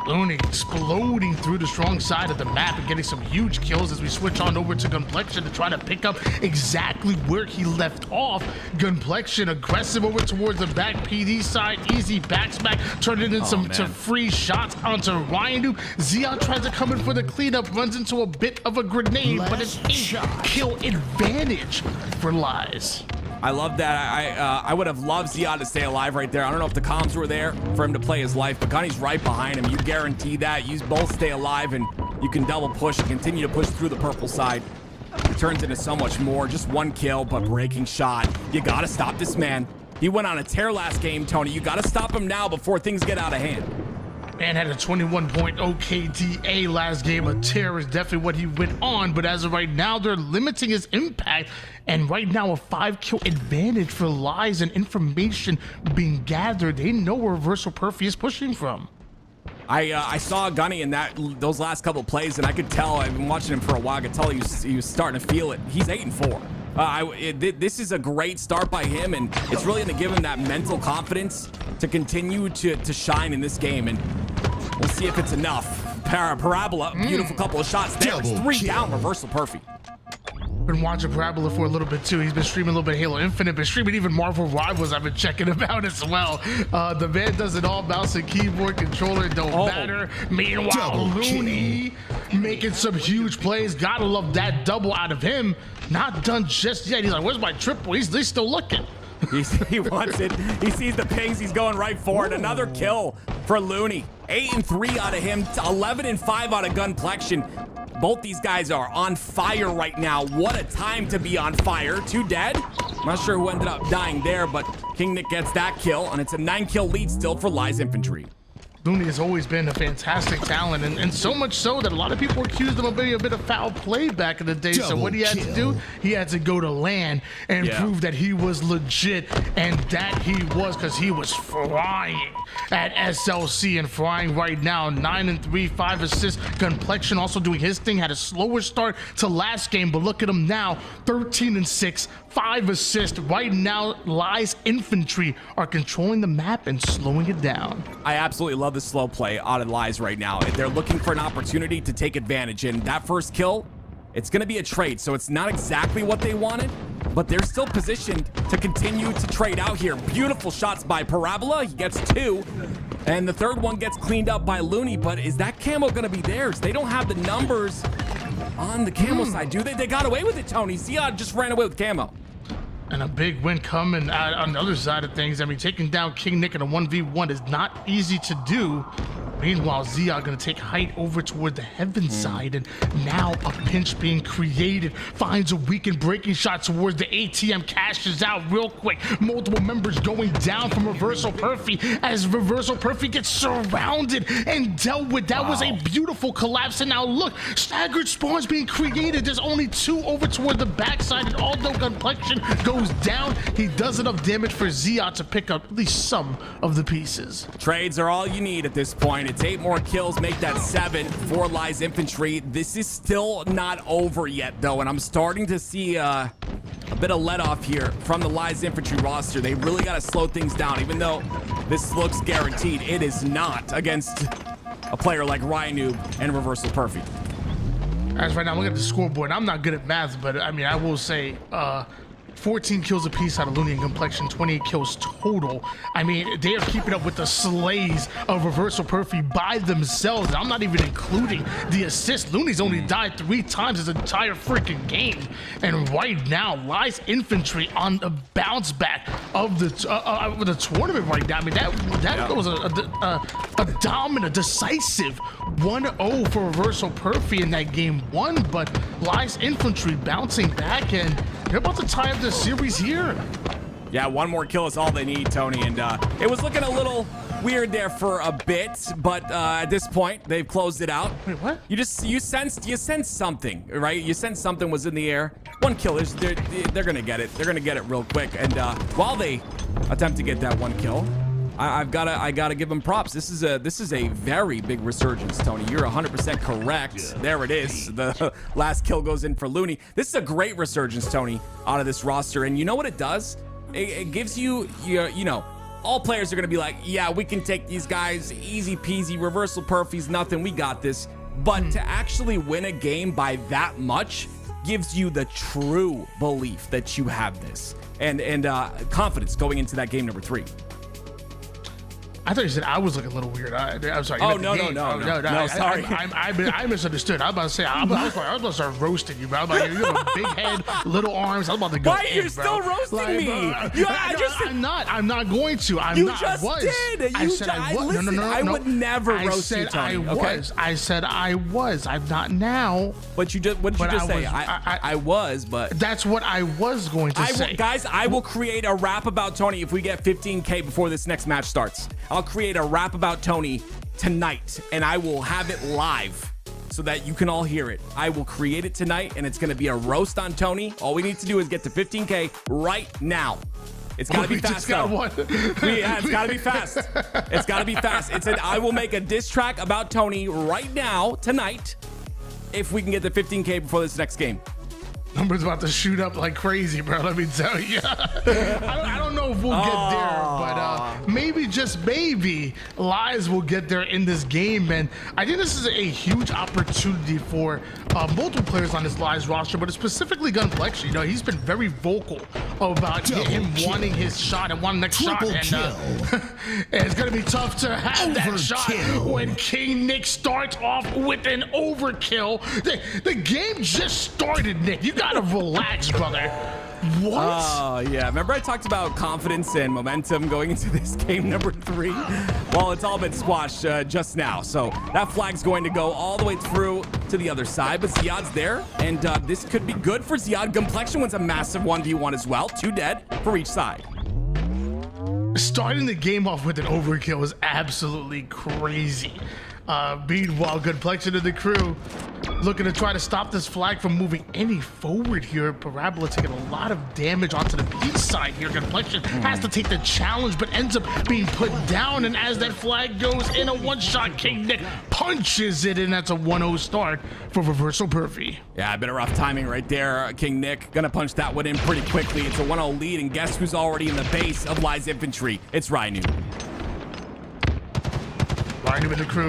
Looney exploding through the strong side of the map and getting some huge kills as we switch on over to Gunplexion to try to pick up exactly where he left off. Gunplexion aggressive over towards the back PD side. Easy backsmack, turned it into some free shots onto Ryan. Zia tries to come in for the cleanup, runs into a bit of a grenade, but it's a kill advantage for Lies. I love that. I would have loved Zia to stay alive right there. I don't know if the comms were there for him to play his life, but Gunny's right behind him. You guarantee that. You both stay alive, and you can double push and continue to push through the purple side. It turns into so much more. Just 1 kill, but breaking shot. You got to stop this man. He went on a tear last game, Tony. You got to stop him now before things get out of hand. Man had a 21-point OKDA last game. A tear is definitely what he went on, but as of right now, they're limiting his impact. And right now, a 5-kill advantage for Lies and information being gathered. They know where Reversal Perfy is pushing from. I saw Gunny in those last couple plays, and I could tell. I've been watching him for a while. I could tell he was starting to feel it. He's 8-4. This is a great start by him, and it's really going to give him that mental confidence to continue to shine in this game. And we'll see if it's enough. Parabola, beautiful couple of shots there. It's 3 down, Reversal Perfy. Been watching Parabola for a little bit too. He's been streaming a little bit of Halo Infinite, been streaming even Marvel Rivals. I've been checking him out as well. The man does it all. Mouse and keyboard, controller don't matter. Meanwhile, Looney making some huge plays. Gotta love that double out of him. Not done just yet. He's like, where's my triple? He's still looking. He wants it. He sees the pings. He's going right for it. Another kill for Looney. 8-3 out of him. 11-5 out of Gunplexion. Both these guys are on fire right now. What a time to be on fire. 2 dead. I'm not sure who ended up dying there, but King Nick gets that kill, and it's a 9-kill lead still for Lies Infantry. Looney has always been a fantastic talent, and so much so that a lot of people accused him of being a bit of foul play back in the day. So what he had to do, he had to go to LAN and prove that he was legit, and that he was, because he was flying at SLC and flying right now. 9-3, 5 assists. Gunplexion also doing his thing, had a slower start to last game, but look at him now, 13-6, 5 assists. Right now, Lies Infantry are controlling the map and slowing it down. I absolutely love the slow play out of Lies right now. They're looking for an opportunity to take advantage, and that first kill, it's going to be a trade, so it's not exactly what they wanted, but they're still positioned to continue to trade out here. Beautiful shots by Parabola. He gets 2, and the 3rd one gets cleaned up by Looney, but is that camo going to be theirs? They don't have the numbers on the camo side, do they? They got away with it, Tony. Zia just ran away with camo. And a big win coming out on the other side of things. I mean, taking down King Nick in a 1v1 is not easy to do. Meanwhile, Zia going to take height over toward the heaven side, and now a pinch being created. Finds a weakened breaking shot towards the ATM, cashes out real quick. Multiple members going down from Reversal Perfy as Reversal Perfy gets surrounded and dealt with. That was a beautiful collapse, and now look, staggered spawns being created. There's only 2 over toward the backside, and although Gunplexion goes down, he does enough damage for Zia to pick up at least some of the pieces. Trades are all you need at this point. It's 8 more kills, make that 7 for Lies Infantry. This is still not over yet, though, and I'm starting to see a bit of let off here from the Lies Infantry roster. They really got to slow things down, even though this looks guaranteed. It is not against a player like Ryan and Reversal Perfy. As right now, look at the scoreboard. I'm not good at math, but I mean, I will say 14 kills apiece out of Looney and Complexion, 28 kills total. I mean, they are keeping up with the slays of Reversal Perfy by themselves. And I'm not even including the assist. Looney's only died 3 times his entire freaking game. And right now, Lies Infantry on the bounce back of the tournament right now. I mean, that was a dominant, decisive 1-0 for Reversal Perfy in that game 1. But Lies Infantry bouncing back, and they're about to tie up the series here. Yeah, one more kill is all they need, Tony. And it was looking a little weird there for a bit, but at this point, they've closed it out. Wait, what? You sensed something, right? You sensed something was in the air. One kill is they're gonna get it. They're gonna get it real quick. And while they attempt to get that one kill, I gotta give them props. This is a very big resurgence, Tony. You're 100% correct. Yeah. There it is. The last kill goes in for Looney. This is a great resurgence, Tony, out of this roster. And you know what it does? It gives you know, all players are gonna be like, yeah, we can take these guys easy peasy. Reversal Perfy's nothing. We got this. But to actually win a game by that much gives you the true belief that you have this and confidence going into that game number 3. I thought you said I was looking a little weird. I'm sorry. Oh, no, sorry. I misunderstood. I was about to say, I was about to start roasting you, bro. I'm like, you have a big head, little arms. I was about to go. Why you're still roasting me? I'm not going to. You just did. I said I was. No. I would never roast you, Tony. I said I was. I'm not now. But you just, what did you just say? I was, but. That's what I was going to say. Guys, I will create a rap about Tony if we get 15K before this next match starts. I'll create a rap about Tony tonight, and I will have it live so that you can all hear it. I will create it tonight, and it's going to be a roast on Tony. All we need to do is get to 15K right now. It's got to be fast, though. Yeah, it's got to be fast. It's got to be fast. I will make a diss track about Tony right now, tonight, if we can get to 15K before this next game. Numbers about to shoot up like crazy, bro. Let me tell you. I don't know if we'll get there, but maybe, just maybe, Lies will get there in this game. And I think this is a huge opportunity for multiple players on this Lies roster, but specifically Gunplex. You know, he's been very vocal about him wanting his shot and wanting next shot. And it's going to be tough to have that shot when King Nick starts off with an overkill. The game just started, Nick. You gotta relax, brother. What? Oh, yeah. Remember I talked about confidence and momentum going into this game number 3? Well, it's all been squashed just now. So that flag's going to go all the way through to the other side. But Ziad's there, and this could be good for Ziad. Complexion wins a massive 1v1 as well. 2 dead for each side. Starting the game off with an overkill is absolutely crazy. Meanwhile, Complexion and the crew looking to try to stop this flag from moving any forward here. Parabola taking a lot of damage onto the beach side here. Complexion has to take the challenge, but ends up being put down. And as that flag goes in, a one-shot, King Nick punches it, and that's a 1-0 start for Reversal Perfy. Yeah, a bit of rough timing right there. King Nick gonna punch that one in pretty quickly. It's a 1-0 lead, and guess who's already in the base of Lies Infantry? It's Ryan. Ryan with the crew.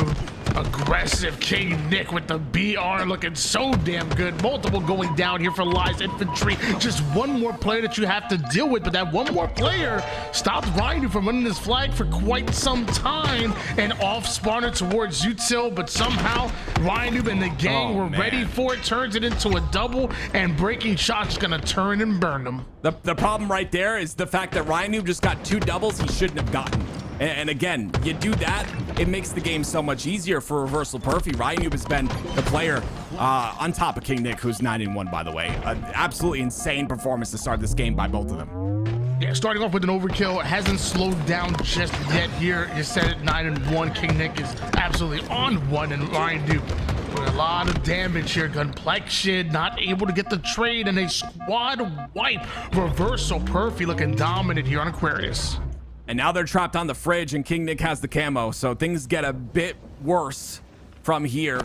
Aggressive King Nick with the BR looking so damn good. Multiple going down here for Lies Infantry. Just one more player that you have to deal with, but that one more player stops Ryan from running his flag for quite some time. And off spawner towards Util, but somehow Ryan and the gang were ready for it. Turns it into a double, and breaking shots is gonna turn and burn them. The problem right there is the fact that Ryan just got 2 doubles he shouldn't have gotten. And again, you do that, it makes the game so much easier for Reversal Perfy. Ryan has been the player on top of King Nick, who's 9-1, by the way. An absolutely insane performance to start this game by both of them. Yeah, starting off with an overkill, hasn't slowed down just yet here. You said it, 9-1. King Nick is absolutely on one, and Ryan with a lot of damage here. Gunplexion not able to get the trade, and a squad wipe. Reversal Perfy looking dominant here on Aquarius. And now they're trapped on the fridge, and King Nick has the camo, so things get a bit worse from here.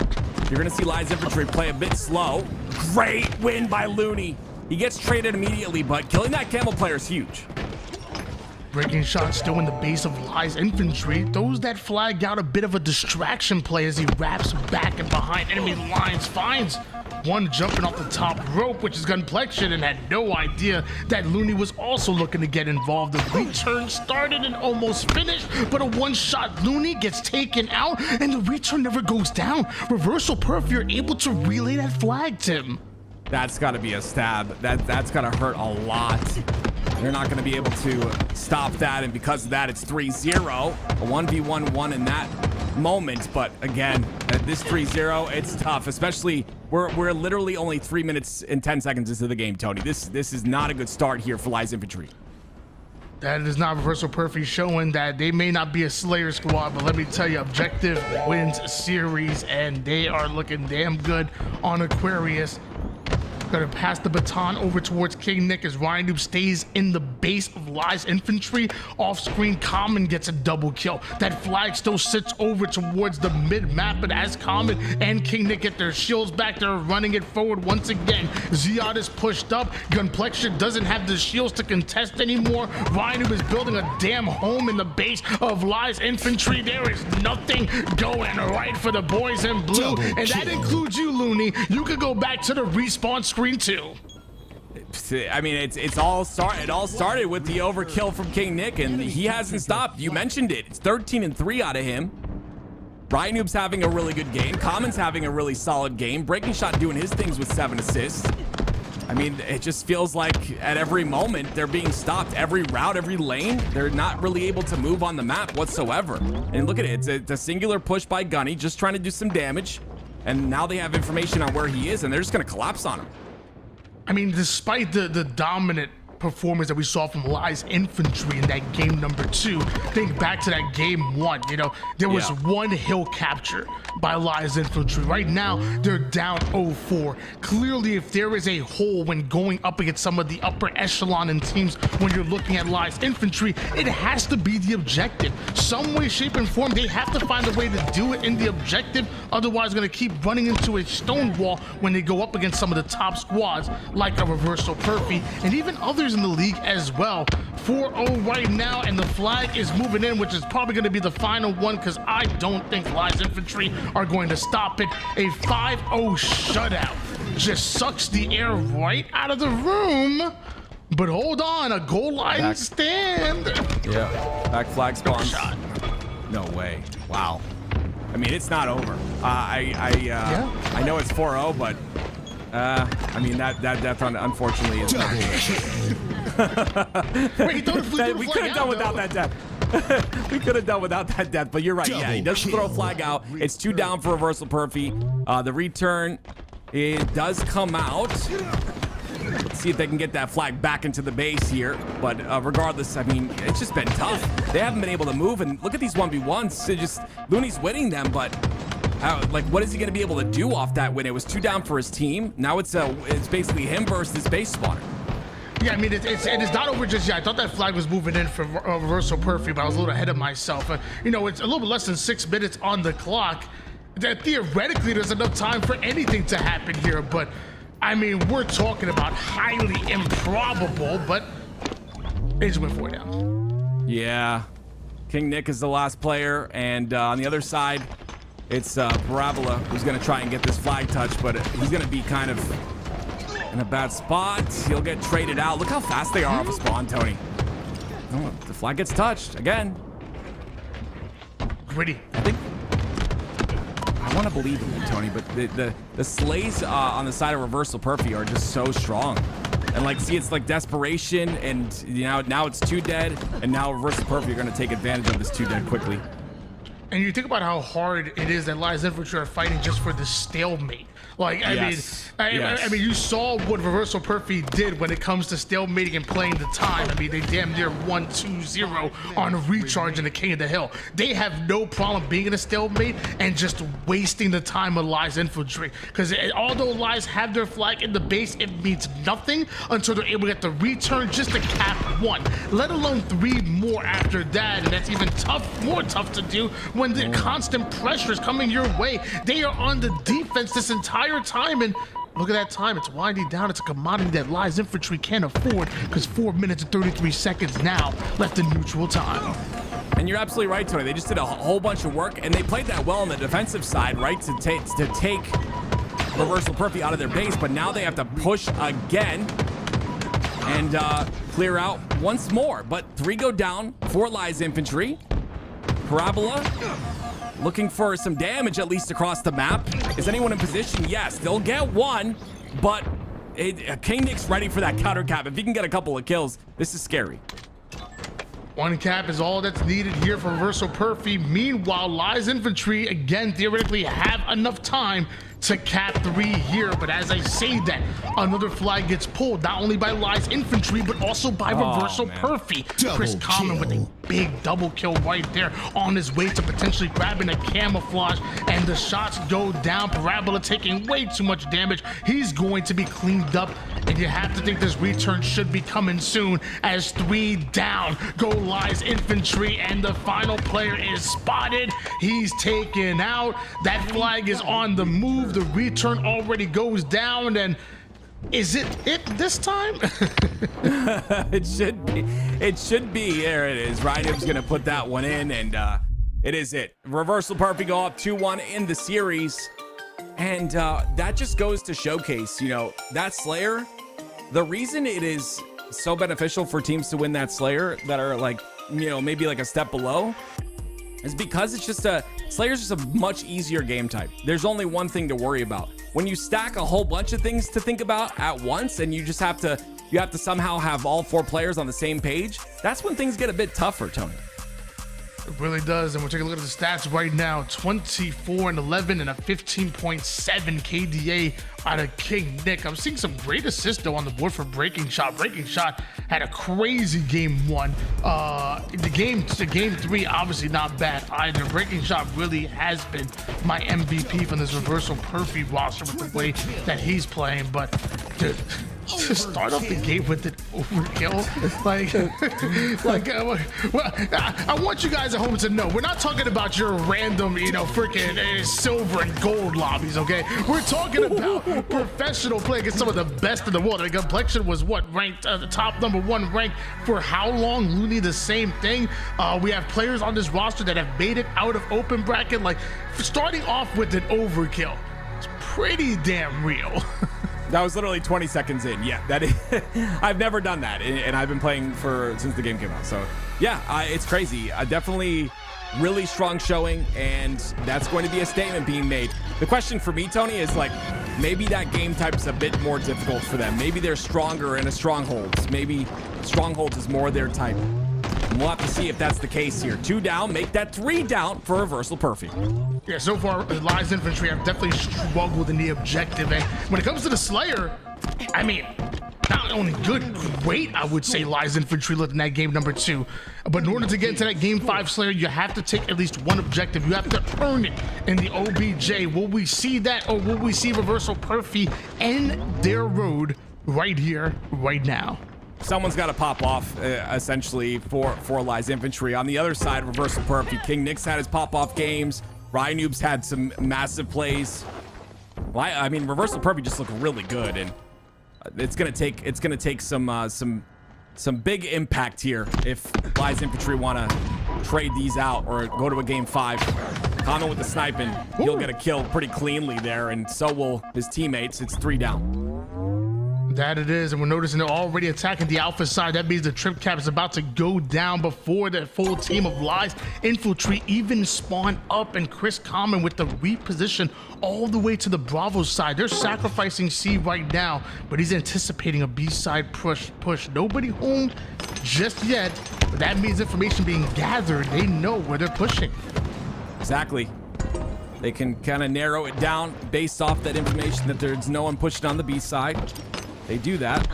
You're gonna see Lies Infantry play a bit slow. Great win by Looney. He gets traded immediately, but killing that Camel player is huge. Breaking shot still in the base of Lies infantry. Throws that flag out, a bit of a distraction play as he wraps back and behind enemy lines. Finds one jumping off the top rope, which is Gunplexion, and had no idea that Looney was also looking to get involved. The return started and almost finished, but a one-shot Looney gets taken out, and the return never goes down. Reversal Perfy are able to relay that flag, Tim. That's got to be a stab. That's got to hurt a lot. They're not going to be able to stop that, and because of that, it's 3-0. A 1v1 in that moment, but again, at this 3-0, it's tough, especially we're literally only 3 minutes and 10 seconds into the game, Tony. This is not a good start here for Lies Infantry. That is not Reversal Perfy showing that they may not be a Slayer squad, but let me tell you, Objective wins series, and they are looking damn good on Aquarius. Gonna pass the baton over towards King Nick as Ryan Noob stays in the base of Lies Infantry. Off-screen, Common gets a double kill. That flag still sits over towards the mid-map, but as Common and King Nick get their shields back, they're running it forward once again. Ziad is pushed up. Gunplexion doesn't have the shields to contest anymore. Ryan Noob is building a damn home in the base of Lies Infantry. There is nothing going right for the boys in blue, and that includes you, Looney. You could go back to the respawn screen too. I mean, it all started with the overkill from King Nick, and he hasn't stopped. You mentioned it. It's 13-3 out of him. Ryan Noob's having a really good game. Common's having a really solid game. Breaking Shot doing his things with 7 assists. I mean, it just feels like at every moment they're being stopped. Every route, every lane, they're not really able to move on the map whatsoever. And look at it. It's a singular push by Gunny, just trying to do some damage. And now they have information on where he is, and they're just going to collapse on him. I mean, despite the dominant performance that we saw from Lies Infantry in that game number 2, think back to that game 1, you know, there was one hill capture by Lies Infantry. Right now, they're down 0-4. Clearly, if there is a hole when going up against some of the upper echelon in teams, when you're looking at Lies Infantry, it has to be the objective. Some way, shape, and form, they have to find a way to do it in the objective. Otherwise, they're going to keep running into a stone wall when they go up against some of the top squads, like a Reversal Perfy, and even others in the league as well. 4-0 right now, and the flag is moving in, which is probably going to be the final one, because I don't think Lies Infantry are going to stop it. A 5-0 shutout just sucks the air right out of the room. But hold on, a goal line stand. Yeah, back flag spawns. No way. Wow. I mean, it's not over. I know it's 4-0, but I mean that death unfortunately is not Wait, we could have done without that death. We could have done without that death, but you're right. Yeah, he does throw a flag out. It's 2 down for Reversal Perfy. The return, it does come out. Let's see if they can get that flag back into the base here. But regardless, I mean, it's just been tough. They haven't been able to move, and look at these 1v1s. Looney's winning them, but like, what is he going to be able to do off that win? It was 2 down for his team. Now it's basically him versus this base spawner. Yeah, I mean, it's not over just yet. I thought that flag was moving in for Reversal Perfy, but I was a little ahead of myself. You know, it's a little bit less than 6 minutes on the clock. That theoretically, there's enough time for anything to happen here, but I mean, we're talking about highly improbable, but they just went 4 down. Yeah. King Nick is the last player, and on the other side, it's Parabola who's going to try and get this flag touch, but he's going to be kind of in a bad spot. He'll get traded out. Look how fast they are off a spawn, Tony. Oh, the flag gets touched again. Gritty. I want to believe in you, Tony, but the slays on the side of Reversal Perfy are just so strong. And like, see, it's like desperation, and you know, now it's 2 dead, and now Reversal Perfy are going to take advantage of this 2 dead quickly. And you think about how hard it is that Lies Infantry are fighting just for the stalemate. Like, I mean, you saw what Reversal Perfy did when it comes to stalemating and playing the time. I mean, they damn near 1-2-0 on a recharge in the King of the Hill. They have no problem being in a stalemate and just wasting the time of Lies Infantry. Because although Lies have their flag in the base, it means nothing until they're able to get the return just to cap 1, let alone 3 more after that. And that's even more tough to do when the constant pressure is coming your way. They are on the defense this entire time, and look at that time. It's winding down. It's a commodity that Lies Infantry can't afford because 4 minutes and 33 seconds now left in neutral time. And you're absolutely right, Tony. They just did a whole bunch of work, and they played that well on the defensive side, right, to take Reversal Perfy out of their base, but now they have to push again and clear out once more. But 3 go down for Lies Infantry. Parabola looking for some damage at least across the map. Is anyone in position? Yes, they'll get one, but King Nick's ready for that counter cap. If he can get a couple of kills, this is scary. 1 cap is all that's needed here for Reversal Perfy. Meanwhile, Lies Infantry, again, theoretically have enough time to cap 3 here. But as I say that, another flag gets pulled, not only by Lies Infantry, but also by Reversal Perfy. Chris Common with a big double kill right there on his way to potentially grabbing a camouflage. And the shots go down. Parabola taking way too much damage. He's going to be cleaned up. And you have to think this return should be coming soon as 3 down go Lies Infantry, and the final player is spotted. He's taken out. That flag is on the move. The return already goes down, and is it this time? It should be. It should be. There it is. Rhino's gonna put that one in, and it is it. Reversal Perfy go up 2-1 in the series. And that just goes to showcase, you know, that Slayer, the reason it is so beneficial for teams to win that Slayer that are like, you know, maybe like a step below is because it's just Slayer's just a much easier game type. There's only one thing to worry about. When you stack a whole bunch of things to think about at once and you just have to somehow have all 4 players on the same page, that's when things get a bit tougher, Tony. It really does, and we'll take a look at the stats right now. 24-11 and a 15.7 KDA out of King Nick. I'm seeing some great assists though on the board for Breaking Shot. Breaking Shot had a crazy game 1. The game 3 obviously not bad either. Breaking Shot really has been my MVP from this Reversal Perfy roster with the way that he's playing. But dude, to start off the game with an overkill, I want you guys at home to know we're not talking about your random, you know, freaking silver and gold lobbies, okay? We're talking about professional play against some of the best in the world. The complexion was what ranked the top #1 rank for how long? Looney, the same thing. We have players on this roster that have made it out of open bracket. Like starting off with an overkill, it's pretty damn real. That was literally 20 seconds in. Yeah, that is, I've never done that, and I've been playing since the game came out. So yeah, it's crazy. Definitely really strong showing, and that's going to be a statement being made. The question for me, Tony, is like maybe that game type's a bit more difficult for them. Maybe they're stronger in a strongholds. Maybe strongholds is more their type. And we'll have to see if that's the case here. 2 down, make that 3 down for Reversal Perfy. Yeah, so far, Lies Infantry have definitely struggled in the objective. And when it comes to the Slayer, I mean, not only good, great, I would say Lies Infantry looked in that game #2. But in order to get into that game 5 Slayer, you have to take at least one objective. You have to earn it in the OBJ. Will we see that, or will we see Reversal Perfy end their road right here, right now? Someone's got to pop off, essentially, for Lies Infantry. On the other side, Reversal Perfy, King Nick's had his pop-off games. Ryanoob's had some massive plays. Well, I mean, Reversal Perfy just looked really good, and it's gonna take some big impact here if Lies Infantry want to trade these out or go to a game 5. Common with the sniping, he'll get a kill pretty cleanly there, and so will his teammates. It's 3 down. That it is, and we're noticing they're already attacking the Alpha side. That means the trip cap is about to go down before that full team of Lies Infantry even spawn up, and Chris Common with the reposition all the way to the Bravo side. They're sacrificing C right now, but he's anticipating a B side push. Nobody home just yet, but that means information being gathered. They know where they're pushing. Exactly. They can kind of narrow it down based off that information that there's no one pushing on the B side. They do that.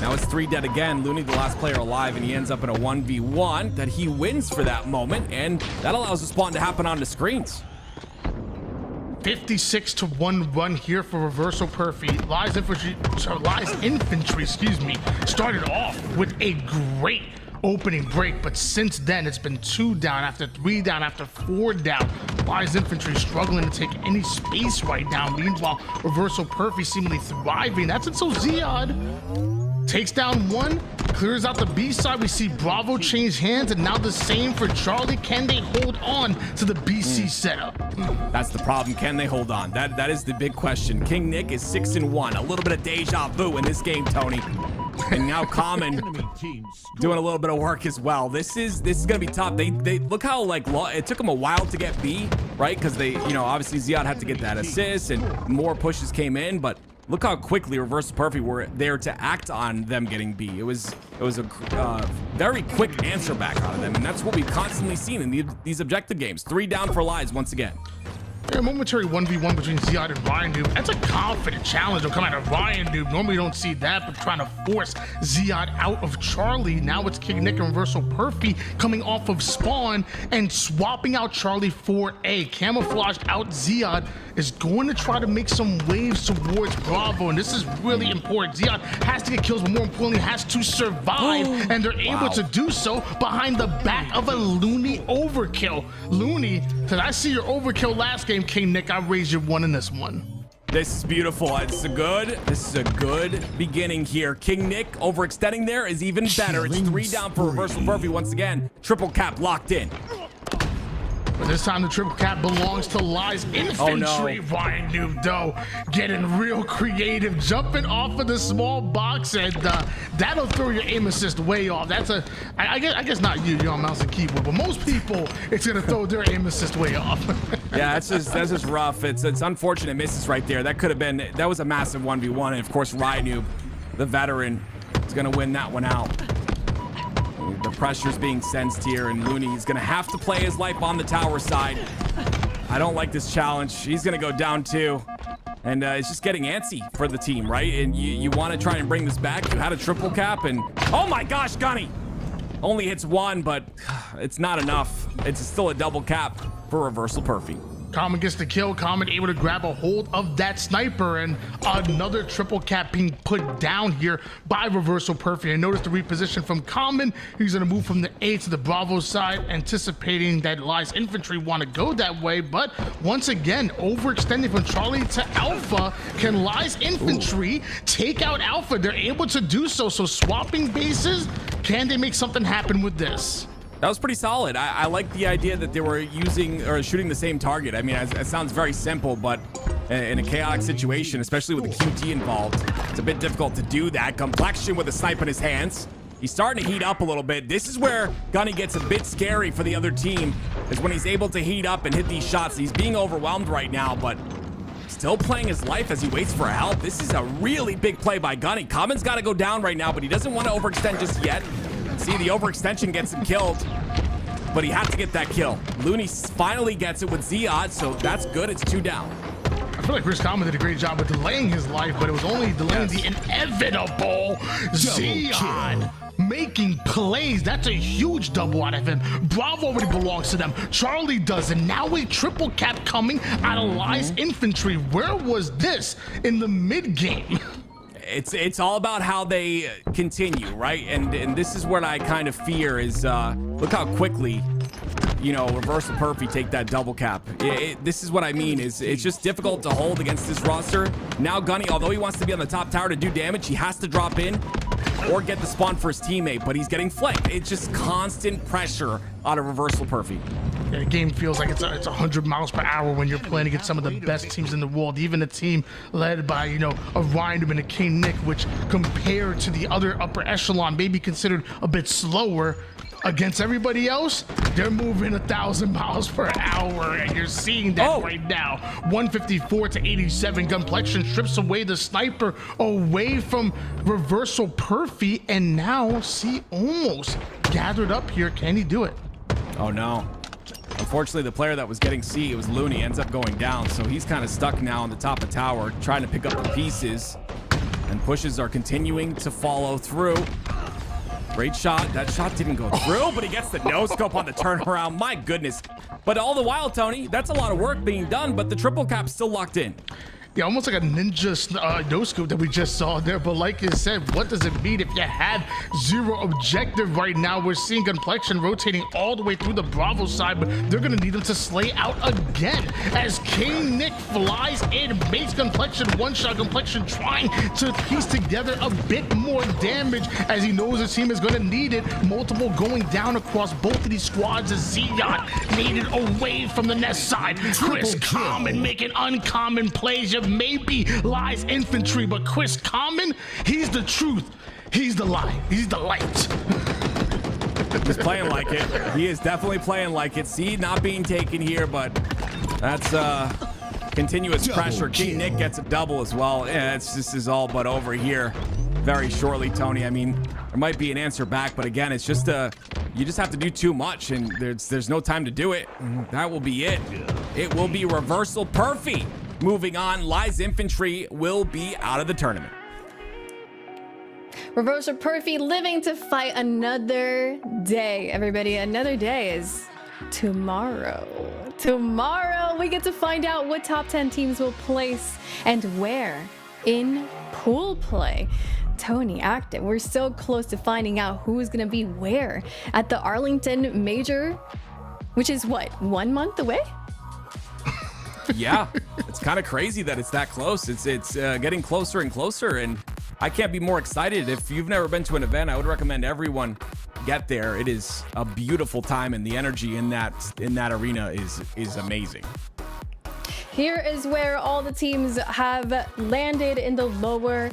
Now it's 3 dead again. Looney, the last player alive, and he ends up in a 1v1 that he wins for that moment, and that allows the spawn to happen on the screens. 56-1 run here for Reversal Perfy. Lies Infantry, started off with a great opening break, but since then it's been 2 down, after 3 down, after 4 down. Wise Infantry struggling to take any space right now. Meanwhile, Reversal Perfy seemingly thriving. That's it. So Ziad takes down 1, clears out the B side. We see Bravo change hands, and now the same for Charlie. Can they hold on to the BC setup? That's the problem. Can they hold on? That is the big question. King Nick is 6-1. A little bit of deja vu in this game, Tony. And now Common doing a little bit of work as well. This is gonna be tough. They look how it took them a while to get B, right? Because they, obviously Ziad had to get that assist and more pushes came in, but look how quickly Reverse Perfy were there to act on them getting B. It was a very quick answer back out of them, and that's what we've constantly seen in these objective games. 3 down for Lies once again. A momentary 1v1 between Ziad and Ryan Noob. That's a confident challenge will come out of Ryan Noob. Normally you don't see that, but trying to force Ziad out of Charlie. Now it's King Nick and Reversal Perfy coming off of spawn and swapping out Charlie for A. Camouflaged out Ziad is going to try to make some waves towards Bravo, and this is really important. Ziad has to get kills, but more importantly has to survive, and they're able to do so behind the back of a Looney overkill. Looney, did I see your overkill last game? King Nick, I raised your 1 in this one. This is beautiful. This is a good beginning here. King Nick overextending there is even better. It's 3 down for Reversal Perfy once again. Triple cap locked in. But this time the triple cap belongs to Lies Infantry. Oh, no. Ryan Noob, though, getting real creative, jumping off of the small box, and that'll throw your aim assist way off. That's I guess not you're on mouse and keyboard, but most people, it's gonna throw their aim assist way off. Yeah, that's just rough. It's unfortunate misses right there. That was a massive 1v1, and of course Ryan Noob, the veteran, is gonna win that one out. The pressure's being sensed here, and Looney is gonna have to play his life on the tower side. I don't like this challenge. He's gonna go down 2. And it's just getting antsy for the team, right? And you want to try and bring this back. You had a triple cap, and oh my gosh, Gunny! Only hits 1, but it's not enough. It's still a double cap for Reversal Perfy. Common gets the kill. Common able to grab a hold of that sniper, and another triple cap being put down here by Reversal Perfy. And notice the reposition from Common. He's going to move from the A to the Bravo side, anticipating that Lies Infantry want to go that way. But once again, overextending from Charlie to Alpha. Can Lies Infantry take out Alpha? They're able to do so. So swapping bases, can they make something happen with this? That was pretty solid. I like the idea that they were using or shooting the same target. I mean, it sounds very simple, but in a chaotic situation, especially with a QT involved, it's a bit difficult to do that. Complexion with a snipe in his hands. He's starting to heat up a little bit. This is where Gunny gets a bit scary for the other team, is when he's able to heat up and hit these shots. He's being overwhelmed right now, but still playing his life as he waits for help. This is a really big play by Gunny. Common's got to go down right now, but he doesn't want to overextend just yet. See, the overextension gets him killed, but he had to get that kill. Looney finally gets it with Ziad, so that's good. It's 2 down. I feel like Chris Common did a great job with delaying his life, but it was only delaying the inevitable. Ziad making plays. That's a huge double out of him. Bravo already belongs to them. Charlie does, and now a triple cap coming out of Lies Infantry. Where was this in the mid game? It's all about how they continue, right? And this is what I kind of fear is look how quickly, Reversal Perfy take that double cap. This is what I mean, is it's just difficult to hold against this roster. Now Gunny, although he wants to be on the top tower to do damage, he has to drop in or get the spawn for his teammate, but he's getting flanked. It's just constant pressure out of Reversal Perfy. Yeah, the game feels like it's 100 miles per hour when you're playing against some of the best teams in the world, even a team led by, a Ryan and a King Nick, which compared to the other upper echelon, maybe considered a bit slower. Against everybody else, they're moving 1,000 miles per hour, and you're seeing that right now. 154 to 87. Gunplexion strips away the sniper away from Reversal Perfy, and now see almost gathered up here. Can he do it? Oh no. Unfortunately, the player that was getting C, it was Looney, ends up going down, so he's kind of stuck now on the top of tower, trying to pick up the pieces, and pushes are continuing to follow through. Great shot. That shot didn't go through, but he gets the no-scope on the turnaround. My goodness. But all the while, Tony, that's a lot of work being done, but the triple cap's still locked in. Yeah, almost like a ninja no scoop that we just saw there. But like you said, what does it mean if you have zero objective right now? We're seeing Complexion rotating all the way through the Bravo side, but they're going to need him to slay out again as K-Nick flies in, makes Complexion one-shot. Complexion trying to piece together a bit more damage as he knows his team is going to need it. Multiple going down across both of these squads as Zeon needed away from the nest side. Chris Common making uncommon plays. You maybe lies infantry, but Chris Common, he's the truth. He's the lie. He's the light. He's playing like it. He is definitely playing like it. See, not being taken here, but that's continuous pressure. King Nick gets a double as well. Yeah, this is all but over here very shortly, Tony. I mean, there might be an answer back, but again, it's just you just have to do too much, and there's no time to do it. That will be it. It will be reversal. Perfy moving on. Lies infantry will be out of the tournament. Reversal Perfy living to fight another day. Everybody, another day is tomorrow. Tomorrow we get to find out what top 10 teams will place and where in pool play. Tony Active, we're so close to finding out who's gonna be where at the Arlington Major, which is what, 1 month away? Yeah, it's kind of crazy that it's that close. It's getting closer and closer, and I can't be more excited. If you've never been to an event, I would recommend everyone get there. It is a beautiful time, and the energy in that arena is amazing. Here is where all the teams have landed in the lower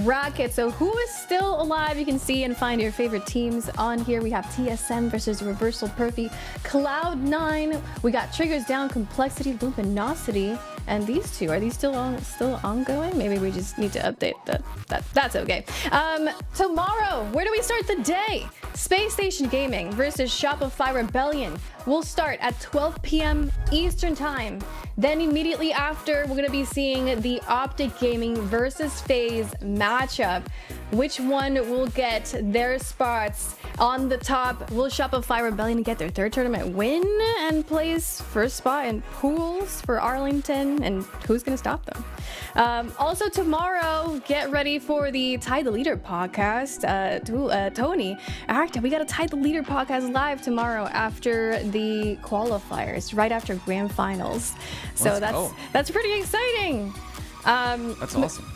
bracket. So who is still alive? You can see and find your favorite teams on here. We have TSM versus Reversal Perfy, Cloud9. We got Triggers Down, Complexity, Luminosity. And these two, are these still ongoing? Maybe we just need to update that's okay. Tomorrow, where do we start the day? Space Station Gaming versus Shopify Rebellion will start at 12 p.m. Eastern Time. Then immediately after, we're gonna be seeing the OpTic Gaming versus FaZe matchup. Which one will get their spots on the top? Will Shopify Rebellion get their third tournament win and place first spot in pools for Arlington? And who's gonna stop them? Also tomorrow, get ready for the Tie the Leader podcast. Tony Active, we got a Tie the Leader podcast live tomorrow after the qualifiers, right after grand finals. So that's pretty exciting. That's awesome.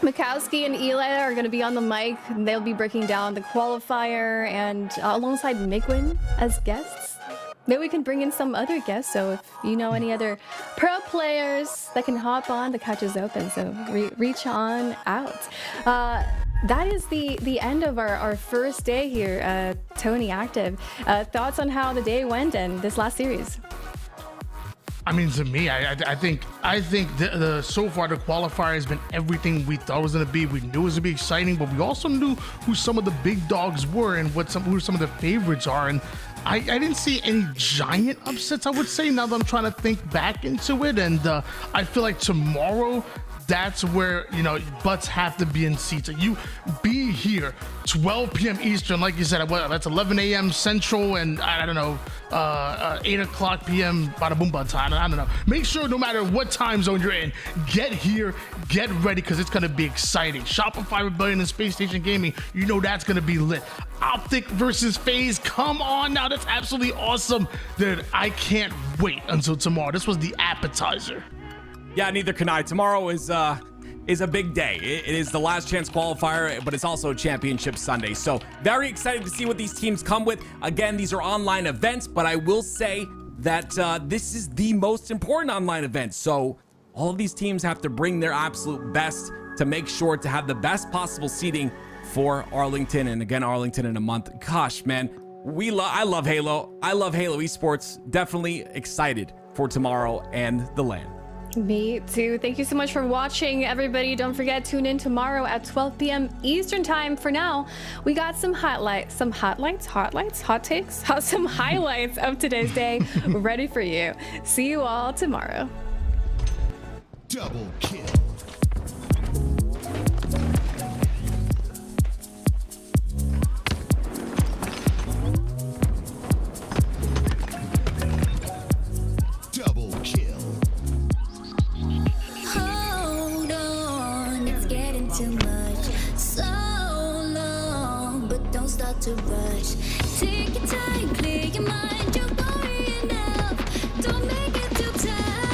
Mikowski and Eli are going to be on the mic. They'll be breaking down the qualifier and alongside Migwin as guests. Maybe we can bring in some other guests. So if you know any other pro players that can hop on, the couch is open. So reach on out. That is the end of our first day here, Tony Active. Thoughts on how the day went and this last series? I mean, to me, I think the so far the qualifier has been everything we thought it was gonna be. We knew it was gonna be exciting, but we also knew who some of the big dogs were and who some of the favorites are. And I didn't see any giant upsets, I would say, now that I'm trying to think back into it. And I feel like tomorrow, that's where, butts have to be in seats. You be here 12 p.m. Eastern, like you said, that's 11 a.m. Central, and I don't know, 8 o'clock p.m. bada boom bada time. I don't know. Make sure no matter what time zone you're in, get here, get ready, because it's going to be exciting. Shopify Rebellion and Space Station Gaming, that's going to be lit. OpTic versus FaZe, come on now, that's absolutely awesome. Dude, I can't wait until tomorrow. This was the appetizer. Yeah, neither can I. Tomorrow is a big day. It is the last chance qualifier, but it's also Championship Sunday. So very excited to see what these teams come with. Again, these are online events, but I will say that this is the most important online event. So all of these teams have to bring their absolute best to make sure to have the best possible seating for Arlington. And again, Arlington in a month. Gosh, man, I love Halo. I love Halo esports. Definitely excited for tomorrow and the LAN. Me too. Thank you so much for watching, everybody. Don't forget, tune in tomorrow at 12 p.m. Eastern Time. For now, we got some hot takes, some highlights of today's day ready for you. See you all tomorrow. Double kill. Double kill. Oh. start to rush. Take your time, clear your mind. You're worrying enough. Don't make it too tough.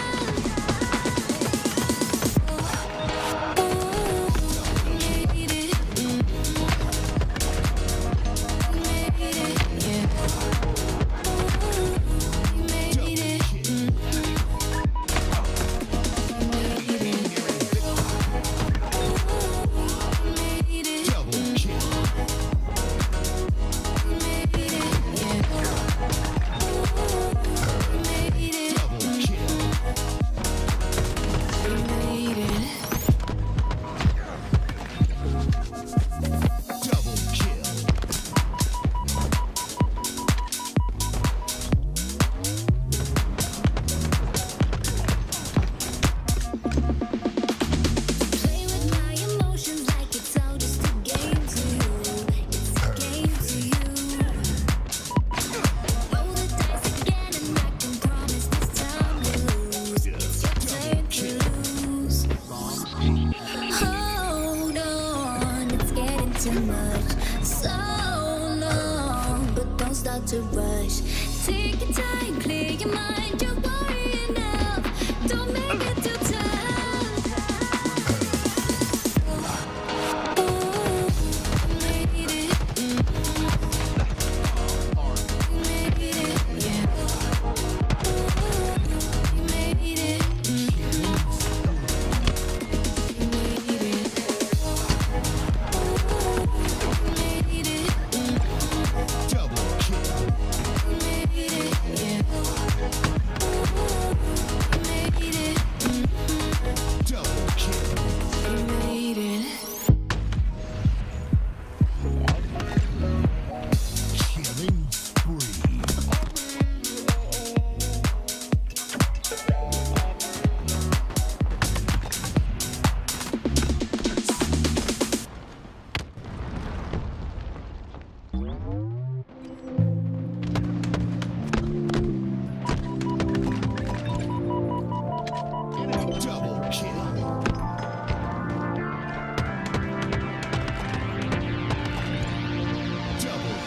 To rush. Take your time, clear your mind. You're worrying enough. Don't make it too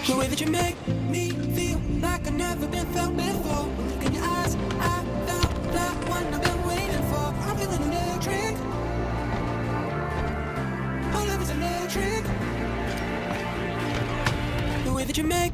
The way that you make me feel like I've never been felt before. Look in your eyes, I found that one I've been waiting for. I'm feeling electric. My love is electric. The way that you make